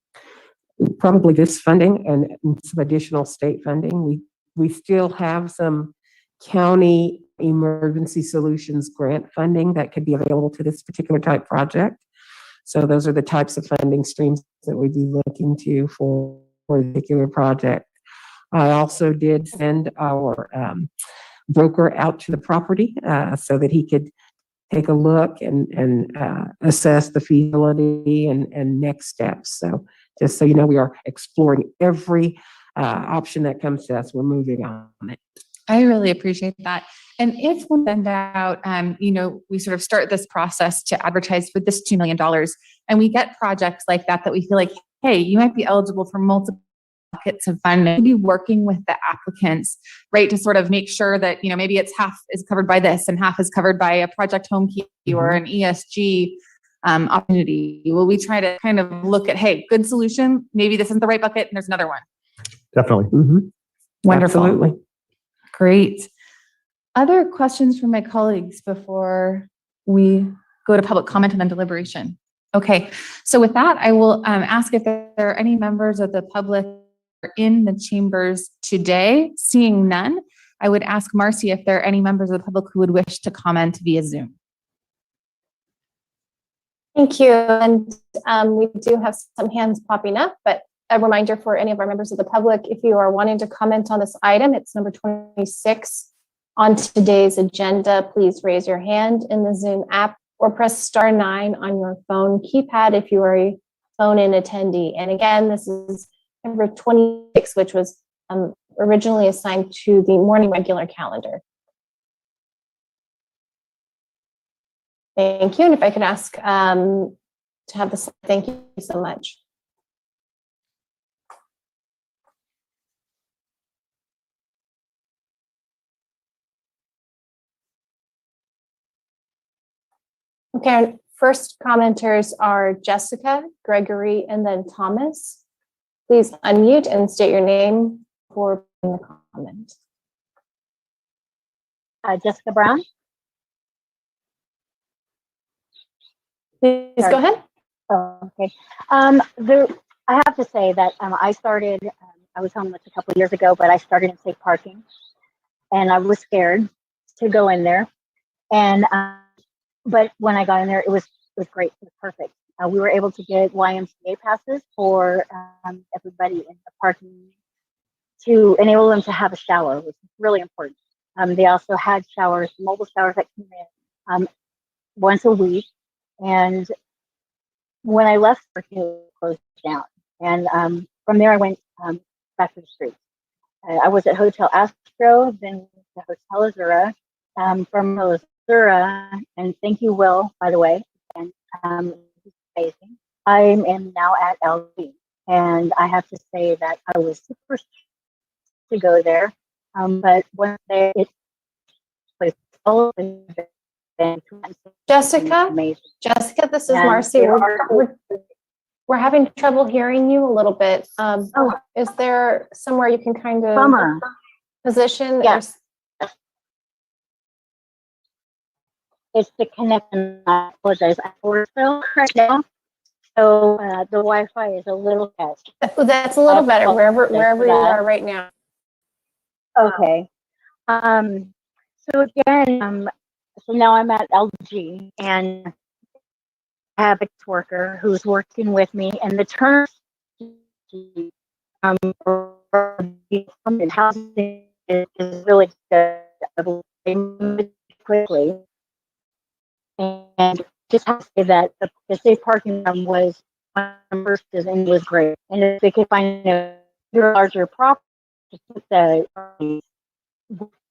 Probably this funding and some additional state funding. We still have some county emergency solutions grant funding that could be available to this particular type project. So those are the types of funding streams that we'd be looking to for a particular project. I also did send our broker out to the property so that he could take a look and assess the feasibility and next steps. So just so you know, we are exploring every option that comes to us. We're moving on it. I really appreciate that. And if we send out, we sort of start this process to advertise for this $2 million, and we get projects like that we feel like, hey, you might be eligible for multiple buckets of funding, be working with the applicants, right, to sort of make sure that, maybe it's half is covered by this and half is covered by a project home key or an ESG opportunity. Will we try to kind of look at, hey, good solution, maybe this isn't the right bucket and there's another one. Definitely. Wonderful. Absolutely. Great. Other questions from my colleagues before we go to public comment and then deliberation? Okay, so with that, I will ask if there are any members of the public in the chambers today. Seeing none, I would ask Marcy if there are any members of the public who would wish to comment via Zoom. Thank you. And we do have some hands popping up, but a reminder for any of our members of the public, if you are wanting to comment on this item, it's number 26 on today's agenda. Please raise your hand in the Zoom app or press *9 on your phone keypad if you are a phone-in attendee. And again, this is number 26, which was originally assigned to the morning regular calendar. Thank you. And if I could ask to have this, thank you so much. Okay, our first commenters are Jessica, Gregory, and then Thomas. Please unmute and state your name for the comment. Jessica Brown. Please go ahead. Oh, okay. I have to say that I started, I was homeless a couple of years ago, but I started in safe parking, and I was scared to go in there. And but when I got in there, it was great. It was perfect. We were able to get YMCA passes for everybody in the parking to enable them to have a shower, which is really important. They also had showers, mobile showers that came in once a week. And when I left, it was closed down. And from there, I went back to the streets. I was at Hotel Astro, then the Hotel Azura. From Azura, and thank you, Will, by the way, and amazing. I am now at LG, and I have to say that I was super to go there, but one day it was all Jessica, amazing. Jessica, this is And Marcy. We're having trouble hearing you a little bit. Is there somewhere you can kind of position? Yes. It's the connection. I apologize. I'm right now, so the Wi-Fi is a little bad. That's a little better wherever you are right now. Okay. So again, so now I'm at LG, and I have a worker who's working with me, and the terms housing is really good. They move quickly. And just have to say that the safe parking was first and was great. And if they could find a larger property,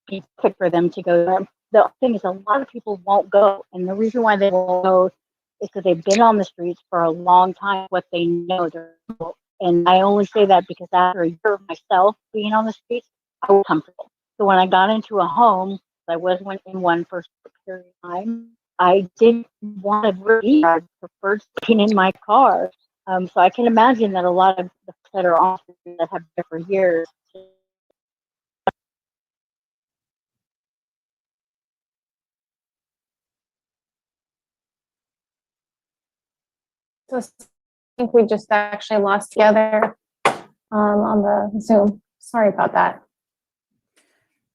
be quick for them to go. The thing is, a lot of people won't go, and the reason why they won't go is because they've been on the streets for a long time. What they know, and I only say that because after a year of myself being on the streets, I was comfortable. So when I got into a home, I was in one for a period of time. I didn't want to really, I preferred staying in my car. So I can imagine that a lot of the that are on that have been for years. So I think we just actually lost together on the Zoom. Sorry about that.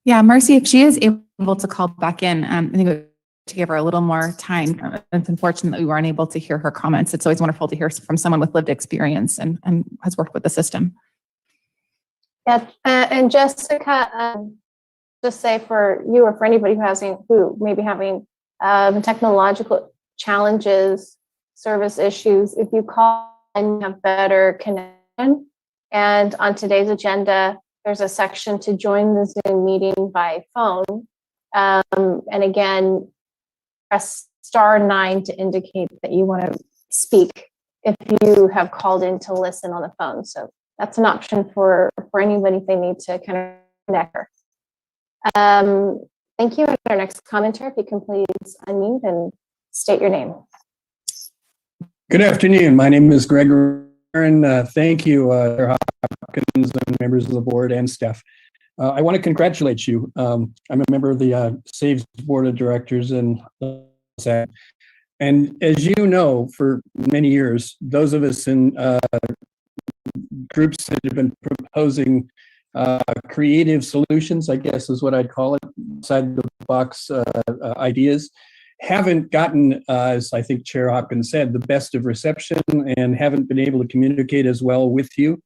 Yeah, Marcy, if she is able to call back in, I think it would to give her a little more time. It's unfortunate that we weren't able to hear her comments. It's always wonderful to hear from someone with lived experience and has worked with the system. Yeah, and Jessica, just say for you or for anybody who may be having technological challenges, service issues, if you call and have better connection. And on today's agenda, there's a section to join the Zoom meeting by phone. And again, press *9 to indicate that you want to speak if you have called in to listen on the phone. So that's an option for anybody if they need to kind of connect her. Thank you. And our next commenter, if you can please unmute and state your name. Good afternoon. My name is Greg Aaron. Thank you, Dr. Hopkins and members of the board and staff. I want to congratulate you. I'm a member of the SAVES Board of Directors and as you know, for many years, those of us in groups that have been proposing creative solutions, I guess is what I'd call it, outside the box ideas, haven't gotten, as I think Chair Hopkins said, the best of reception and haven't been able to communicate as well with you.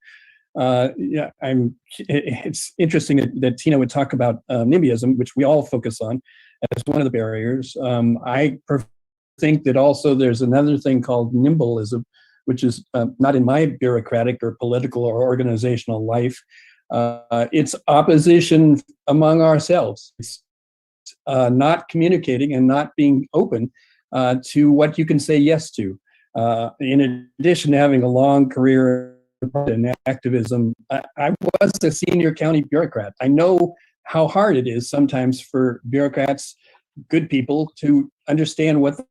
It's interesting that Tina would talk about NIMBYism, which we all focus on as one of the barriers. I think that also there's another thing called nimbleism, which is not in my bureaucratic or political or organizational life. It's opposition among ourselves. It's not communicating and not being open to what you can say yes to. In addition to having a long career in activism, I was a senior county bureaucrat. I know how hard it is sometimes for bureaucrats, good people, to understand what they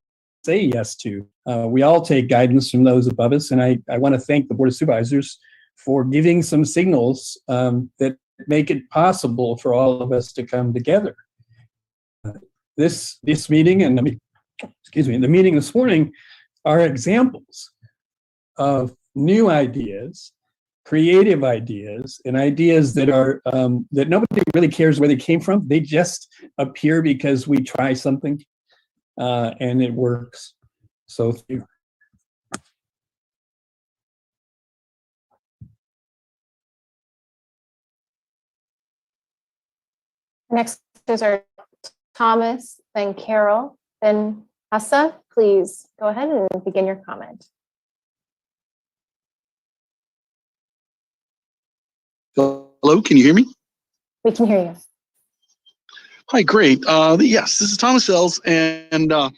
say yes to. We all take guidance from those above us, and I want to thank the Board of Supervisors for giving some signals that make it possible for all of us to come together. This meeting and the meeting this morning are examples of new ideas, creative ideas, and ideas that are that nobody really cares where they came from. They just appear because we try something and it works. So thank you. Next is our Thomas, then Carol, then Hassa. Please go ahead and begin your comment. Hello, can you hear me? We can hear you. Hi, great. Yes, this is Thomas Ells, and I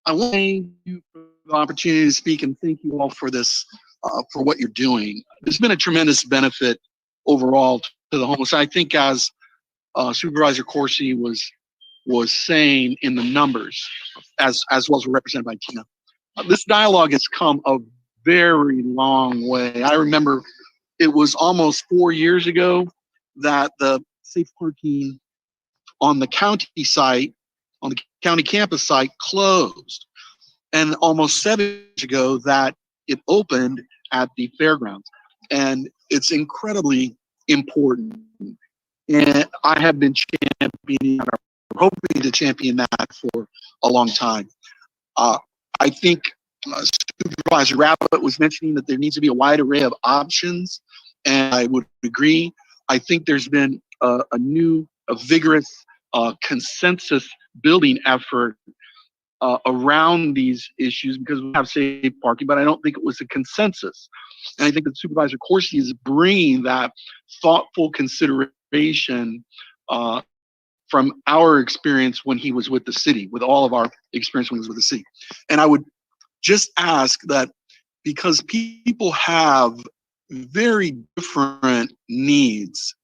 want to thank you for the opportunity to speak and thank you all for this, for what you're doing. There's been a tremendous benefit overall to the homeless. I think as Supervisor Corsi was saying in the numbers, as well as represented by Tina, this dialogue has come a very long way. I remember it was almost 4 years ago that the safe parking on the county site, on the county campus site, closed, and almost 7 years ago that it opened at the fairgrounds. And it's incredibly important. And I have been championing, or hoping to champion that for a long time. I think Supervisor Rappert was mentioning that there needs to be a wide array of options, and I would agree. I think there's been a vigorous consensus building effort around these issues because we have safe parking, but I don't think it was a consensus. And I think that Supervisor Corsi is bringing that thoughtful consideration from our experience when he was with the city, with all of our experience when he was with the city. And I would just ask that because people have very different needs,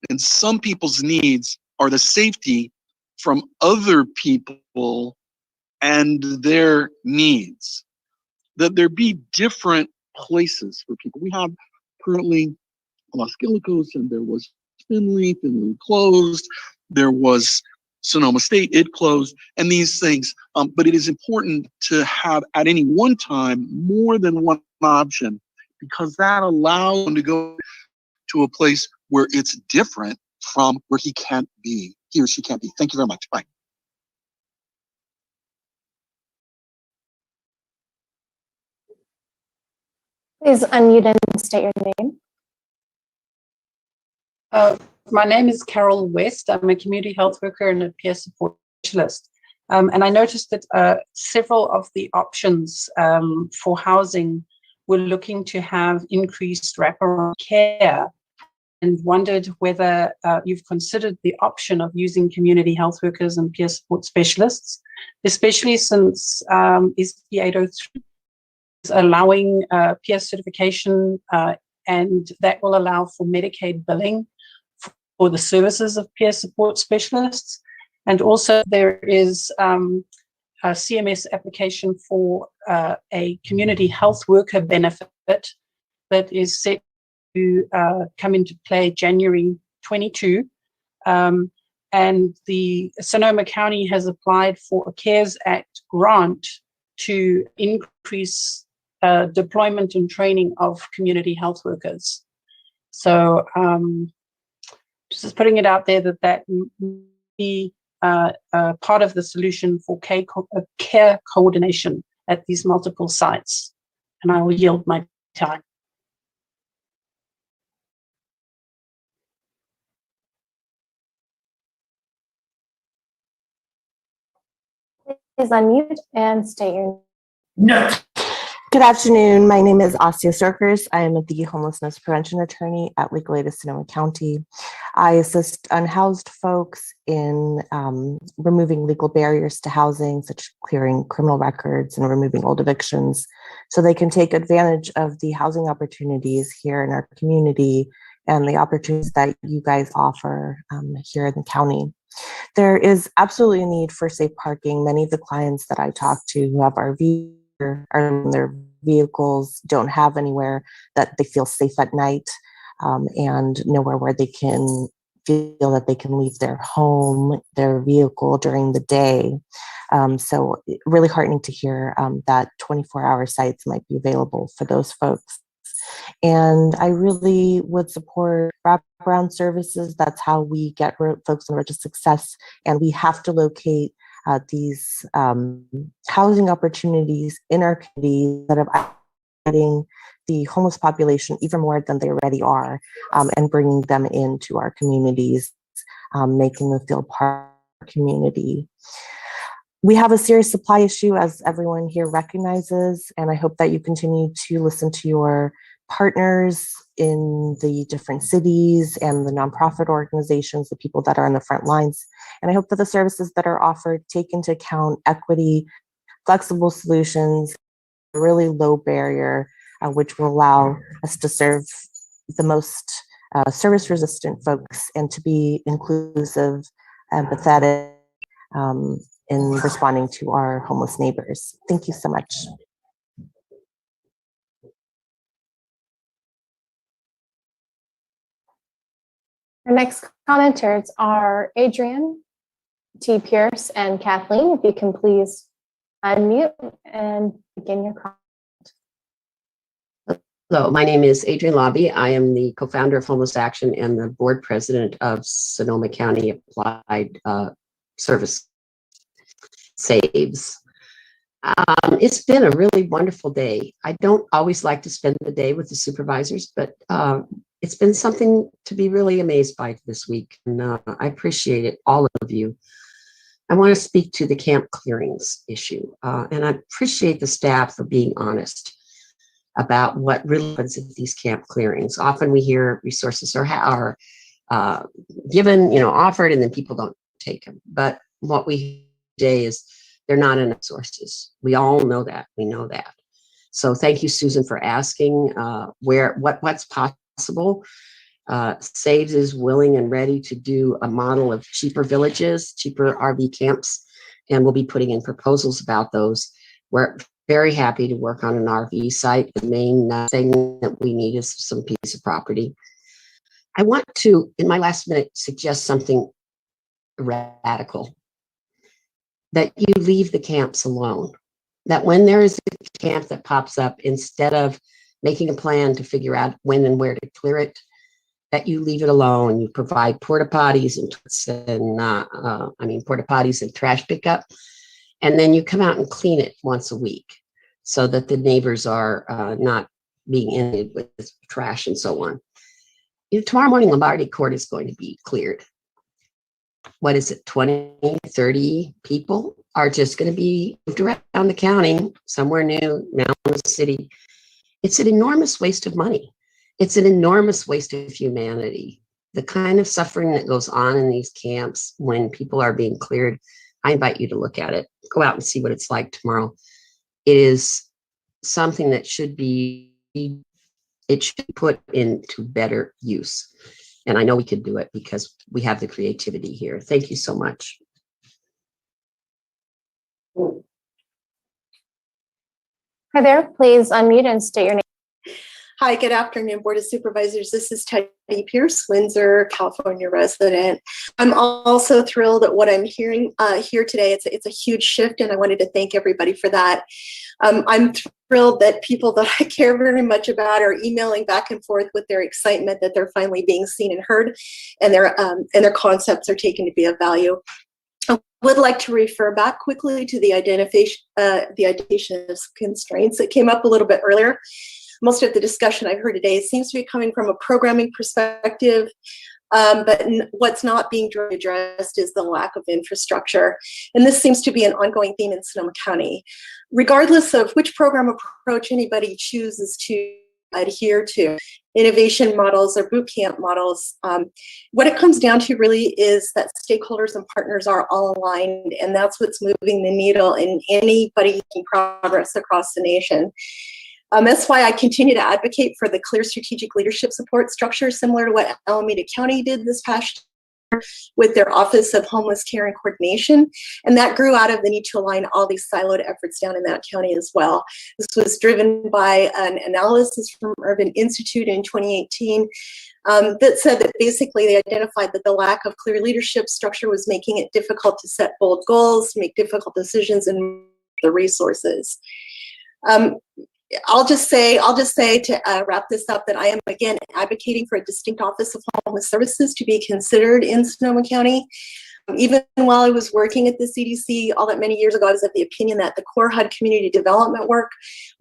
and some people's needs are the safety from other people and their needs, that there be different places for people. We have currently Los Gillicos, and there was Finley closed, there was Sonoma State, it closed, and these things. But it is important to have at any one time more than one option, because that allows them to go to a place where it's different from where he or she can't be. Thank you very much. Bye. Please unmute and state your name. My name is Carol West. I'm a community health worker and a peer support specialist. And I noticed that several of the options for housing were looking to have increased wraparound care, and wondered whether you've considered the option of using community health workers and peer support specialists, especially since SB 803 is allowing peer certification, and that will allow for Medicaid billing for the services of peer support specialists. And also there is a CMS application for a community health worker benefit that is set to come into play January 22. And the Sonoma County has applied for a CARES Act grant to increase deployment and training of community health workers. So just putting it out there that may be part of the solution for care coordination at these multiple sites. And I will yield my time. Please unmute and state your name. Good afternoon. My name is Asya Circus. I am the homelessness prevention attorney at Legal Aid of Sonoma County. I assist unhoused folks in removing legal barriers to housing, such as clearing criminal records and removing old evictions, so they can take advantage of the housing opportunities here in our community and the opportunities that you guys offer here in the county. There is absolutely a need for safe parking. Many of the clients that I talk to who have RVs or in their vehicles don't have anywhere that they feel safe at night, and nowhere where they can feel that they can leave their home, their vehicle during the day. So really heartening to hear that 24-hour sites might be available for those folks. And I really would support wraparound services. That's how we get folks on the road to success. And we have to locate these housing opportunities in our community that are adding the homeless population even more than they already are, and bringing them into our communities, making them feel part of our community. We have a serious supply issue, as everyone here recognizes, and I hope that you continue to listen to your partners in the different cities and the nonprofit organizations, the people that are on the front lines. And I hope that the services that are offered take into account equity, flexible solutions, really low barrier, which will allow us to serve the most service-resistant folks and to be inclusive, empathetic, in responding to our homeless neighbors. Thank you so much. Our next commenters are Adrian T. Pierce and Kathleen. If you can please unmute and begin your comment. Hello, my name is Adrian Lobby. I am the co-founder of Homeless Action and the board president of Sonoma County Applied Service Saves. It's been a really wonderful day. I don't always like to spend the day with the supervisors, but it's been something to be really amazed by this week. And I appreciate it, all of you. I want to speak to the camp clearings issue. And I appreciate the staff for being honest about what really happens at these camp clearings. Often we hear resources are given, offered, and then people don't take them. But what we hear today is they're not enough sources. We all know that. We know that. So thank you, Susan, for asking what's possible. SAVES is willing and ready to do a model of cheaper villages, cheaper RV camps, and we'll be putting in proposals about those. We're very happy to work on an RV site. The main thing that we need is some piece of property. I want to, in my last minute, suggest something radical. That you leave the camps alone. That when there is a camp that pops up, instead of making a plan to figure out when and where to clear it, that you leave it alone. You provide porta potties and porta potties and trash pickup, and then you come out and clean it once a week, so that the neighbors are not being inundated with trash and so on. Tomorrow morning, Lombardi Court is going to be cleared. What is it, 20, 30 people are just going to be moved around the county, somewhere new, now in the city. It's an enormous waste of money. It's an enormous waste of humanity. The kind of suffering that goes on in these camps when people are being cleared, I invite you to look at it. Go out and see what it's like tomorrow. It is something that should be put into better use. And I know we could do it because we have the creativity here. Thank you so much. Hi there, please unmute and state your name. Hi, good afternoon, Board of Supervisors. This is Teddy Pierce, Windsor, California resident. I'm also thrilled at what I'm hearing here today. It's a huge shift, and I wanted to thank everybody for that. I'm thrilled that people that I care very much about are emailing back and forth with their excitement that they're finally being seen and heard, and their concepts are taken to be of value. I would like to refer back quickly to the identification of constraints that came up a little bit earlier. Most of the discussion I've heard today seems to be coming from a programming perspective, but what's not being addressed is the lack of infrastructure. And this seems to be an ongoing theme in Sonoma County. Regardless of which program approach anybody chooses to adhere to, innovation models or boot camp models, what it comes down to really is that stakeholders and partners are all aligned, and that's what's moving the needle in anybody making progress across the nation. That's why I continue to advocate for the clear strategic leadership support structure, similar to what Alameda County did this past year with their Office of Homeless Care and Coordination. And that grew out of the need to align all these siloed efforts down in that county as well. This was driven by an analysis from Urban Institute in 2018 that said that basically they identified that the lack of clear leadership structure was making it difficult to set bold goals, make difficult decisions, and the resources. I'll just say to wrap this up that I am again advocating for a distinct Office of Homeless Services to be considered in Sonoma County. Even while I was working at the CDC all that many years ago, I was of the opinion that the core HUD community development work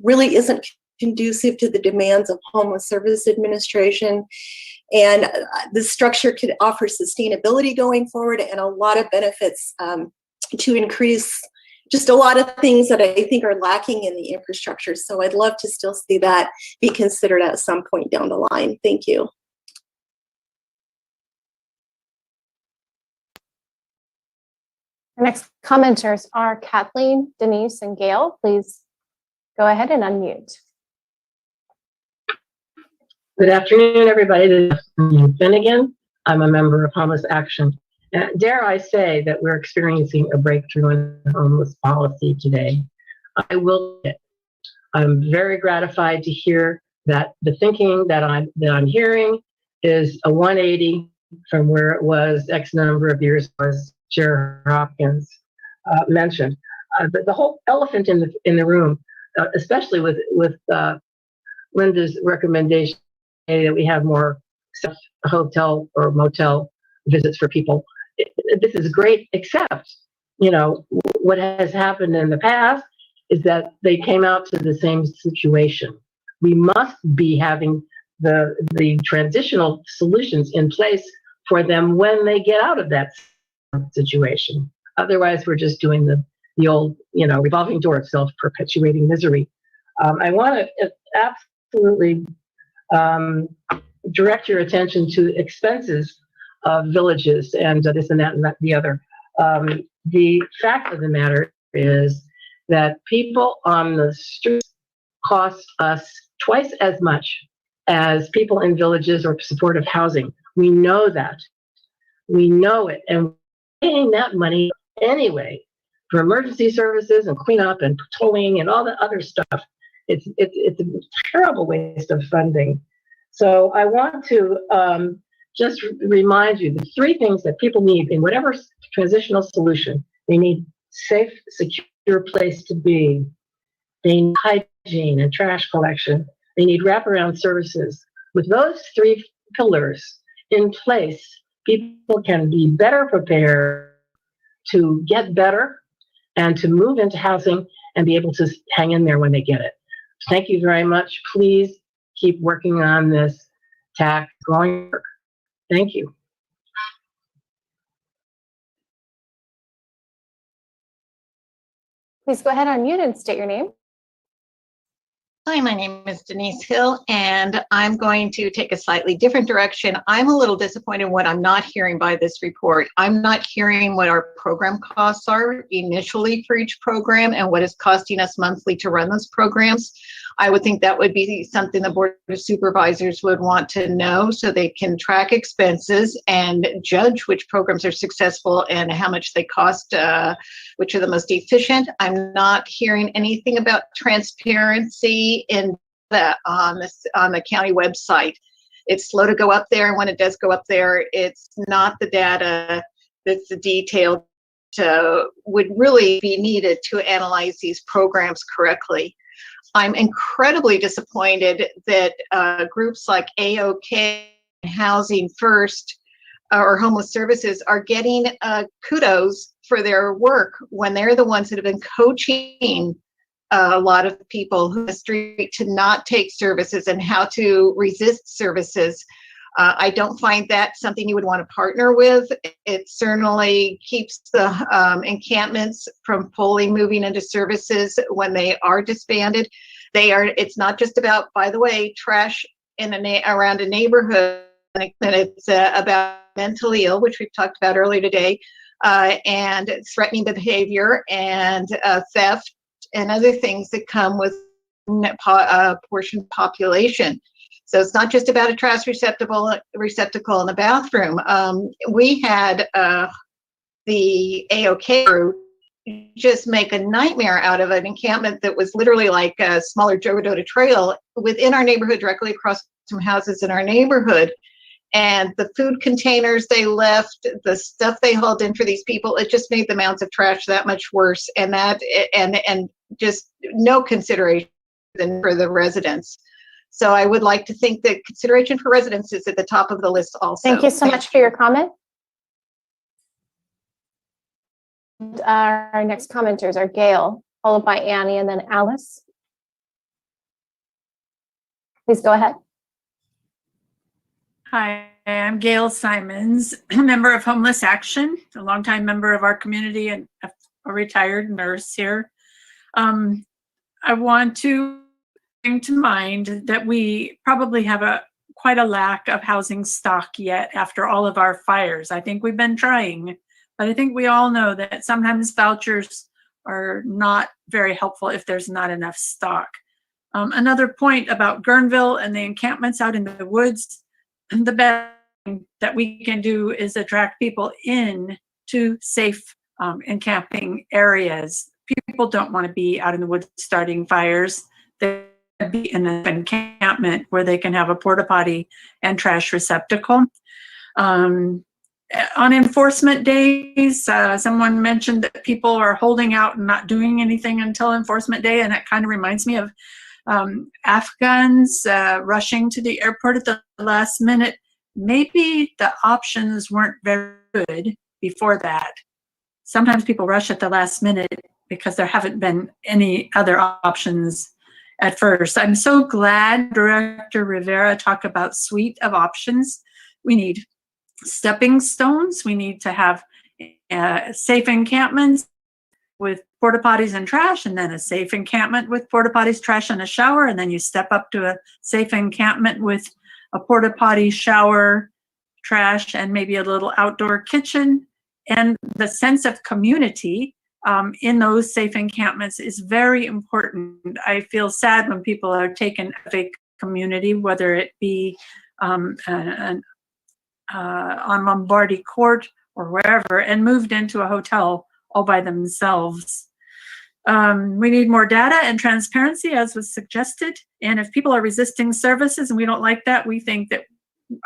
really isn't conducive to the demands of Homeless Service Administration. And the structure could offer sustainability going forward and a lot of benefits to increase just a lot of things that I think are lacking in the infrastructure. So I'd love to still see that be considered at some point down the line. Thank you. Our next commenters are Kathleen, Denise, and Gail. Please go ahead and unmute. Good afternoon, everybody. This is Finnegan. I'm a member of Homeless Action. Dare I say that we're experiencing a breakthrough in homeless policy today. I'm very gratified to hear that the thinking that I'm hearing is a 180 from where it was X number of years, as Chair Hopkins mentioned. But the whole elephant in the room, especially with Linda's recommendation that we have more hotel or motel visits for people. This is great, except, what has happened in the past is that they came out to the same situation. We must be having the transitional solutions in place for them when they get out of that situation. Otherwise, we're just doing the old, revolving door of self-perpetuating misery. I want to absolutely direct your attention to expenses of villages and this and that and that, the other. The fact of the matter is that people on the streets cost us twice as much as people in villages or supportive housing. We know that. We know it. And we're paying that money anyway for emergency services and cleanup and patrolling and all the other stuff. It's a terrible waste of funding. So I want to just remind you the three things that people need in whatever transitional solution. They need safe, secure place to be. They need hygiene and trash collection. They need wraparound services. With those three pillars in place, people can be better prepared to get better and to move into housing and be able to hang in there when they get it. Thank you very much. Please keep working on this tack going. Thank you. Please go ahead, unmute and state your name. Hi, my name is Denise Hill, and I'm going to take a slightly different direction. I'm a little disappointed what I'm not hearing by this report. I'm not hearing what our program costs are initially for each program and what is costing us monthly to run those programs. I would think that would be something the Board of Supervisors would want to know so they can track expenses and judge which programs are successful and how much they cost, which are the most efficient. I'm not hearing anything about transparency in that on the county website. It's slow to go up there, and when it does go up there, it's not the data that's the detail would really be needed to analyze these programs correctly. I'm incredibly disappointed that groups like AOK, Housing First, or Homeless Services are getting kudos for their work when they're the ones that have been coaching a lot of people who are on the street to not take services and how to resist services. I don't find that something you would want to partner with. It certainly keeps the encampments from fully moving into services when they are disbanded. It's not just about, by the way, trash around a neighborhood, and it's about mentally ill, which we've talked about earlier today, and threatening behavior and theft and other things that come with a portion population. So it's not just about a trash receptacle in the bathroom. We had the AOK group just make a nightmare out of an encampment that was literally like a smaller Jogodota trail within our neighborhood, directly across some houses in our neighborhood. And the food containers they left, the stuff they hauled in for these people, it just made the mounds of trash that much worse. And just no consideration for the residents. So I would like to think that consideration for residents is at the top of the list also. Thank you so much for your comment. And our next commenters are Gail, followed by Annie, and then Alice. Please go ahead. Hi, I'm Gail Simons, a member of Homeless Action, a longtime member of our community and a retired nurse here. I want to bring to mind that we probably have quite a lack of housing stock yet after all of our fires. I think we've been trying, but I think we all know that sometimes vouchers are not very helpful if there's not enough stock. Another point about Guerneville and the encampments out in the woods, the best thing that we can do is attract people in to safe encamping areas. People don't want to be out in the woods starting fires. They be in an encampment where they can have a porta potty and trash receptacle. On enforcement days, someone mentioned that people are holding out and not doing anything until enforcement day, and it kind of reminds me of Afghans rushing to the airport at the last minute. Maybe the options weren't very good before that. Sometimes people rush at the last minute because there haven't been any other options at first. I'm so glad Director Rivera talked about suite of options. We need stepping stones. We need to have safe encampments with porta potties and trash, and then a safe encampment with porta potties, trash, and a shower. And then you step up to a safe encampment with a porta potty, shower, trash, and maybe a little outdoor kitchen. And the sense of community in those safe encampments is very important. I feel sad when people are taken out of a community, whether it be on Lombardy Court or wherever, and moved into a hotel all by themselves. We need more data and transparency, as was suggested. And if people are resisting services and we don't like that,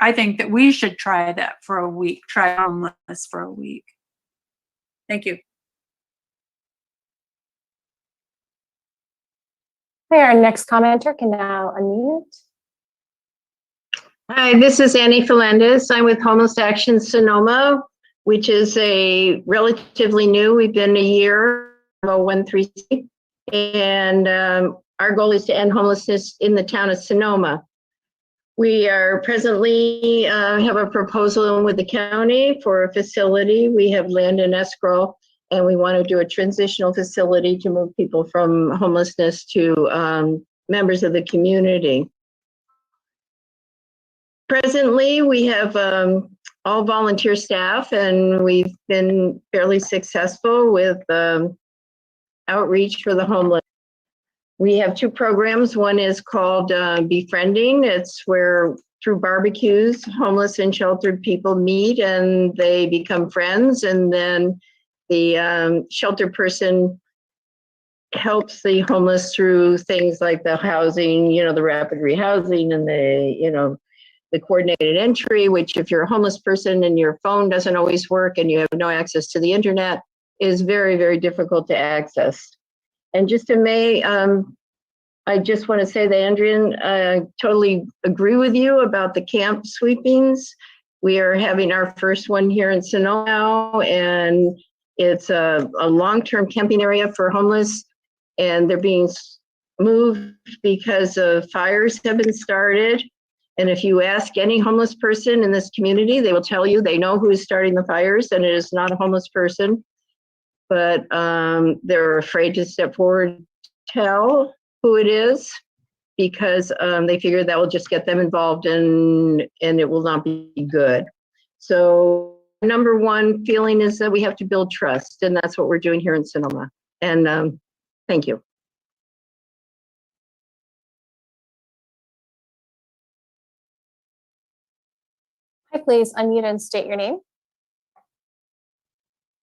I think that we should try that for a week, try homeless for a week. Thank you. Okay, our next commenter can now unmute. Hi, this is Annie Felendez. I'm with Homeless Action Sonoma, which is a relatively new, we've been a year, 013C, and our goal is to end homelessness in the town of Sonoma. We are presently have a proposal with the county for a facility. We have land in escrow, and we want to do a transitional facility to move people from homelessness to members of the community. Presently, we have all volunteer staff, and we've been fairly successful with outreach for the homeless. We have two programs. One is called Befriending. It's where through barbecues, homeless and sheltered people meet and they become friends. And then the shelter person helps the homeless through things like the housing, the rapid rehousing and the coordinated entry, which if you're a homeless person and your phone doesn't always work and you have no access to the internet, is very, very difficult to access. And just in May, I just want to say that Andrian, I totally agree with you about the camp sweepings. We are having our first one here in Sonoma now, and it's a long-term camping area for homeless, and they're being moved because of fires have been started. And if you ask any homeless person in this community, they will tell you they know who is starting the fires, and it is not a homeless person. But they're afraid to step forward, tell who it is, because they figure that will just get them involved and it will not be good. So number one feeling is that we have to build trust, and that's what we're doing here in Sonoma. And thank you. Hi, please unmute and state your name.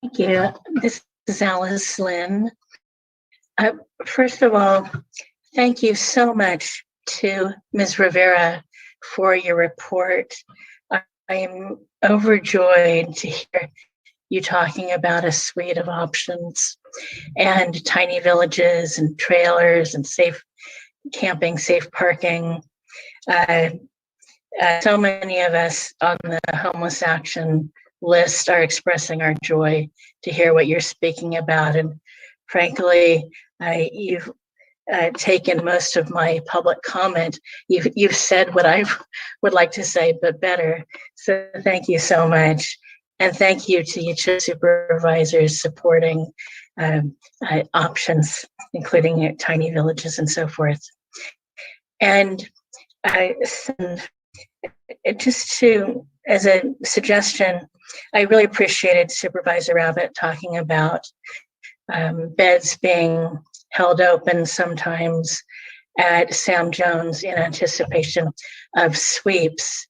Thank you. This is Alice Lynn. First of all, thank you so much to Ms. Rivera for your report. I am overjoyed to hear you talking about a suite of options and tiny villages and trailers and safe camping, safe parking. So many of us on the Homeless Action list are expressing our joy to hear what you're speaking about. And frankly, you've taken most of my public comment. You've said what I would like to say, but better. So thank you so much. And thank you to each of the supervisors supporting options, including tiny villages and so forth. And as a suggestion, I really appreciated Supervisor Abbott talking about beds being held open sometimes at Sam Jones in anticipation of sweeps.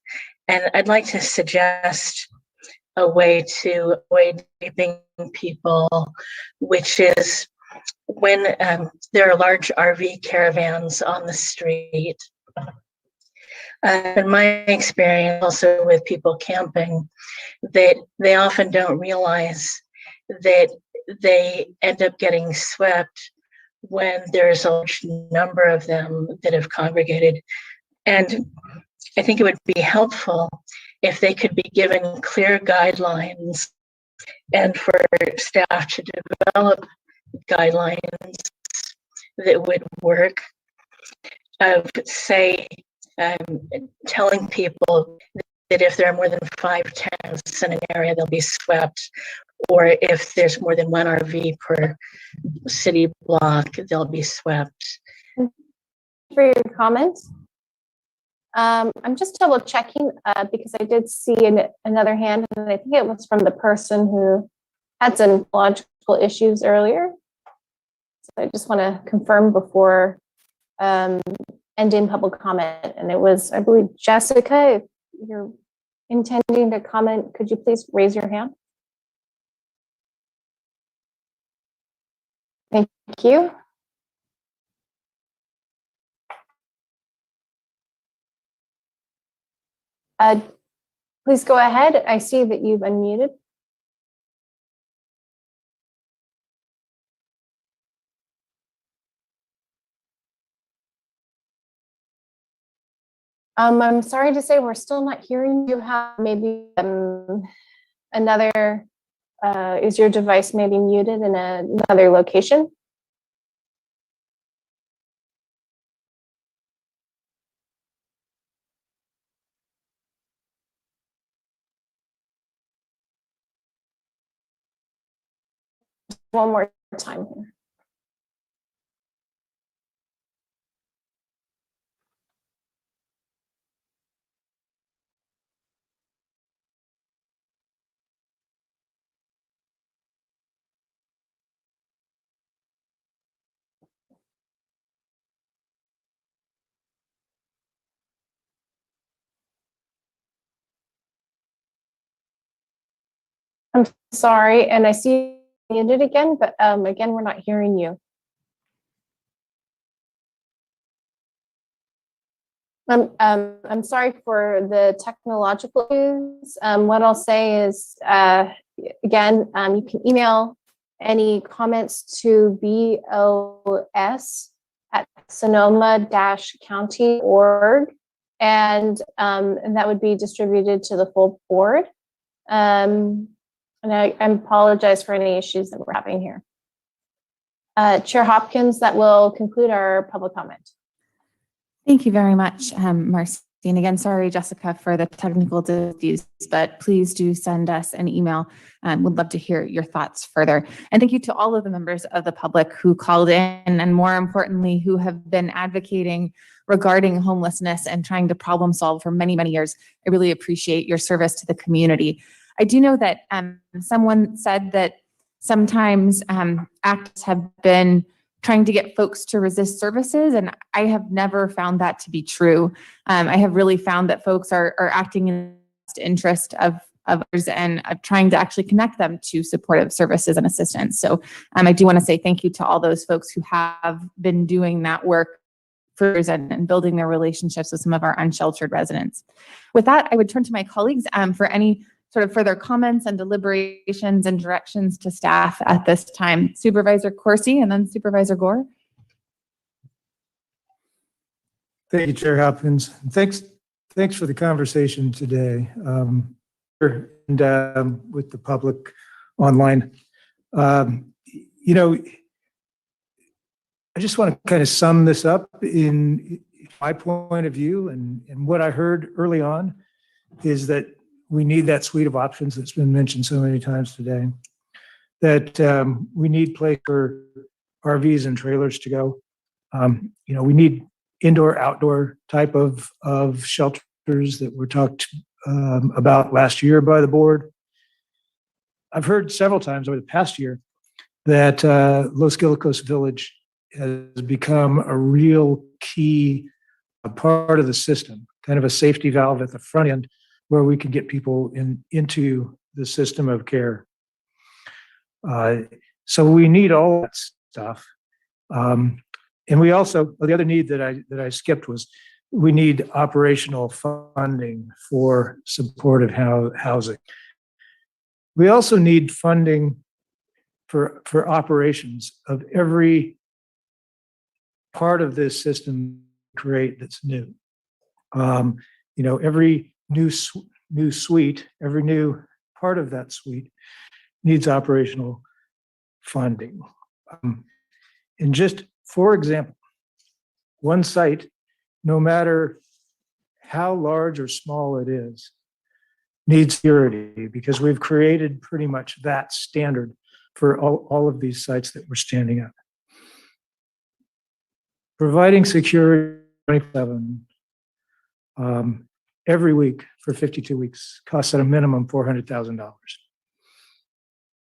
And I'd like to suggest a way to avoid sweeping people, which is when there are large RV caravans on the street. In my experience also with people camping, that they often don't realize that they end up getting swept when there's a large number of them that have congregated. And I think it would be helpful if they could be given clear guidelines and for staff to develop guidelines that would work of, say, telling people that if there are more than 5 tents in an area, they'll be swept, or if there's more than one RV per city block, they'll be swept. For your comments. I'm just double checking because I did see another hand, and I think it was from the person who had some logical issues earlier. So I just want to confirm before ending public comment. And it was, I believe, Jessica, if you're intending to comment, could you please raise your hand? Thank you. Please go ahead. I see that you've unmuted. I'm sorry to say we're still not hearing you. Have maybe another, is your device maybe muted in another location? one more time here. I'm sorry, and I see you muted again, but again, we're not hearing you. I'm sorry for the technological issues. What I'll say is, again, you can email any comments to bos@sonoma-county.org, and that would be distributed to the full board. And I apologize for any issues that we're having here. Chair Hopkins, that will conclude our public comment. Thank you very much, Marcy. And again, sorry, Jessica, for the technical difficulties, but please do send us an email. Would love to hear your thoughts further. And thank you to all of the members of the public who called in, and more importantly, who have been advocating regarding homelessness and trying to problem solve for many, many years. I really appreciate your service to the community. I do know that someone said that sometimes acts have been trying to get folks to resist services, and I have never found that to be true. I have really found that folks are acting in the best interest of others and trying to actually connect them to supportive services and assistance. So I do want to say thank you to all those folks who have been doing that work for years and building their relationships with some of our unsheltered residents. With that, I would turn to my colleagues for any sort of further comments and deliberations and directions to staff at this time. Supervisor Corsi and then Supervisor Gore. Thank you, Chair Hopkins. Thanks for the conversation today and with the public online. You know, I just want to kind of sum this up in my point of view, and what I heard early on is that we need that suite of options that's been mentioned so many times today, that we need place for RVs and trailers to go. You know, we need indoor, outdoor type of shelters that were talked about last year by the board. I've heard several times over the past year that Los Guilicos Village has become a real key part of the system, kind of a safety valve at the front end where we can get people into the system of care. So we need all that stuff. And we also, the other need that I skipped was we need operational funding for supportive housing. We also need funding for operations of every part of this system create that's new. You know, every new suite, every new part of that suite needs operational funding. And just for example, one site, no matter how large or small it is, needs security, because we've created pretty much that standard for all of these sites that we're standing up. Providing security 24/7 every week for 52 weeks costs at a minimum $400,000.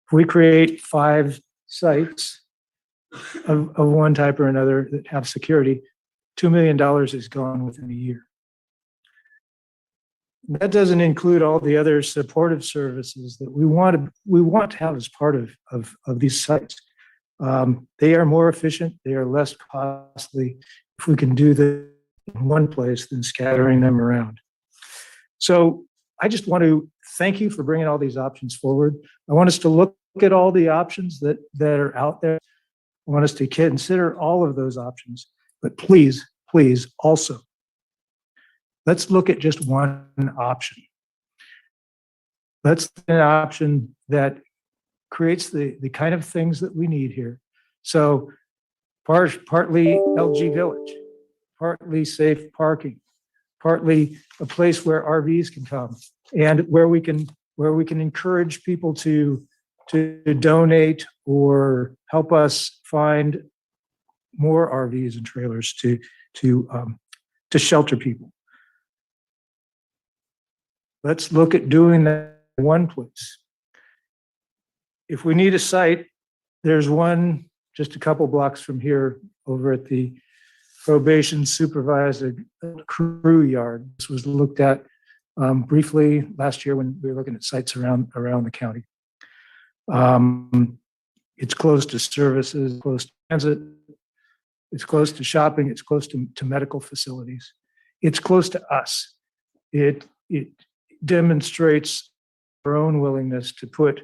If we create 5 sites of one type or another that have security, $2 million is gone within a year. That doesn't include all the other supportive services that we want to have as part of these sites. They are more efficient, they are less costly if we can do that in one place than scattering them around. So I just want to thank you for bringing all these options forward. I want us to look at all the options that are out there. I want us to consider all of those options, but please also, let's look at just one option. Let's an option that creates the kind of things that we need here. So partly LG Village, partly safe parking, partly a place where RVs can come, and where we can encourage people to to donate or help us find more RVs and trailers to shelter people. Let's look at doing that in one place. If we need a site, there's one just a couple blocks from here over at the probation supervisor crew yard. This was looked at briefly last year when we were looking at sites around the county. It's close to services, close to transit, it's close to shopping, it's close to medical facilities. It's close to us. It demonstrates our own willingness to put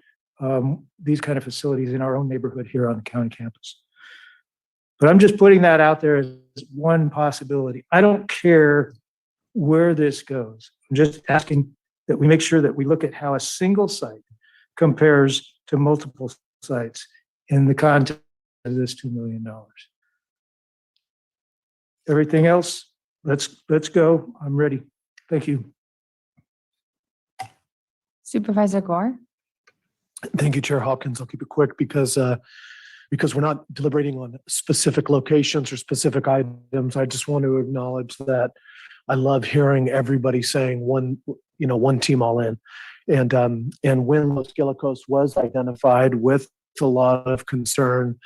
these kind of facilities in our own neighborhood here on the county campus. But I'm just putting that out there as one possibility. I don't care where this goes. I'm just asking that we make sure that we look at how a single site compares to multiple sites in the context of this $2 million. Everything else, let's go. I'm ready. Thank you. Supervisor Gore. Thank you, Chair Hawkins. I'll keep it quick because we're not deliberating on specific locations or specific items. I just want to acknowledge that I love hearing everybody saying one team all in. And when Los Guillicos was identified with a lot of concern,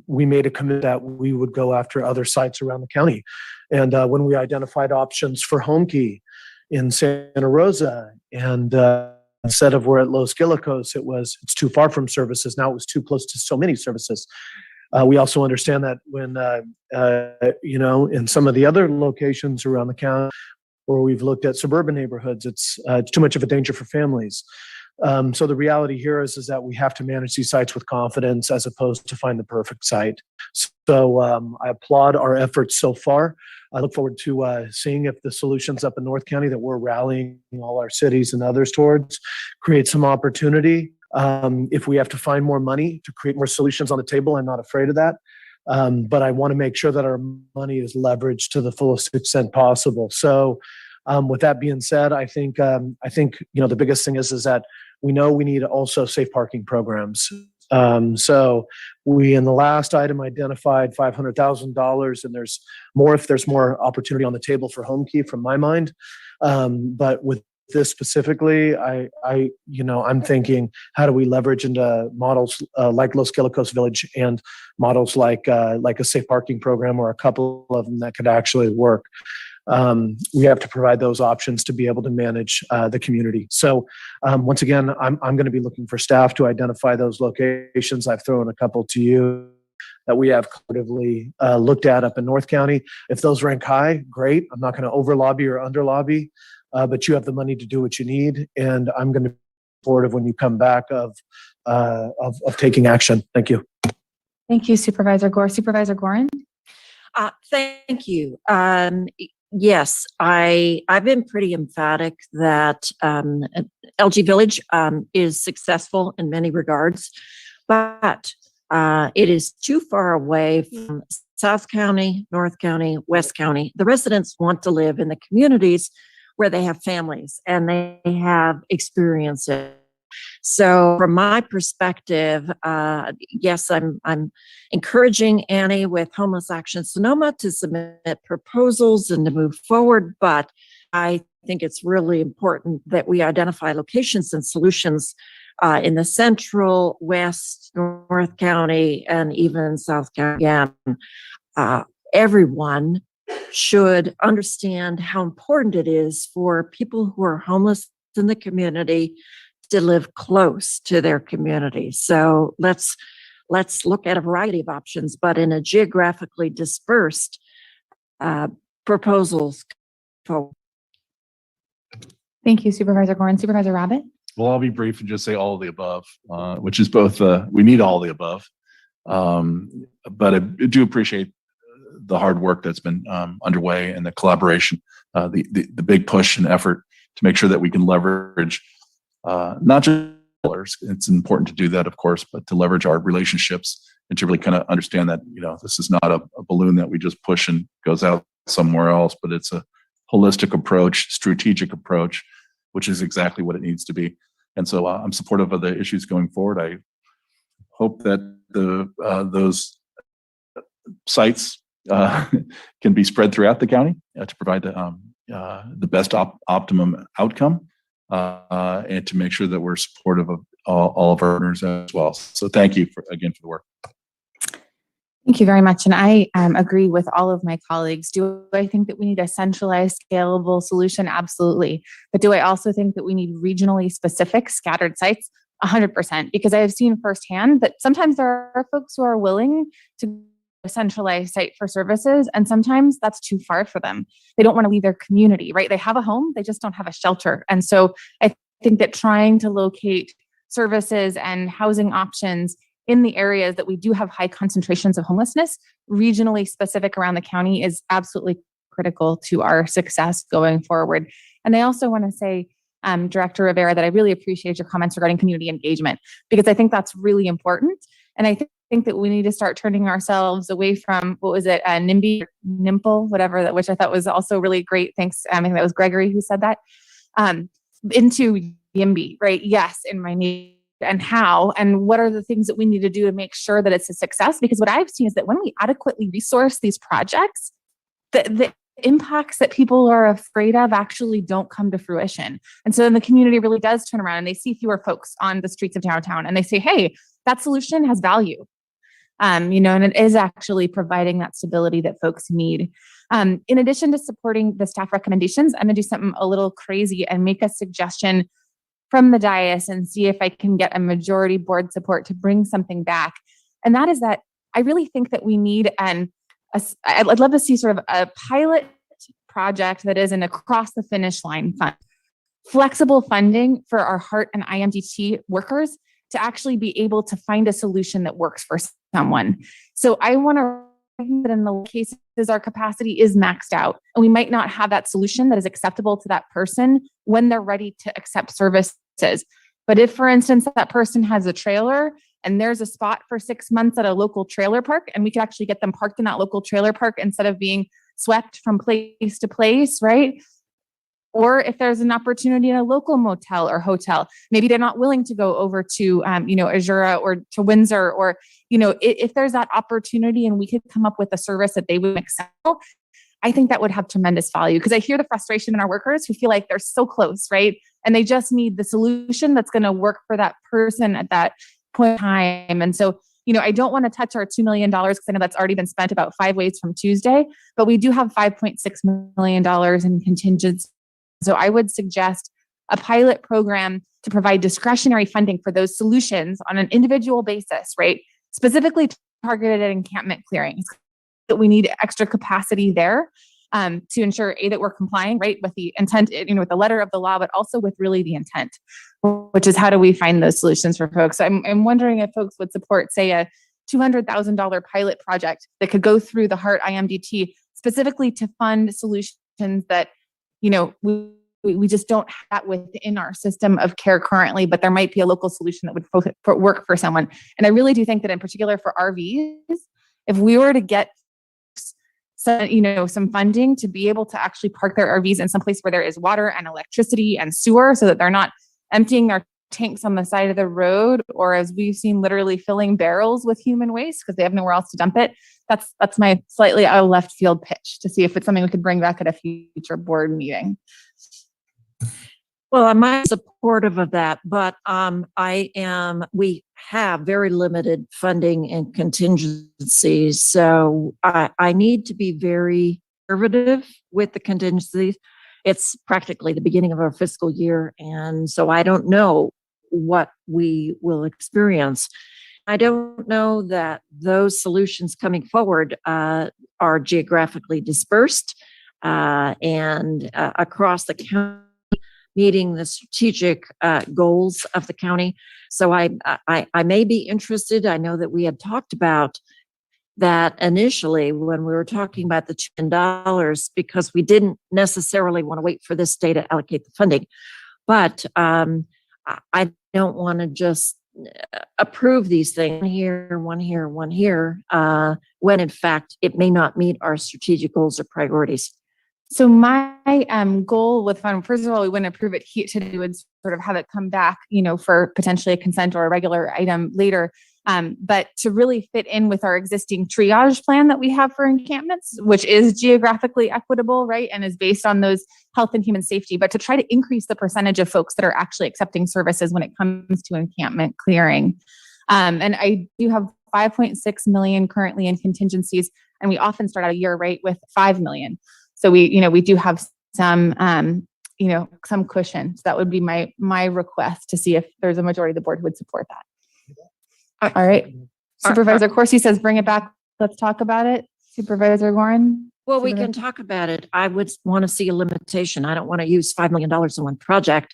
we made a commitment that we would go after other sites around the county. And when we identified options for Home Key in Santa Rosa, and instead of we're at Los Guillicos, it's too far from services. Now it was too close to so many services. We also understand that when, in some of the other locations around the county where we've looked at suburban neighborhoods, it's too much of a danger for families. So the reality here is that we have to manage these sites with confidence as opposed to find the perfect site. So I applaud our efforts so far. I look forward to seeing if the solutions up in North County that we're rallying all our cities and others towards create some opportunity. If we have to find more money to create more solutions on the table, I'm not afraid of that. But I want to make sure that our money is leveraged to the fullest extent possible. So with that being said, I think the biggest thing is that we know we need also safe parking programs. So we, in the last item, identified $500,000, and there's more if there's more opportunity on the table for Home Key from my mind. But with this specifically, I'm thinking, how do we leverage into models like Los Guillicos Village and models like a safe parking program or a couple of them that could actually work. We have to provide those options to be able to manage the community. So once again, I'm going to be looking for staff to identify those locations. I've thrown a couple to you that we have collaboratively looked at up in North County. If those rank high, great. I'm not going to over lobby or under lobby, but you have the money to do what you need, and I'm going to be supportive when you come back of taking action. Thank you. Thank you, Supervisor Gore. Supervisor Gorin. Thank you. Yes, I've been pretty emphatic that LG Village is successful in many regards, but it is too far away from South County, North County, West County. The residents want to live in the communities where they have families and they have experiences. So from my perspective, yes, I'm encouraging Annie with Homeless Action Sonoma to submit proposals and to move forward, but I think it's really important that we identify locations and solutions in the Central, West, North County, and even South County. Again, everyone should understand how important it is for people who are homeless in the community to live close to their community. So let's look at a variety of options, but in a geographically dispersed proposals. Thank you, Supervisor Gorin. Supervisor Rabbit. Well, I'll be brief and just say all of the above, which is both, we need all of the above. But I do appreciate the hard work that's been underway and the collaboration, the big push and effort to make sure that we can leverage not just dollars. It's important to do that, of course, but to leverage our relationships and to really kind of understand that, this is not a balloon that we just push and goes out somewhere else, but it's a holistic approach, strategic approach, which is exactly what it needs to be. And so I'm supportive of the issues going forward. I hope that those sites can be spread throughout the county to provide the best optimum outcome and to make sure that we're supportive of all of our partners as well. So thank you again for the work. Thank you very much. And I agree with all of my colleagues. Do I think that we need a centralized, scalable solution? Absolutely. But do I also think that we need regionally specific scattered sites? 100%, because I have seen firsthand that sometimes there are folks who are willing to a centralized site for services, and sometimes that's too far for them. They don't want to leave their community, right? They have a home, they just don't have a shelter. And so I think that trying to locate services and housing options in the areas that we do have high concentrations of homelessness, regionally specific around the county, is absolutely critical to our success going forward. And I also want to say, Director Rivera, that I really appreciate your comments regarding community engagement, because I think that's really important. And I think that we need to start turning ourselves away from, what was it, NIMBY, NIMPLE, whatever, that, which I thought was also really great. Thanks. I think that was Gregory who said that, into YIMBY, right? Yes, in my need. And how, and what are the things that we need to do to make sure that it's a success? Because what I've seen is that when we adequately resource these projects, the impacts that people are afraid of actually don't come to fruition. And so then the community really does turn around and they see fewer folks on the streets of downtown and they say, hey, that solution has value. And it is actually providing that stability that folks need. In addition to supporting the staff recommendations, I'm gonna do something a little crazy and make a suggestion from the dais and see if I can get a majority board support to bring something back. And that is that I really think that we need I'd love to see sort of a pilot project that is an across the finish line fund, flexible funding for our HEART and IMDT workers to actually be able to find a solution that works for someone. So I want to that in the cases our capacity is maxed out and we might not have that solution that is acceptable to that person when they're ready to accept services. But if, for instance, that person has a trailer and there's a spot for 6 months at a local trailer park, and we could actually get them parked in that local trailer park instead of being swept from place to place, right? Or if there's an opportunity in a local motel or hotel, maybe they're not willing to go over to, Azura or to Windsor, or, if there's that opportunity and we could come up with a service that they would excel, I think that would have tremendous value, because I hear the frustration in our workers who feel like they're so close, right? And they just need the solution that's going to work for that person at that point in time. And so, I don't want to touch our $2 million because I know that's already been spent about 5 ways from Tuesday, but we do have $5.6 million in contingency. So I would suggest a pilot program to provide discretionary funding for those solutions on an individual basis, right? Specifically targeted at encampment clearings. That we need extra capacity there to ensure that we're complying, right, with the intent, with the letter of the law, but also with really the intent, which is how do we find those solutions for folks? So I'm wondering if folks would support, say, a $200,000 pilot project that could go through the HEART IMDT specifically to fund solutions that, we just don't have that within our system of care currently, but there might be a local solution that would work for someone. And I really do think that in particular for RVs, if we were to get some funding to be able to actually park their RVs in some place where there is water and electricity and sewer, so that they're not emptying their tanks on the side of the road, or as we've seen, literally filling barrels with human waste because they have nowhere else to dump it. That's my slightly out of left field pitch to see if it's something we could bring back at a future board meeting. Well, I'm supportive of that, but we have very limited funding and contingencies. So I need to be very conservative with the contingencies. It's practically the beginning of our fiscal year. And so I don't know what we will experience. I don't know that those solutions coming forward are geographically dispersed and across the county, meeting the strategic goals of the county. So I may be interested. I know that we had talked about that initially when we were talking about the $2 million, because we didn't necessarily want to wait for this day to allocate the funding. But I don't want to just approve these things, one here, when in fact it may not meet our strategic goals or priorities. So my goal with fund, first of all, we wouldn't approve it today. We would sort of have it come back, for potentially a consent or a regular item later. But to really fit in with our existing triage plan that we have for encampments, which is geographically equitable, right? And is based on those health and human safety, but to try to increase the percentage of folks that are actually accepting services when it comes to encampment clearing. And I do have 5.6 million currently in contingencies, and we often start out a year, right, with 5 million. So we do have some, some cushion. So that would be my request to see if there's a majority of the board who would support that. All right. Supervisor Corsi says, bring it back. Let's talk about it. Supervisor Warren. Well, we can talk about it. I would want to see a limitation. I don't want to use $5 million in one project.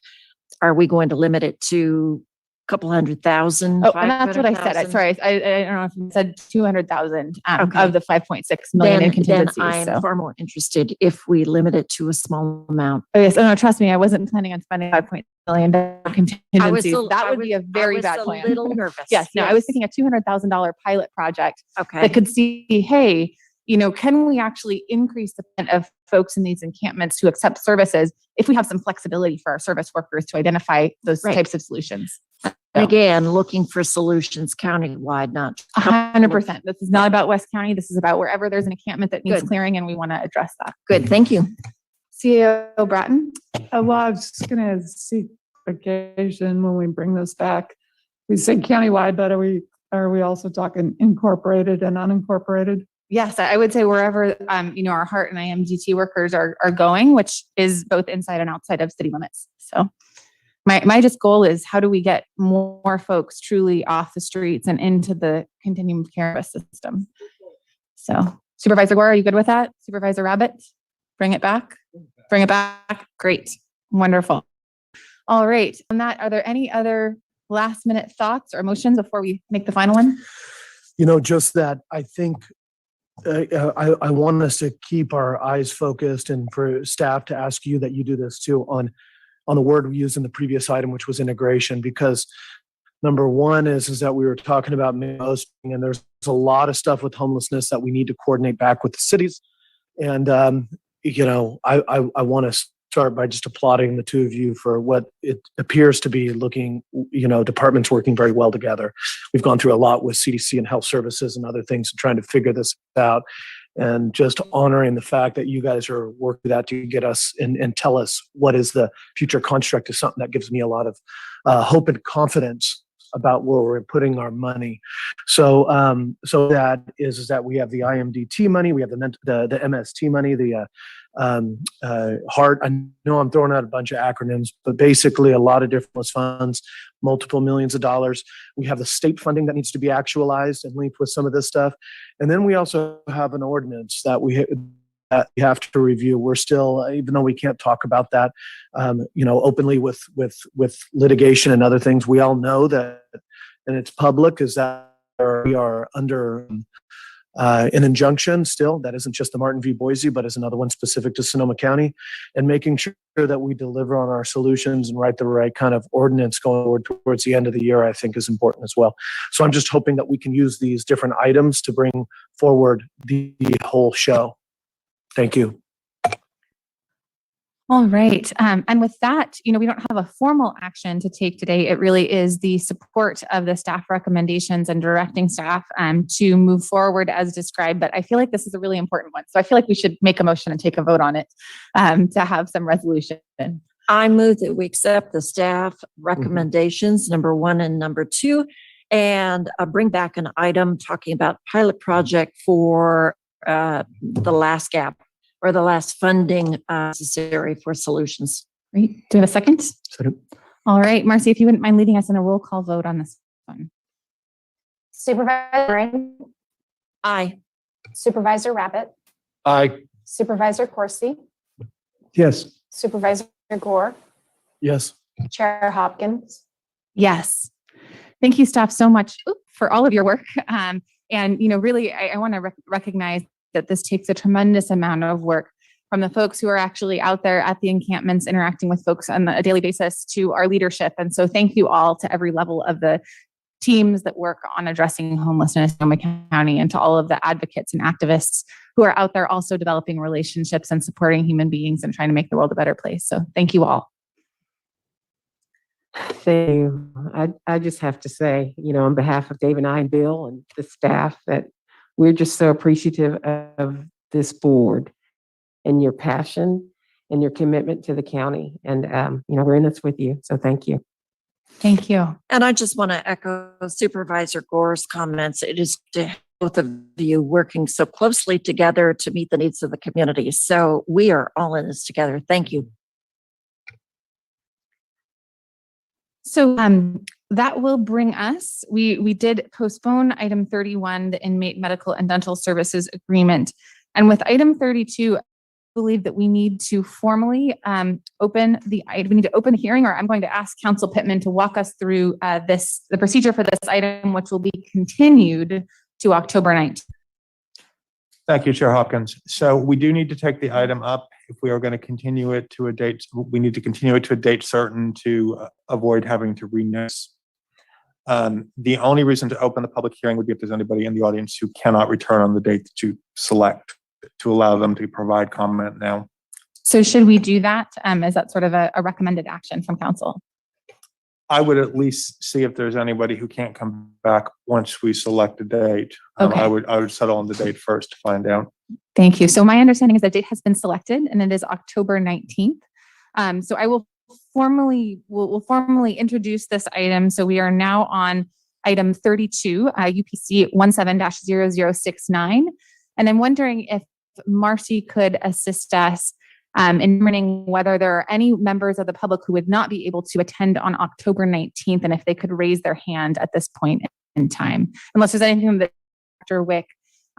Are we going to limit it to a couple 100,000? Oh, and that's what I said. Sorry, I don't know if you said 200,000 Okay. of the 5.6 million in contingencies. Then I'm far more interested if we limit it to a small amount. Oh, yes. Oh, no, trust me, I wasn't planning on spending $5 million contingencies. That would be a very bad plan. I was a little nervous. Yes, no, I was thinking a $200,000 pilot project Okay. that could see, hey, can we actually increase the percent of folks in these encampments to accept services if we have some flexibility for our service workers to identify those types of solutions? And again, looking for solutions countywide, not 100%. This is not about West County. This is about wherever there's an encampment that needs Good. clearing, and we want to address that. Good. Thank you. CEO Bratton. Well, I was just going to seek occasion when we bring this back. We say countywide, but are we also talking incorporated and unincorporated? Yes, I would say wherever, our heart and IMDT workers are going, which is both inside and outside of city limits. So my just goal is, how do we get more folks truly off the streets and into the continuum of care system? So Supervisor Gore, are you good with that? Supervisor Rabbit, bring it back. Bring it back. Great. Wonderful. All right. On that, are there any other last minute thoughts or motions before we make the final one? Just that I think I want us to keep our eyes focused, and for staff to ask you that you do this too on the word we used in the previous item, which was integration, because number one is that we were talking about hosting, and there's a lot of stuff with homelessness that we need to coordinate back with the cities. And, I want to start by just applauding the two of you for what it appears to be looking, departments working very well together. We've gone through a lot with CDC and health services and other things, trying to figure this out, and just honoring the fact that you guys are working that to get us and tell us what is the future construct is something that gives me a lot of hope and confidence about where we're putting our money. So that is that we have the IMDT money, we have the MST money, the HART. I know I'm throwing out a bunch of acronyms, but basically a lot of different funds, multiple millions of dollars. We have the state funding that needs to be actualized and linked with some of this stuff. And then we also have an ordinance that we have to review. We're still, even though we can't talk about that, openly with litigation and other things, we all know that, and it's public, is that we are under an injunction still. That isn't just the Martin v. Boise, but is another one specific to Sonoma County, and making sure that we deliver on our solutions and write the right kind of ordinance going towards the end of the year, I think is important as well. So I'm just hoping that we can use these different items to bring forward the whole show. Thank you. All right. And with that, we don't have a formal action to take today. It really is the support of the staff recommendations and directing staff to move forward as described. But I feel like this is a really important one. So I feel like we should make a motion and take a vote on it to have some resolution. I move that we accept the staff recommendations, number 1 and number 2, and bring back an item talking about pilot project for the last gap or the last funding necessary for solutions. Great. Do we have a second? All right, Marcy, if you wouldn't mind leading us in a roll call vote on this one. Supervisor Green? Aye. Supervisor Rabbit? Aye. Supervisor Corsi? Yes. Supervisor Gore? Yes. Chair Hopkins? Yes. Thank you, staff, so much for all of your work. And, really, I want to recognize that this takes a tremendous amount of work from the folks who are actually out there at the encampments, interacting with folks on a daily basis, to our leadership. And so thank you all to every level of the teams that work on addressing homelessness in Sonoma County, and to all of the advocates and activists who are out there also developing relationships and supporting human beings and trying to make the world a better place. So thank you all. Thank you. I just have to say, on behalf of Dave and I and Bill and the staff, that we're just so appreciative of this board and your passion and your commitment to the county. And, we're in this with you. So thank you. Thank you. And I just want to echo Supervisor Gore's comments. It is to both of you working so closely together to meet the needs of the community. So we are all in this together. Thank you. So that will bring us, we did postpone item 31, the inmate medical and dental services agreement. And with item 32, I believe that we need to formally open the hearing, or I'm going to ask Council Pittman to walk us through the procedure for this item, which will be continued to October 19th. Thank you, Chair Hopkins. So we do need to take the item up. If we are going to continue it to a date, we need to continue it to a date certain to avoid having to renotice. The only reason to open the public hearing would be if there's anybody in the audience who cannot return on the date that you select, to allow them to provide comment now. So should we do that? Is that sort of a recommended action from council? I would at least see if there's anybody who can't come back once we select a date. Okay. I would settle on the date first to find out. Thank you. So my understanding is that date has been selected and it is October 19th. So I will we'll formally introduce this item. So we are now on item 32, UPC 17-0069. And I'm wondering if Marcy could assist us in determining whether there are any members of the public who would not be able to attend on October 19th, and if they could raise their hand at this point in time, unless there's anything that Dr. Wick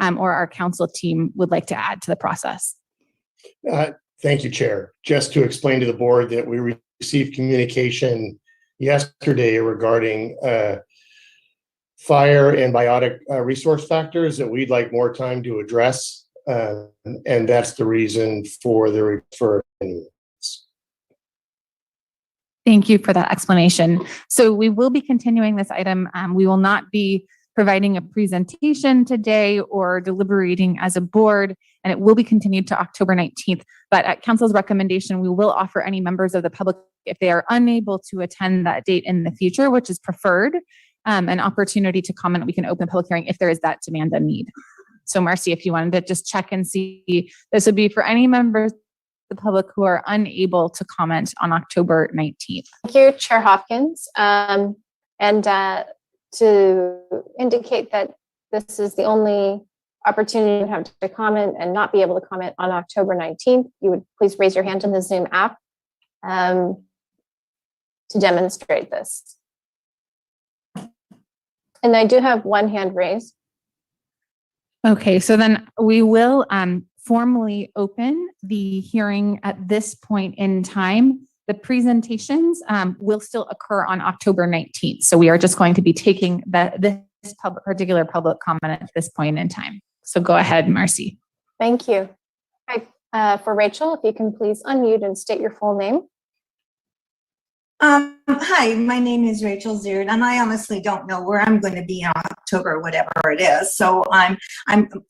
or our council team would like to add to the process. Thank you, Chair. Just to explain to the board that we received communication yesterday regarding fire and biotic resource factors that we'd like more time to address. And that's the reason for the referral. Thank you for that explanation. So we will be continuing this item. We will not be providing a presentation today or deliberating as a board, and it will be continued to October 19th. But at council's recommendation, we will offer any members of the public, if they are unable to attend that date in the future, which is preferred, an opportunity to comment. We can open public hearing if there is that demand and need. So Marcy, if you wanted to just check and see, this would be for any members of the public who are unable to comment on October 19th. Thank you, Chair Hopkins. To indicate that this is the only opportunity you have to comment and not be able to comment on October 19th, you would please raise your hand in the Zoom app to demonstrate this. And I do have one hand raised. Okay, so then we will formally open the hearing at this point in time. The presentations will still occur on October 19th. So we are just going to be taking this particular public comment at this point in time. So go ahead, Marcy. Thank you. For Rachel, if you can please unmute and state your full name. Hi, my name is Rachel Zierd, and I honestly don't know where I'm going to be in October, whatever it is. So I'm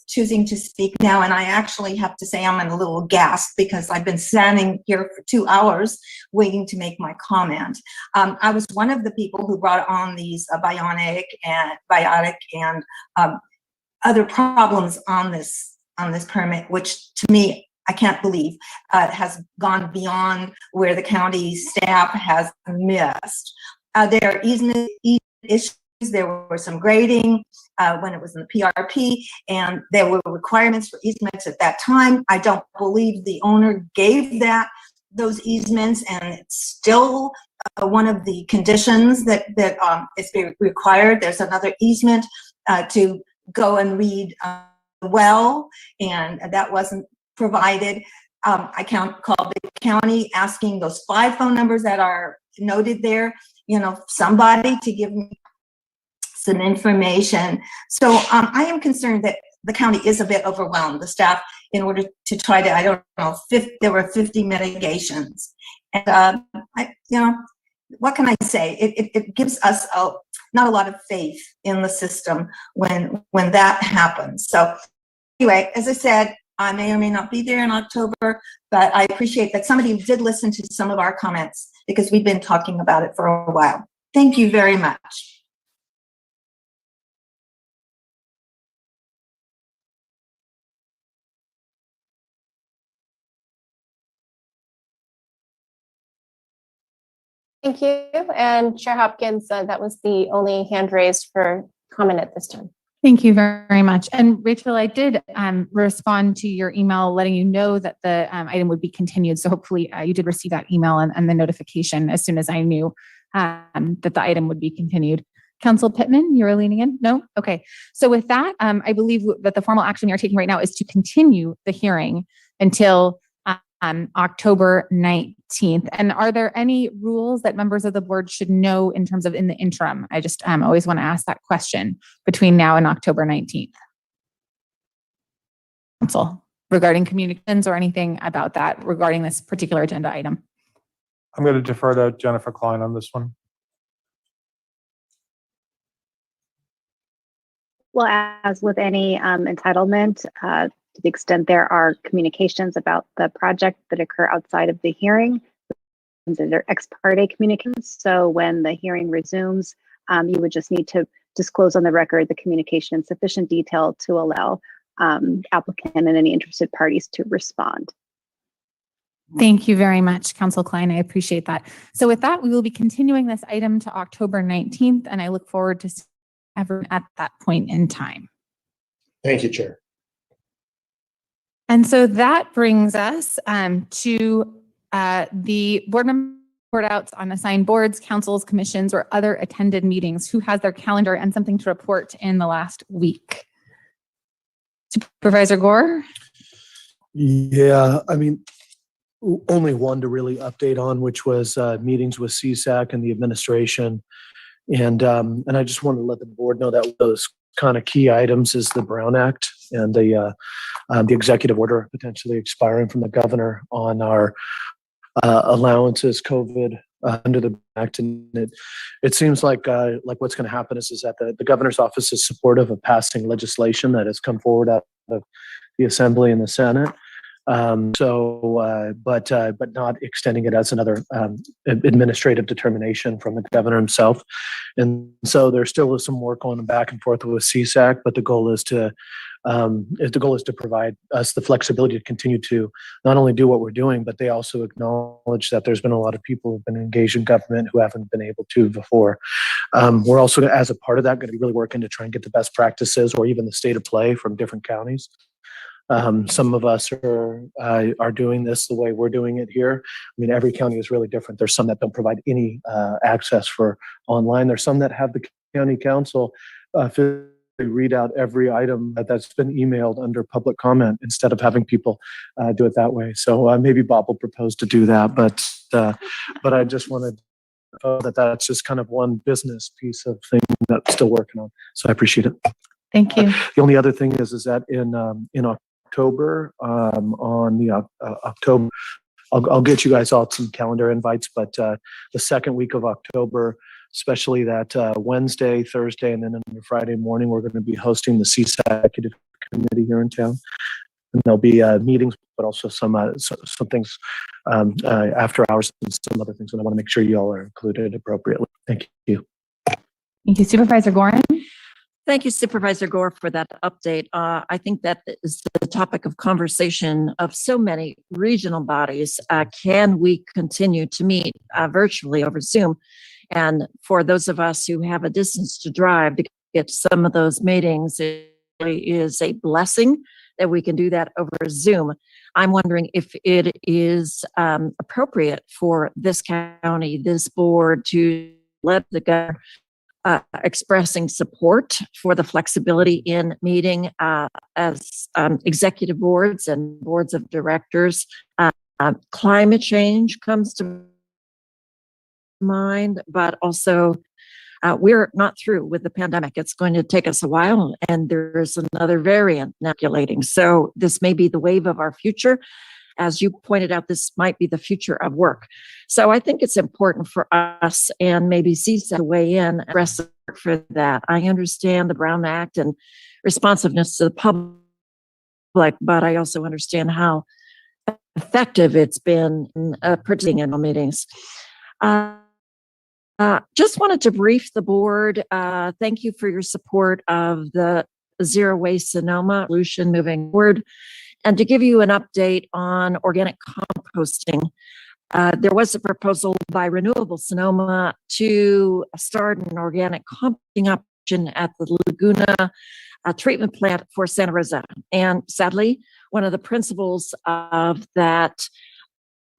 choosing to speak now, and I actually have to say I'm a little gasped because I've been standing here for 2 hours waiting to make my comment. I was one of the people who brought on these biotic and other problems on this permit, which to me, I can't believe has gone beyond where the county staff has missed. There are easement issues. There were some grading when it was in the PRP, and there were requirements for easements at that time. I don't believe the owner gave those easements, and it's still one of the conditions that is required. There's another easement to go and read well, and that wasn't provided. I called the county asking those 5 phone numbers that are noted there, somebody to give me some information. So I am concerned that the county is a bit overwhelmed, the staff, in order to try to, I don't know, there were 50 mitigations. And, what can I say? It gives us not a lot of faith in the system when that happens. So anyway, as I said, I may or may not be there in October, but I appreciate that somebody did listen to some of our comments because we've been talking about it for a while. Thank you very much. Thank you. And Chair Hopkins, that was the only hand raised for comment at this time. Thank you very much. And Rachel, I did respond to your email letting you know that the item would be continued. So hopefully you did receive that email and the notification as soon as I knew that the item would be continued. Council Pittman, you were leaning in? No? Okay. So with that, I believe that the formal action we are taking right now is to continue the hearing until October 19th. And are there any rules that members of the board should know in terms of in the interim? I just always want to ask that question between now and October 19th. Council, regarding communications or anything about that regarding this particular agenda item? I'm going to defer to Jennifer Klein on this one. Well, as with any entitlement, to the extent there are communications about the project that occur outside of the hearing, they're ex parte communications. So when the hearing resumes, you would just need to disclose on the record the communication in sufficient detail to allow applicant and any interested parties to respond. Thank you very much, Council Klein. I appreciate that. So with that, we will be continuing this item to October 19th, and I look forward to seeing everyone at that point in time. Thank you, Chair. And so that brings us to the board member report outs on assigned boards, councils, commissions, or other attended meetings. Who has their calendar and something to report in the last week? Supervisor Gore? Yeah, I mean, only one to really update on, which was meetings with CSAC and the administration. And I just wanted to let the board know that those kind of key items is the Brown Act and the executive order potentially expiring from the governor on our allowances COVID under the act. And it seems like what's going to happen is that the governor's office is supportive of passing legislation that has come forward out of the Assembly and the Senate. But not extending it as another administrative determination from the governor himself. And so there still is some work going back and forth with CSAC, but the goal is to provide us the flexibility to continue to not only do what we're doing, but they also acknowledge that there's been a lot of people who've been engaged in government who haven't been able to before. We're also, as a part of that, going to be really working to try and get the best practices or even the state of play from different counties. Some of us are doing this the way we're doing it here. I mean, every county is really different. There's some that don't provide any access for online. There's some that have the county council read out every item that's been emailed under public comment instead of having people do it that way. So maybe Bob will propose to do that. But I just wanted to know that that's just kind of one business piece of thing that I'm still working on. So I appreciate it. Thank you. The only other thing is that in October, on the October, I'll get you guys all some calendar invites, but the second week of October, especially that Wednesday, Thursday, and then on Friday morning, we're going to be hosting the CSAC Executive Committee here in town. And there'll be meetings, but also some things after hours and some other things. And I want to make sure you all are included appropriately. Thank you. Thank you, Supervisor Gorin. Thank you, Supervisor Gore, for that update. I think that is the topic of conversation of so many regional bodies. Can we continue to meet virtually over Zoom? And for those of us who have a distance to drive to get to some of those meetings, it really is a blessing that we can do that over Zoom. I'm wondering if it is appropriate for this county, this board, to let the governor expressing support for the flexibility in meeting as executive boards and boards of directors. Climate change comes to mind, but also we're not through with the pandemic. It's going to take us a while, and there's another variant circulating. So this may be the wave of our future. as you pointed out, this might be the future of work. So I think it's important for us and maybe CSAC to weigh in and press for that. I understand the Brown Act and responsiveness to the public, but I also understand how effective it's been in participating in meetings. Just wanted to brief the board. Thank you for your support of the Zero Waste Sonoma solution moving forward, and to give you an update on organic composting. There was a proposal by Renewable Sonoma to start an organic composting operation at the Laguna treatment plant for Santa Rosa. And sadly, one of the principals of that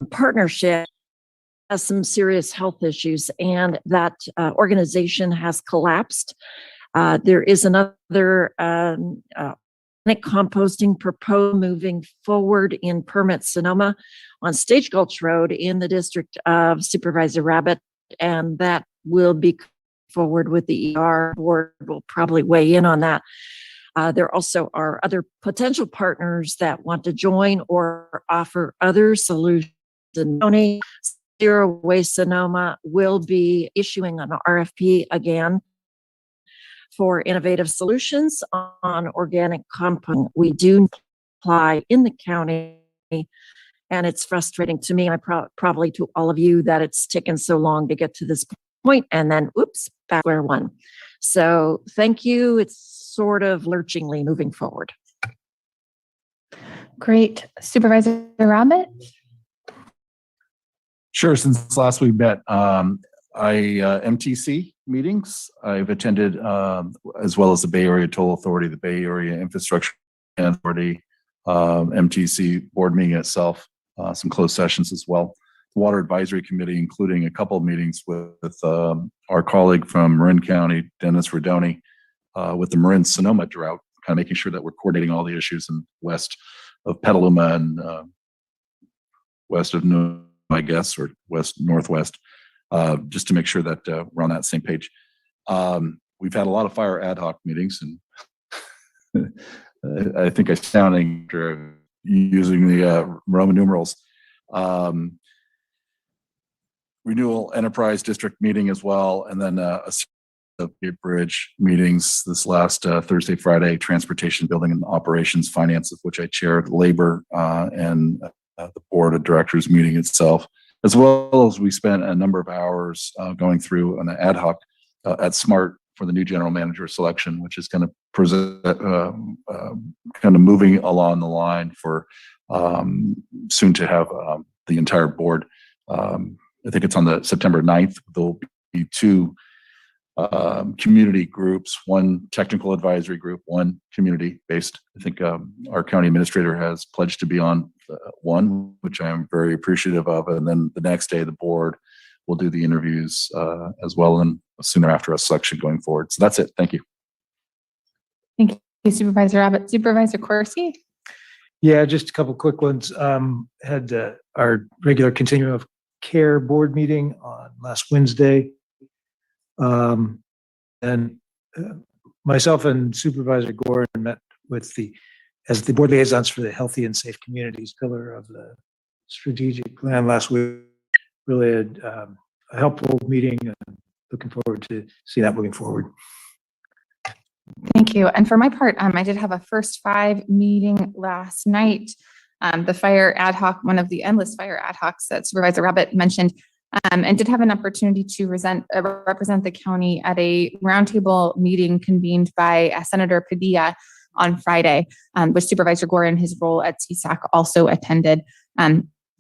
partnership has some serious health issues, and that organization has collapsed. There is another organic composting proposal moving forward in Permit Sonoma on Stagecoach Road in the district of Supervisor Rabbit, and that will be forward with the ER board. Will probably weigh in on that. There also are other potential partners that want to join or offer other solutions. Zero Waste Sonoma will be issuing an RFP again for innovative solutions on organic composting. We do apply in the county, and it's frustrating to me, and probably to all of you, that it's taken so long to get to this point, and then oops, back where one. So thank you. It's sort of lurchingly moving forward. Great. Supervisor Rabbit? Sure. Since last we met, MTC meetings I've attended, as well as the Bay Area Toll Authority, the Bay Area Infrastructure Authority, MTC board meeting itself, some closed sessions as well. The Water Advisory Committee, including a couple of meetings with our colleague from Marin County, Dennis Rodoni, with the Marin Sonoma drought, kind of making sure that we're coordinating all the issues in west of Petaluma and west of New, I guess, or west northwest, just to make sure that we're on that same page. We've had a lot of fire ad hoc meetings, and I think I'm sounding using the Roman numerals. Renewal Enterprise District meeting as well, and then a bridge meetings this last Thursday, Friday, transportation, building and operations, finance, of which I chaired, labor, and the board of directors meeting itself, as well as we spent a number of hours going through an ad hoc at SMART for the new general manager selection, which is going to present kind of moving along the line for soon to have the entire board. I think it's on the September 9th. There'll be two community groups, one technical advisory group, one community based. I think our county administrator has pledged to be on one, which I am very appreciative of. And then the next day, the board will do the interviews as well, and sooner after a selection going forward. So that's it. Thank you. Thank you, Supervisor Abbott. Supervisor Corsi? Yeah, just a couple quick ones. Had our regular continuum of care board meeting on last Wednesday. And myself and Supervisor Gordon met with as the board liaisons for the Healthy and Safe Communities pillar of the strategic plan last week. Really a helpful meeting, and looking forward to see that moving forward. Thank you. And for my part, I did have a first 5 meeting last night. The fire ad hoc, one of the endless fire ad hocs that Supervisor Rabbit mentioned, and did have an opportunity to represent the county at a roundtable meeting convened by Senator Padilla on Friday, which Supervisor Gore in his role at CSAC also attended.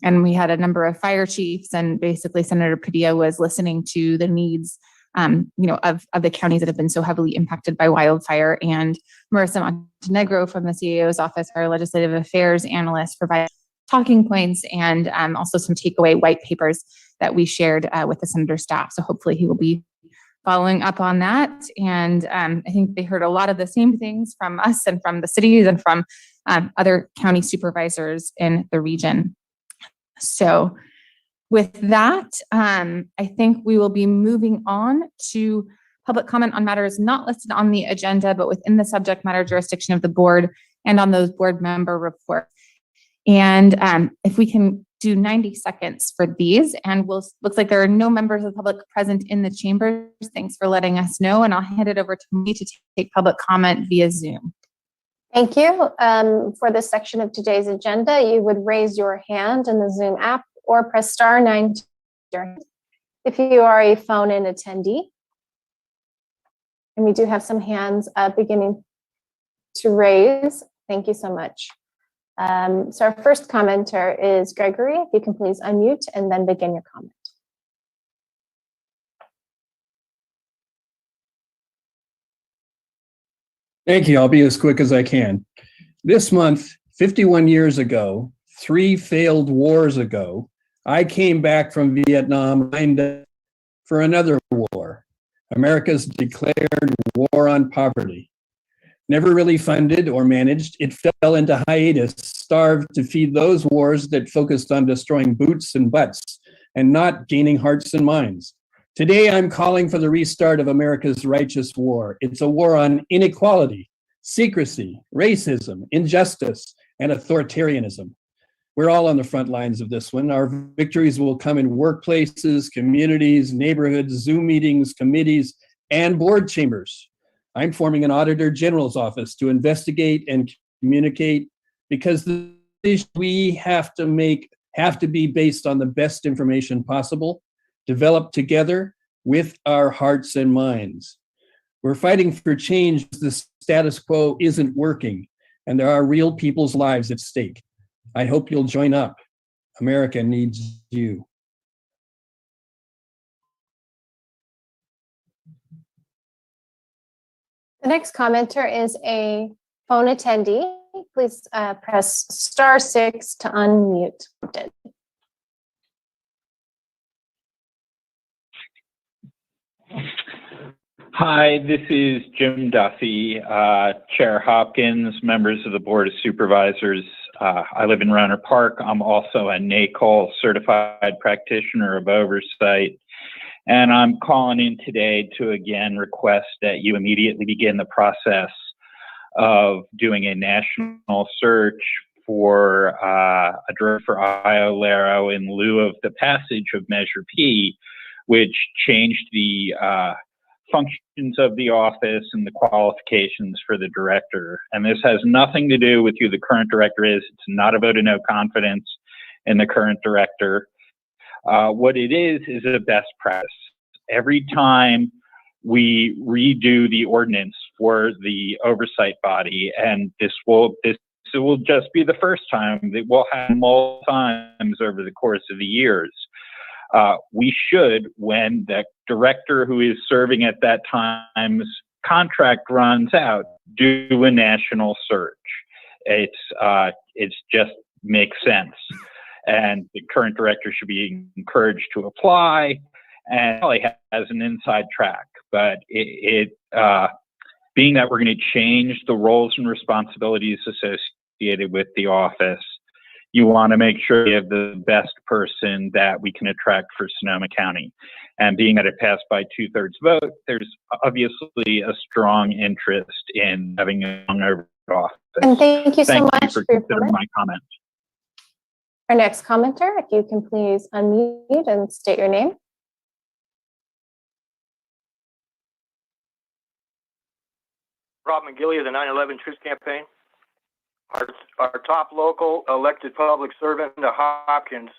And we had a number of fire chiefs, and basically Senator Padilla was listening to the needs of the counties that have been so heavily impacted by wildfire. And Marissa Montenegro from the CAO's office, our legislative affairs analyst, provided talking points and also some takeaway white papers that we shared with the senator's staff. So hopefully he will be following up on that. And I think they heard a lot of the same things from us and from the cities and from other county supervisors in the region. So with that, I think we will be moving on to public comment on matters not listed on the agenda, but within the subject matter jurisdiction of the board and on those board member reports. And if we can do 90 seconds for these, and looks like there are no members of the public present in the chamber. Thanks for letting us know, and I'll hand it over to me to take public comment via Zoom. Thank you. For this section of today's agenda, you would raise your hand in the Zoom app or press *9 if you are a phone-in attendee. And we do have some hands beginning to raise. Thank you so much. So our first commenter is Gregory. If you can please unmute and then begin your comment. Thank you. I'll be as quick as I can. This month, 51 years ago, 3 failed wars ago, I came back from Vietnam for another war, America's declared war on poverty. Never really funded or managed, it fell into hiatus, starved to feed those wars that focused on destroying boots and butts and not gaining hearts and minds. Today, I'm calling for the restart of America's righteous war. It's a war on inequality, secrecy, racism, injustice, and authoritarianism. We're all on the front lines of this one. Our victories will come in workplaces, communities, neighborhoods, Zoom meetings, committees, and board chambers. I'm forming an Auditor General's office to investigate and communicate, because the decisions we have to make have to be based on the best information possible, developed together with our hearts and minds. We're fighting for change. The status quo isn't working, and there are real people's lives at stake. I hope you'll join up. America needs you. The next commenter is a phone attendee. Please press *6 to unmute. Hi, this is Jim Duffy, Chair Hopkins, members of the Board of Supervisors. I live in Rohnert Park. I'm also a NACOL certified practitioner of oversight. And I'm calling in today to again request that you immediately begin the process of doing a national search for a director for IO-LARO in lieu of the passage of Measure P, which changed the functions of the office and the qualifications for the director. And this has nothing to do with who the current director is. It's not a vote of no confidence in the current director. What it is a best practice. Every time we redo the ordinance for the oversight body, and this will just be the first time, that we'll have multiple times over the course of the years. We should, when the director who is serving at that time's contract runs out, do a national search. It's just makes sense. And the current director should be encouraged to apply, and probably has an inside track. But being that we're going to change the roles and responsibilities associated with the office, you want to make sure you have the best person that we can attract for Sonoma County. And being that it passed by 2/3 vote, there's obviously a strong interest in having a over office. And thank you so Thank much you for for your considering comment. my comment. Our next commenter, if you can please unmute and state your name. Rob McGilly of the 9/11 Truth Campaign. Our top local elected public servant, Hopkins,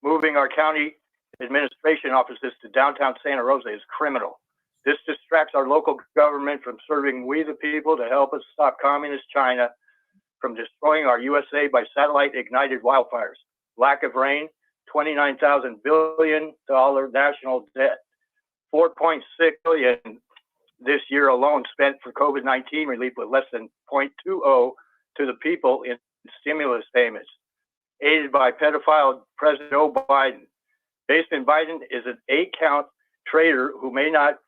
moving our county administration offices to downtown Santa Rosa is criminal. This distracts our local government from serving we the people to help us stop communist China from destroying our USA by satellite ignited wildfires. Lack of rain, $29,000 billion national debt, $4.6 billion this year alone spent for COVID-19 relief, with less than 0.20 to the people in stimulus payments, aided by pedophile President Joe Biden. Basement Biden is an 8-count traitor who may not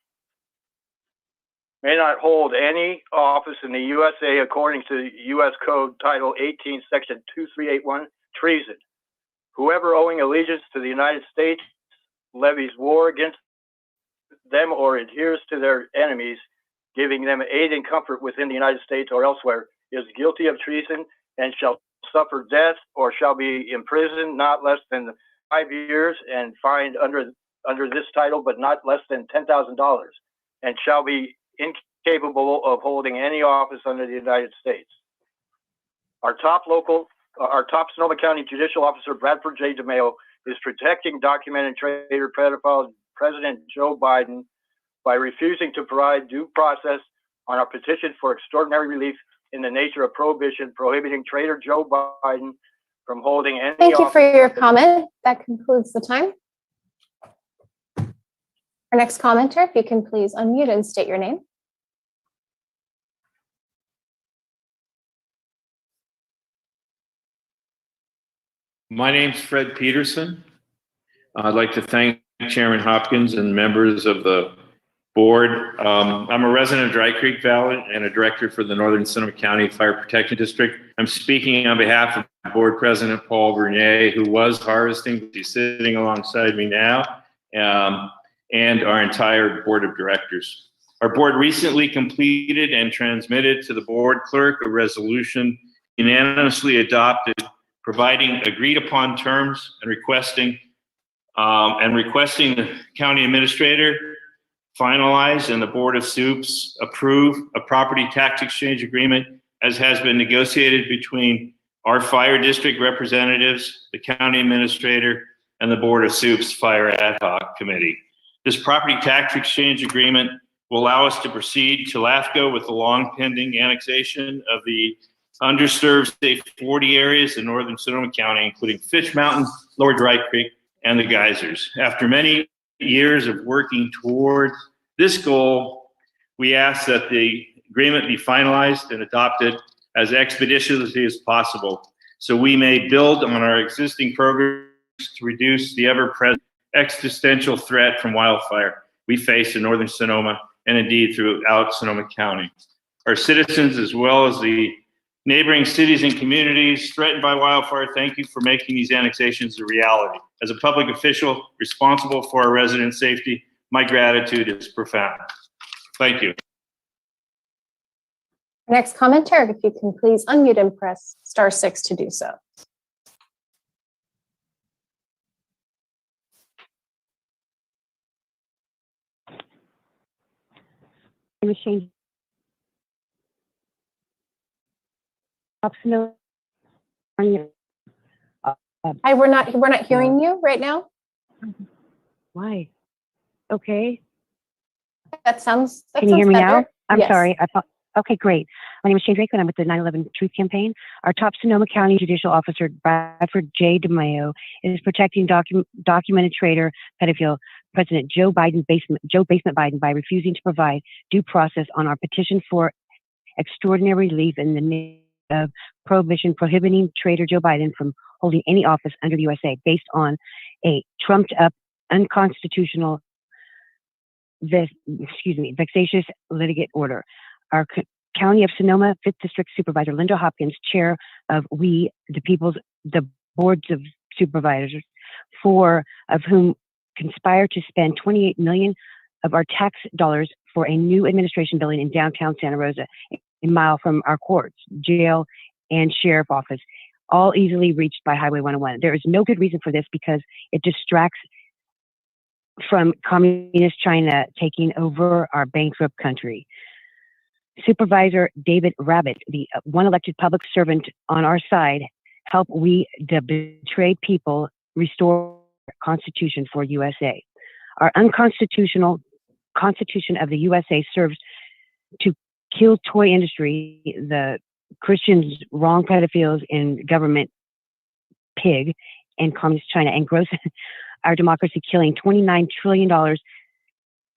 hold any office in the USA according to U.S. Code Title 18, Section 2381, treason. Whoever owing allegiance to the United States levies war against them or adheres to their enemies, giving them aid and comfort within the United States or elsewhere, is guilty of treason and shall suffer death or shall be imprisoned not less than 5 years and fined under this title, but not less than $10,000, and shall be incapable of holding any office under the United States. Our top Sonoma County Judicial Officer, Bradford J. DeMayo, is protecting documented traitor pedophile President Joe Biden by refusing to provide due process on our petition for extraordinary relief in the nature of prohibition, prohibiting traitor Joe Biden from holding any Thank you for office. your comment. That concludes the time. Our next commenter, if you can please unmute and state your name. My name's Fred Peterson. I'd like to thank Chairman Hopkins and members of the board. I'm a resident of Dry Creek Valley and a director for the Northern Sonoma County Fire Protection District. I'm speaking on behalf of Board President Paul Bernier, who was harvesting. He's sitting alongside me now, and our entire board of directors. Our board recently completed and transmitted to the board clerk a resolution unanimously adopted, providing agreed upon terms and requesting the county administrator finalize and the Board of Supes approve a property tax exchange agreement as has been negotiated between our fire district representatives, the county administrator, and the Board of Supes Fire Ad Hoc Committee. This property tax exchange agreement will allow us to proceed to LAFCO with the long pending annexation of the underserved state 40 areas in Northern Sonoma County, including Fish Mountain, Lower Dry Creek, and the Geysers. After many years of working toward this goal, we ask that the agreement be finalized and adopted as expeditiously as possible so we may build on our existing programs to reduce the ever-present existential threat from wildfire we face in Northern Sonoma and indeed throughout Sonoma County. Our citizens, as well as the neighboring cities and communities threatened by wildfire, thank you for making these annexations a reality. As a public official responsible for our residents' safety, my gratitude is profound. Thank you. Next commenter, if you can please unmute and press *6 to do so. Machine. Hi, we're not hearing you right now. Why? Okay. That sounds Can you hear me better. now? I'm Yes. sorry. Okay, great. My name is Shane Draco and I'm with the 9/11 Truth Campaign. Our top Sonoma County Judicial Officer, Bradford J. DeMayo, is protecting documented traitor pedophile President Joe Basement Biden by refusing to provide due process on our petition for extraordinary relief in the name of prohibition, prohibiting traitor Joe Biden from holding any office under the USA based on a trumped up, unconstitutional, vexatious litigate order. Our County of Sonoma 5th District Supervisor Linda Hopkins, chair of the boards of supervisors, 4 of whom conspired to spend $28 million of our tax dollars for a new administration building in downtown Santa Rosa, a mile from our courts, jail, and sheriff office, all easily reached by Highway 101. There is no good reason for this because it distracts from communist China taking over our bankrupt country. Supervisor David Rabbit, the one elected public servant on our side, help we the betrayed people restore Constitution for USA. Our unconstitutional Constitution of the USA serves to kill toy industry, the Christians, wrong pedophiles in government, pig, and communist China, and gross our democracy, killing $29 trillion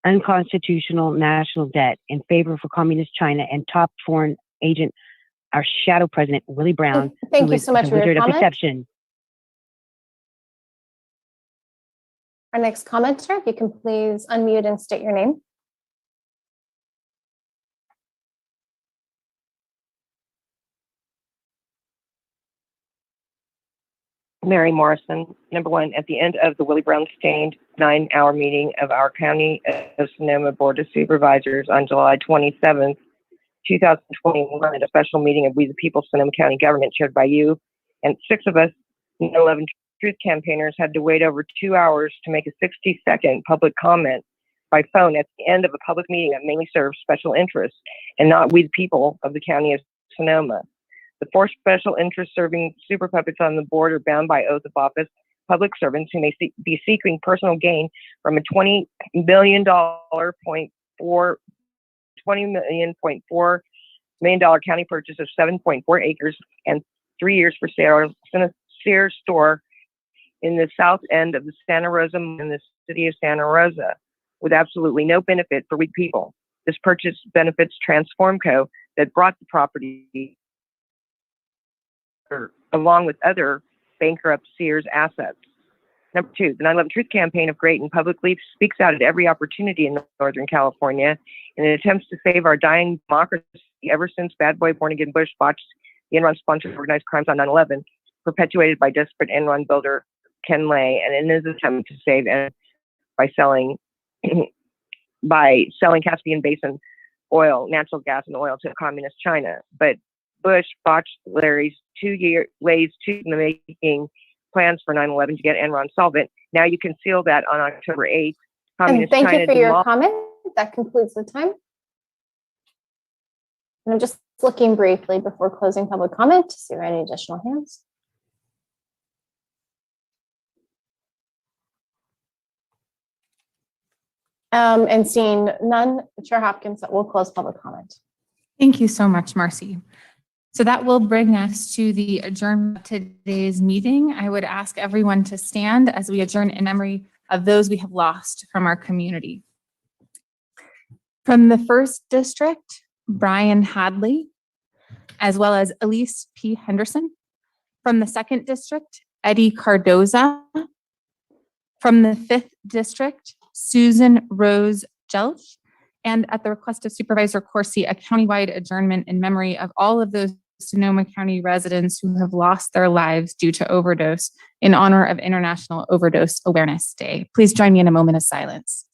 unconstitutional national debt in favor for communist China and top foreign agent, our shadow president, Willie Brown. Thank you so much the for your wizard of comment. deception. Our next commenter, if you can please unmute and state your name. Mary Morrison, number 1, at the end of the Willie Brown stained 9-hour meeting of our County of Sonoma Board of Supervisors on July 27th, 2021, at a special meeting of We the People Sonoma County Government chaired by you and 6 of us 9/11 Truth campaigners had to wait over 2 hours to make a 60-second public comment by phone at the end of a public meeting that mainly serves special interests and not we the people of the county of Sonoma. The 4 special interests serving super puppets on the board are bound by oath of office, public servants who may be seeking personal gain from a $20 million county purchase of 7.4 acres and 3 years for sale in a Sears store in the south end of the Santa Rosa in the city of Santa Rosa, with absolutely no benefit for weak people. This purchase benefits Transform Co. that brought the property along with other bankrupt Sears assets. Number 2, the 9/11 Truth Campaign of Grayton publicly speaks out at every opportunity in Northern California in an attempt to save our dying democracy ever since bad boy born again Bush botched the Enron-sponsored organized crimes on 9/11, perpetuated by desperate Enron builder Ken Lay, and in his attempt to save and by selling Caspian Basin oil, natural gas, and oil to communist China. But Bush botched Lay's 2-year-making plans for 9/11 to get Enron solvent. Now you can seal that on October 8th. And thank you for your comment. That concludes the time. And I'm just looking briefly before closing public comment to see if there are any additional hands. And seeing none, Chair Hopkins, that will close public comment. Thank you so much, Marcy. So that will bring us to the adjournment of today's meeting. I would ask everyone to stand as we adjourn in memory of those we have lost from our community. From the 1st District, Brian Hadley, as well as Elise P. Henderson. From the 2nd District, Eddie Cardoza. From the 5th District, Susan Rose Jelch. And at the request of Supervisor Corsi, a countywide adjournment in memory of all of those Sonoma County residents who have lost their lives due to overdose in honor of International Overdose Awareness Day. Please join me in a moment of silence.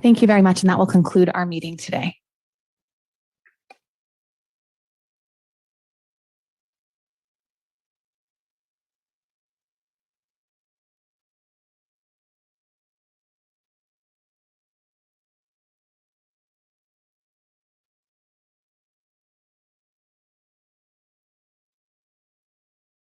Thank you very much, and that will conclude our meeting today.